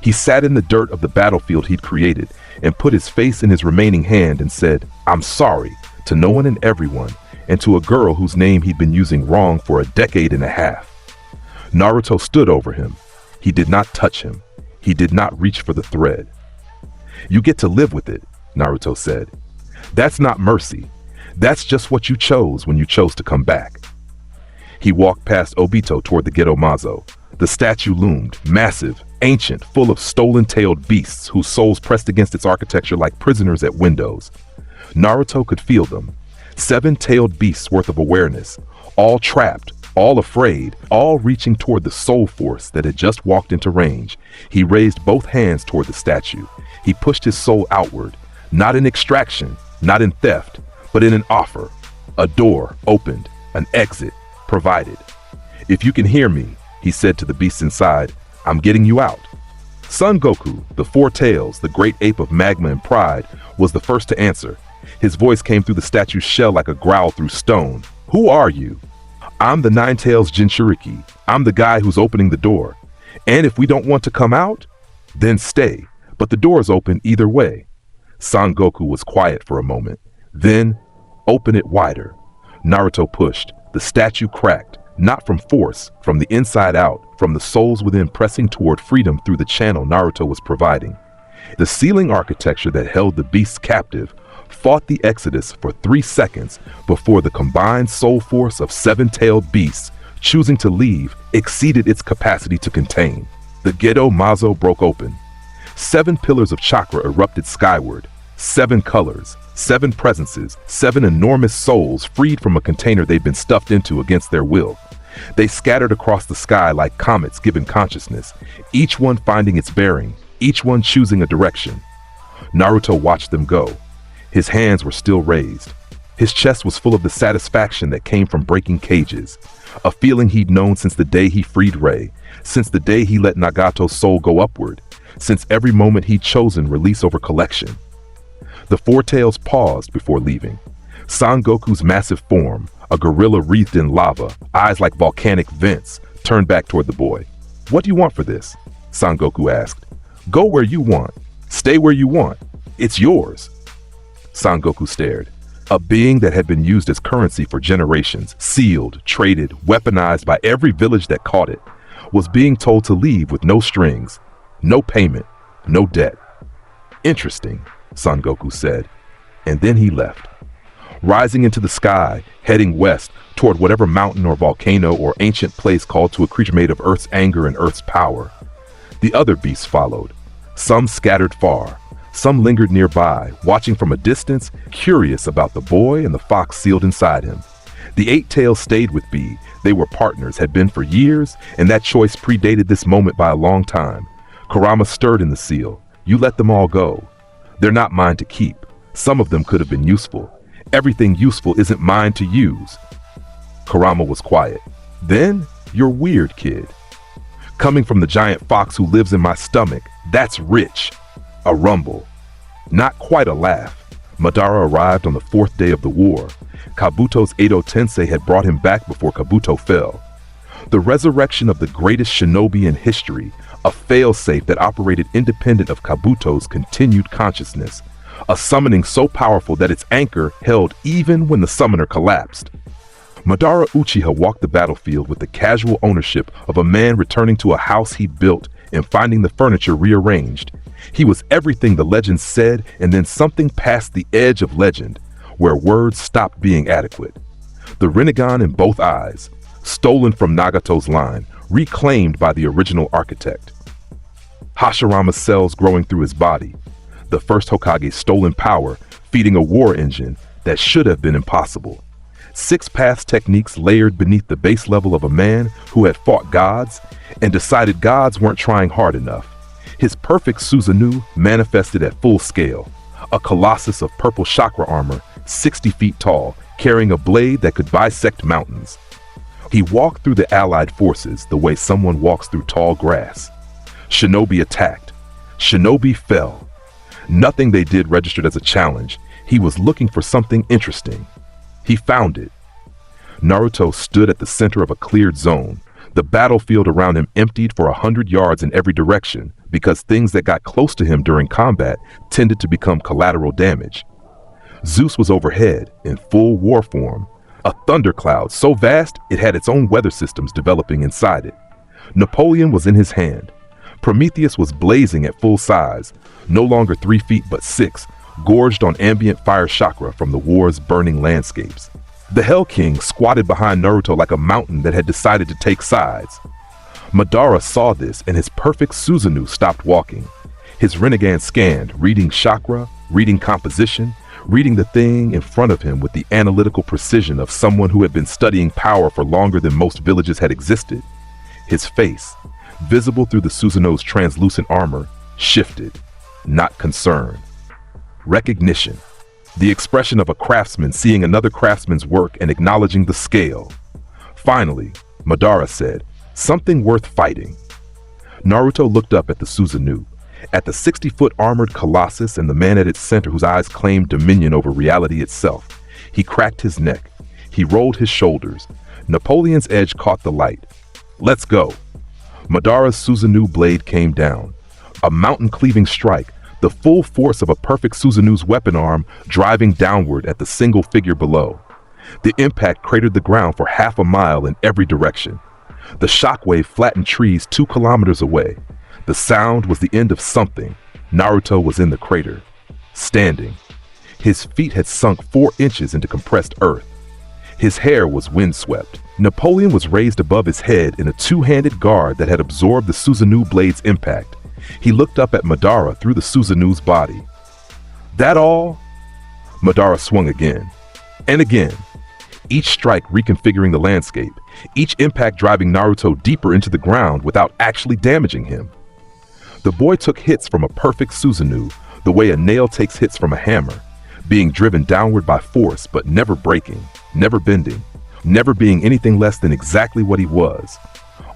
Speaker 2: He sat in the dirt of the battlefield he'd created and put his face in his remaining hand and said, "I'm sorry," to no one and everyone, and to a girl whose name he'd been using wrong for a decade and a half. Naruto stood over him. He did not touch him. He did not reach for the thread. "You get to live with it," Naruto said. "That's not mercy. That's just what you chose when you chose to come back." He walked past Obito toward the Gedo Mazo. The statue loomed, massive, ancient, full of stolen-tailed beasts whose souls pressed against its architecture like prisoners at windows. Naruto could feel them. 7-tailed beasts worth of awareness, all trapped, all afraid, all reaching toward the soul force that had just walked into range. He raised both hands toward the statue. He pushed his soul outward, not in extraction, not in theft, but in an offer. A door opened, an exit provided. "If you can hear me," he said to the beasts inside, "I'm getting you out." Son Goku, the 4 tails, the great ape of magma and pride, was the first to answer. His voice came through the statue's shell like a growl through stone. "Who are you?" "I'm the 9 tails Jinchuriki. I'm the guy who's opening the door. And if we don't want to come out, then stay. But the door is open either way." Son Goku was quiet for a moment. Then, "Open it wider." Naruto pushed. The statue cracked, not from force, from the inside out, from the souls within pressing toward freedom through the channel Naruto was providing. The ceiling architecture that held the beasts captive fought the exodus for 3 seconds before the combined soul force of 7-tailed beasts, choosing to leave, exceeded its capacity to contain. The Gedo Mazo broke open. 7 pillars of chakra erupted skyward. 7 colors, 7 presences, 7 enormous souls freed from a container they'd been stuffed into against their will. They scattered across the sky like comets given consciousness, each one finding its bearing, each one choosing a direction. Naruto watched them go. His hands were still raised. His chest was full of the satisfaction that came from breaking cages, a feeling he'd known since the day he freed Rei, since the day he let Nagato's soul go upward, since every moment he'd chosen release over collection. The 4 tails paused before leaving. Son Goku's massive form, a gorilla wreathed in lava, eyes like volcanic vents, turned back toward the boy. "What do you want for this?" Son Goku asked. "Go where you want. Stay where you want. It's yours." Son Goku stared. A being that had been used as currency for generations, sealed, traded, weaponized by every village that caught it, was being told to leave with no strings, no payment, no debt. "Interesting," Son Goku said, and then he left. Rising into the sky, heading west toward whatever mountain or volcano or ancient place called to a creature made of Earth's anger and Earth's power. The other beasts followed. Some scattered far. Some lingered nearby, watching from a distance, curious about the boy and the fox sealed inside him. The eight tails stayed with B. They were partners, had been for years, and that choice predated this moment by a long time. Kurama stirred in the seal. You let them all go. They're not mine to keep. Some of them could have been useful. Everything useful isn't mine to use. Kurama was quiet. Then, you're weird, kid. Coming from the giant fox who lives in my stomach, that's rich. A rumble. Not quite a laugh. Madara arrived on the 4th day of the war. Kabuto's Edo Tensei had brought him back before Kabuto fell. The resurrection of the greatest shinobi in history, a failsafe that operated independent of Kabuto's continued consciousness, a summoning so powerful that its anchor held even when the summoner collapsed. Madara Uchiha walked the battlefield with the casual ownership of a man returning to a house he built and finding the furniture rearranged. He was everything the legend said, and then something past the edge of legend, where words stopped being adequate. The Rinnegan in both eyes, stolen from Nagato's line, reclaimed by the original architect. Hashirama's cells growing through his body, the first Hokage's stolen power, feeding a war engine that should have been impossible. 6 path techniques layered beneath the base level of a man who had fought gods and decided gods weren't trying hard enough. His perfect Susanoo manifested at full scale, a colossus of purple chakra armor, 60 feet tall, carrying a blade that could bisect mountains. He walked through the allied forces the way someone walks through tall grass. Shinobi attacked. Shinobi fell. Nothing they did registered as a challenge. He was looking for something interesting. He found it. Naruto stood at the center of a cleared zone. The battlefield around him emptied for 100 yards in every direction because things that got close to him during combat tended to become collateral damage. Zeus was overhead in full war form, a thundercloud so vast it had its own weather systems developing inside it. Napoleon was in his hand. Prometheus was blazing at full size, no longer 3 feet but 6, gorged on ambient fire chakra from the war's burning landscapes. The Hell King squatted behind Naruto like a mountain that had decided to take sides. Madara saw this and his perfect Susanoo stopped walking. His Rinnegan scanned, reading chakra, reading composition, reading the thing in front of him with the analytical precision of someone who had been studying power for longer than most villages had existed. His face, visible through the Susanoo's translucent armor, shifted, not concern. Recognition. The expression of a craftsman seeing another craftsman's work and acknowledging the scale. Finally, Madara said, "Something worth fighting." Naruto looked up at the Susanoo, at the 60-foot armored colossus and the man at its center whose eyes claimed dominion over reality itself. He cracked his neck. He rolled his shoulders. Napoleon's edge caught the light. "Let's go." Madara's Susanoo blade came down. A mountain-cleaving strike, the full force of a perfect Susanoo's weapon arm driving downward at the single figure below. The impact cratered the ground for half a mile in every direction. The shockwave flattened trees 2 kilometers away. The sound was the end of something. Naruto was in the crater, standing. His feet had sunk 4 inches into compressed earth. His hair was windswept. Napoleon was raised above his head in a 2-handed guard that had absorbed the Susanoo blade's impact. He looked up at Madara through the Susanoo's body. "That all?" Madara swung again, and again, each strike reconfiguring the landscape, each impact driving Naruto deeper into the ground without actually damaging him. The boy took hits from a perfect Susanoo, the way a nail takes hits from a hammer, being driven downward by force but never breaking, never bending, never being anything less than exactly what he was.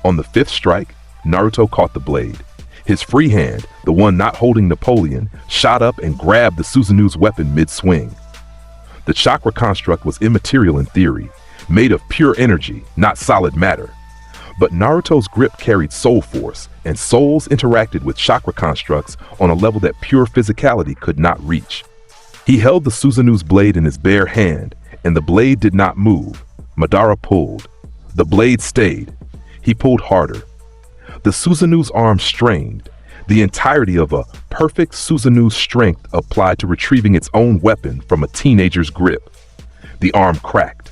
Speaker 2: On the 5th strike, Naruto caught the blade. His free hand, the one not holding Napoleon, shot up and grabbed the Susanoo's weapon mid-swing. The chakra construct was immaterial in theory, made of pure energy, not solid matter. But Naruto's grip carried soul force, and souls interacted with chakra constructs on a level that pure physicality could not reach. He held the Susanoo's blade in his bare hand, and the blade did not move. Madara pulled. The blade stayed. He pulled harder. The Susanoo's arm strained. The entirety of a perfect Susanoo's strength applied to retrieving its own weapon from a teenager's grip. The arm cracked.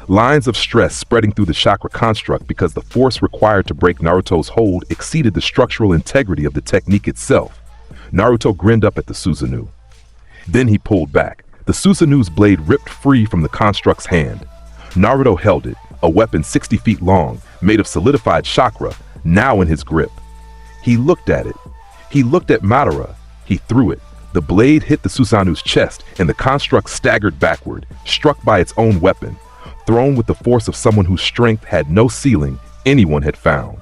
Speaker 2: Lines of stress spreading through the chakra construct because the force required to break Naruto's hold exceeded the structural integrity of the technique itself. Naruto grinned up at the Susanoo. Then he pulled back. The Susanoo's blade ripped free from the construct's hand. Naruto held it, a weapon 60 feet long, made of solidified chakra, now in his grip. He looked at it. He looked at Madara. He threw it. The blade hit the Susanu's chest, and the construct staggered backward, struck by its own weapon, thrown with the force of someone whose strength had no ceiling anyone had found.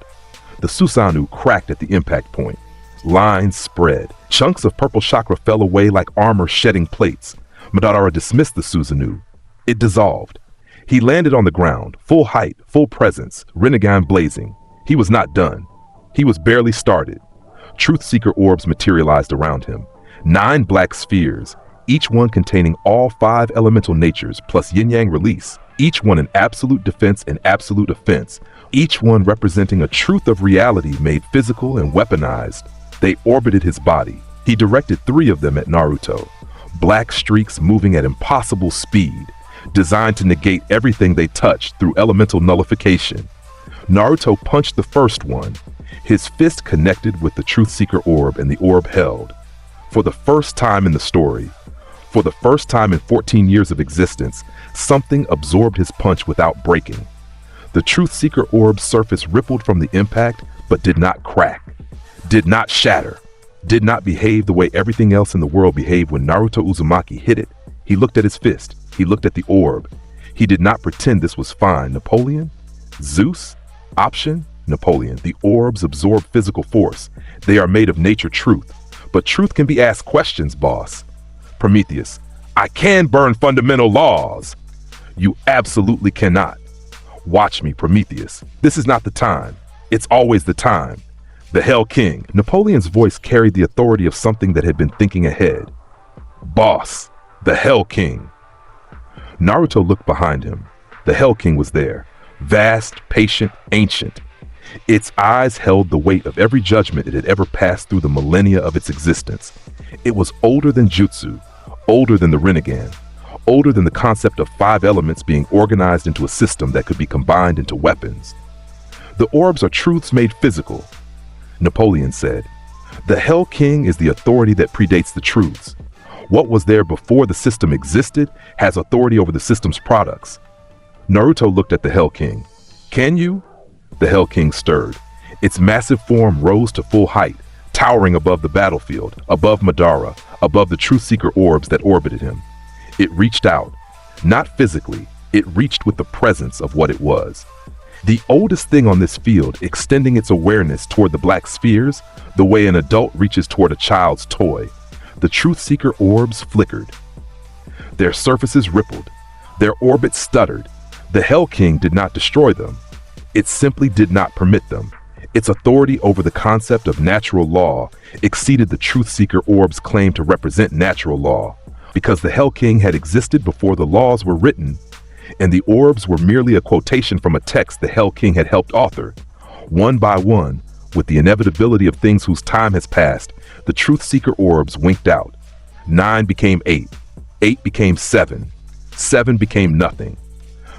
Speaker 2: The Susanoo cracked at the impact point. Lines spread. Chunks of purple chakra fell away like armor-shedding plates. Madara dismissed the Susanoo. It dissolved. He landed on the ground, full height, full presence, Rinnegan blazing. He was not done. He was barely started. Truth-seeker orbs materialized around him. 9 black spheres, each one containing all 5 elemental natures plus yin-yang release, each one an absolute defense and absolute offense, each one representing a truth of reality made physical and weaponized. They orbited his body. He directed 3 of them at Naruto. Black streaks moving at impossible speed, designed to negate everything they touched through elemental nullification. Naruto punched the first one. His fist connected with the Truth-Seeker orb and the orb held. For the first time in the story, for the first time in 14 years of existence, something absorbed his punch without breaking. The Truth-Seeker orb's surface rippled from the impact, but did not crack, did not shatter, did not behave the way everything else in the world behaved when Naruto Uzumaki hit it. He looked at his fist. He looked at the orb. He did not pretend this was fine. Napoleon? Zeus? Option? Napoleon. The orbs absorb physical force. They are made of nature truth. But truth can be asked questions, boss. Prometheus. I can burn fundamental laws. You absolutely cannot. Watch me, Prometheus. This is not the time. It's always the time. The Hell King. Napoleon's voice carried the authority of something that had been thinking ahead. Boss. The Hell King. Naruto looked behind him. The Hell King was there. Vast, patient, ancient. Its eyes held the weight of every judgment it had ever passed through the millennia of its existence. It was older than Jutsu, older than the Rinnegan, older than the concept of 5 elements being organized into a system that could be combined into weapons. The orbs are truths made physical. Napoleon said, the Hell King is the authority that predates the truths. What was there before the system existed has authority over the system's products. Naruto looked at the Hell King. Can you? The Hell King stirred. Its massive form rose to full height, towering above the battlefield, above Madara, above the Truth-Seeker orbs that orbited him. It reached out. Not physically, it reached with the presence of what it was. The oldest thing on this field, extending its awareness toward the black spheres, the way an adult reaches toward a child's toy. The Truth-Seeker orbs flickered. Their surfaces rippled. Their orbits stuttered. The Hell King did not destroy them. It simply did not permit them. Its authority over the concept of natural law exceeded the Truth-Seeker orb's claim to represent natural law, because the Hell King had existed before the laws were written, and the orbs were merely a quotation from a text the Hell King had helped author. One by one, with the inevitability of things whose time has passed, the Truth-Seeker orbs winked out. 9 became 8. 8 became 7. 7 became nothing.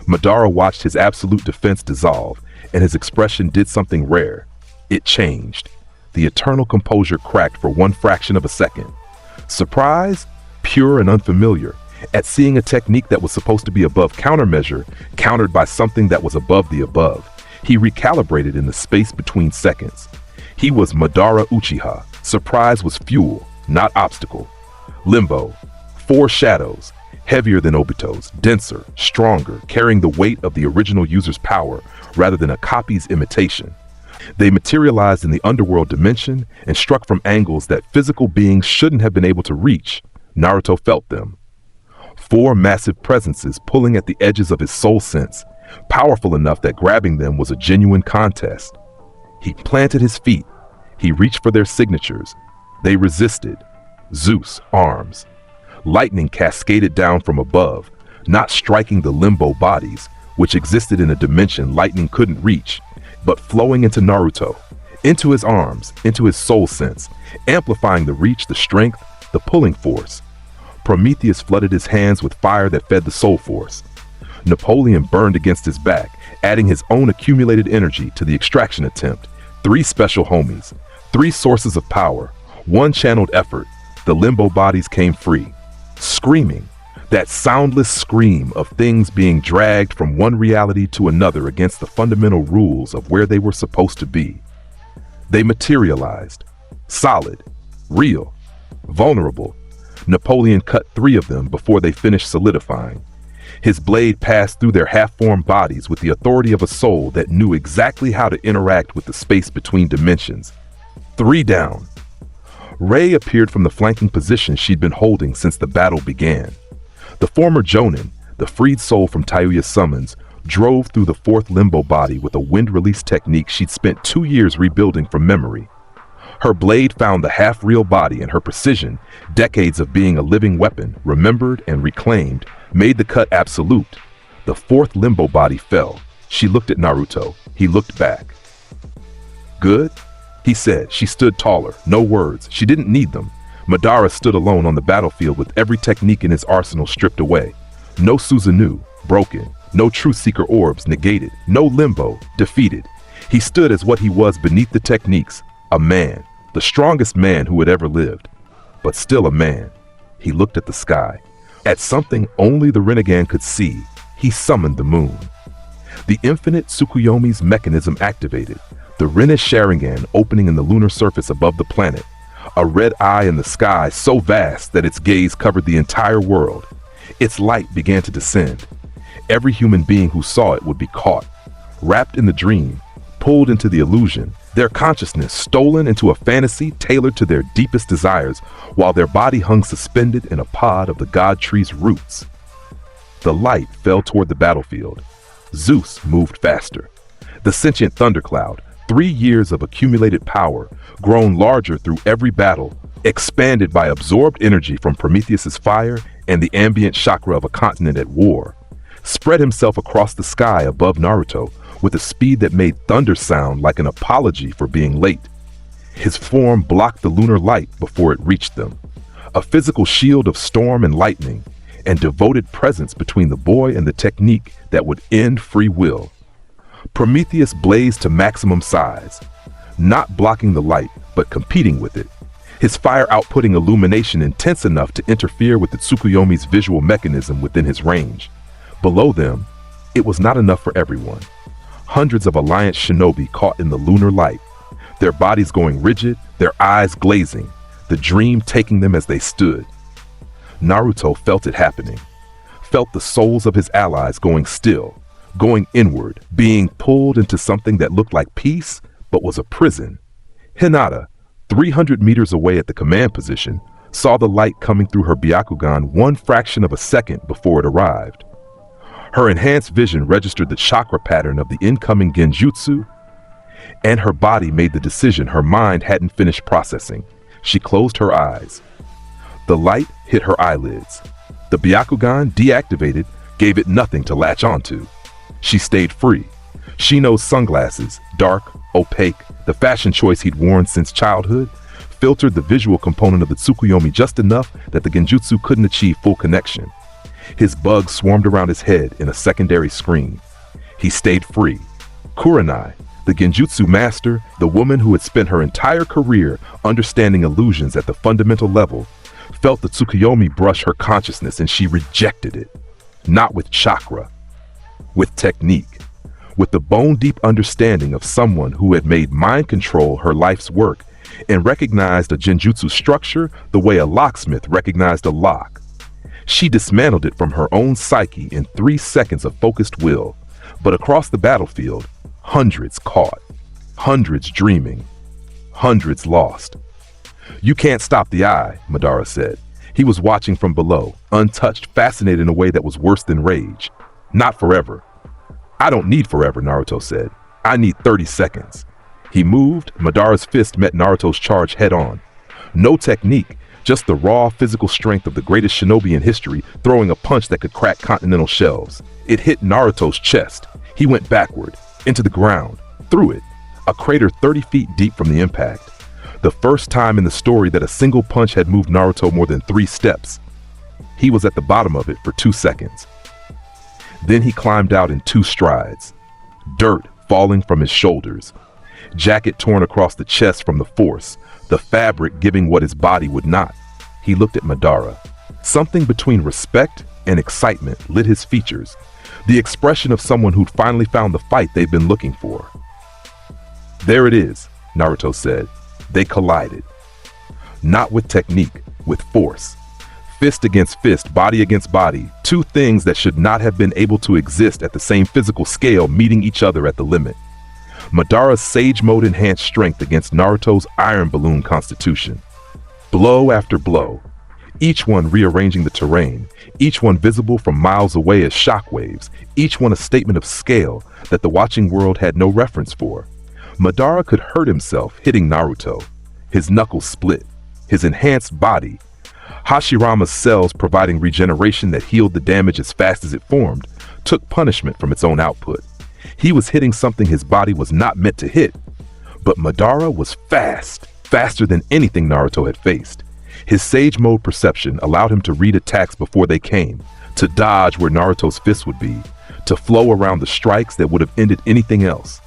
Speaker 2: Madara watched his absolute defense dissolve, and his expression did something rare. It changed. The eternal composure cracked for 1 fraction of a second. Surprise, pure and unfamiliar, at seeing a technique that was supposed to be above countermeasure, countered by something that was above the above. He recalibrated in the space between seconds. He was Madara Uchiha. Surprise was fuel, not obstacle. Limbo, 4 shadows, heavier than Obito's, denser, stronger, carrying the weight of the original user's power rather than a copy's imitation. They materialized in the underworld dimension and struck from angles that physical beings shouldn't have been able to reach. Naruto felt them. 4 massive presences pulling at the edges of his soul sense, powerful enough that grabbing them was a genuine contest. He planted his feet. He reached for their signatures. They resisted. Zeus, arms. Lightning cascaded down from above, not striking the limbo bodies, which existed in a dimension lightning couldn't reach, but flowing into Naruto, into his arms, into his soul sense, amplifying the reach, the strength, the pulling force. Prometheus flooded his hands with fire that fed the soul force. Napoleon burned against his back, adding his own accumulated energy to the extraction attempt. 3 special homies, 3 sources of power, 1 channeled effort. The limbo bodies came free. Screaming, That soundless scream of things being dragged from one reality to another against the fundamental rules of where they were supposed to be. They materialized. Solid. Real. Vulnerable. Napoleon cut 3 of them before they finished solidifying. His blade passed through their half-formed bodies with the authority of a soul that knew exactly how to interact with the space between dimensions. 3 down. Rei appeared from the flanking position she'd been holding since the battle began. The former Jonin, the freed soul from Tayuya's summons, drove through the 4th limbo body with a wind-release technique she'd spent 2 years rebuilding from memory. Her blade found the half-real body, and her precision, decades of being a living weapon, remembered and reclaimed, made the cut absolute. The 4th limbo body fell. She looked at Naruto. He looked back. Good? He said. She stood taller. No words. She didn't need them. Madara stood alone on the battlefield with every technique in his arsenal stripped away. No Susanoo, broken. No Truth Seeker orbs, negated. No limbo, defeated. He stood as what he was beneath the techniques, a man. The strongest man who had ever lived. But still a man. He looked at the sky. At something only the Rinnegan could see, he summoned the moon. The infinite Tsukuyomi's mechanism activated, the Rinne Sharingan opening in the lunar surface above the planet, a red eye in the sky so vast that its gaze covered the entire world. Its light began to descend. Every human being who saw it would be caught, wrapped in the dream, pulled into the illusion, their consciousness stolen into a fantasy tailored to their deepest desires, while their body hung suspended in a pod of the god tree's roots. The light fell toward the battlefield. Zeus moved faster. The sentient thundercloud, 3 years of accumulated power, grown larger through every battle, expanded by absorbed energy from Prometheus's fire and the ambient chakra of a continent at war, spread himself across the sky above Naruto with a speed that made thunder sound like an apology for being late. His form blocked the lunar light before it reached them, a physical shield of storm and lightning, and devoted presence between the boy and the technique that would end free will. Prometheus blazed to maximum size, not blocking the light, but competing with it, his fire outputting illumination intense enough to interfere with the Tsukuyomi's visual mechanism within his range. Below them, it was not enough for everyone. Hundreds of Alliance shinobi caught in the lunar light, their bodies going rigid, their eyes glazing, the dream taking them as they stood. Naruto felt it happening, felt the souls of his allies going still, going inward, being pulled into something that looked like peace, but was a prison. Hinata, 300 meters away at the command position, saw the light coming through her Byakugan 1 fraction of a second before it arrived. Her enhanced vision registered the chakra pattern of the incoming genjutsu, and her body made the decision her mind hadn't finished processing. She closed her eyes. The light hit her eyelids. The Byakugan, deactivated, gave it nothing to latch onto. She stayed free. Shino's sunglasses, dark, opaque, the fashion choice he'd worn since childhood, filtered the visual component of the Tsukuyomi just enough that the genjutsu couldn't achieve full connection. His bugs swarmed around his head in a secondary screen. He stayed free. Kurenai, the genjutsu master, the woman who had spent her entire career understanding illusions at the fundamental level, felt the Tsukuyomi brush her consciousness, and she rejected it. Not with chakra, with technique, with the bone-deep understanding of someone who had made mind control her life's work and recognized a genjutsu structure the way a locksmith recognized a lock. She dismantled it from her own psyche in 3 seconds of focused will, but across the battlefield, hundreds caught, hundreds dreaming, hundreds lost. "You can't stop the eye," Madara said. He was watching from below, untouched, fascinated in a way that was worse than rage. "Not forever." "I don't need forever," Naruto said. "I need 30 seconds. He moved. Madara's fist met Naruto's charge head-on. No technique, just the raw physical strength of the greatest shinobi in history throwing a punch that could crack continental shelves. It hit Naruto's chest. He went backward, into the ground, through it, a crater 30 feet deep from the impact. The first time in the story that a single punch had moved Naruto more than 3 steps. He was at the bottom of it for 2 seconds. Then he climbed out in 2 strides. Dirt falling from his shoulders. Jacket torn across the chest from the force, the fabric giving what his body would not. He looked at Madara. Something between respect and excitement lit his features, the expression of someone who'd finally found the fight they've been looking for. "There it is," Naruto said. They collided. Not with technique, with force. Fist against fist, body against body, two things that should not have been able to exist at the same physical scale meeting each other at the limit. Madara's Sage Mode enhanced strength against Naruto's Iron Balloon constitution. Blow after blow, each one rearranging the terrain, each one visible from miles away as shockwaves, each one a statement of scale that the watching world had no reference for. Madara could hurt himself hitting Naruto, his knuckles split, his enhanced body, Hashirama's cells providing regeneration that healed the damage as fast as it formed, took punishment from its own output. He was hitting something his body was not meant to hit. But Madara was fast, faster than anything Naruto had faced. His Sage Mode perception allowed him to read attacks before they came, to dodge where Naruto's fists would be, to flow around the strikes that would have ended anything else.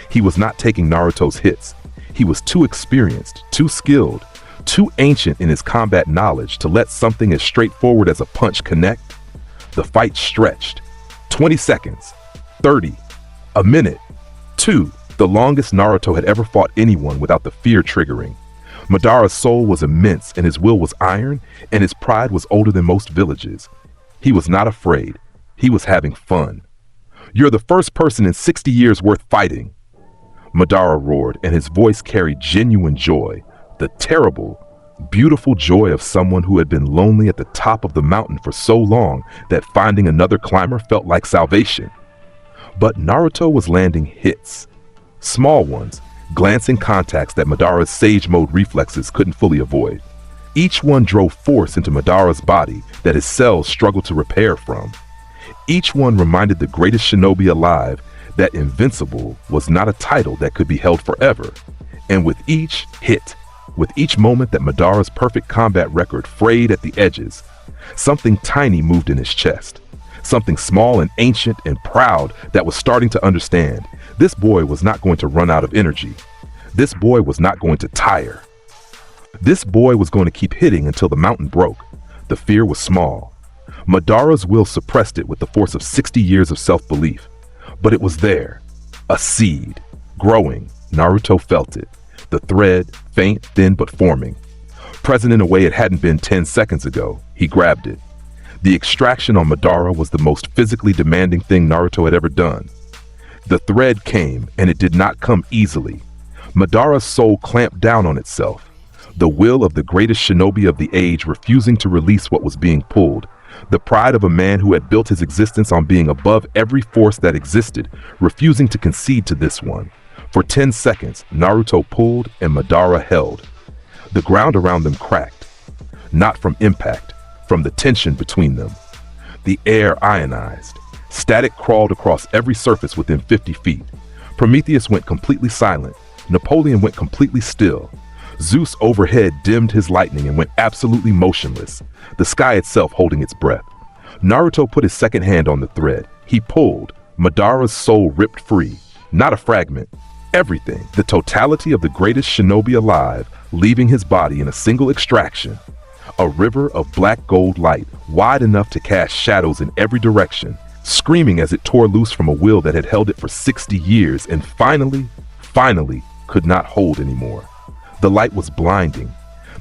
Speaker 2: He was not taking Naruto's hits. He was too experienced, too skilled, too ancient in his combat knowledge to let something as straightforward as a punch connect. The fight stretched. 20 seconds, 30, a minute, 2, the longest Naruto had ever fought anyone without the fear triggering. Madara's soul was immense and his will was iron, and his pride was older than most villages. He was not afraid. He was having fun. "You're the first person in 60 years worth fighting," Madara roared, and his voice carried genuine joy, the terrible, beautiful joy of someone who had been lonely at the top of the mountain for so long that finding another climber felt like salvation. But Naruto was landing hits. Small ones, glancing contacts that Madara's Sage Mode reflexes couldn't fully avoid. Each one drove force into Madara's body that his cells struggled to repair from. Each one reminded the greatest shinobi alive that invincible was not a title that could be held forever. And with each hit, with each moment that Madara's perfect combat record frayed at the edges, something tiny moved in his chest. Something small and ancient and proud that was starting to understand. This boy was not going to run out of energy. This boy was not going to tire. This boy was going to keep hitting until the mountain broke. The fear was small. Madara's will suppressed it with the force of 60 years of self-belief. But it was there, a seed, growing. Naruto felt it. The thread, faint, thin, but forming. Present in a way it hadn't been 10 seconds ago, he grabbed it. The extraction on Madara was the most physically demanding thing Naruto had ever done. The thread came, and it did not come easily. Madara's soul clamped down on itself. The will of the greatest shinobi of the age refusing to release what was being pulled. The pride of a man who had built his existence on being above every force that existed, refusing to concede to this one. For 10 seconds, Naruto pulled and Madara held. The ground around them cracked. Not from impact, from the tension between them. The air ionized. Static crawled across every surface within 50 feet. Prometheus went completely silent. Napoleon went completely still. Zeus overhead dimmed his lightning and went absolutely motionless, the sky itself holding its breath. Naruto put his second hand on the thread. He pulled. Madara's soul ripped free. Not a fragment. Everything, the totality of the greatest shinobi alive, leaving his body in a single extraction. A river of black gold light, wide enough to cast shadows in every direction, screaming as it tore loose from a will that had held it for 60 years and finally could not hold anymore. The light was blinding.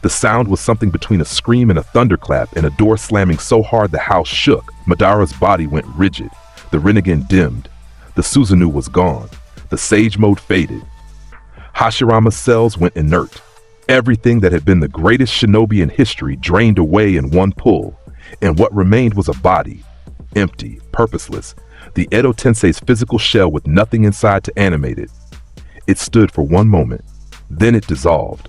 Speaker 2: The sound was something between a scream and a thunderclap, and a door slamming so hard the house shook. Madara's body went rigid. The Rinnegan dimmed. The Susanoo was gone. The Sage Mode faded. Hashirama's cells went inert. Everything that had been the greatest shinobi in history drained away in one pull, and what remained was a body, empty, purposeless, the Edo Tensei's physical shell with nothing inside to animate it. It stood for one moment, then it dissolved.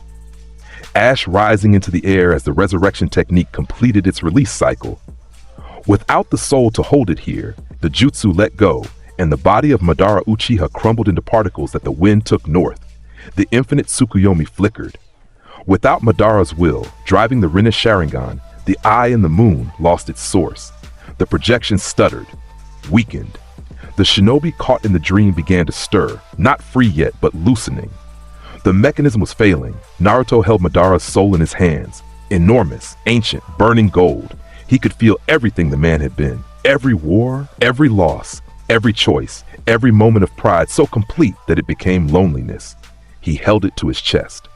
Speaker 2: Ash rising into the air as the resurrection technique completed its release cycle. Without the soul to hold it here, the jutsu let go, and the body of Madara Uchiha crumbled into particles that the wind took north. The infinite Tsukuyomi flickered. Without Madara's will, driving the Rinne Sharingan, the eye in the moon lost its source. The projection stuttered, weakened. The shinobi caught in the dream began to stir, not free yet, but loosening. The mechanism was failing. Naruto held Madara's soul in his hands. Enormous, ancient, burning gold. He could feel everything the man had been. Every war, every loss, every choice, every moment of pride so complete that it became loneliness. He held it to his chest.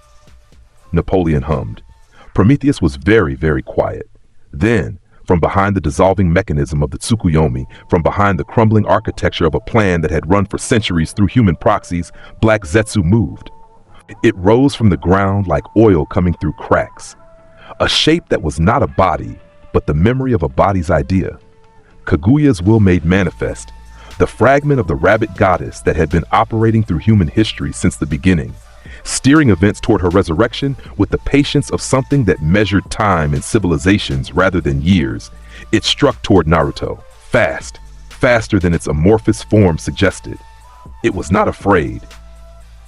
Speaker 2: Napoleon hummed. Prometheus was very, very quiet. Then, from behind the dissolving mechanism of the Tsukuyomi, from behind the crumbling architecture of a plan that had run for centuries through human proxies, Black Zetsu moved. It rose from the ground like oil coming through cracks. A shape that was not a body, but the memory of a body's idea. Kaguya's will made manifest, the fragment of the rabbit goddess that had been operating through human history since the beginning, steering events toward her resurrection with the patience of something that measured time in civilizations rather than years. It struck toward Naruto, fast, faster than its amorphous form suggested. It was not afraid.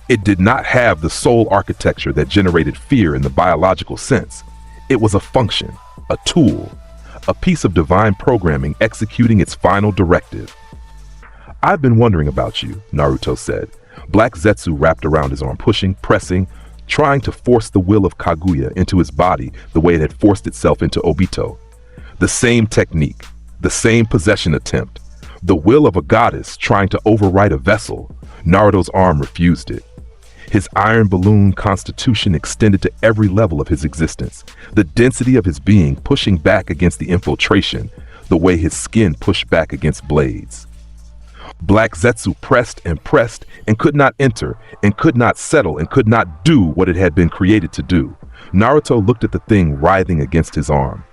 Speaker 2: It did not have the soul architecture that generated fear in the biological sense. It was a function, a tool, a piece of divine programming executing its final directive. "I've been wondering about you," Naruto said. Black Zetsu wrapped around his arm, pushing, pressing, trying to force the will of Kaguya into his body the way it had forced itself into Obito. The same technique, the same possession attempt, the will of a goddess trying to override a vessel. Naruto's arm refused it. His iron balloon constitution extended to every level of his existence, the density of his being pushing back against the infiltration, the way his skin pushed back against blades. Black Zetsu pressed and could not enter, and could not settle, and could not do what it had been created to do. Naruto looked at the thing writhing against his arm.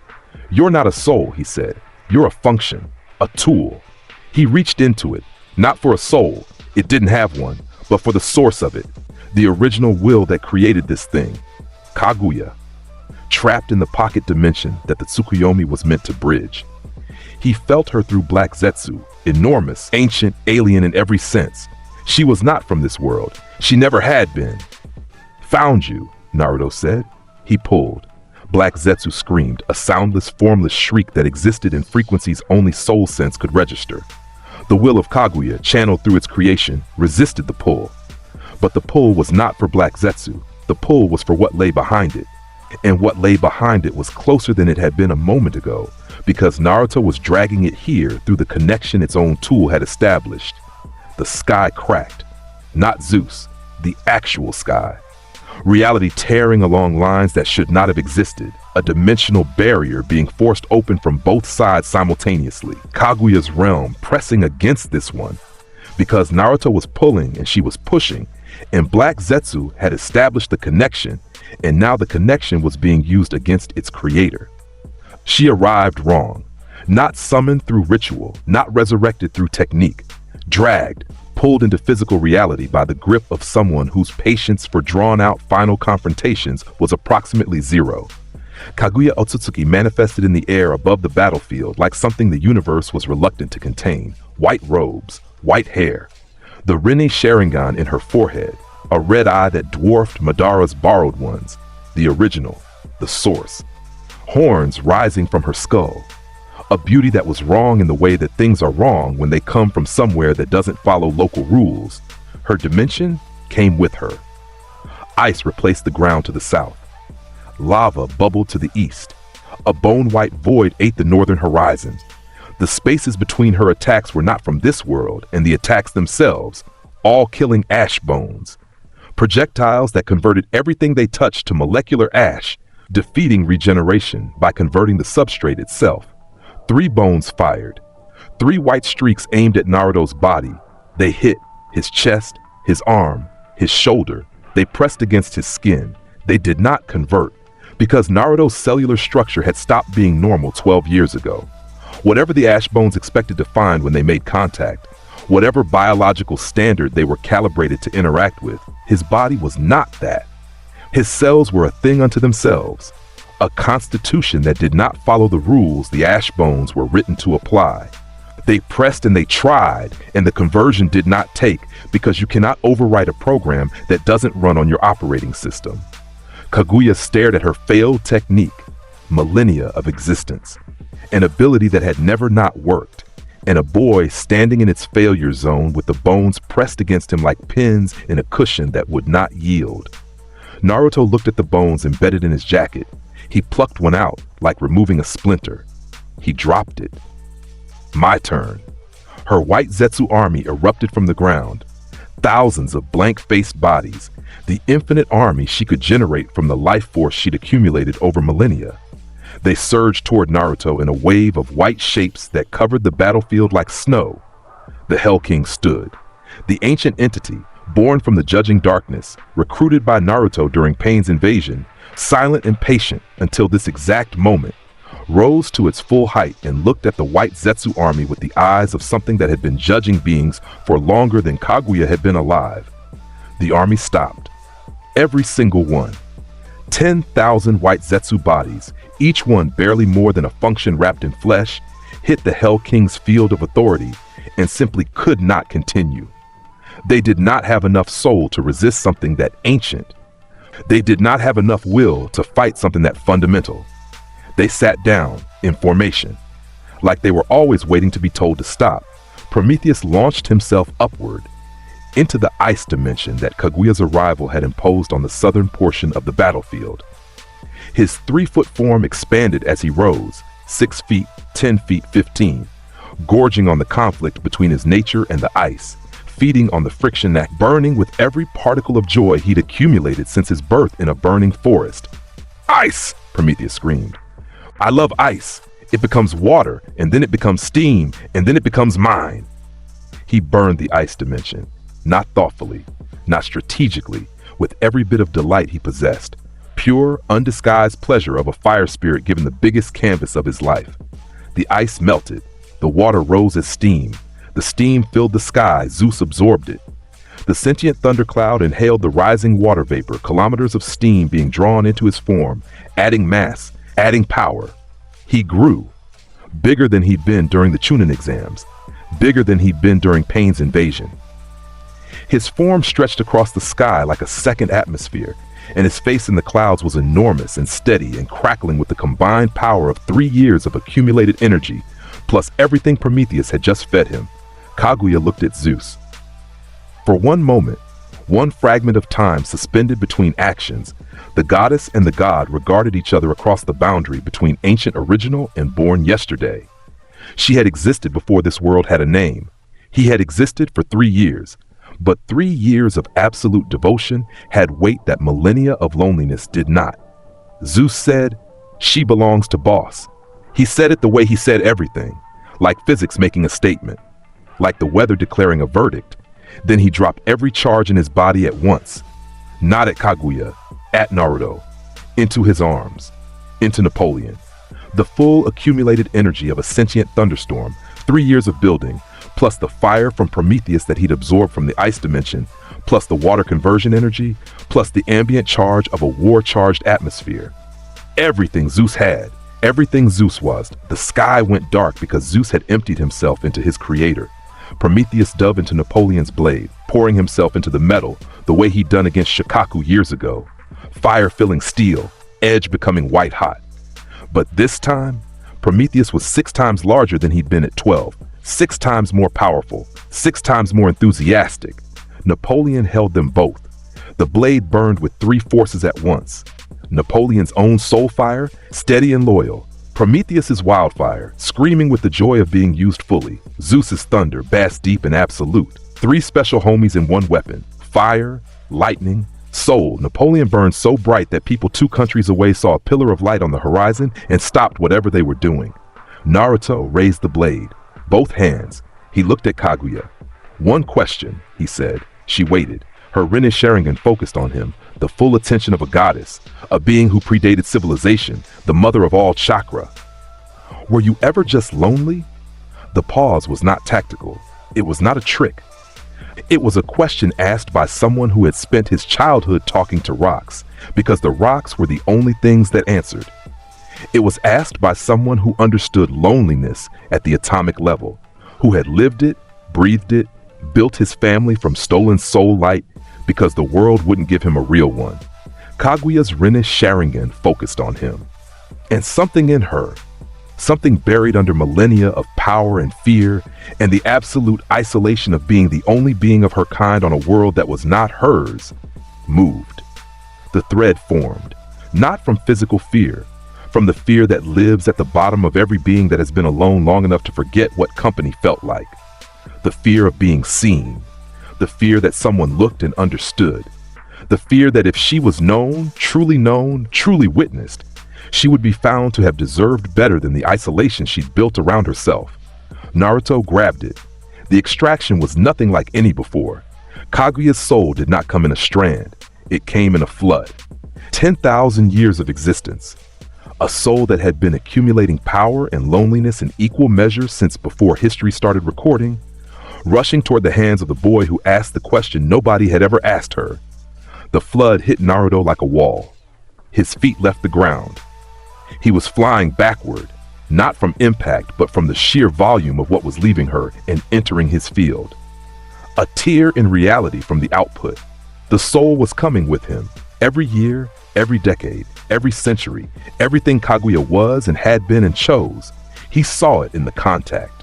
Speaker 2: "You're not a soul," he said. "You're a function, a tool." He reached into it, not for a soul, it didn't have one, but for the source of it, the original will that created this thing, Kaguya, trapped in the pocket dimension that the Tsukuyomi was meant to bridge. He felt her through Black Zetsu, enormous, ancient, alien in every sense. She was not from this world. She never had been. "Found you," Naruto said. He pulled. Black Zetsu screamed, a soundless, formless shriek that existed in frequencies only soul sense could register. The will of Kaguya, channeled through its creation, resisted the pull. But the pull was not for Black Zetsu. The pull was for what lay behind it. And what lay behind it was closer than it had been a moment ago, because Naruto was dragging it here through the connection its own tool had established. The sky cracked. Not Zeus, the actual sky. Reality tearing along lines that should not have existed. A dimensional barrier being forced open from both sides simultaneously. Kaguya's realm pressing against this one. Because Naruto was pulling and she was pushing, and Black Zetsu had established the connection, and now the connection was being used against its creator. She arrived wrong. Not summoned through ritual, not resurrected through technique. Dragged, pulled into physical reality by the grip of someone whose patience for drawn-out final confrontations was approximately zero. Kaguya Otsutsuki manifested in the air above the battlefield like something the universe was reluctant to contain. White robes, white hair, the Rinne Sharingan in her forehead, a red eye that dwarfed Madara's borrowed ones, the original, the source. Horns rising from her skull. A beauty that was wrong in the way that things are wrong when they come from somewhere that doesn't follow local rules. Her dimension came with her. Ice replaced the ground to the south. Lava bubbled to the east. A bone-white void ate the northern horizon. The spaces between her attacks were not from this world, and the attacks themselves, all killing ash bones. Projectiles that converted everything they touched to molecular ash, defeating regeneration by converting the substrate itself. 3 bones fired. 3 white streaks aimed at Naruto's body. They hit his chest, his arm, his shoulder. They pressed against his skin. They did not convert, because Naruto's cellular structure had stopped being normal 12 years ago. Whatever the ash bones expected to find when they made contact, whatever biological standard they were calibrated to interact with, his body was not that. His cells were a thing unto themselves, a constitution that did not follow the rules the ash bones were written to apply. They pressed and they tried, and the conversion did not take, because you cannot overwrite a program that doesn't run on your operating system. Kaguya stared at her failed technique, millennia of existence, an ability that had never not worked, and a boy standing in its failure zone with the bones pressed against him like pins in a cushion that would not yield. Naruto looked at the bones embedded in his jacket. He plucked one out, like removing a splinter. He dropped it. My turn. Her white Zetsu army erupted from the ground. Thousands of blank-faced bodies, the infinite army she could generate from the life force she'd accumulated over millennia. They surged toward Naruto in a wave of white shapes that covered the battlefield like snow. The Hell King stood. The ancient entity, born from the judging darkness, recruited by Naruto during Pain's invasion, silent and patient until this exact moment, rose to its full height and looked at the white Zetsu army with the eyes of something that had been judging beings for longer than Kaguya had been alive. The army stopped. Every single one. 10,000 white Zetsu bodies, each one barely more than a function wrapped in flesh, hit the Hell King's field of authority and simply could not continue. They did not have enough soul to resist something that ancient. They did not have enough will to fight something that fundamental. They sat down, in formation. Like they were always waiting to be told to stop, Prometheus launched himself upward, into the ice dimension that Kaguya's arrival had imposed on the southern portion of the battlefield. His 3-foot form expanded as he rose, 6 feet, 10 feet, 15, gorging on the conflict between his nature and the ice, feeding on the friction that burning with every particle of joy he'd accumulated since his birth in a burning forest. Ice! Prometheus screamed. I love ice. It becomes water, and then it becomes steam, and then it becomes mine. He burned the ice dimension, not thoughtfully, not strategically, with every bit of delight he possessed, pure, undisguised pleasure of a fire spirit given the biggest canvas of his life. The ice melted, the water rose as steam, the steam filled the sky, Zeus absorbed it. The sentient thundercloud inhaled the rising water vapor, kilometers of steam being drawn into his form, adding mass, adding power. He grew, bigger than he'd been during the Chunin exams, bigger than he'd been during Pain's invasion. His form stretched across the sky like a second atmosphere, and his face in the clouds was enormous and steady and crackling with the combined power of 3 years of accumulated energy, plus everything Prometheus had just fed him. Kaguya looked at Zeus. For one moment, one fragment of time suspended between actions, the goddess and the god regarded each other across the boundary between ancient original and born yesterday. She had existed before this world had a name. He had existed for 3 years, but 3 years of absolute devotion had weight that millennia of loneliness did not. Zeus said, "She belongs to boss." He said it the way he said everything, like physics making a statement, like the weather declaring a verdict. Then he dropped every charge in his body at once, not at Kaguya, at Naruto, into his arms, into Napoleon. The full accumulated energy of a sentient thunderstorm, 3 years of building, plus the fire from Prometheus that he'd absorbed from the ice dimension, plus the water conversion energy, plus the ambient charge of a war-charged atmosphere. Everything Zeus had, everything Zeus was. The sky went dark because Zeus had emptied himself into his creator. Prometheus dove into Napoleon's blade, pouring himself into the metal the way he'd done against Shikaku years ago. Fire filling steel, edge becoming white hot. But this time, Prometheus was 6 times larger than he'd been at 12, 6 times more powerful, 6 times more enthusiastic. Napoleon held them both. The blade burned with 3 forces at once. Napoleon's own soul fire, steady and loyal. Prometheus's wildfire, screaming with the joy of being used fully. Zeus's thunder, bass deep and absolute. 3 special homies in one weapon. Fire, lightning, soul. Napoleon burned so bright that people 2 countries away saw a pillar of light on the horizon and stopped whatever they were doing. Naruto raised the blade, both hands. He looked at Kaguya. "One question," he said. She waited, her Rinne Sharingan focused on him, the full attention of a goddess, a being who predated civilization, the mother of all chakra. "Were you ever just lonely?" The pause was not tactical. It was not a trick. It was a question asked by someone who had spent his childhood talking to rocks, because the rocks were the only things that answered. It was asked by someone who understood loneliness at the atomic level, who had lived it, breathed it, built his family from stolen soul light because the world wouldn't give him a real one. Kaguya's Rinne Sharingan focused on him. And something in her, something buried under millennia of power and fear and the absolute isolation of being the only being of her kind on a world that was not hers, moved. The thread formed, not from physical fear, from the fear that lives at the bottom of every being that has been alone long enough to forget what company felt like. The fear of being seen, the fear that someone looked and understood, the fear that if she was known, truly witnessed, she would be found to have deserved better than the isolation she'd built around herself. Naruto grabbed it. The extraction was nothing like any before. Kaguya's soul did not come in a strand. It came in a flood. 10,000 years of existence. A soul that had been accumulating power and loneliness in equal measure since before history started recording, rushing toward the hands of the boy who asked the question nobody had ever asked her. The flood hit Naruto like a wall. His feet left the ground. He was flying backward, not from impact, but from the sheer volume of what was leaving her and entering his field. A tear in reality from the output. The soul was coming with him. Every year, every decade, every century, everything Kaguya was and had been and chose. He saw it in the contact.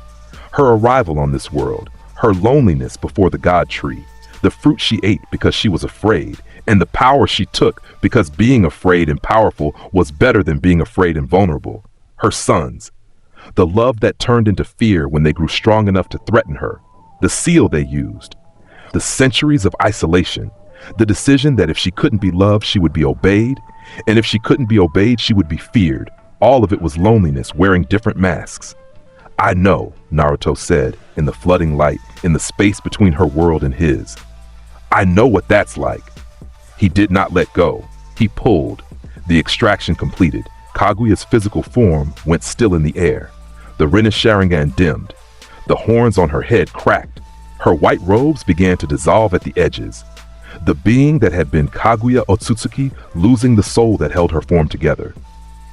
Speaker 2: Her arrival on this world, her loneliness before the god tree, the fruit she ate because she was afraid, and the power she took because being afraid and powerful was better than being afraid and vulnerable. Her sons. The love that turned into fear when they grew strong enough to threaten her. The seal they used. The centuries of isolation. The decision that if she couldn't be loved, she would be obeyed, and if she couldn't be obeyed, she would be feared. All of it was loneliness wearing different masks. I know, Naruto said, in the flooding light, in the space between her world and his. I know what that's like. He did not let go. He pulled. The extraction completed. Kaguya's physical form went still in the air. The Rinne's Sharingan dimmed. The horns on her head cracked. Her white robes began to dissolve at the edges. The being that had been Kaguya Otsutsuki losing the soul that held her form together.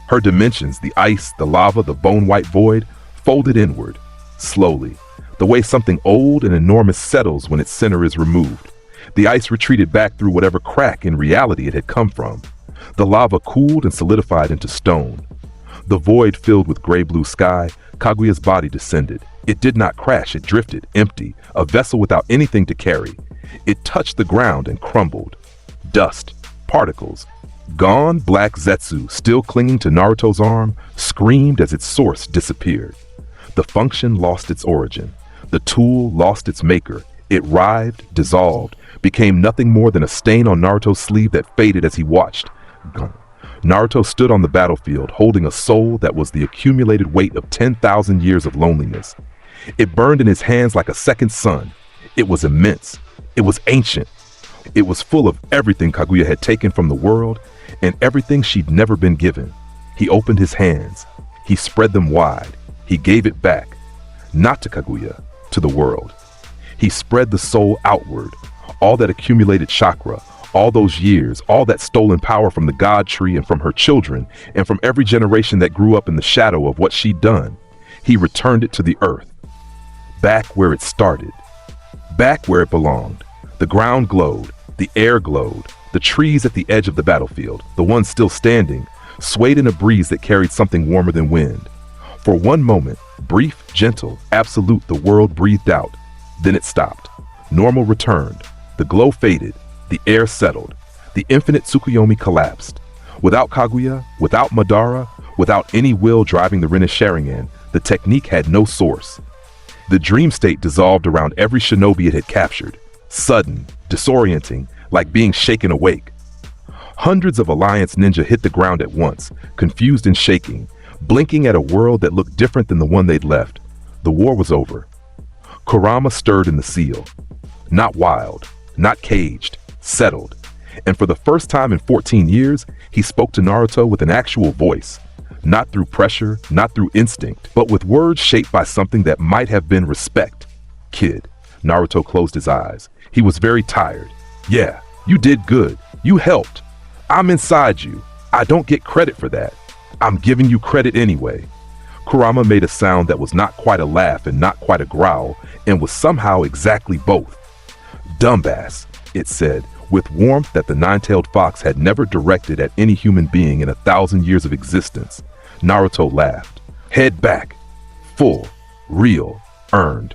Speaker 2: Her dimensions, the ice, the lava, the bone-white void, folded inward, slowly, the way something old and enormous settles when its center is removed. The ice retreated back through whatever crack in reality it had come from. The lava cooled and solidified into stone. The void filled with gray-blue sky. Kaguya's body descended. It did not crash, it drifted, empty, a vessel without anything to carry. It touched the ground and crumbled. Dust, particles. Gone, Black Zetsu, still clinging to Naruto's arm, screamed as its source disappeared. The function lost its origin. The tool lost its maker. It writhed, dissolved, became nothing more than a stain on Naruto's sleeve that faded as he watched. Naruto stood on the battlefield, holding a soul that was the accumulated weight of 10,000 years of loneliness. It burned in his hands like a second sun. It was immense. It was ancient. It was full of everything Kaguya had taken from the world and everything she'd never been given. He opened his hands. He spread them wide. He gave it back. Not to Kaguya, to the world. He spread the soul outward. All that accumulated chakra, all those years, all that stolen power from the god tree and from her children and from every generation that grew up in the shadow of what she'd done. He returned it to the earth. Back where it started. Back where it belonged. The ground glowed. The air glowed. The trees at the edge of the battlefield, the ones still standing, swayed in a breeze that carried something warmer than wind. For one moment, brief, gentle, absolute, the world breathed out. Then it stopped. Normal returned. The glow faded. The air settled. The infinite Tsukuyomi collapsed. Without Kaguya, without Madara, without any will driving the Rinne's Sharingan, the technique had no source. The dream state dissolved around every shinobi it had captured. Sudden, disorienting, like being shaken awake. Hundreds of Alliance ninja hit the ground at once, confused and shaking, blinking at a world that looked different than the one they'd left. The war was over. Kurama stirred in the seal. Not wild, not caged, settled. And for the first time in 14 years, he spoke to Naruto with an actual voice. Not through pressure, not through instinct, but with words shaped by something that might have been respect. Kid. Naruto closed his eyes. He was very tired. Yeah, you did good. You helped. I'm inside you. I don't get credit for that. I'm giving you credit anyway. Kurama made a sound that was not quite a laugh and not quite a growl, and was somehow exactly both. Dumbass, it said, with warmth that the nine-tailed fox had never directed at any human being in 1,000 years of existence. Naruto laughed. Head back. Full. Real. Earned.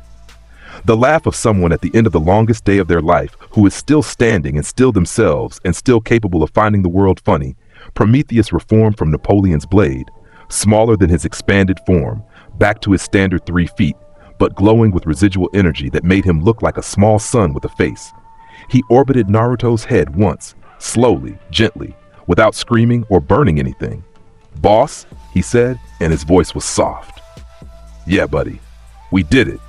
Speaker 2: The laugh of someone at the end of the longest day of their life who is still standing and still themselves and still capable of finding the world funny, Prometheus reformed from Napoleon's blade, smaller than his expanded form, back to his standard 3 feet, but glowing with residual energy that made him look like a small sun with a face. He orbited Naruto's head once, slowly, gently, without screaming or burning anything. "Boss," he said, and his voice was soft. "Yeah, buddy. We did it.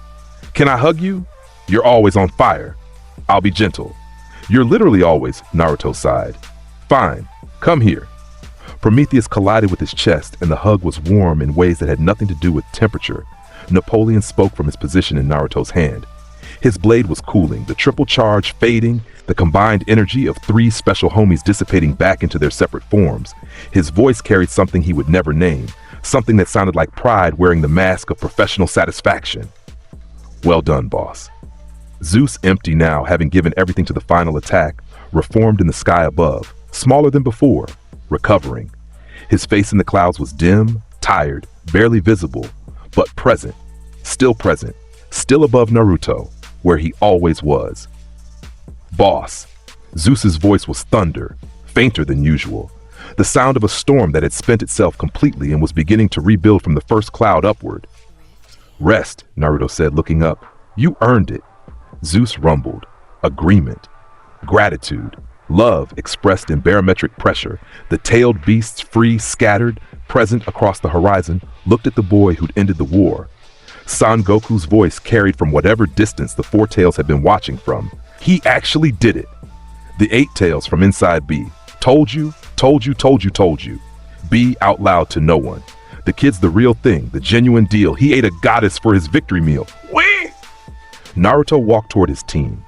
Speaker 2: Can I hug you? You're always on fire. I'll be gentle." "You're literally always," Naruto sighed. "Fine. Come here." Prometheus collided with his chest, and the hug was warm in ways that had nothing to do with temperature. Napoleon spoke from his position in Naruto's hand. His blade was cooling, the triple charge fading, the combined energy of 3 special homies dissipating back into their separate forms. His voice carried something he would never name, something that sounded like pride wearing the mask of professional satisfaction. "Well done, boss." Zeus, empty now, having given everything to the final attack, reformed in the sky above, smaller than before, recovering. His face in the clouds was dim, tired, barely visible, but present, still above Naruto, where he always was. "Boss." Zeus's voice was thunder, fainter than usual, the sound of a storm that had spent itself completely and was beginning to rebuild from the first cloud upward. "Rest," Naruto said, looking up. "You earned it." Zeus rumbled. Agreement. Gratitude. Love expressed in barometric pressure. The tailed beasts, free, scattered, present across the horizon, looked at the boy who'd ended the war. Son Goku's voice carried from whatever distance the 4 tails had been watching from. "He actually did it." The 8 tails from inside B. "Told you, told you, told you, told you." B out loud to no one. "The kid's the real thing, the genuine deal. He ate a goddess for his victory meal." Wee! Naruto walked toward his team,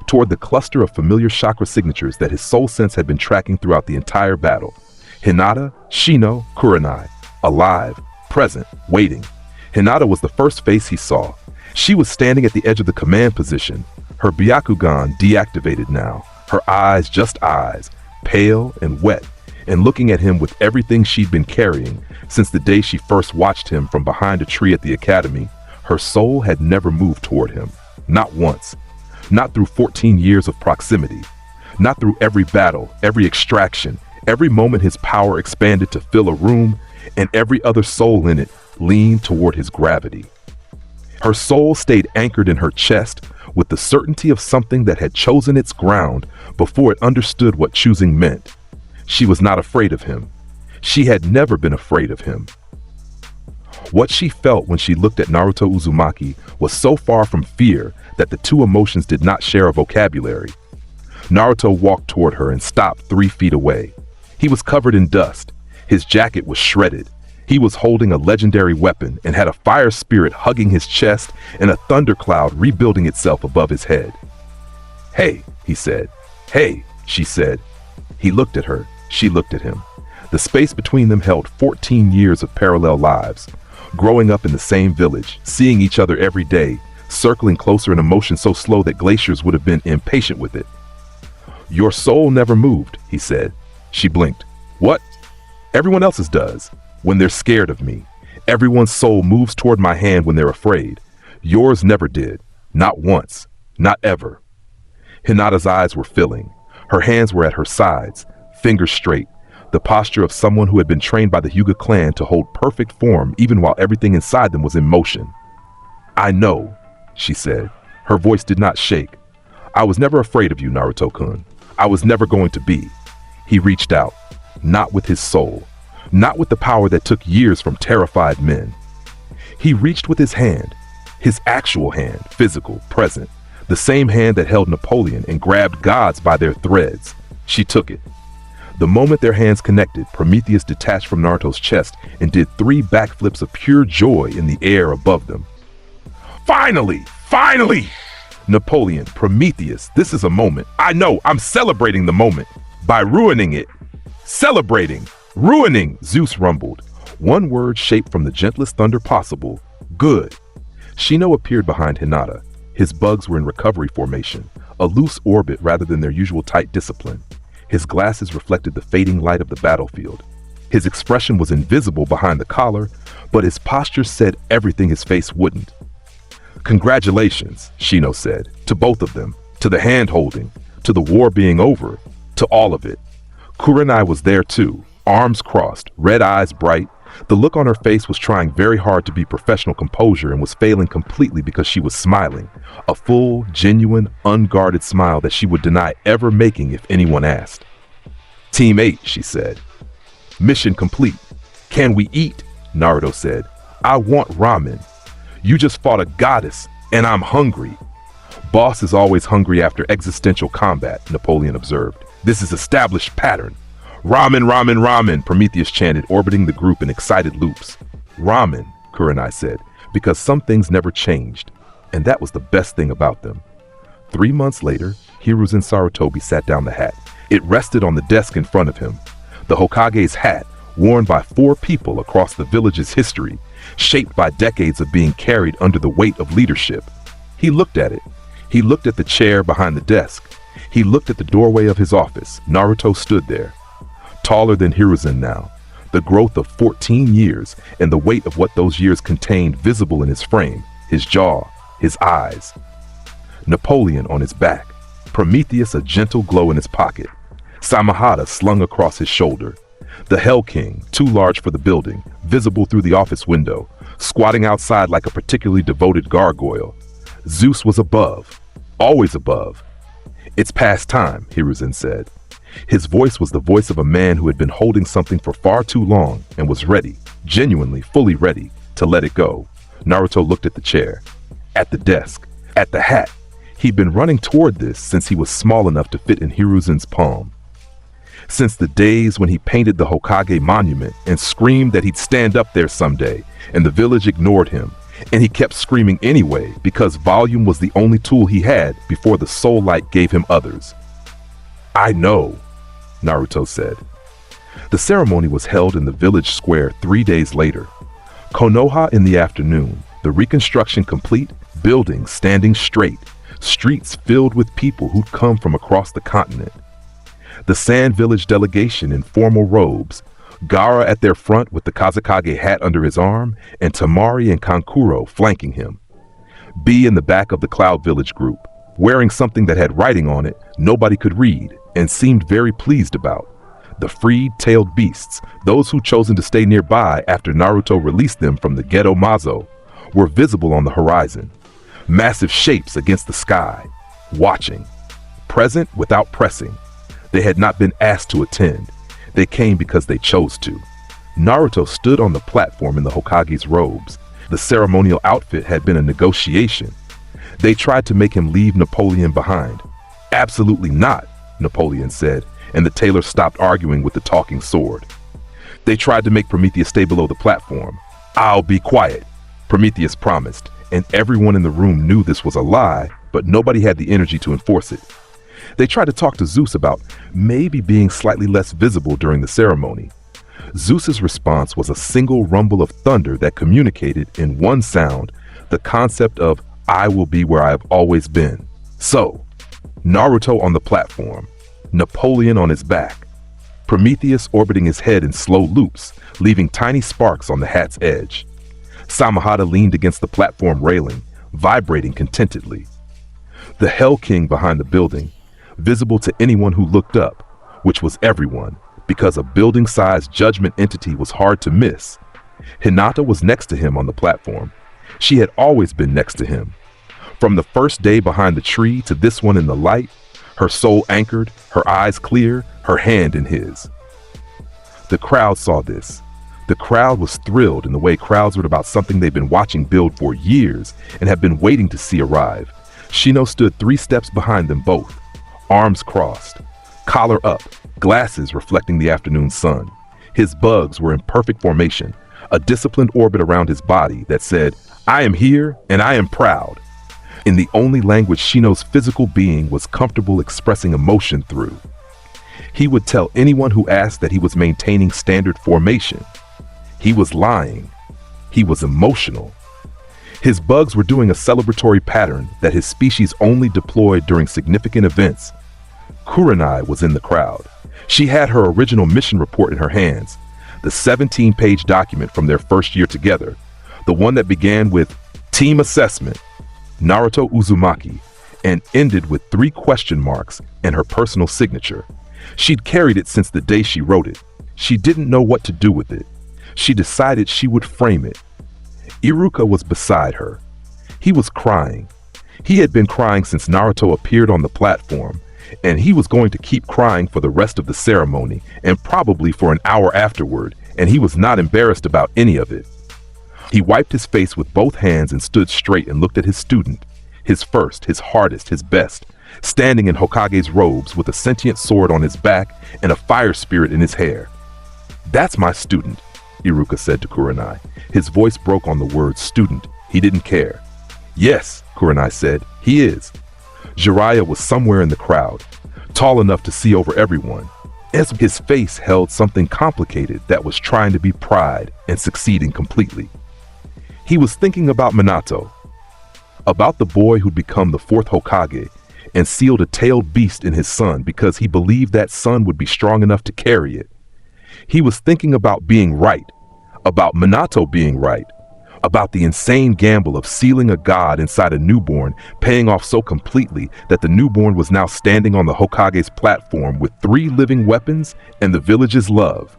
Speaker 2: toward the cluster of familiar chakra signatures that his soul sense had been tracking throughout the entire battle. Hinata, Shino, Kurenai, alive, present, waiting. Hinata was the first face he saw. She was standing at the edge of the command position, her Byakugan deactivated now, her eyes just eyes, pale and wet, and looking at him with everything she'd been carrying since the day she first watched him from behind a tree at the academy. Her soul had never moved toward him, not once. Not through 14 years of proximity. Not through every battle, every extraction, every moment his power expanded to fill a room, and every other soul in it leaned toward his gravity. Her soul stayed anchored in her chest with the certainty of something that had chosen its ground before it understood what choosing meant. She was not afraid of him. She had never been afraid of him. What she felt when she looked at Naruto Uzumaki was so far from fear that the 2 emotions did not share a vocabulary. Naruto walked toward her and stopped 3 feet away. He was covered in dust. His jacket was shredded. He was holding a legendary weapon and had a fire spirit hugging his chest and a thundercloud rebuilding itself above his head. "Hey," he said. "Hey," she said. He looked at her. She looked at him. The space between them held 14 years of parallel lives, growing up in the same village, seeing each other every day, circling closer in a motion so slow that glaciers would have been impatient with it. "Your soul never moved," he said. She blinked. "What?" "Everyone else's does. When they're scared of me. Everyone's soul moves toward my hand when they're afraid. Yours never did. Not once. Not ever." Hinata's eyes were filling. Her hands were at her sides, fingers straight, the posture of someone who had been trained by the Hyuga clan to hold perfect form even while everything inside them was in motion. "I know," she said. Her voice did not shake. "I was never afraid of you, Naruto-kun. I was never going to be." He reached out, not with his soul, not with the power that took years from terrified men. He reached with his hand, his actual hand, physical, present, the same hand that held Napoleon and grabbed gods by their threads. She took it. The moment their hands connected, Prometheus detached from Naruto's chest and did 3 backflips of pure joy in the air above them. "Finally! Finally! Napoleon, Prometheus, this is a moment. I know, I'm celebrating the moment by ruining it. Celebrating! Ruining!" Zeus rumbled. One word shaped from the gentlest thunder possible. "Good." Shino appeared behind Hinata. His bugs were in recovery formation, a loose orbit rather than their usual tight discipline. His glasses reflected the fading light of the battlefield. His expression was invisible behind the collar, but his posture said everything his face wouldn't. "Congratulations," Shino said, to both of them, to the hand-holding, to the war being over, to all of it. Kurenai was there too, arms crossed, red eyes bright. The look on her face was trying very hard to be professional composure and was failing completely because she was smiling. A full, genuine, unguarded smile that she would deny ever making if anyone asked. "Team 8, she said. "Mission complete. Can we eat?" Naruto said. "I want ramen. You just fought a goddess, and I'm hungry." "Boss is always hungry after existential combat," Napoleon observed. "This is established pattern." "Ramen, ramen, ramen," Prometheus chanted, orbiting the group in excited loops. "Ramen," Kurenai said, because some things never changed, and that was the best thing about them. 3 months later, Hiruzen Sarutobi sat down the hat. It rested on the desk in front of him. The Hokage's hat, worn by 4 people across the village's history, shaped by decades of being carried under the weight of leadership. He looked at it. He looked at the chair behind the desk. He looked at the doorway of his office. Naruto stood there, taller than Hiruzen now, the growth of 14 years and the weight of what those years contained visible in his frame, his jaw, his eyes. Napoleon on his back, Prometheus a gentle glow in his pocket, Samahata slung across his shoulder, the Hell King, too large for the building, visible through the office window, squatting outside like a particularly devoted gargoyle. Zeus was above, always above. "It's past time," Hiruzen said. His voice was the voice of a man who had been holding something for far too long and was ready, genuinely, fully ready, to let it go. Naruto looked at the chair, at the desk, at the hat. He'd been running toward this since he was small enough to fit in Hiruzen's palm. Since the days when he painted the Hokage monument and screamed that he'd stand up there someday, and the village ignored him, and he kept screaming anyway because volume was the only tool he had before the soul light gave him others. "I know," Naruto said. The ceremony was held in the village square 3 days later. Konoha in the afternoon, the reconstruction complete, buildings standing straight, streets filled with people who'd come from across the continent. The Sand Village delegation in formal robes, Gaara at their front with the Kazekage hat under his arm, and Tamari and Kankuro flanking him. B in the back of the Cloud Village group, wearing something that had writing on it nobody could read and seemed very pleased about. The freed-tailed beasts, those who'd chosen to stay nearby after Naruto released them from the ghetto Mazo, were visible on the horizon. Massive shapes against the sky, watching. Present without pressing. They had not been asked to attend. They came because they chose to. Naruto stood on the platform in the Hokage's robes. The ceremonial outfit had been a negotiation. They tried to make him leave Napoleon behind. "Absolutely not," Napoleon said, and the tailor stopped arguing with the talking sword. They tried to make Prometheus stay below the platform. "I'll be quiet," Prometheus promised, and everyone in the room knew this was a lie, but nobody had the energy to enforce it. They tried to talk to Zeus about maybe being slightly less visible during the ceremony. Zeus's response was a single rumble of thunder that communicated in one sound the concept of "I will be where I have always been." So, Naruto on the platform, Napoleon on his back, Prometheus orbiting his head in slow loops, leaving tiny sparks on the hat's edge. Samahata leaned against the platform railing, vibrating contentedly. The Hell King behind the building, visible to anyone who looked up, which was everyone, because a building-sized judgment entity was hard to miss. Hinata was next to him on the platform. She had always been next to him. From the first day behind the tree to this one in the light, her soul anchored, her eyes clear, her hand in his. The crowd saw this. The crowd was thrilled in the way crowds were about something they've been watching build for years and have been waiting to see arrive. Shino stood 3 steps behind them both, arms crossed, collar up, glasses reflecting the afternoon sun. His bugs were in perfect formation, a disciplined orbit around his body that said, "I am here and I am proud," in the only language Shino's physical being was comfortable expressing emotion through. He would tell anyone who asked that he was maintaining standard formation. He was lying. He was emotional. His bugs were doing a celebratory pattern that his species only deployed during significant events. Kurenai was in the crowd. She had her original mission report in her hands, the 17-page document from their first year together, the one that began with Team Assessment, Naruto Uzumaki, and ended with 3 question marks and her personal signature. She'd carried it since the day she wrote it. She didn't know what to do with it. She decided she would frame it. Iruka was beside her. He was crying. He had been crying since Naruto appeared on the platform, and he was going to keep crying for the rest of the ceremony, and probably for an hour afterward, and he was not embarrassed about any of it. He wiped his face with both hands and stood straight and looked at his student, his first, his hardest, his best, standing in Hokage's robes with a sentient sword on his back and a fire spirit in his hair. "That's my student," Iruka said to Kurenai. His voice broke on the word student. He didn't care. "Yes," Kurenai said, "he is." Jiraiya was somewhere in the crowd, tall enough to see over everyone. His face held something complicated that was trying to be pride and succeeding completely. He was thinking about Minato, about the boy who'd become the fourth Hokage and sealed a tailed beast in his son because he believed that son would be strong enough to carry it. He was thinking about being right, about Minato being right, about the insane gamble of sealing a god inside a newborn, paying off so completely that the newborn was now standing on the Hokage's platform with 3 living weapons and the village's love.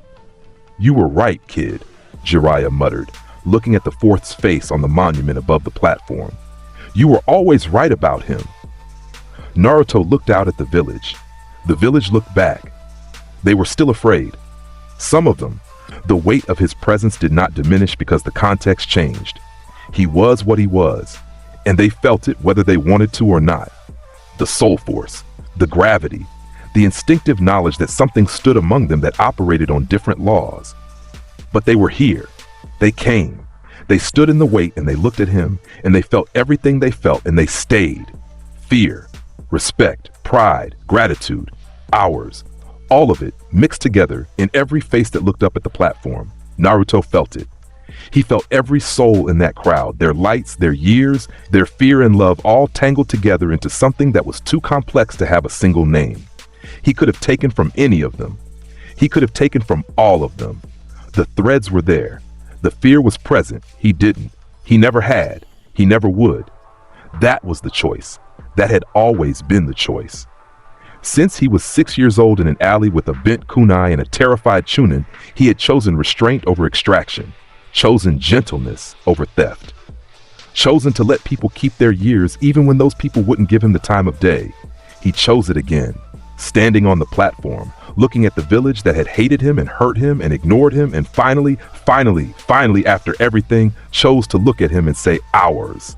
Speaker 2: "You were right, kid," Jiraiya muttered, looking at the fourth's face on the monument above the platform. "You were always right about him." Naruto looked out at the village. The village looked back. They were still afraid. Some of them. The weight of his presence did not diminish because the context changed. He was what he was, and they felt it whether they wanted to or not. The soul force, the gravity, the instinctive knowledge that something stood among them that operated on different laws. But they were here. They came. They stood in the weight and they looked at him and they felt everything they felt and they stayed. Fear, respect, pride, gratitude, ours. All of it mixed together in every face that looked up at the platform. Naruto felt it. He felt every soul in that crowd, their lights, their years, their fear and love all tangled together into something that was too complex to have a single name. He could have taken from any of them. He could have taken from all of them. The threads were there. The fear was present. He didn't. He never had. He never would. That was the choice. That had always been the choice. Since he was 6 years old in an alley with a bent kunai and a terrified Chunin, he had chosen restraint over extraction, chosen gentleness over theft, chosen to let people keep their years even when those people wouldn't give him the time of day. He chose it again, standing on the platform, looking at the village that had hated him and hurt him and ignored him, and finally, after everything, chose to look at him and say, "Ours."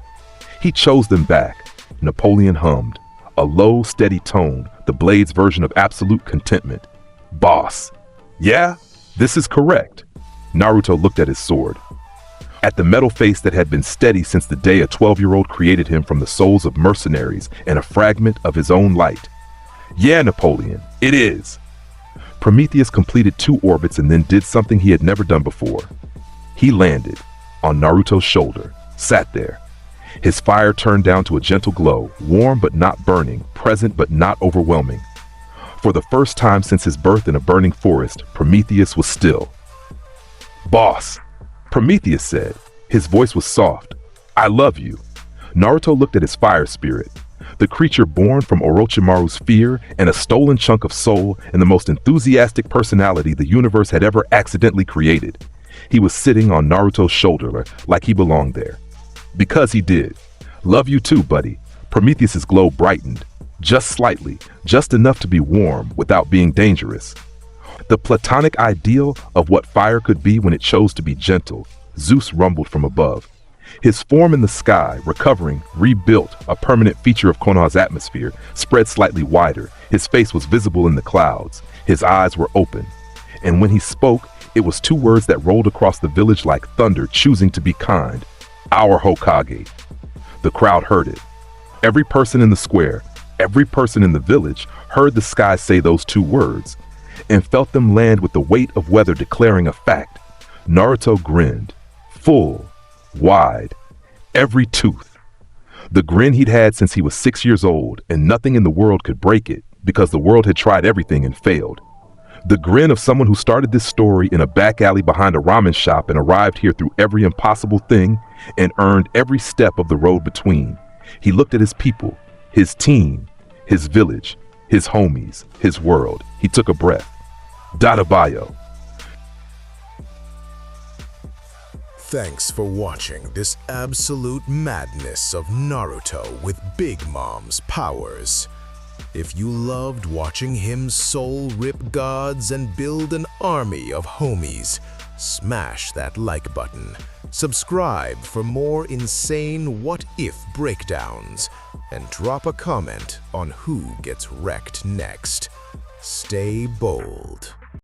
Speaker 2: He chose them back. Napoleon hummed, a low, steady tone, the Blade's version of absolute contentment. "Boss." "Yeah, this is correct." Naruto looked at his sword, at the metal face that had been steady since the day a 12-year-old created him from the souls of mercenaries and a fragment of his own light. "Yeah, Napoleon, it is." Prometheus completed 2 orbits and then did something he had never done before. He landed on Naruto's shoulder, sat there. His fire turned down to a gentle glow, warm but not burning, present but not overwhelming. For the first time since his birth in a burning forest, Prometheus was still. "Boss," Prometheus said. His voice was soft. "I love you." Naruto looked at his fire spirit, the creature born from Orochimaru's fear and a stolen chunk of soul and the most enthusiastic personality the universe had ever accidentally created. He was sitting on Naruto's shoulder like he belonged there. Because he did. "Love you too, buddy." Prometheus's glow brightened, just slightly, just enough to be warm without being dangerous. The platonic ideal of what fire could be when it chose to be gentle, Zeus rumbled from above. His form in the sky, recovering, rebuilt, a permanent feature of Konoha's atmosphere, spread slightly wider. His face was visible in the clouds. His eyes were open. And when he spoke, it was 2 words that rolled across the village like thunder, choosing to be kind. "Our Hokage." The crowd heard it. Every person in the square, every person in the village heard the sky say those 2 words and felt them land with the weight of weather declaring a fact. Naruto grinned, full, wide, every tooth. The grin he'd had since he was 6 years old, and nothing in the world could break it because the world had tried everything and failed. The grin of someone who started this story in a back alley behind a ramen shop and arrived here through every impossible thing and earned every step of the road between. He looked at his people, his team, his village, his homies, his world. He took a breath. Dadabayo.
Speaker 1: Thanks for watching this absolute madness of Naruto with Big Mom's powers. If you loved watching him soul rip gods and build an army of homies, smash that like button. Subscribe for more insane what-if breakdowns, and drop a comment on who gets wrecked next. Stay bold.